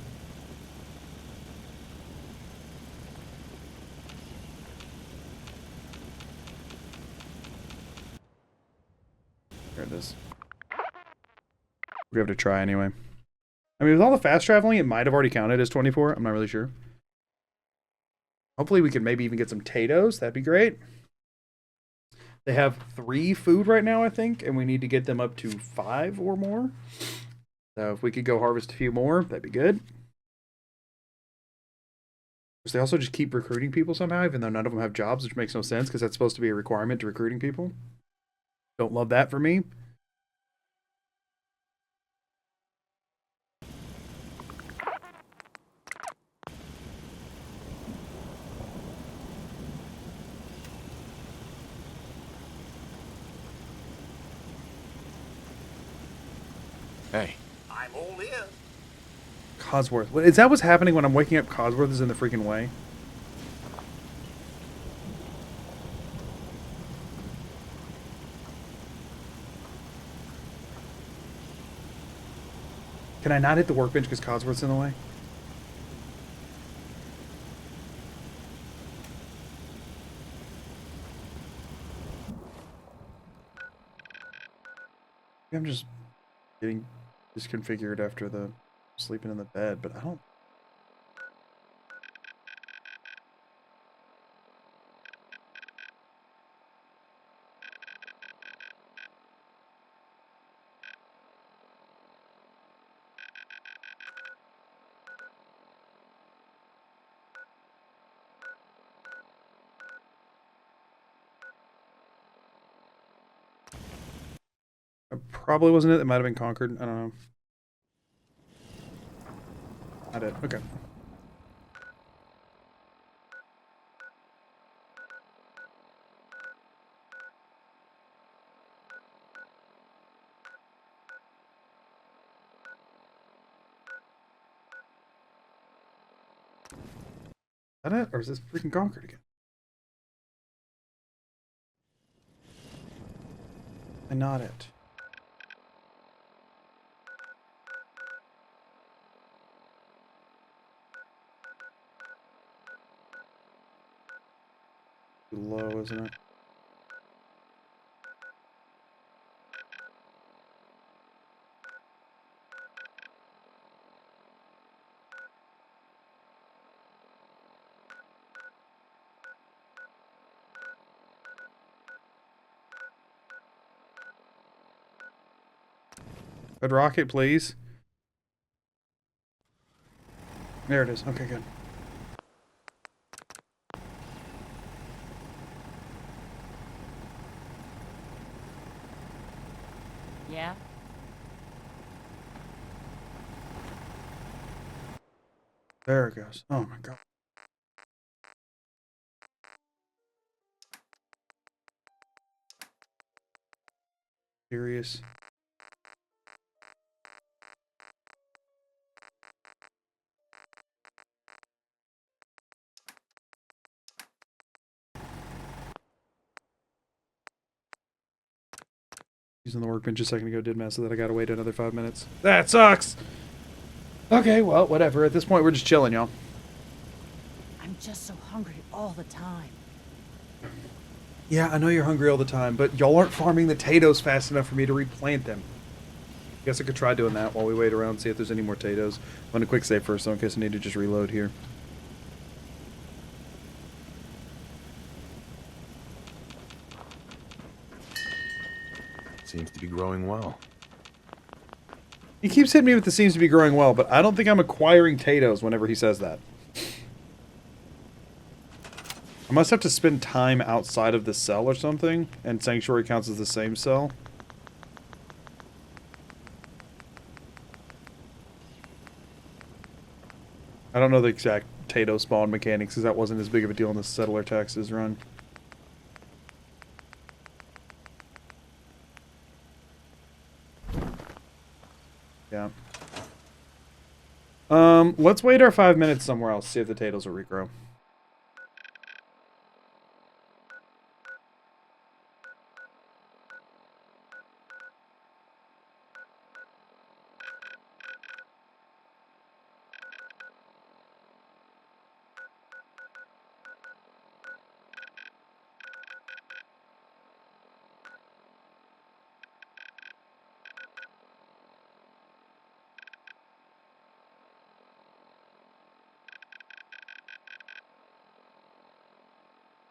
There it is. We have to try anyway. I mean, with all the fast traveling, it might have already counted as 24. I'm not really sure. Hopefully we can maybe even get some potatoes. That'd be great. They have 3 food right now, I think, and we need to get them up to 5 or more. So if we could go harvest a few more, that'd be good. They also just keep recruiting people somehow, even though none of them have jobs, which makes no sense because that's supposed to be a requirement to recruiting people. Don't love that for me. Hey. I'm all ears. Cosworth. Is that what's happening when I'm waking up? Cosworth is in the freaking way. Can I not hit the workbench because Cosworth's in the way? I'm just getting disconfigured after the sleeping in the bed, but I don't That probably wasn't it. It might have been Concord. I don't know. Not it. Okay. Is that it? Or is this freaking Concord again? And not it. Too low, isn't it? Red rocket, please. There it is. Okay, good. Yeah? There it goes. Oh my god. Serious. Using the workbench a second ago did mess so that I gotta wait another 5 minutes. That sucks! Okay, well, whatever. At this point, we're just chilling, y'all. I'm just so hungry all the time. Yeah, I know you're hungry all the time, but y'all aren't farming the potatoes fast enough for me to replant them. Guess I could try doing that while we wait around, see if there's any more potatoes. I'm gonna quick save first, though, in case I need to just reload here. Seems to be growing well. He keeps hitting me with the seems to be growing well, but I don't think I'm acquiring potatoes whenever he says that. I must have to spend time outside of the cell or something, and Sanctuary counts as the same cell. I don't know the exact potato spawn mechanics, because that wasn't as big of a deal in the settler taxes run. Yeah. Let's wait our 5 minutes somewhere else, see if the potatoes will regrow.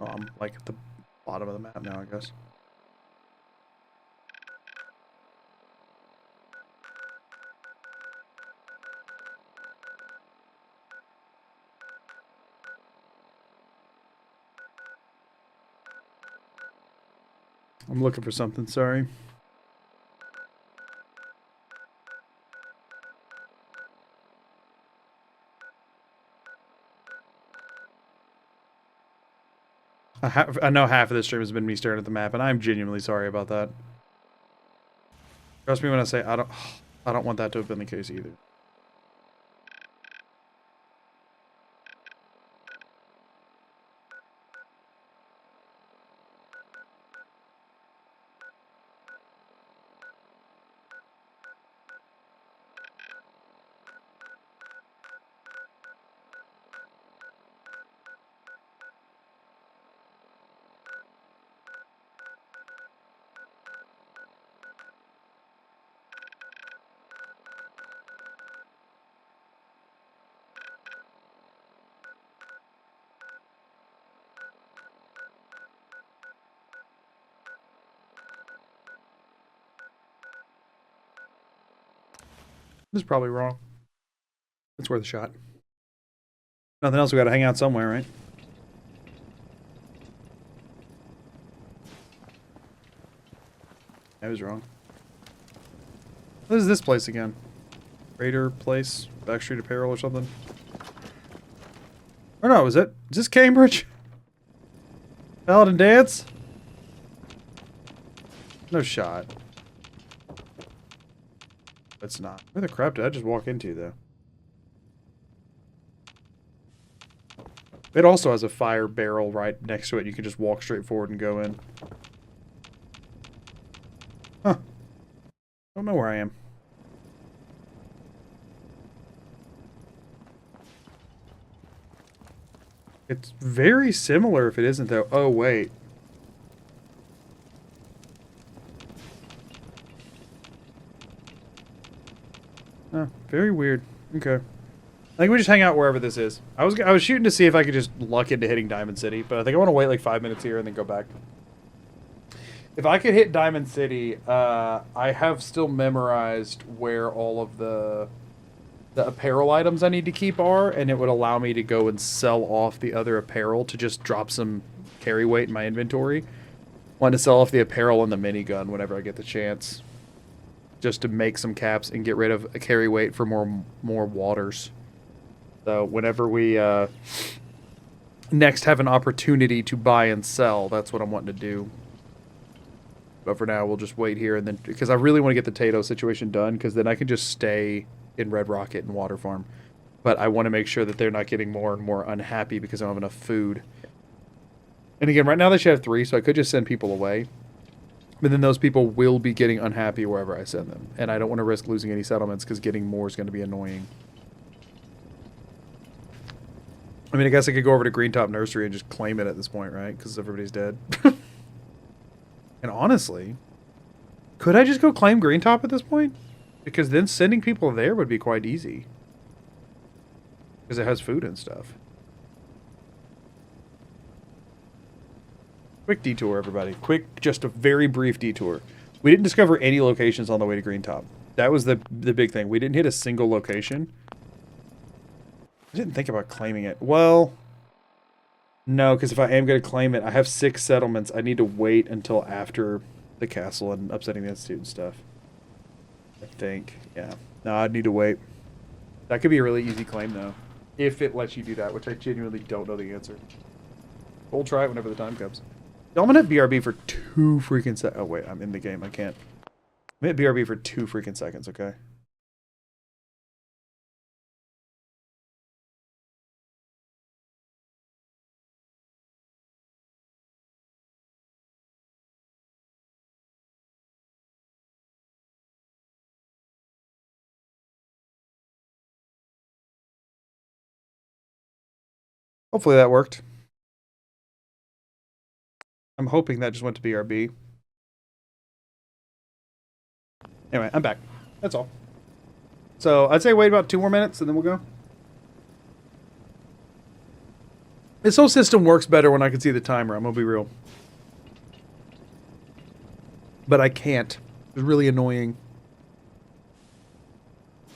Oh, I'm like at the bottom of the map now, I guess. I'm looking for something, sorry. I know half of this stream has been me staring at the map, and I'm genuinely sorry about that. Trust me when I say I don't want that to have been the case either. This is probably wrong. It's worth a shot. Nothing else, we gotta hang out somewhere, right? I was wrong. What is this place again? Raider Place? Backstreet Apparel or something? Or no, is this Cambridge? Paladin Dance? No shot. It's not. Where the crap did I just walk into, though? It also has a fire barrel right next to it. You can just walk straight forward and go in. Huh. Don't know where I am. It's very similar if it isn't, though. Oh, wait. Oh, very weird. Okay. I think we just hang out wherever this is. I was shooting to see if I could just luck into hitting Diamond City, but I think I want to wait like 5 minutes here and then go back. If I could hit Diamond City, I have still memorized where all of the apparel items I need to keep are, and it would allow me to go and sell off the other apparel to just drop some carry weight in my inventory. Want to sell off the apparel and the minigun whenever I get the chance, just to make some caps and get rid of a carry weight for more waters. So whenever we next have an opportunity to buy and sell, that's what I'm wanting to do. But for now, we'll just wait here, and then because I really want to get the Tato situation done, because then I can just stay in Red Rocket and Water Farm. But I want to make sure that they're not getting more and more unhappy because I don't have enough food. And again, right now they should have 3, so I could just send people away. But then those people will be getting unhappy wherever I send them. And I don't want to risk losing any settlements because getting more is going to be annoying. I mean, I guess I could go over to Greentop Nursery and just claim it at this point, right? Because everybody's dead. And honestly, could I just go claim Greentop at this point? Because then sending people there would be quite easy. Because it has food and stuff. Quick detour, everybody. Quick, just a very brief detour. We didn't discover any locations on the way to Greentop. That was the big thing. We didn't hit a single location. I didn't think about claiming it. Well, no, because if I am going to claim it, I have 6 settlements. I need to wait until after the castle and upsetting the Institute and stuff. I think. Yeah. No, I'd need to wait. That could be a really easy claim, though. If it lets you do that, which I genuinely don't know the answer. We'll try it whenever the time comes. I'm going to hit BRB for 2 freaking seconds. Oh, wait. I'm in the game. I can't. I'm hit BRB for 2 freaking seconds, okay? Hopefully that worked. I'm hoping that just went to BRB. Anyway, I'm back. That's all. So I'd say wait about 2 more minutes and then we'll go. This whole system works better when I can see the timer. I'm gonna be real. But I can't. It's really annoying.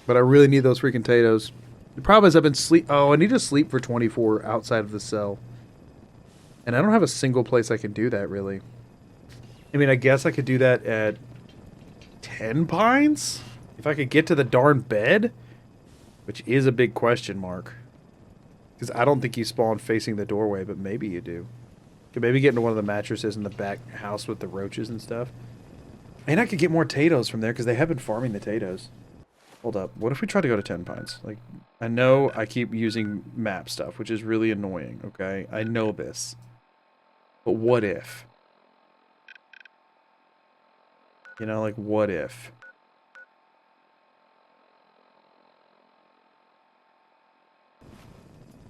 But I really need those freaking potatoes. The problem is I've been sleep. Oh, I need to sleep for 24 outside of the cell. And I don't have a single place I can do that, really. I mean, I guess I could do that at 10 Pines? If I could get to the darn bed? Which is a big question mark. Because I don't think you spawn facing the doorway, but maybe you do. Could maybe get into one of the mattresses in the back house with the roaches and stuff. And I could get more potatoes from there, because they have been farming the potatoes. Hold up. What if we try to go to 10 Pines? Like, I know I keep using map stuff, which is really annoying, okay? I know this. But what if? You know, like, what if?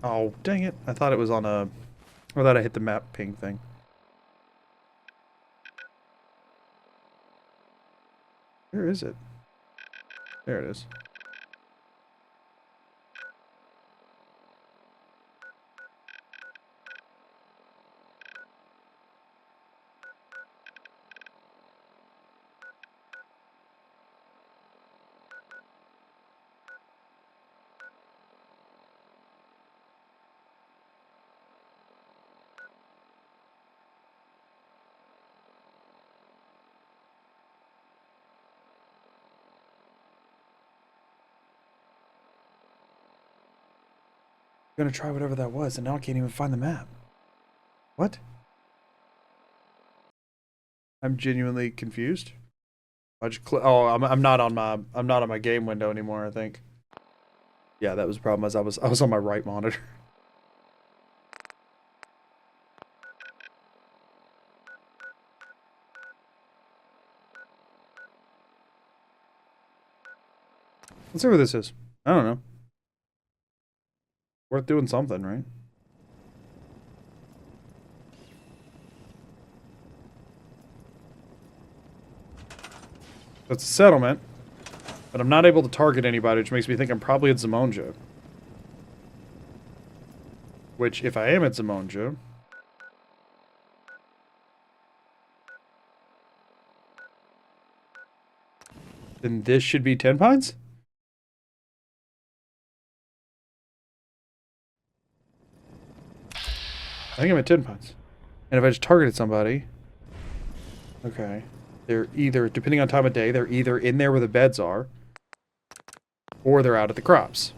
Oh, dang it. I thought it was on a... I thought I hit the map ping thing. Where is it? There it is. gonna try whatever that was, and now I can't even find the map. What? I'm genuinely confused. I just I'm not on my game window anymore, I think. Yeah, that was the problem. As I was on my right monitor. Let's see where this is. I don't know. Worth doing something, right? It's a settlement, but I'm not able to target anybody, which makes me think I'm probably at Zimonja. Which, if I am at Zimonja... then this should be 10 Pines? I think I'm at 10 Pines. And if I just targeted somebody... Okay. They're either, depending on time of day, they're either in there where the beds are, or they're out at the crops.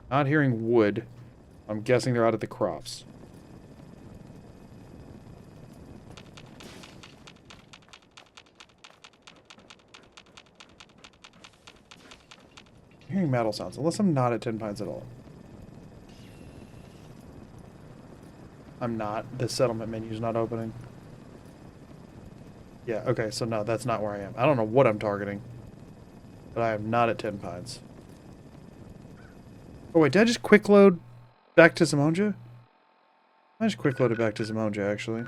Not hearing wood. I'm guessing they're out at the crops. I'm hearing metal sounds, unless I'm not at 10 Pines at all. I'm not. The settlement menu's not opening. Yeah, okay, so no, that's not where I am. I don't know what I'm targeting. But I am not at 10 Pines. Oh wait, did I just quick load back to Zimonja? I just quick loaded back to Zimonja, actually.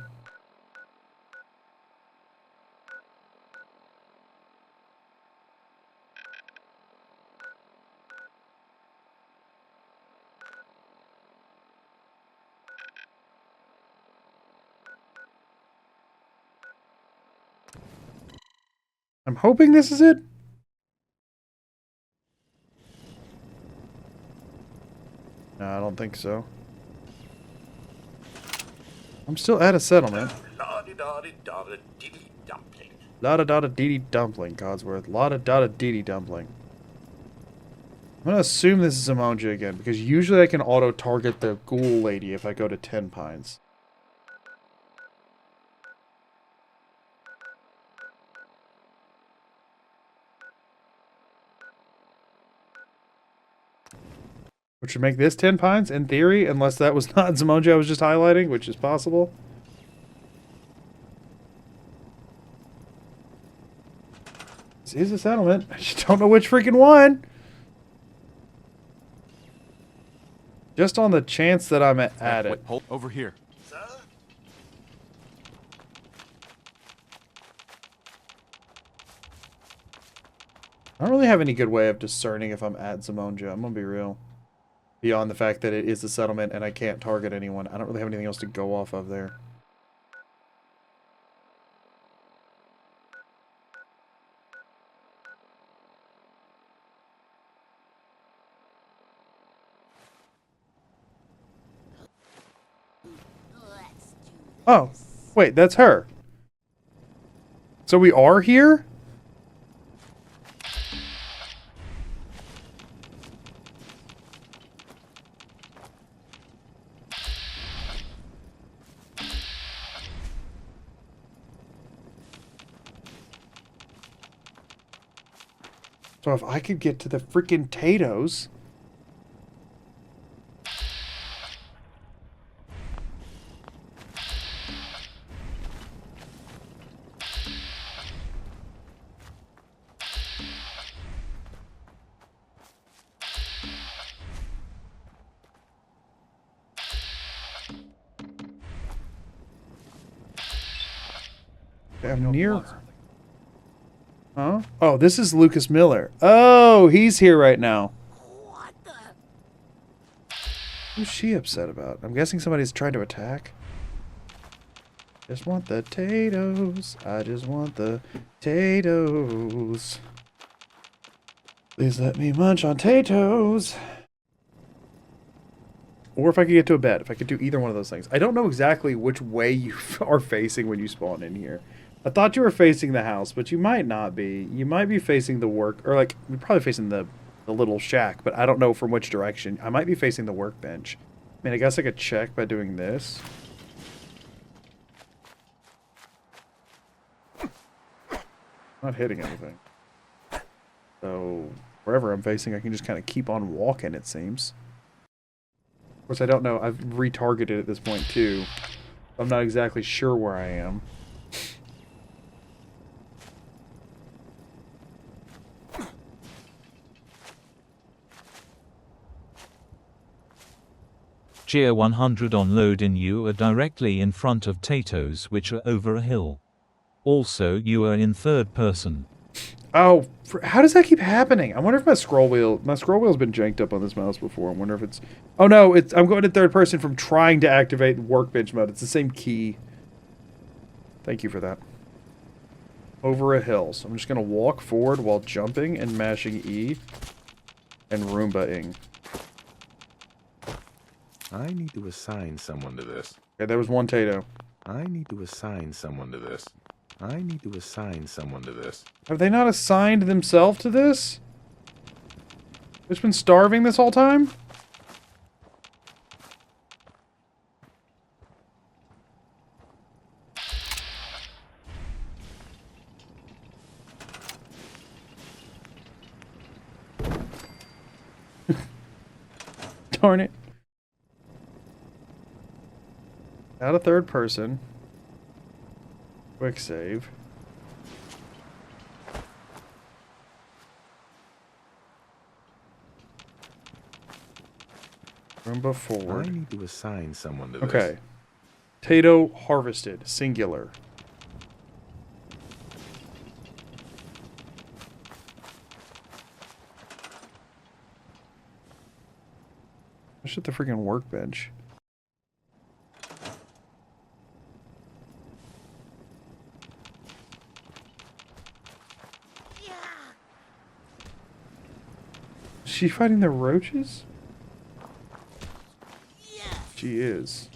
I'm hoping this is it. No, I don't think so. I'm still at a settlement. La-da-da-da-dee-dee dumpling, Codsworth. La-da-da-da-dee-dee dumpling. I'm gonna assume this is Zimonja again, because usually I can auto-target the ghoul lady if I go to 10 Pines. Which would make this 10 Pines, in theory, unless that was not Zimonja I was just highlighting, which is possible. This is a settlement. I just don't know which freaking one. Just on the chance that I'm at it. Wait, hold over here. I don't really have any good way of discerning if I'm at Zimonja. I'm gonna be real. Beyond the fact that it is a settlement and I can't target anyone, I don't really have anything else to go off of there. Oh, wait, that's her. So we are here? So if I could get to the freaking potatoes... I'm near... Huh? Oh, this is Lucas Miller. Oh, he's here right now. What the? Who's she upset about? I'm guessing somebody's trying to attack. Just want the potatoes. I just want the potatoes. Please let me munch on potatoes. Or if I could get to a bed. If I could do either one of those things. I don't know exactly which way you are facing when you spawn in here. I thought you were facing the house, but you might not be. You might be facing the work, or like, you're probably facing the little shack, but I don't know from which direction. I might be facing the workbench. I mean, I guess I could check by doing this. Not hitting anything. So, wherever I'm facing, I can just kind of keep on walking, it seems. Of course, I don't know. I've retargeted at this point, too. I'm not exactly sure where I am. Cheer 100 on load in. You are directly in front of Tato's, which are over a hill. Also, you are in third person. Oh, how does that keep happening? I wonder if my scroll wheel's been janked up on this mouse before. I wonder if it's... Oh no, I'm going to third person from trying to activate workbench mode. It's the same key. Thank you for that. Over a hill. So I'm just going to walk forward while jumping and mashing E and Roomba-ing. I need to assign someone to this. Okay, there was one Tato. I need to assign someone to this. I need to assign someone to this. Have they not assigned themselves to this? It's been starving this whole time? Darn it. Out of third person. Quick save. Roomba forward. I need to assign someone to this. Okay. Tato harvested. Singular. Let's at the freaking workbench. Is she fighting the roaches? She is.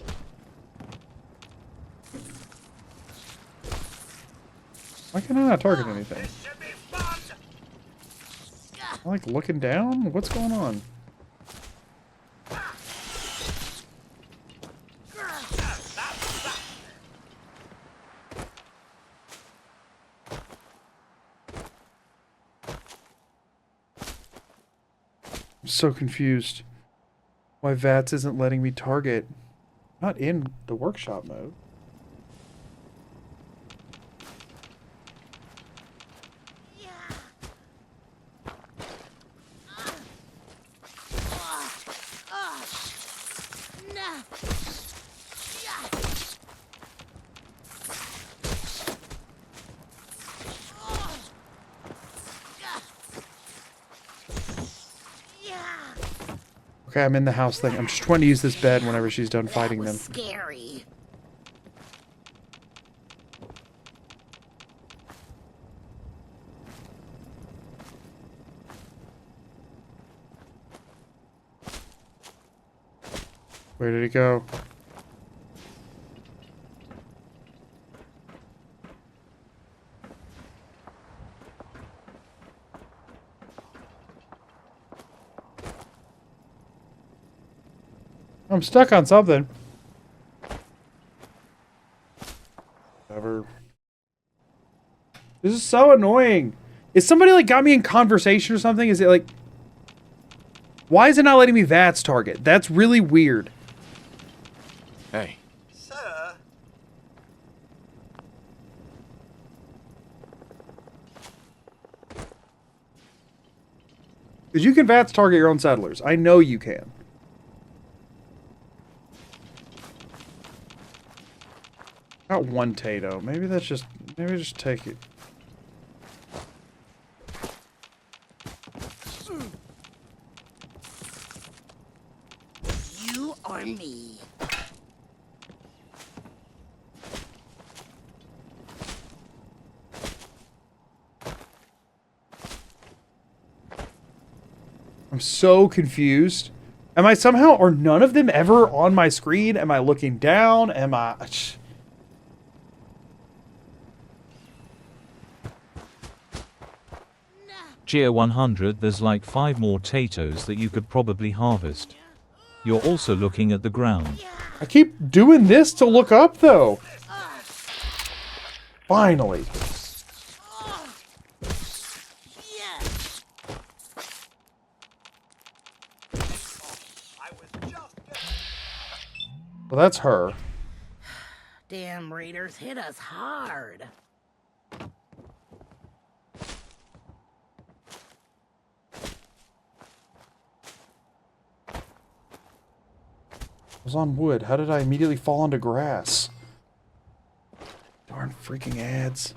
Why can I not target anything? I'm like looking down? What's going on? I'm so confused. Why VATS isn't letting me target? Not in the workshop mode. Okay, I'm in the house thing. I'm just trying to use this bed whenever she's done fighting them. Scary. Where did it go? I'm stuck on something. Whatever. This is so annoying. Is somebody like got me in conversation or something? Is it like... Why is it not letting me VATS target? That's really weird. Hey. Sir? Because you can VATS target your own settlers. I know you can. Got one Tato. Maybe that's just... Maybe just take it. You or me? I'm so confused. Am I somehow... Are none of them ever on my screen? Am I looking down? Am I... Cheer 100, there's like 5 more potatoes that you could probably harvest. You're also looking at the ground. I keep doing this to look up, though. Finally. Well, that's her. Damn raiders hit us hard. I was on wood. How did I immediately fall onto grass? Darn freaking ads.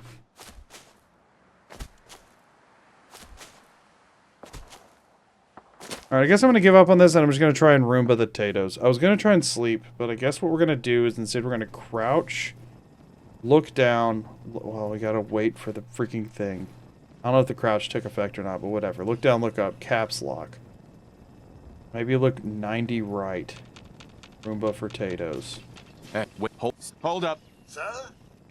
Alright, I guess I'm going to give up on this and I'm just going to try and Roomba the potatoes. I was going to try and sleep, but I guess what we're going to do is instead we're going to crouch, look down. Well, we got to wait for the freaking thing. I don't know if the crouch took effect or not, but whatever. Look down, look up, caps lock. Maybe look 90 right. Roomba for potatoes. Hey, wait, hold up. Sir?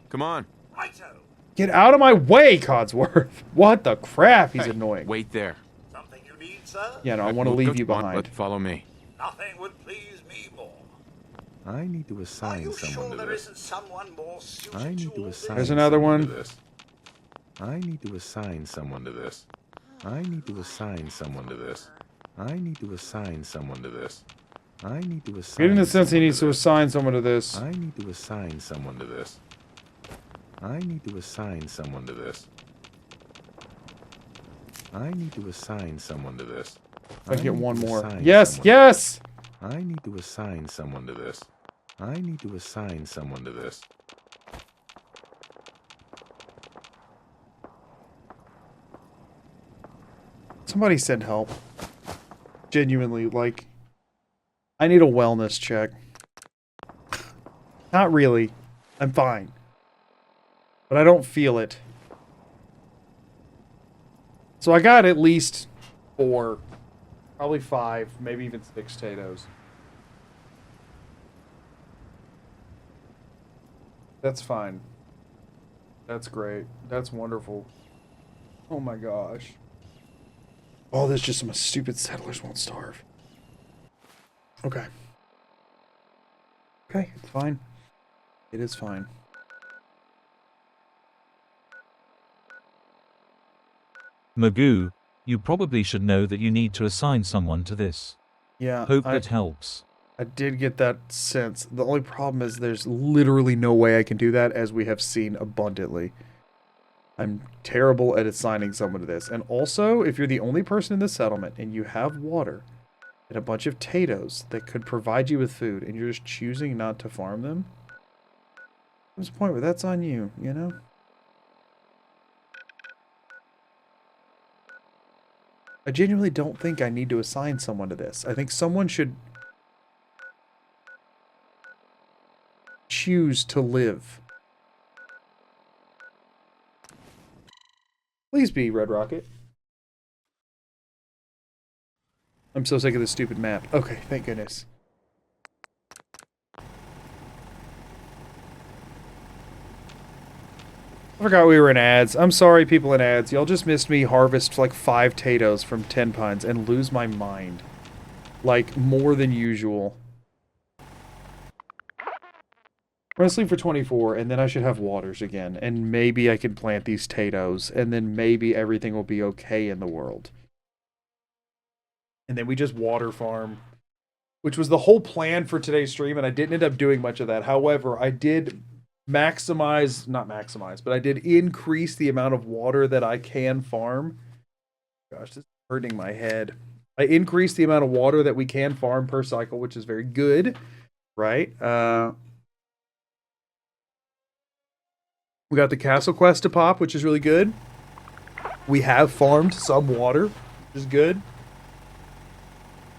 Come on. Righto. Get out of my way, Codsworth! What the crap? He's annoying. Wait there. Something you need, sir? Yeah, no, I want to leave you behind. Follow me. Nothing would please me more. I need to Are assign you someone sure to there this. isn't someone more suited I need to to all assign. There's another someone one. to this. I need to assign someone to this. I need to assign someone to this. I need to assign someone to this. I need to assign. Getting the sense he someone needs to this. assign someone to this. I need to assign someone to this. I need to assign someone to this. I need to assign someone to this. I get one more. assign Yes, someone- yes! I need to assign someone to this. I need to assign someone to this. Somebody send help. Genuinely, like, I need a wellness check. Not really. I'm fine. But I don't feel it. So I got at least 4, probably 5, maybe even 6 potatoes. That's fine. That's great. That's wonderful. Oh my gosh. Oh, there's just some stupid settlers won't starve. Okay. Okay, it's fine. It is fine. Magoo, you probably should know that you need to assign someone to this. Yeah. Hope that helps. I did get that sense. The only problem is there's literally no way I can do that, as we have seen abundantly. I'm terrible at assigning someone to this. And also, if you're the only person in this settlement and you have water and a bunch of potatoes that could provide you with food and you're just choosing not to farm them, there's a point where that's on you, you know? I genuinely don't think I need to assign someone to this. I think someone should choose to live. Please be, Red Rocket. I'm so sick of this stupid map. Okay, thank goodness. I forgot we were in ads. I'm sorry, people in ads. Y'all just missed me harvest like 5 potatoes from 10 Pines and lose my mind. Like, more than usual. I'm gonna sleep for 24, and then I should have waters again. And maybe I can plant these potatoes, and then maybe everything will be okay in the world. And then we just water farm. Which was the whole plan for today's stream, and I didn't end up doing much of that. However, I did not maximize, but I did increase the amount of water that I can farm. Gosh, this is hurting my head. I increased the amount of water that we can farm per cycle, which is very good, right? We got the castle quest to pop, which is really good. We have farmed some water, which is good.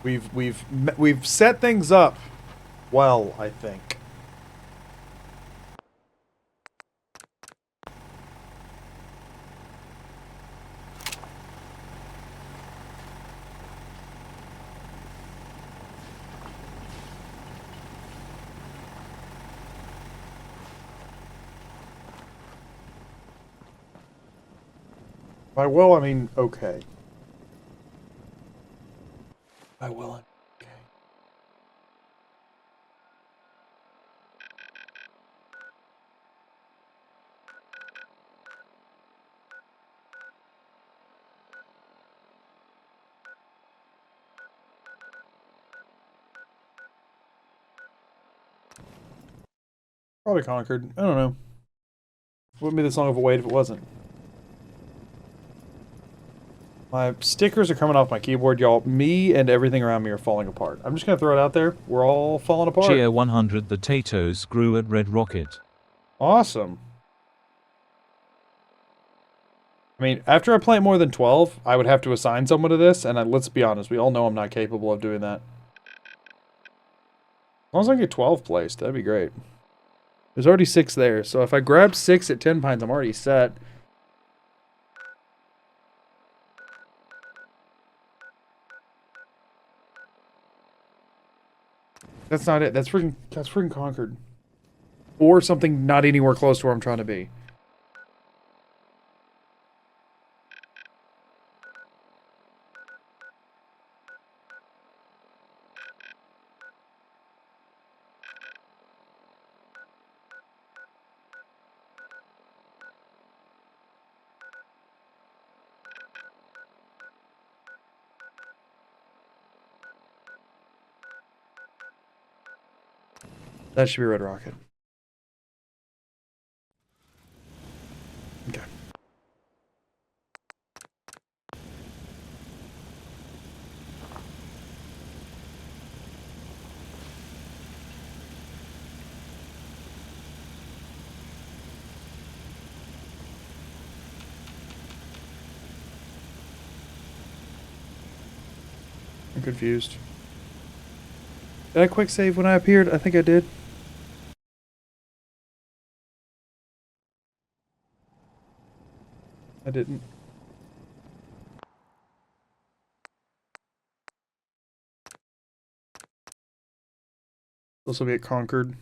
We've set things up well, I think. By well, I mean okay. I will. Okay. Probably Conquered. I don't know. Wouldn't be this long of a wait if it wasn't. My stickers are coming off my keyboard, y'all. Me and everything around me are falling apart. I'm just gonna throw it out there. We're all falling apart. Cheer 100. The Tatoes grew at Red Rocket. Awesome. I mean, after I play more than 12, I would have to assign someone to this, and let's be honest, we all know I'm not capable of doing that. As long as I get 12 placed, that'd be great. There's already 6 there, so if I grab 6 at 10 pines, I'm already set. That's not it. That's freaking Conquered. Or something not anywhere close to where I'm trying to be. That should be Red Rocket. Okay. I'm confused. Did I quick save when I appeared? I think I did. I didn't. This will be at Conquered.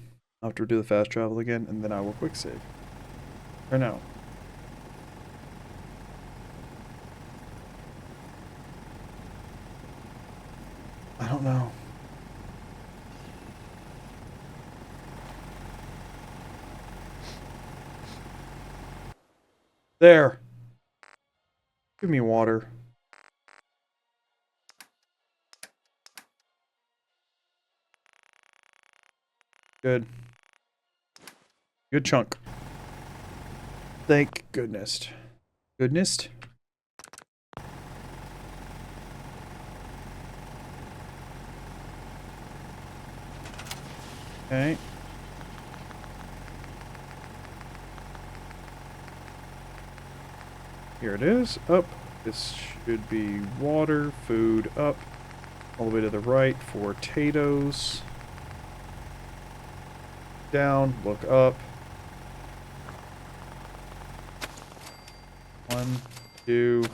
I'll have to do the fast travel again, and then I will quick save. Or no. I don't know. There. Give me water. Good. Good chunk. Thank goodness. Goodness? Okay. Here it is. Up. This should be water, food, up. All the way to the right for potatoes. Down, look up. 1, 2,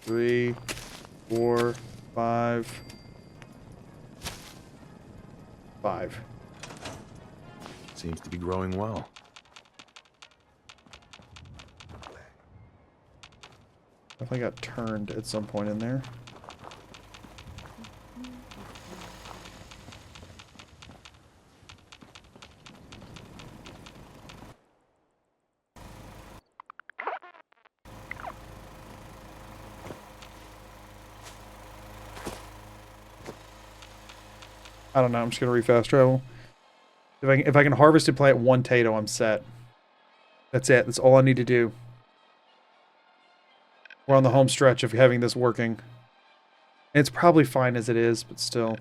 3, 4, 5. 5. Seems to be growing well. Definitely got turned at some point in there. I don't know. I'm just gonna refast travel. If I can harvest and plant 1 potato, I'm set. That's it. That's all I need to do. We're on the home stretch of having this working. It's probably fine as it is, but still.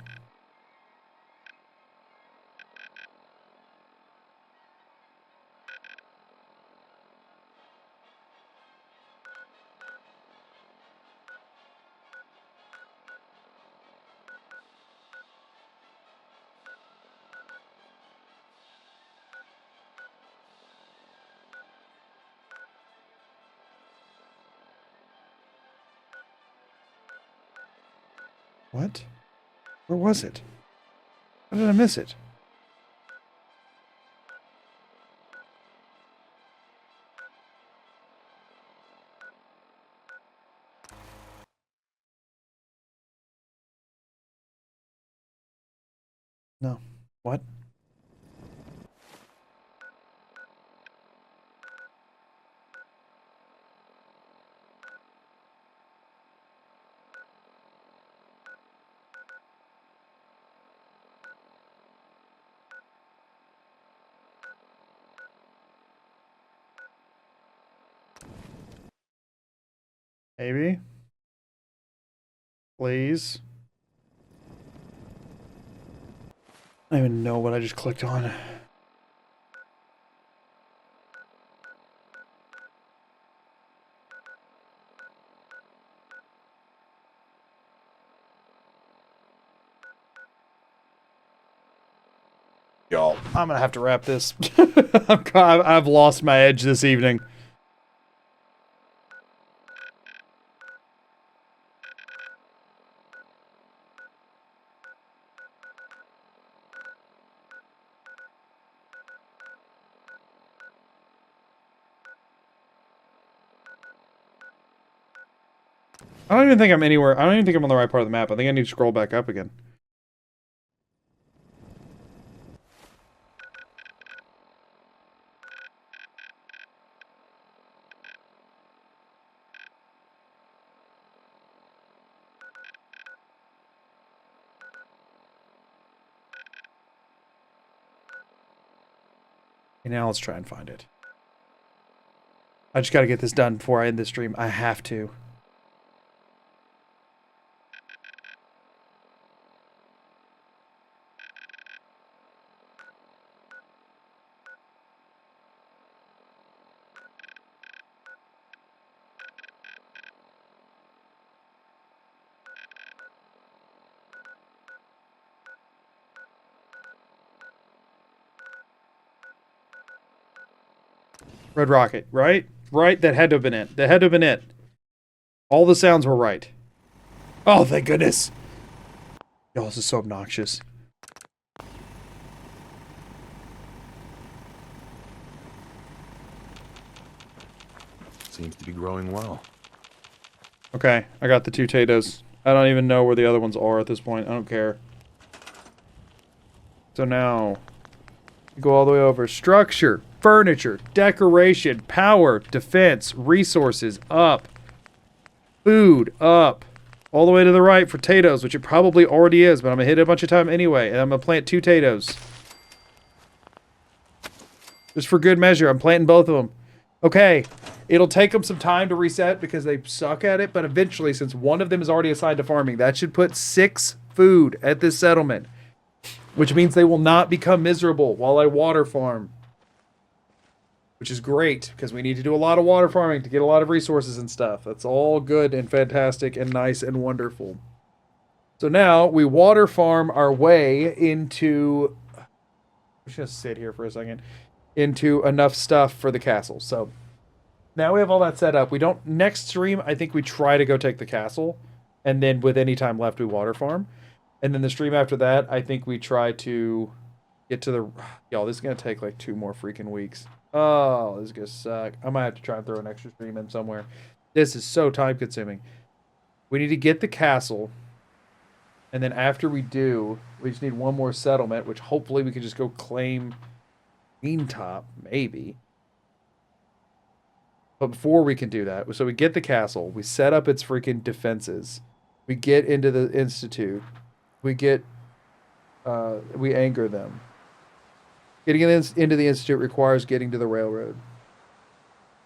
What? Where was it? How did I miss it? No. What? Maybe. Please. I don't even know what I just clicked on. Y'all, I'm gonna have to wrap this. I've lost my edge this evening. I don't even think I'm anywhere. I don't even think I'm on the right part of the map. I think I need to scroll back up again. Okay, now let's try and find it. I just gotta get this done before I end this stream. I have to. Red Rocket, right? Right? That had to have been it. That had to have been it. All the sounds were right. Oh, thank goodness. Y'all, this is so obnoxious. Seems to be growing well. Okay, I got the 2 potatoes. I don't even know where the other ones are at this point. I don't care. So now, we go all the way over. Structure, furniture, decoration, power, defense, resources, up. Food, up. All the way to the right for potatoes, which it probably already is, but I'm going to hit it a bunch of time anyway. And I'm going to plant 2 potatoes. Just for good measure, I'm planting both of them. Okay, it'll take them some time to reset because they suck at it, but eventually, since one of them is already assigned to farming, that should put 6 food at this settlement. Which means they will not become miserable while I water farm. Which is great, because we need to do a lot of water farming to get a lot of resources and stuff. That's all good and fantastic and nice and wonderful. So now, we water farm our way into... I'm just going to sit here for a second. Into enough stuff for the castle. So, now we have all that set up. We don't... Next stream, I think we try to go take the castle. And then, with any time left, we water farm. And then the stream after that, I think we try to get to the... Y'all, this is going to take like 2 more freaking weeks. Oh, this is going to suck. I might have to try and throw an extra stream in somewhere. This is so time consuming. We need to get the castle. And then after we do, we just need 1 more settlement, which hopefully we can just go claim Green Top, maybe. But before we can do that, so we get the castle. We set up its freaking defenses. We get into the Institute. We get, we anger them. Getting into the Institute requires getting to the railroad.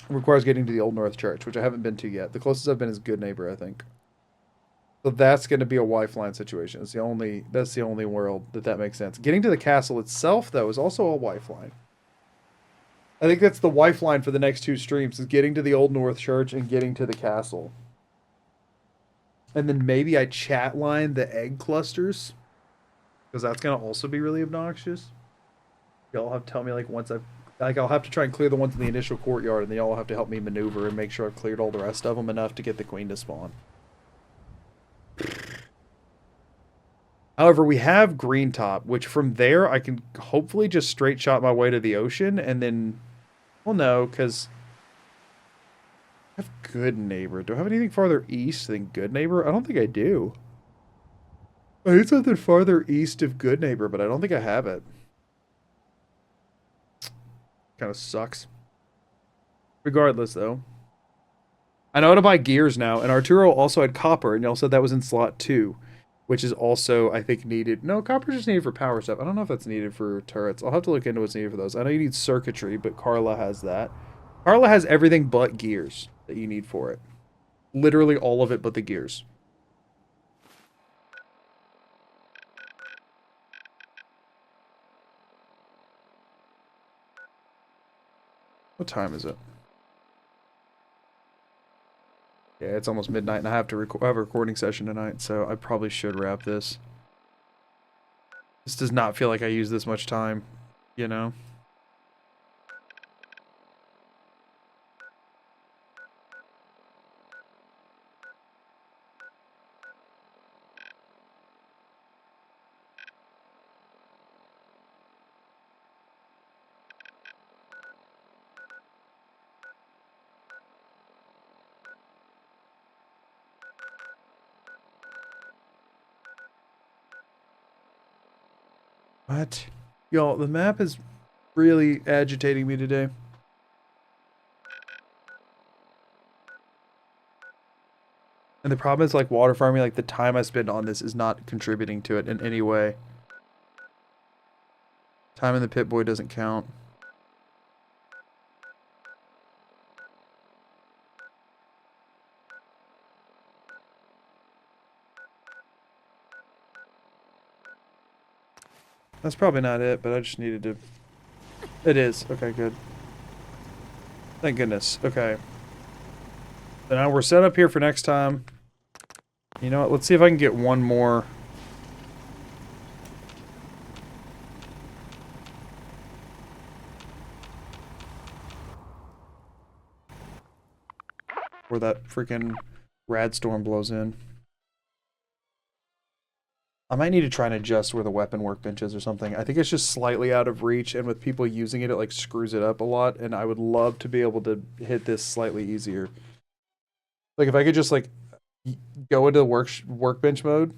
It requires getting to the Old North Church, which I haven't been to yet. The closest I've been is Good Neighbor, I think. So that's going to be a Lifeline situation. That's the only world that makes sense. Getting to the castle itself, though, is also a Lifeline. I think that's the Lifeline for the next 2 streams, is getting to the Old North Church and getting to the castle. And then maybe I chat line the egg clusters. Because that's going to also be really obnoxious. Y'all have to tell me, like, once I've... Like, I'll have to try and clear the ones in the initial courtyard, and then y'all have to help me maneuver and make sure I've cleared all the rest of them enough to get the queen to spawn. However, we have Green Top, which from there I can hopefully just straight shot my way to the ocean, and then... Well, no, because... I have Good Neighbor. Do I have anything farther east than Good Neighbor? I don't think I do. I need something farther east of Good Neighbor, but I don't think I have it. Kind of sucks. Regardless, though. I know how to buy gears now, and Arturo also had copper, and y'all said that was in slot 2, which is also, I think, needed. No, copper's just needed for power stuff. I don't know if that's needed for turrets. I'll have to look into what's needed for those. I know you need circuitry, but Carla has that. Carla has everything but gears that you need for it. Literally all of it but the gears. What time is it? Yeah, it's almost midnight, and I have to have a recording session tonight, so I probably should wrap this. This does not feel like I use this much time, you know? What? Y'all, the map is really agitating me today. And the problem is, like, water farming, like, the time I spend on this is not contributing to it in any way. Time in the Pip-Boy doesn't count. That's probably not it, but I just needed to... It is. Okay, good. Thank goodness. Okay. So now we're set up here for next time. You know what? Let's see if I can get one more. Where that freaking rad storm blows in. I might need to try and adjust where the weapon workbench is or something. I think it's just slightly out of reach, and with people using it, it like screws it up a lot, and I would love to be able to hit this slightly easier. Like, if I could just, like, go into workbench mode,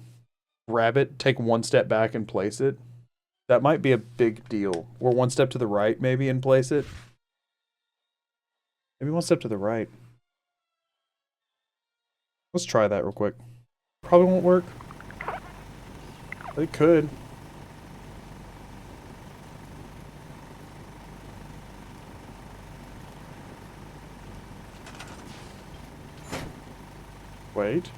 grab it, take one step back and place it, that might be a big deal. Or one step to the right, maybe, and place it. Maybe one step to the right. Let's try that real quick. Probably won't work. It could. Wait.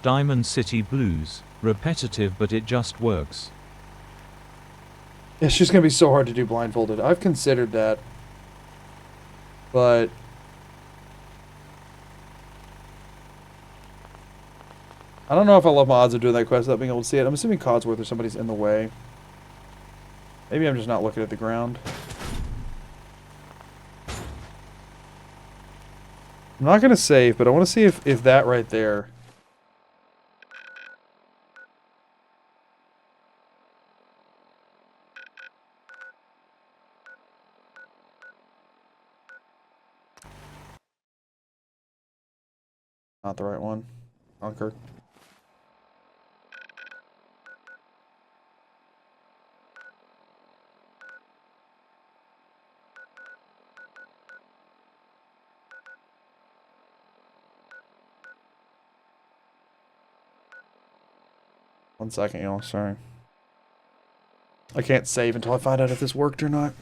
Diamond City Blues. Repetitive, but it just works. It's just gonna be so hard to do blindfolded. I've considered that. But... I don't know if I love my odds of doing that quest without being able to see it. I'm assuming Codsworth or somebody's in the way. Maybe I'm just not looking at the ground. I'm not going to save, but I want to see if that right there... Not the right one. Conquer. 1 second, y'all. Sorry. I can't save until I find out if this worked or not.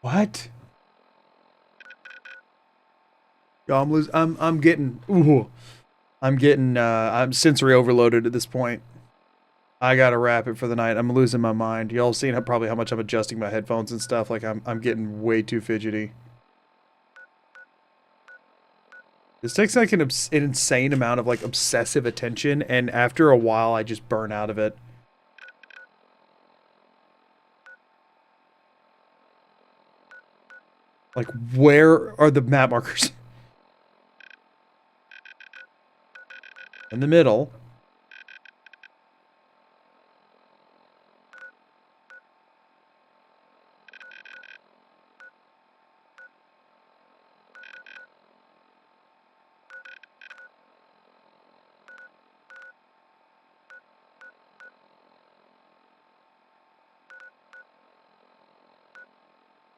What? Yo, I'm getting I'm sensory overloaded at this point. I gotta wrap it for the night. I'm losing my mind. Y'all seen probably how much I'm adjusting my headphones and stuff. Like I'm getting way too fidgety. This takes like an insane amount of like obsessive attention, and after a while I just burn out of it. Like, where are the map markers? In the middle.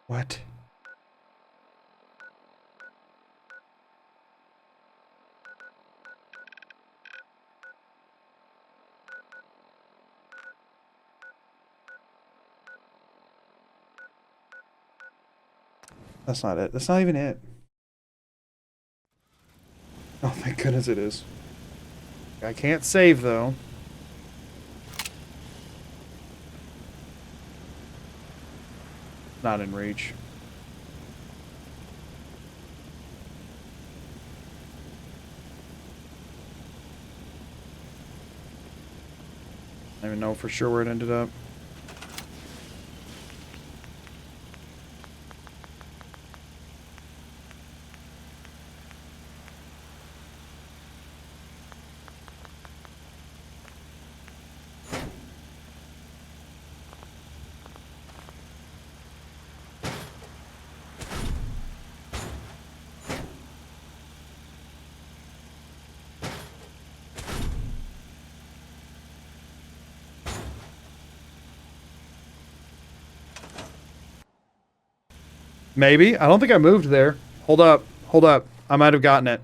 What? That's not it. That's not even it. Oh, thank goodness it is. I can't save, though. Not in reach. I don't even know for sure where it ended up. Maybe. I don't think I moved there. Hold up. Hold up. I might have gotten it.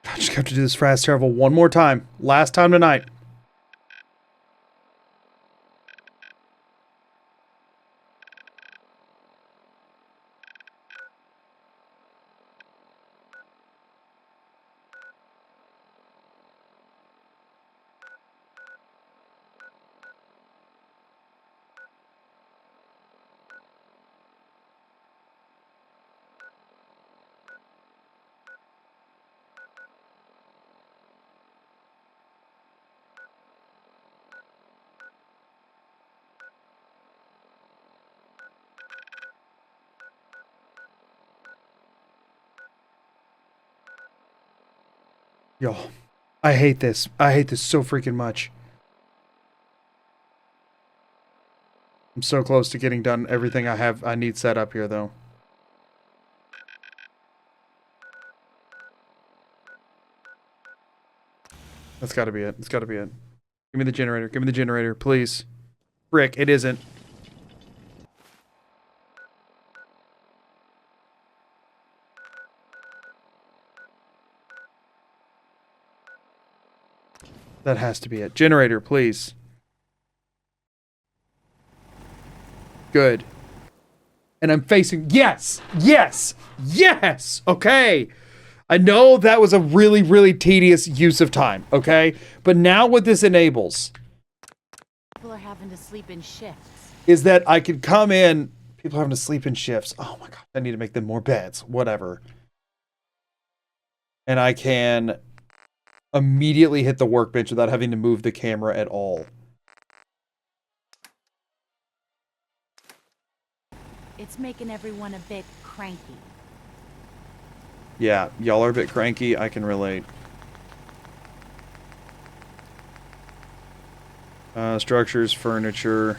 I just have to do this fast travel one more time. Last time tonight. Yo, I hate this. I hate this so freaking much. I'm so close to getting done everything I need set up here, though. That's gotta be it. That's gotta be it. Give me the generator. Give me the generator, please. Frick, it isn't. That has to be it. Generator, please. Good. And I'm facing... Yes! Yes! Yes! Okay! I know that was a really, really tedious use of time, okay? But now what this enables... People are having to sleep in shifts. ...is that I could come in... People are having to sleep in shifts. Oh my god, I need to make them more beds. Whatever. And I can... immediately hit the workbench without having to move the camera at all. It's making everyone a bit cranky. Yeah, y'all are a bit cranky. I can relate. Structures, furniture,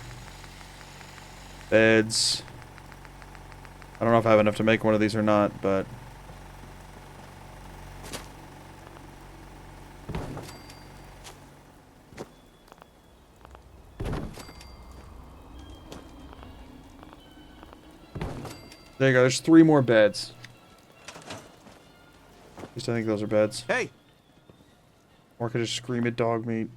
beds. I don't know if I have enough to make one of these or not, but... There you go, there's 3 more beds. At least I think those are beds. Hey! Or I could just scream at dog meat.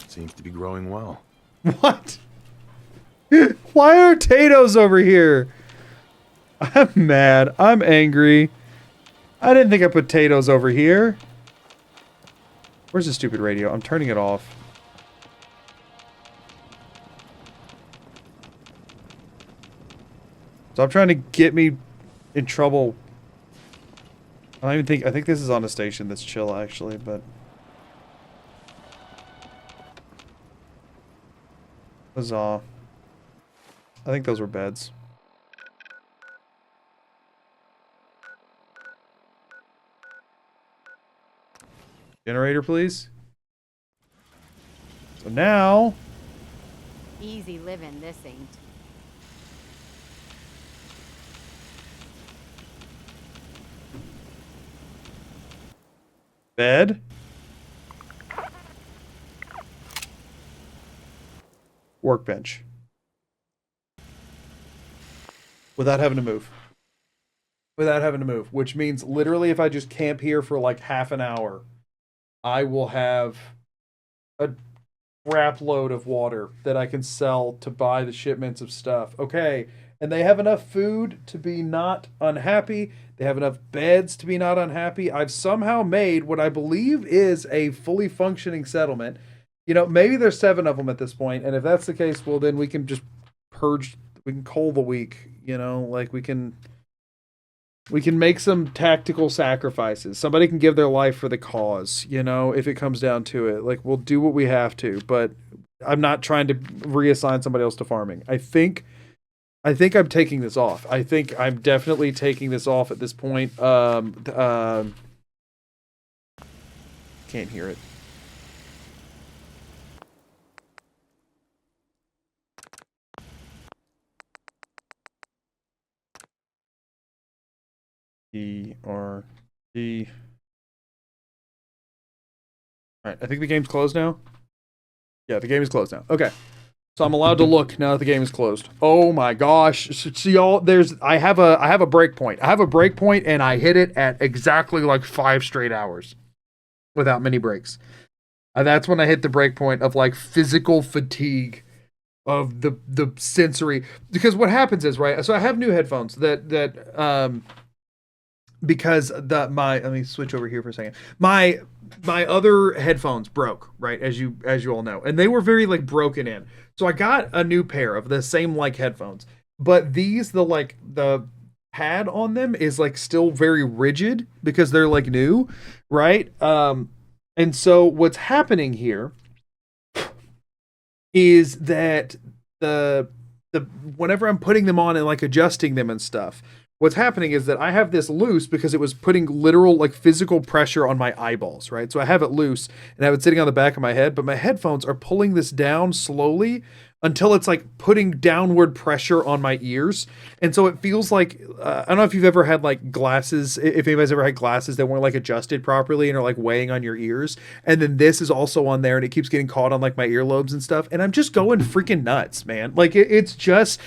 Seems to be growing well. What? Why are potatoes over here? I'm mad. I'm angry. I didn't think I put potatoes over here. Where's the stupid radio? I'm turning it off. Stop trying to get me in trouble. I don't even think... I think this is on a station that's chill, actually, but... Huzzah. I think those were beds. Generator, please. So now... Easy living, this ain't. Bed. Workbench. Without having to move. Without having to move. Which means literally if I just camp here for like half an hour, I will have a crap load of water that I can sell to buy the shipments of stuff. Okay. And they have enough food to be not unhappy. They have enough beds to be not unhappy. I've somehow made what I believe is a fully functioning settlement. You know, maybe there's 7 of them at this point, and if that's the case, well, then we can just purge, we can cull the weak, you know, like we can make some tactical sacrifices. Somebody can give their life for the cause, you know, if it comes down to it. Like, we'll do what we have to, but I'm not trying to reassign somebody else to farming. I think I'm taking this off. I think I'm definitely taking this off at this point. Can't hear it. E-R-D. Alright, I think the game's closed now. Yeah, the game is closed now. Okay. So I'm allowed to look now that the game is closed. Oh my gosh. See y'all, I have a breakpoint. I have a breakpoint and I hit it at exactly like 5 straight hours. Without many breaks. And that's when I hit the breakpoint of like physical fatigue of the sensory. Because what happens is, right, so I have new headphones because let me switch over here for a second. My other headphones broke, right, as you all know, and they were very like broken in. So I got a new pair of the same like headphones, but these the pad on them is like still very rigid because they're like new, right? And so what's happening here is that the whenever I'm putting them on and like adjusting them and stuff, what's happening is that I have this loose because it was putting literal like physical pressure on my eyeballs, right? So I have it loose and I have it sitting on the back of my head, but my headphones are pulling this down slowly until it's like putting downward pressure on my ears. And so it feels like, I don't know if you've ever had like glasses, if anybody's ever had glasses that weren't like adjusted properly and are like weighing on your ears. And then this is also on there and it keeps getting caught on like my earlobes and stuff. And I'm just going freaking nuts, man. Like it's just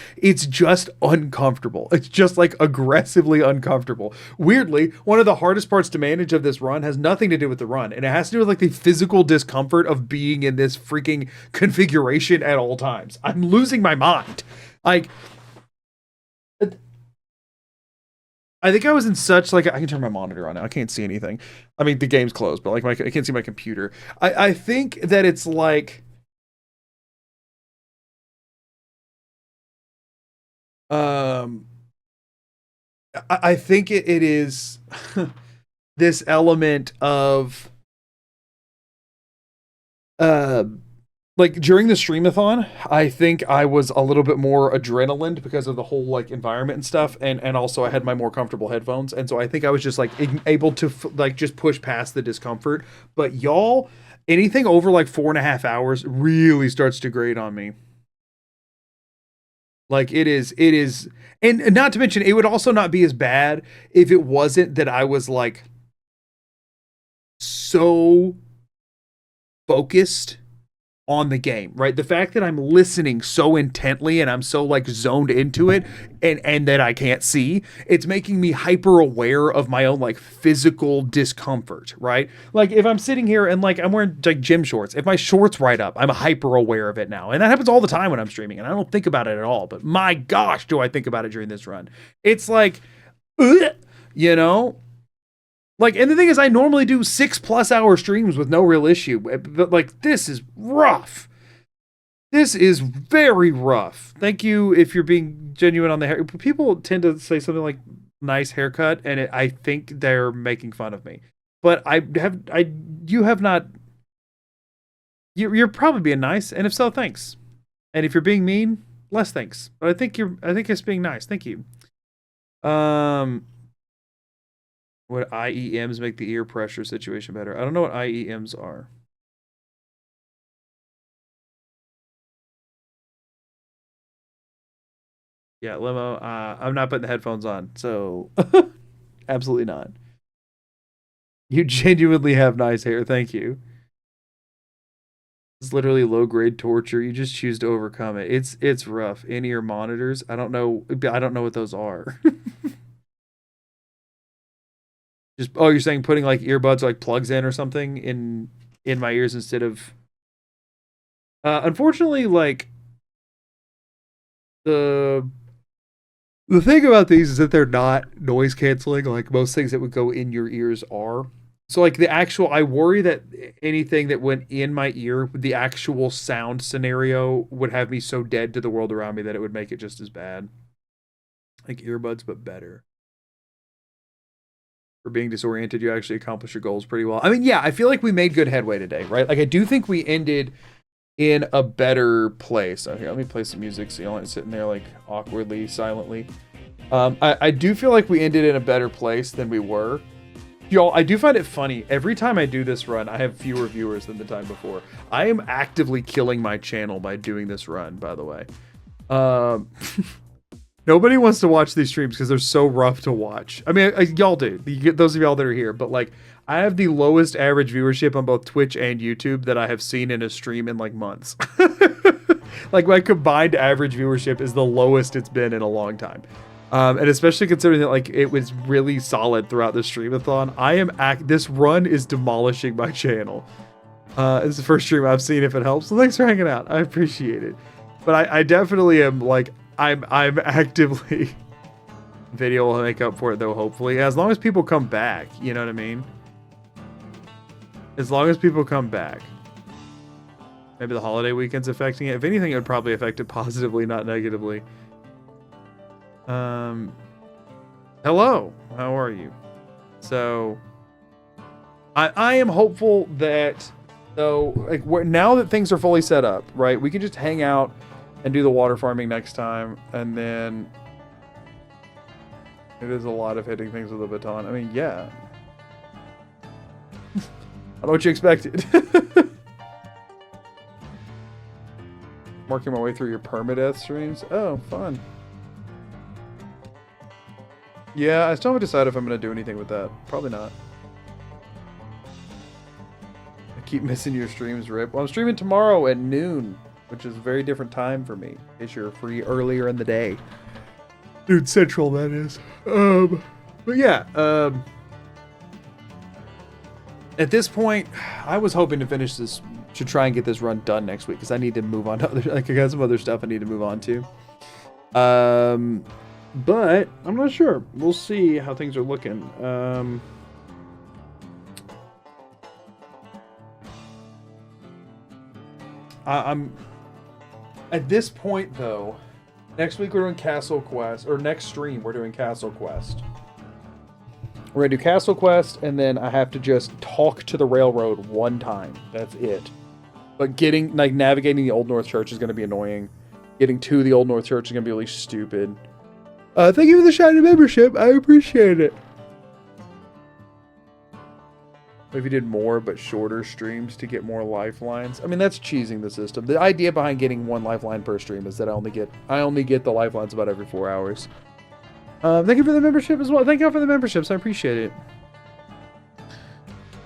uncomfortable. It's just like aggressively uncomfortable. Weirdly, one of the hardest parts to manage of this run has nothing to do with the run. And it has to do with like the physical discomfort of being in this freaking configuration at all times. I'm losing my mind. Like, I think I was in such like, I can turn my monitor on now. I can't see anything. I mean, the game's closed, but like I can't see my computer. I think that it's like, I think it is this element of, like during the streamathon, I think I was a little bit more adrenaline because of the whole like environment and stuff, and also I had my more comfortable headphones, and so I think I was just like able to like just push past the discomfort. But y'all, anything over like 4.5 hours really starts to grate on me. Like it is, and not to mention it would also not be as bad if it wasn't that I was like so focused on the game, right? The fact that I'm listening so intently and I'm so like zoned into it and that I can't see, it's making me hyper aware of my own like physical discomfort, right? Like if I'm sitting here and like I'm wearing like gym shorts, if my shorts right up, I'm hyper aware of it now. And that happens all the time when I'm streaming and I don't think about it at all, but my gosh, do I think about it during this run. It's like, you know? Like, and the thing is, I normally do 6+ hour streams with no real issue, but like, this is rough. This is very rough. Thank you if you're being genuine on the hair. People tend to say something like nice haircut, and I think they're making fun of me. But you have not. You're probably being nice, and if so, thanks. And if you're being mean, less thanks. But I think it's being nice. Thank you. Would IEMs make the ear pressure situation better? I don't know what IEMs are. Yeah, Limo, I'm not putting the headphones on, so absolutely not. You genuinely have nice hair, thank you. It's literally low-grade torture. You just choose to overcome it. It's rough. In-ear monitors, I don't know what those are. Just you're saying putting like earbuds or like plugs in or something in my ears instead of unfortunately, like the thing about these is that they're not noise canceling like most things that would go in your ears are. So like I worry that anything that went in my ear, the actual sound scenario would have me so dead to the world around me that it would make it just as bad. Like earbuds, but better. For being disoriented, you actually accomplish your goals pretty well. I mean, yeah, I feel like we made good headway today, right? Like I do think we ended in a better place. Oh, here, let me play some music so you're not sitting there like awkwardly, silently. I do feel like we ended in a better place than we were. Y'all, I do find it funny. Every time I do this run, I have fewer viewers than the time before. I am actively killing my channel by doing this run, by the way. Nobody wants to watch these streams because they're so rough to watch. I mean, y'all do. You get those of y'all that are here, but like, I have the lowest average viewership on both Twitch and YouTube that I have seen in a stream in like months. Like my combined average viewership is the lowest it's been in a long time. And especially considering that like it was really solid throughout the streamathon. This run is demolishing my channel. It's the first stream I've seen if it helps. So thanks for hanging out. I appreciate it. But I definitely am like, I'm actively video will make up for it though, hopefully. As long as people come back, you know what I mean? As long as people come back. Maybe the holiday weekend's affecting it. If anything, it would probably affect it positively, not negatively. Hello, how are you? So I am hopeful that though, like now that things are fully set up, right, we can just hang out and do the water farming next time, and then it is a lot of hitting things with a baton. I mean, yeah. I don't know what you expected. Working my way through your permadeath streams. Oh, fun. Yeah, I still haven't decided if I'm going to do anything with that. Probably not. I keep missing your streams, Rip. Well, I'm streaming tomorrow at noon, which is a very different time for me. In case you're free earlier in the day. Dude, Central, that is. But yeah, at this point, I was hoping to finish this, to try and get this run done next week, because I need to move on to other, like I got some other stuff I need to move on to. But I'm not sure. We'll see how things are looking. I'm at this point though. Next week we're doing Castle Quest, or next stream we're doing Castle Quest. We're gonna do Castle Quest, and then I have to just talk to the railroad one time. That's it. But getting, like, navigating the Old North Church is gonna be annoying. Getting to the Old North Church is gonna be really stupid. Thank you for the shiny membership. I appreciate it. If you did more but shorter streams to get more lifelines. I mean, that's cheesing the system. The idea behind getting one lifeline per stream is that I only get the lifelines about every 4 hours. Thank you for the membership as well. Thank you for the memberships. I appreciate it.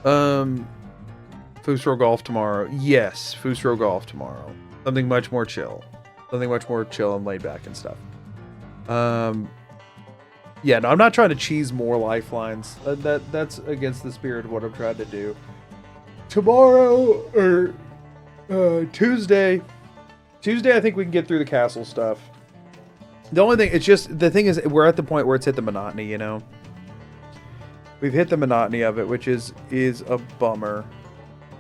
Foosro Golf tomorrow. Yes, Foosro Golf tomorrow. Something much more chill. Something much more chill and laid back and stuff. Yeah, no, I'm not trying to cheese more lifelines. That's against the spirit of what I'm trying to do. Tomorrow, or Tuesday, I think we can get through the castle stuff. The only thing, the thing is, we're at the point where it's hit the monotony, you know? We've hit the monotony of it, which is a bummer.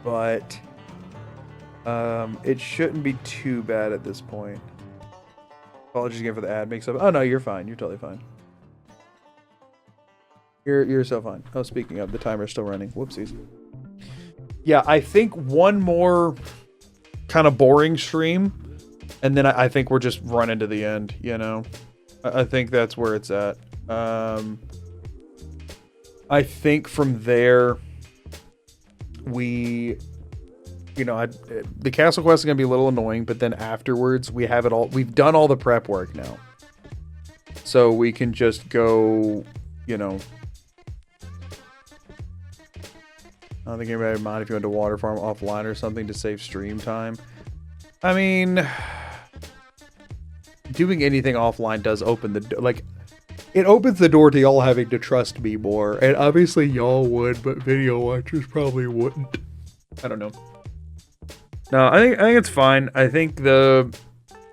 But, it shouldn't be too bad at this point. Apologies again for the ad mix-up. Oh, no, you're fine. You're totally fine. You're so fine. Oh, speaking of, the timer's still running. Whoopsies. Yeah, I think one more kind of boring stream And then I think we're just running to the end, you know? I think that's where it's at. I think from there, we... You know, the castle quest is going to be a little annoying, but then afterwards, we have it all... We've done all the prep work now. So we can just go, you know... I don't think anybody would mind if you went to water farm offline or something to save stream time. I mean, doing anything offline does open the door. Like, it opens the door to y'all having to trust me more. And obviously y'all would, but video watchers probably wouldn't. I don't know. No, I think it's fine. I think the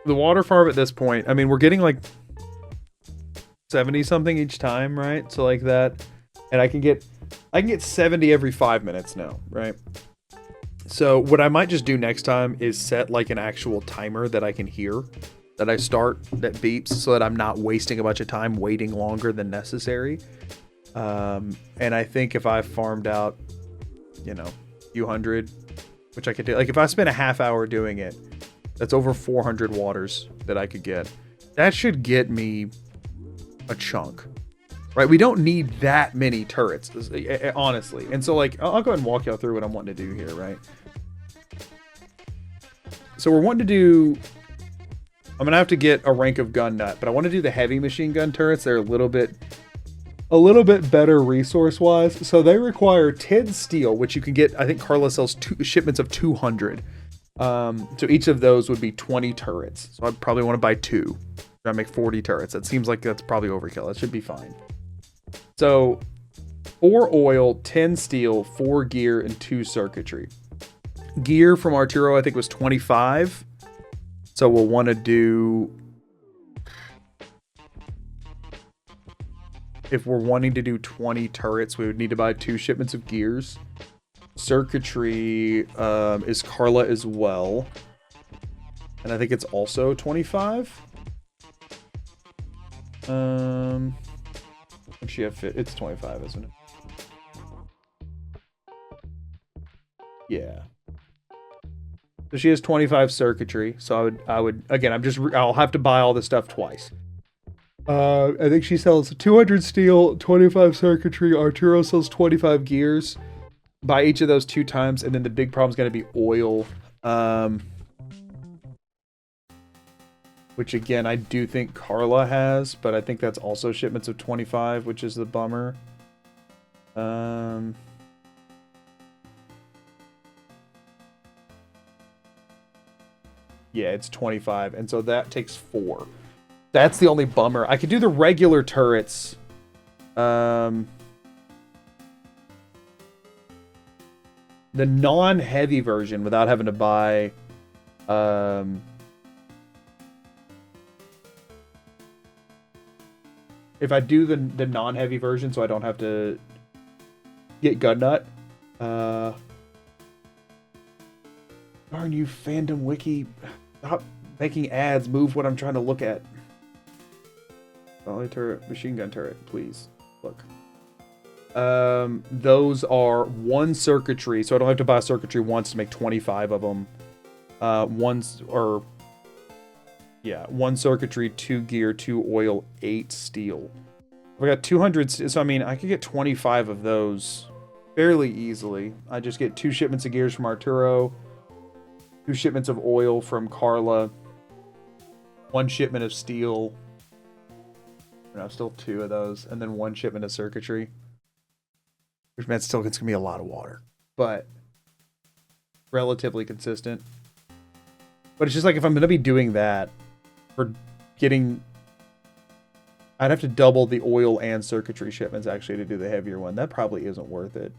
water farm at this point, I mean, we're getting like 70 something each time, right? So like that, and I can get 70 every 5 minutes now, right? So what I might just do next time is set like an actual timer that I can hear, that I start, that beeps, so that I'm not wasting a bunch of time waiting longer than necessary. And I think if I farmed out, you know, a few hundred, which I could do, like if I spent a half hour doing it, that's over 400 waters that I could get. That should get me a chunk. Right, we don't need that many turrets, honestly. And so, like, I'll go ahead and walk y'all through what I'm wanting to do here, right? So we're wanting to do... I'm gonna have to get a rank of gun nut, but I want to do the heavy machine gun turrets. They're a little bit better resource-wise. So they require 10 steel, which you can get. I think Carla sells shipments of 200. So each of those would be 20 turrets. So I'd probably want to buy 2. I make 40 turrets. That seems like that's probably overkill. That should be fine. So 4 oil, 10 steel, 4 gear, and 2 circuitry. Gear from Arturo I think was 25. So we'll want to do... If we're wanting to do 20 turrets, we would need to buy 2 shipments of gears. Circuitry is Carla as well. And I think it's also 25. Would she have fit? It's 25, isn't it? Yeah. So she has 25 circuitry. So I would again, I'll have to buy all this stuff twice. I think she sells 200 steel, 25 circuitry. Arturo sells 25 gears. Buy each of those 2 times, and then the big problem is going to be oil. Which again, I do think Carla has, but I think that's also shipments of 25, which is the bummer. Yeah, it's 25, and so that takes 4. That's the only bummer. I could do the regular turrets. The non-heavy version without having to buy... If I do the non-heavy version, so I don't have to get gun nut. Darn you, fandom wiki. Stop making ads. Move what I'm trying to look at. Volley turret, machine gun turret, please. Look. Those are 1 circuitry, so I don't have to buy circuitry once to make 25 of them. 1 circuitry, 2 gear, 2 oil, 8 steel. We got 200, so I mean, I could get 25 of those fairly easily. I just get 2 shipments of gears from Arturo, 2 shipments of oil from Carla, 1 shipment of steel. No, still 2 of those, and then 1 shipment of circuitry. Which means still it's gonna be a lot of water, but relatively consistent. But it's just like if I'm gonna be doing that for getting, I'd have to double the oil and circuitry shipments actually to do the heavier one. That probably isn't worth it.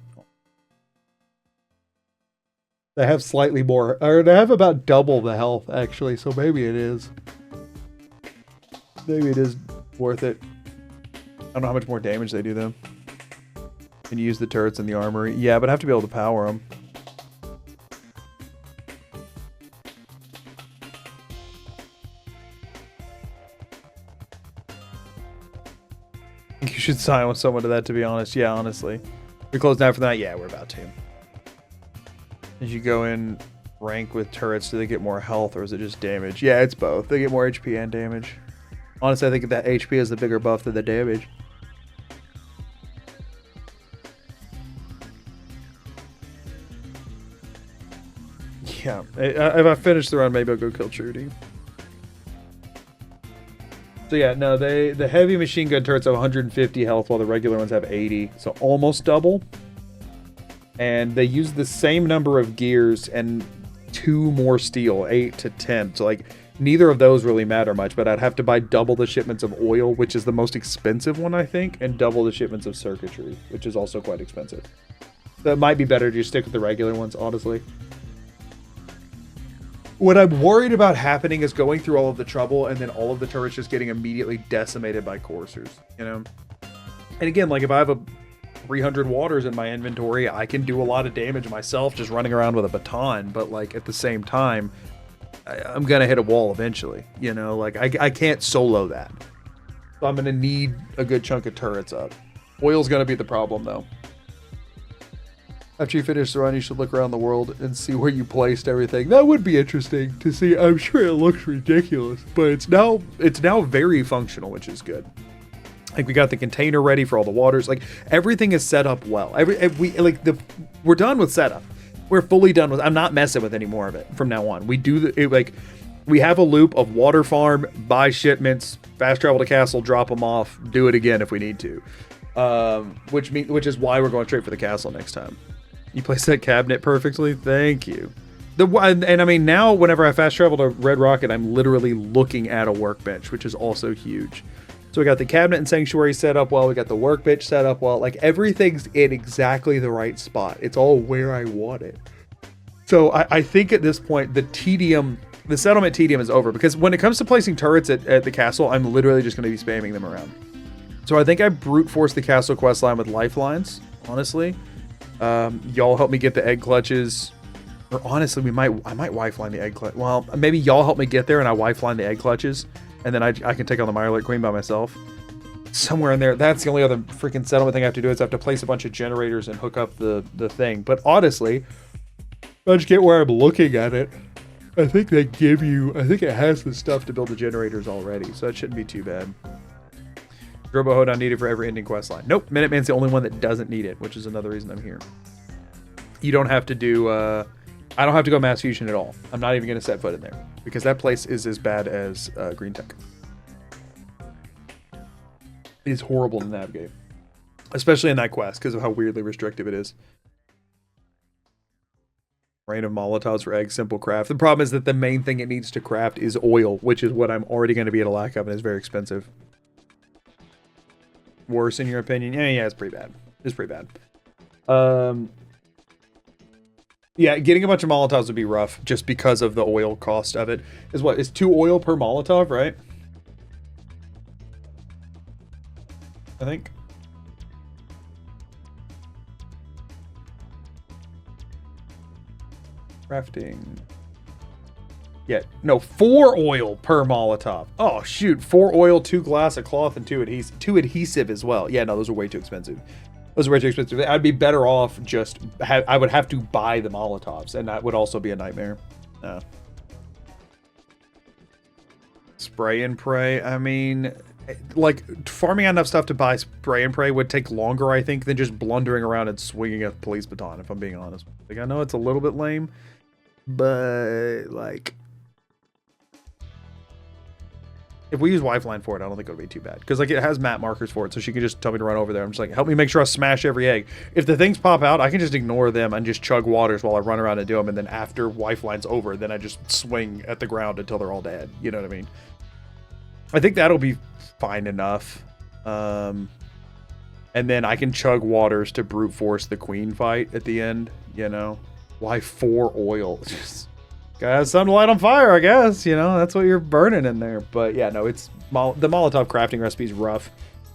They have slightly more, or they have about double the health actually, so maybe it is. Maybe it is worth it. I don't know how much more damage they do though. And use the turrets in the armory. Yeah, but I have to be able to power them. You should sign with someone to that, to be honest. Yeah, honestly. You're closed down for that? Yeah, we're about to. As you go in rank with turrets? Do they get more health or is it just damage? Yeah, it's both. They get more HP and damage. Honestly, I think that HP is the bigger buff than the damage. Yeah, if I finish the run, maybe I'll go kill Trudy. So yeah, no, the heavy machine gun turrets have 150 health while the regular ones have 80, so almost double. And they use the same number of gears and 2 more steel, 8 to 10. So like neither of those really matter much, but I'd have to buy double the shipments of oil, which is the most expensive one I think, and double the shipments of circuitry, which is also quite expensive. So it might be better to just stick with the regular ones, honestly. What I'm worried about happening is going through all of the trouble and then all of the turrets just getting immediately decimated by coursers, you know? And again, like if I have a 300 waters in my inventory, I can do a lot of damage myself just running around with a baton, but like at the same time, I'm gonna hit a wall eventually, you know? Like I can't solo that. So I'm gonna need a good chunk of turrets up. Oil's gonna be the problem though. After you finish the run, you should look around the world and see where you placed everything. That would be interesting to see. I'm sure it looks ridiculous, but it's now very functional, which is good. Like we got the container ready for all the waters. Like everything is set up well. We're done with setup. We're fully done with. I'm not messing with any more of it from now on. We do we have a loop of water farm, buy shipments, fast travel to castle, drop them off, do it again if we need to. Which is why we're going straight for the castle next time. You placed that cabinet perfectly. Thank you. And I mean, now whenever I fast travel to Red Rocket, I'm literally looking at a workbench, which is also huge. So we got the cabinet and sanctuary set up well. We got the workbench set up well. Like everything's in exactly the right spot. It's all where I want it. So I think at this point, the settlement tedium is over, because when it comes to placing turrets at the castle, I'm literally just going to be spamming them around. So I think I brute forced the castle quest line with lifelines, honestly. Y'all help me get the egg clutches, or honestly, I might lifeline the egg clutch. Well, maybe y'all help me get there and I lifeline the egg clutches, and then I can take on the Mirelite Queen by myself. Somewhere in there. That's the only other freaking settlement thing I have to do, is I have to place a bunch of generators and hook up the thing. But honestly, I just get where I'm looking at it. I think it has the stuff to build the generators already, so that shouldn't be too bad. Turbo Hoedown needed for every ending quest line. Nope, Minuteman's the only one that doesn't need it, which is another reason I'm here. You don't have to do, I don't have to go Mass Fusion at all. I'm not even going to set foot in there, because that place is as bad as Green Tech. It is horrible to navigate, especially in that quest, because of how weirdly restrictive it is. Rain of Molotovs for eggs, simple craft. The problem is that the main thing it needs to craft is oil, which is what I'm already going to be at a lack of, and is very expensive. Worse in your opinion? Yeah, it's pretty bad. It's pretty bad. Yeah, getting a bunch of Molotovs would be rough just because of the oil cost of it. Is 2 oil per Molotov, right? I think. Crafting. Yeah, no, 4 oil per Molotov. Oh, shoot. 4 oil, 2 glass, a cloth, and 2 adhesive as well. Yeah, no, those are way too expensive. I'd be better off just... I would have to buy the Molotovs, and that would also be a nightmare. Spray and pray. I mean, like, farming enough stuff to buy spray and pray would take longer, I think, than just blundering around and swinging a police baton, if I'm being honest. Like, I know it's a little bit lame, but, like... If we use Lifeline for it, I don't think it'll be too bad. Because, like, it has map markers for it, so she can just tell me to run over there. I'm just like, help me make sure I smash every egg. If the things pop out, I can just ignore them and just chug waters while I run around and do them. And then after Lifeline's over, then I just swing at the ground until they're all dead. You know what I mean? I think that'll be fine enough. And then I can chug waters to brute force the queen fight at the end, you know? Why 4 oil? Just... Got something to light on fire, I guess. You know, that's what you're burning in there. But yeah, no, it's the Molotov crafting recipe is rough,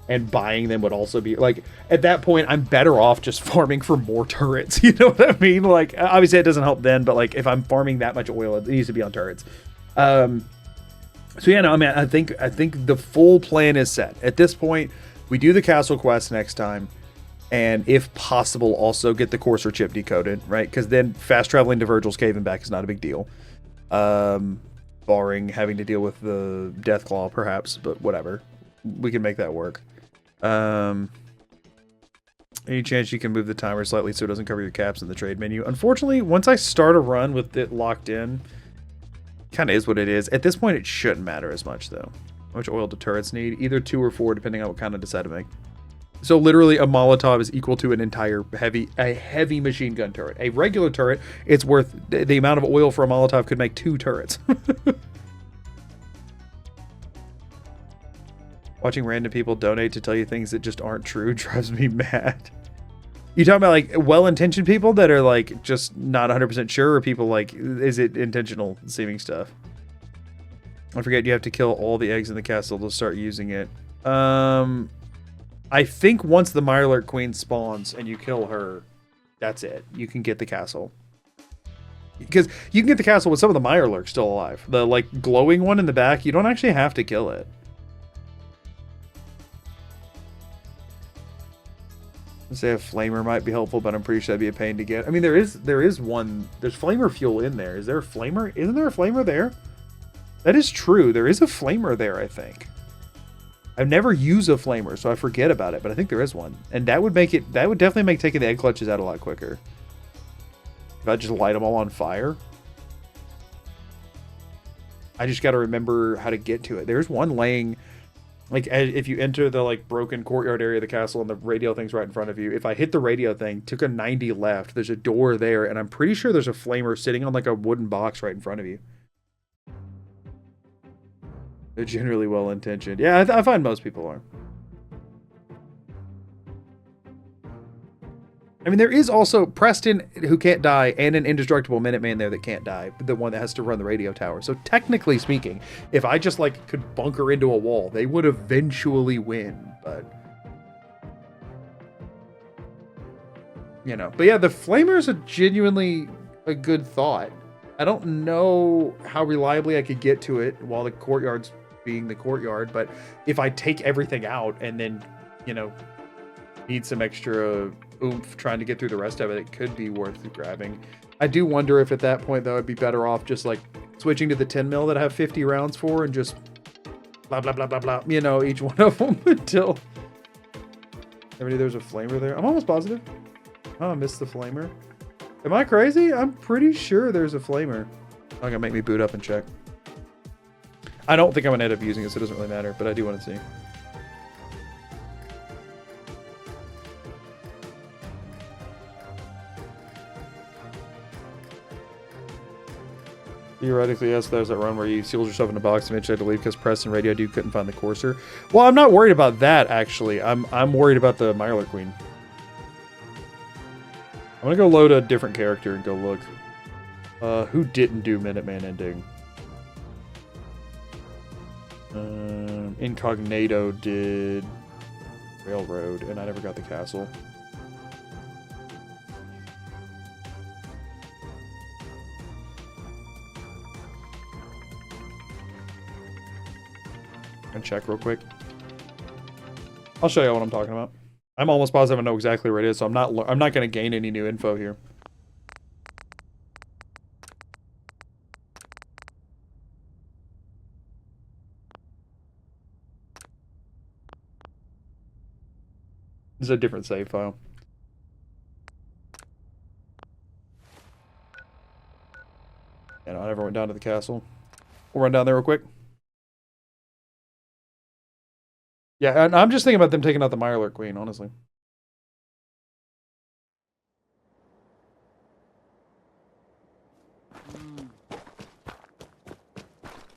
and buying them would also be like, at that point, I'm better off just farming for more turrets. You know what I mean? Like, obviously, it doesn't help then, but like, if I'm farming that much oil, it needs to be on turrets. So yeah, no, I mean, I think the full plan is set at this point. We do the castle quest next time. And if possible, also get the Courser chip decoded, right? Because then fast traveling to Virgil's cave and back is not a big deal. Barring having to deal with the Deathclaw, perhaps, but whatever. We can make that work. Any chance you can move the timer slightly so it doesn't cover your caps in the trade menu? Unfortunately, once I start a run with it locked in, kind of is what it is. At this point, it shouldn't matter as much, though. How much oil do turrets need? Either 2 or 4, depending on what kind I decide to make. So literally, a Molotov is equal to an entire heavy machine gun turret. A regular turret, it's worth the amount of oil for a Molotov could make 2 turrets. Watching random people donate to tell you things that just aren't true drives me mad. You talking about like well-intentioned people that are like just not 100% sure, or people like, is it intentional seeming stuff? I forget you have to kill all the eggs in the castle to start using it. I think once the Mirelurk Queen spawns and you kill her, that's it. You can get the castle. Because you can get the castle with some of the Mirelurks still alive. The like glowing one in the back, you don't actually have to kill it. Say a flamer might be helpful, but I'm pretty sure that'd be a pain to get. I mean, there is one. There's flamer fuel in there. Is there a flamer? Isn't there a flamer there? That is true. There is a flamer there, I think. I've never used a flamer, so I forget about it, but I think there is one. And that would make it, that would definitely make taking the egg clutches out a lot quicker. If I just light them all on fire. I just got to remember how to get to it. There's one laying, like, if you enter the, like, broken courtyard area of the castle and the radio thing's right in front of you, if I hit the radio thing, took a 90 left, there's a door there, and I'm pretty sure there's a flamer sitting on, like, a wooden box right in front of you. They're generally well-intentioned. Yeah, I find most people are. I mean, there is also Preston, who can't die, and an indestructible Minuteman there that can't die. The one that has to run the radio tower. So technically speaking, if I just, like, could bunker into a wall, they would eventually win. But, you know. But yeah, the Flamer's genuinely a good thought. I don't know how reliably I could get to it while the courtyard's being the courtyard. But if I take everything out and then, you know, need some extra oomph trying to get through the rest of it, it could be worth grabbing. I do wonder if at that point, though, I'd be better off just like switching to the 10 mil that I have 50 rounds for and just blah blah blah blah blah, you know, each one of them until there's a flamer there. I'm almost positive. Oh, I missed the flamer. Am I crazy? I'm pretty sure there's a flamer. Not gonna make me boot up and check. I don't think I'm gonna end up using it, so it doesn't really matter, but I do want to see. Theoretically, yes, there's that run where you sealed yourself in a box and eventually had to leave because Press and Radio Dude couldn't find the Courser. Well, I'm not worried about that, actually. I'm worried about the Mirelurk Queen. I'm gonna go load a different character and go look. Who didn't do Minuteman ending? Incognito did Railroad, and I never got the castle. And check real quick. I'll show you what I'm talking about. I'm almost positive I know exactly where it is, so I'm not going to gain any new info here. This is a different save file. And I never went down to the castle. We'll run down there real quick. Yeah, and I'm just thinking about them taking out the Mirelurk Queen, honestly.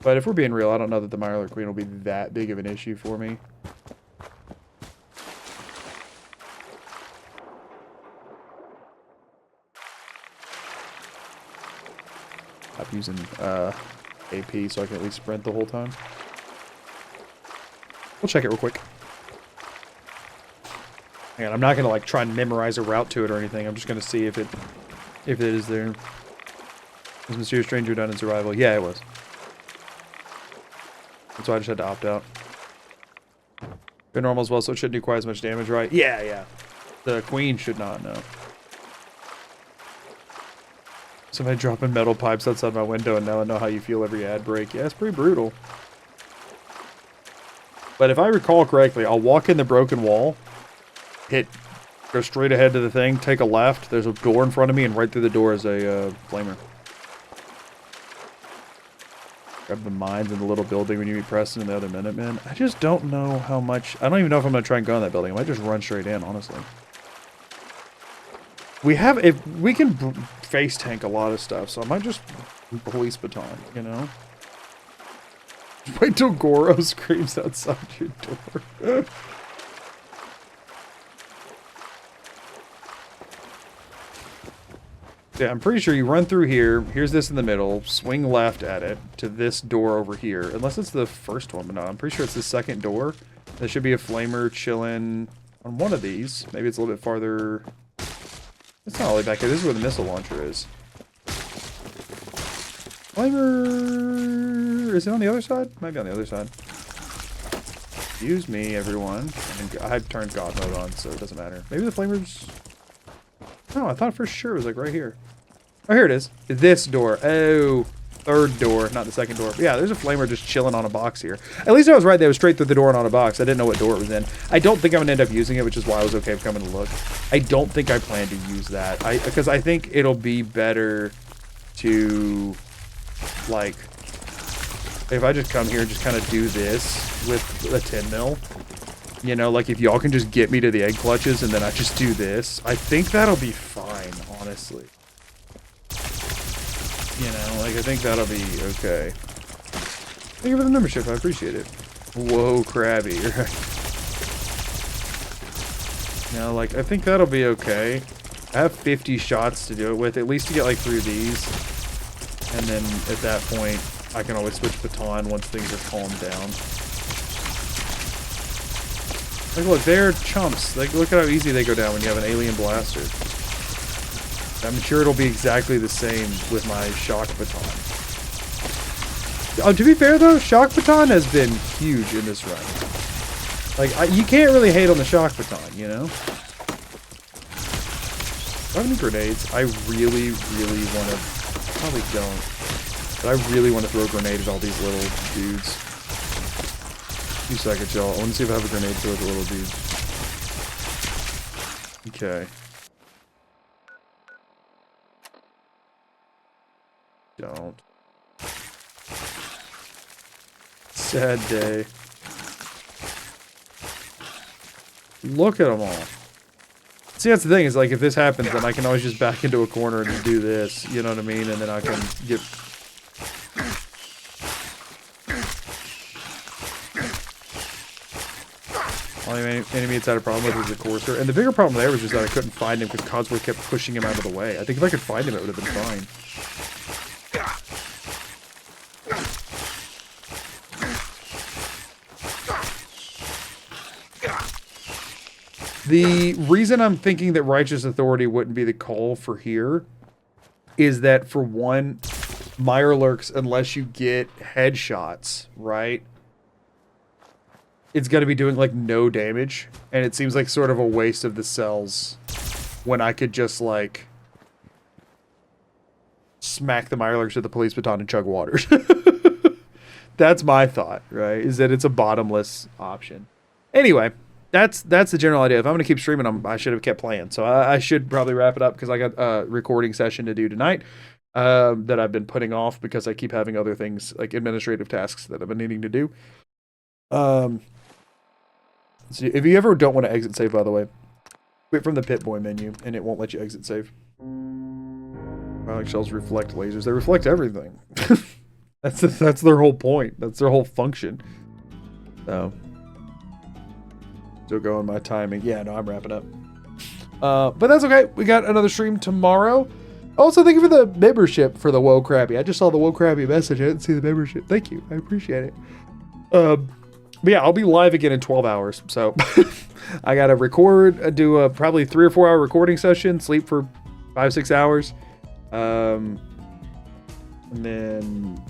But if we're being real, I don't know that the Mirelurk Queen will be that big of an issue for me. I'm using AP so I can at least sprint the whole time. We'll check it real quick. And I'm not gonna like try and memorize a route to it or anything. I'm just gonna see if it is there. Was Mysterious Stranger done in survival? Yeah, it was. That's why I just had to opt out. They're normal as well, so it shouldn't do quite as much damage, right? Yeah, yeah. The queen should not know. Somebody dropping metal pipes outside my window, and now I know how you feel every ad break. Yeah, it's pretty brutal. But if I recall correctly, I'll walk in the broken wall, go straight ahead to the thing, take a left. There's a door in front of me, and right through the door is a flamer. Grab the mines in the little building when you meet Preston and the other Minutemen. I just don't know how much... I don't even know if I'm going to try and go in that building. I might just run straight in, honestly. We have... If we can face tank a lot of stuff, so I might just police baton, you know? Wait till Goro screams outside your door. Yeah, I'm pretty sure you run through here. Here's this in the middle. Swing left at it to this door over here. Unless it's the first one, but no, I'm pretty sure it's the second door. There should be a flamer chilling on one of these. Maybe it's a little bit farther. It's not all the way back here. This is where the missile launcher is. Flamer... Is it on the other side? Might be on the other side. Excuse me, everyone. I've turned God mode on, so it doesn't matter. Maybe the flamer's... No, I thought for sure it was like right here. Oh, here it is. This door. Oh, third door, not the second door. But yeah, there's a flamer just chilling on a box here. At least I was right. They was straight through the door and on a box. I didn't know what door it was in. I don't think I'm going to end up using it, which is why I was okay with coming to look. I don't think I plan to use that. Because I think it'll be better to, like, if I just come here and just kind of do this with a 10 mil. You know, like if y'all can just get me to the egg clutches and then I just do this. I think that'll be fine, honestly. You know, like I think that'll be okay. Thank you for the membership, I appreciate it. Whoa, crabby, right? You know, like I think that'll be okay. I have 50 shots to do it with, at least to get like 3 of these. And then at that point, I can always switch baton once things are calmed down. Like, look, they're chumps. Like, look at how easy they go down when you have an alien blaster. I'm sure it'll be exactly the same with my shock baton. To be fair, though, shock baton has been huge in this run. Like, you can't really hate on the shock baton, you know? Do I have any grenades? I really, really want to... Probably don't. But I really want to throw a grenade at all these little dudes. 2 seconds, y'all. I want to see if I have a grenade to the little dudes. Okay. Don't. Sad day. Look at them all. See, that's the thing, is like, if this happens, then I can always just back into a corner and just do this, you know what I mean? And then I can get... Only enemy it's had a problem with was the Courser. And the bigger problem there was just that I couldn't find him because Codsworth kept pushing him out of the way. I think if I could find him, it would have been fine. The reason I'm thinking that Righteous Authority wouldn't be the call for here is that, for one, Mirelurks, unless you get headshots, right? It's going to be doing, like, no damage. And it seems like sort of a waste of the cells when I could just, like, smack the Mirelurks with the police baton and chug waters. That's my thought, right? Is that it's a bottomless option. Anyway, that's the general idea. If I'm going to keep streaming, I should have kept playing. So I should probably wrap it up because I got a recording session to do tonight that I've been putting off because I keep having other things, like administrative tasks that I've been needing to do. So if you ever don't want to exit save, by the way, quit from the Pip-boy menu, and it won't let you exit save. Bionic shells reflect lasers. They reflect everything. That's their whole point. That's their whole function. So, still going my timing. Yeah, no, I'm wrapping up. But that's okay. We got another stream tomorrow. Also, thank you for the membership for the Whoa Krabby. I just saw the Whoa Krabby message. I didn't see the membership. Thank you. I appreciate it. But yeah, I'll be live again in 12 hours. So I got to record, do a probably 3 or 4 hour recording session, sleep for 5-6 hours. And then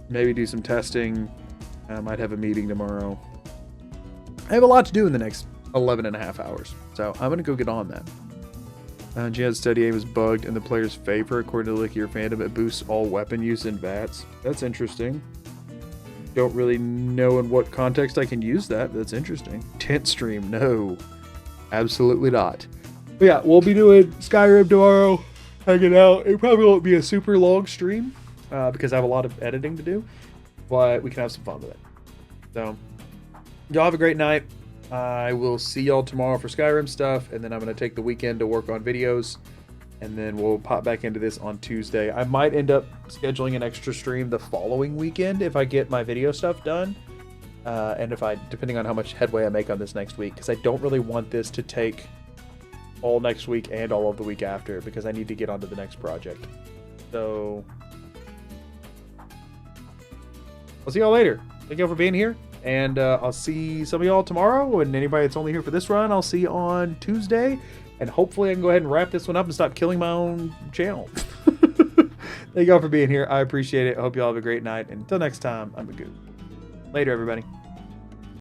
maybe do some testing. I might have a meeting tomorrow. I have a lot to do in the next 11.5 hours. So I'm going to go get on that. Jihad's steady aim is bugged in the player's favor. According to Licky or Fandom, it boosts all weapon use in VATS. That's interesting. Don't really know in what context I can use that, but that's interesting. Tent stream, no. Absolutely not. But yeah, we'll be doing Skyrim tomorrow, hanging out. It probably won't be a super long stream because I have a lot of editing to do, but we can have some fun with it. So, y'all have a great night. I will see y'all tomorrow for Skyrim stuff, and then I'm going to take the weekend to work on videos, and then we'll pop back into this on Tuesday. I might end up scheduling an extra stream the following weekend if I get my video stuff done, and if I, depending on how much headway I make on this next week, because I don't really want this to take all next week and all of the week after, because I need to get onto the next project. So I'll see y'all later. Thank y'all for being here, and I'll see some of y'all tomorrow, and anybody that's only here for this run, I'll see on Tuesday, and hopefully I can go ahead and wrap this one up and stop killing my own channel. Thank y'all for being here. I appreciate it. I hope y'all have a great night, and until next time, I'm Magoo. Later, everybody.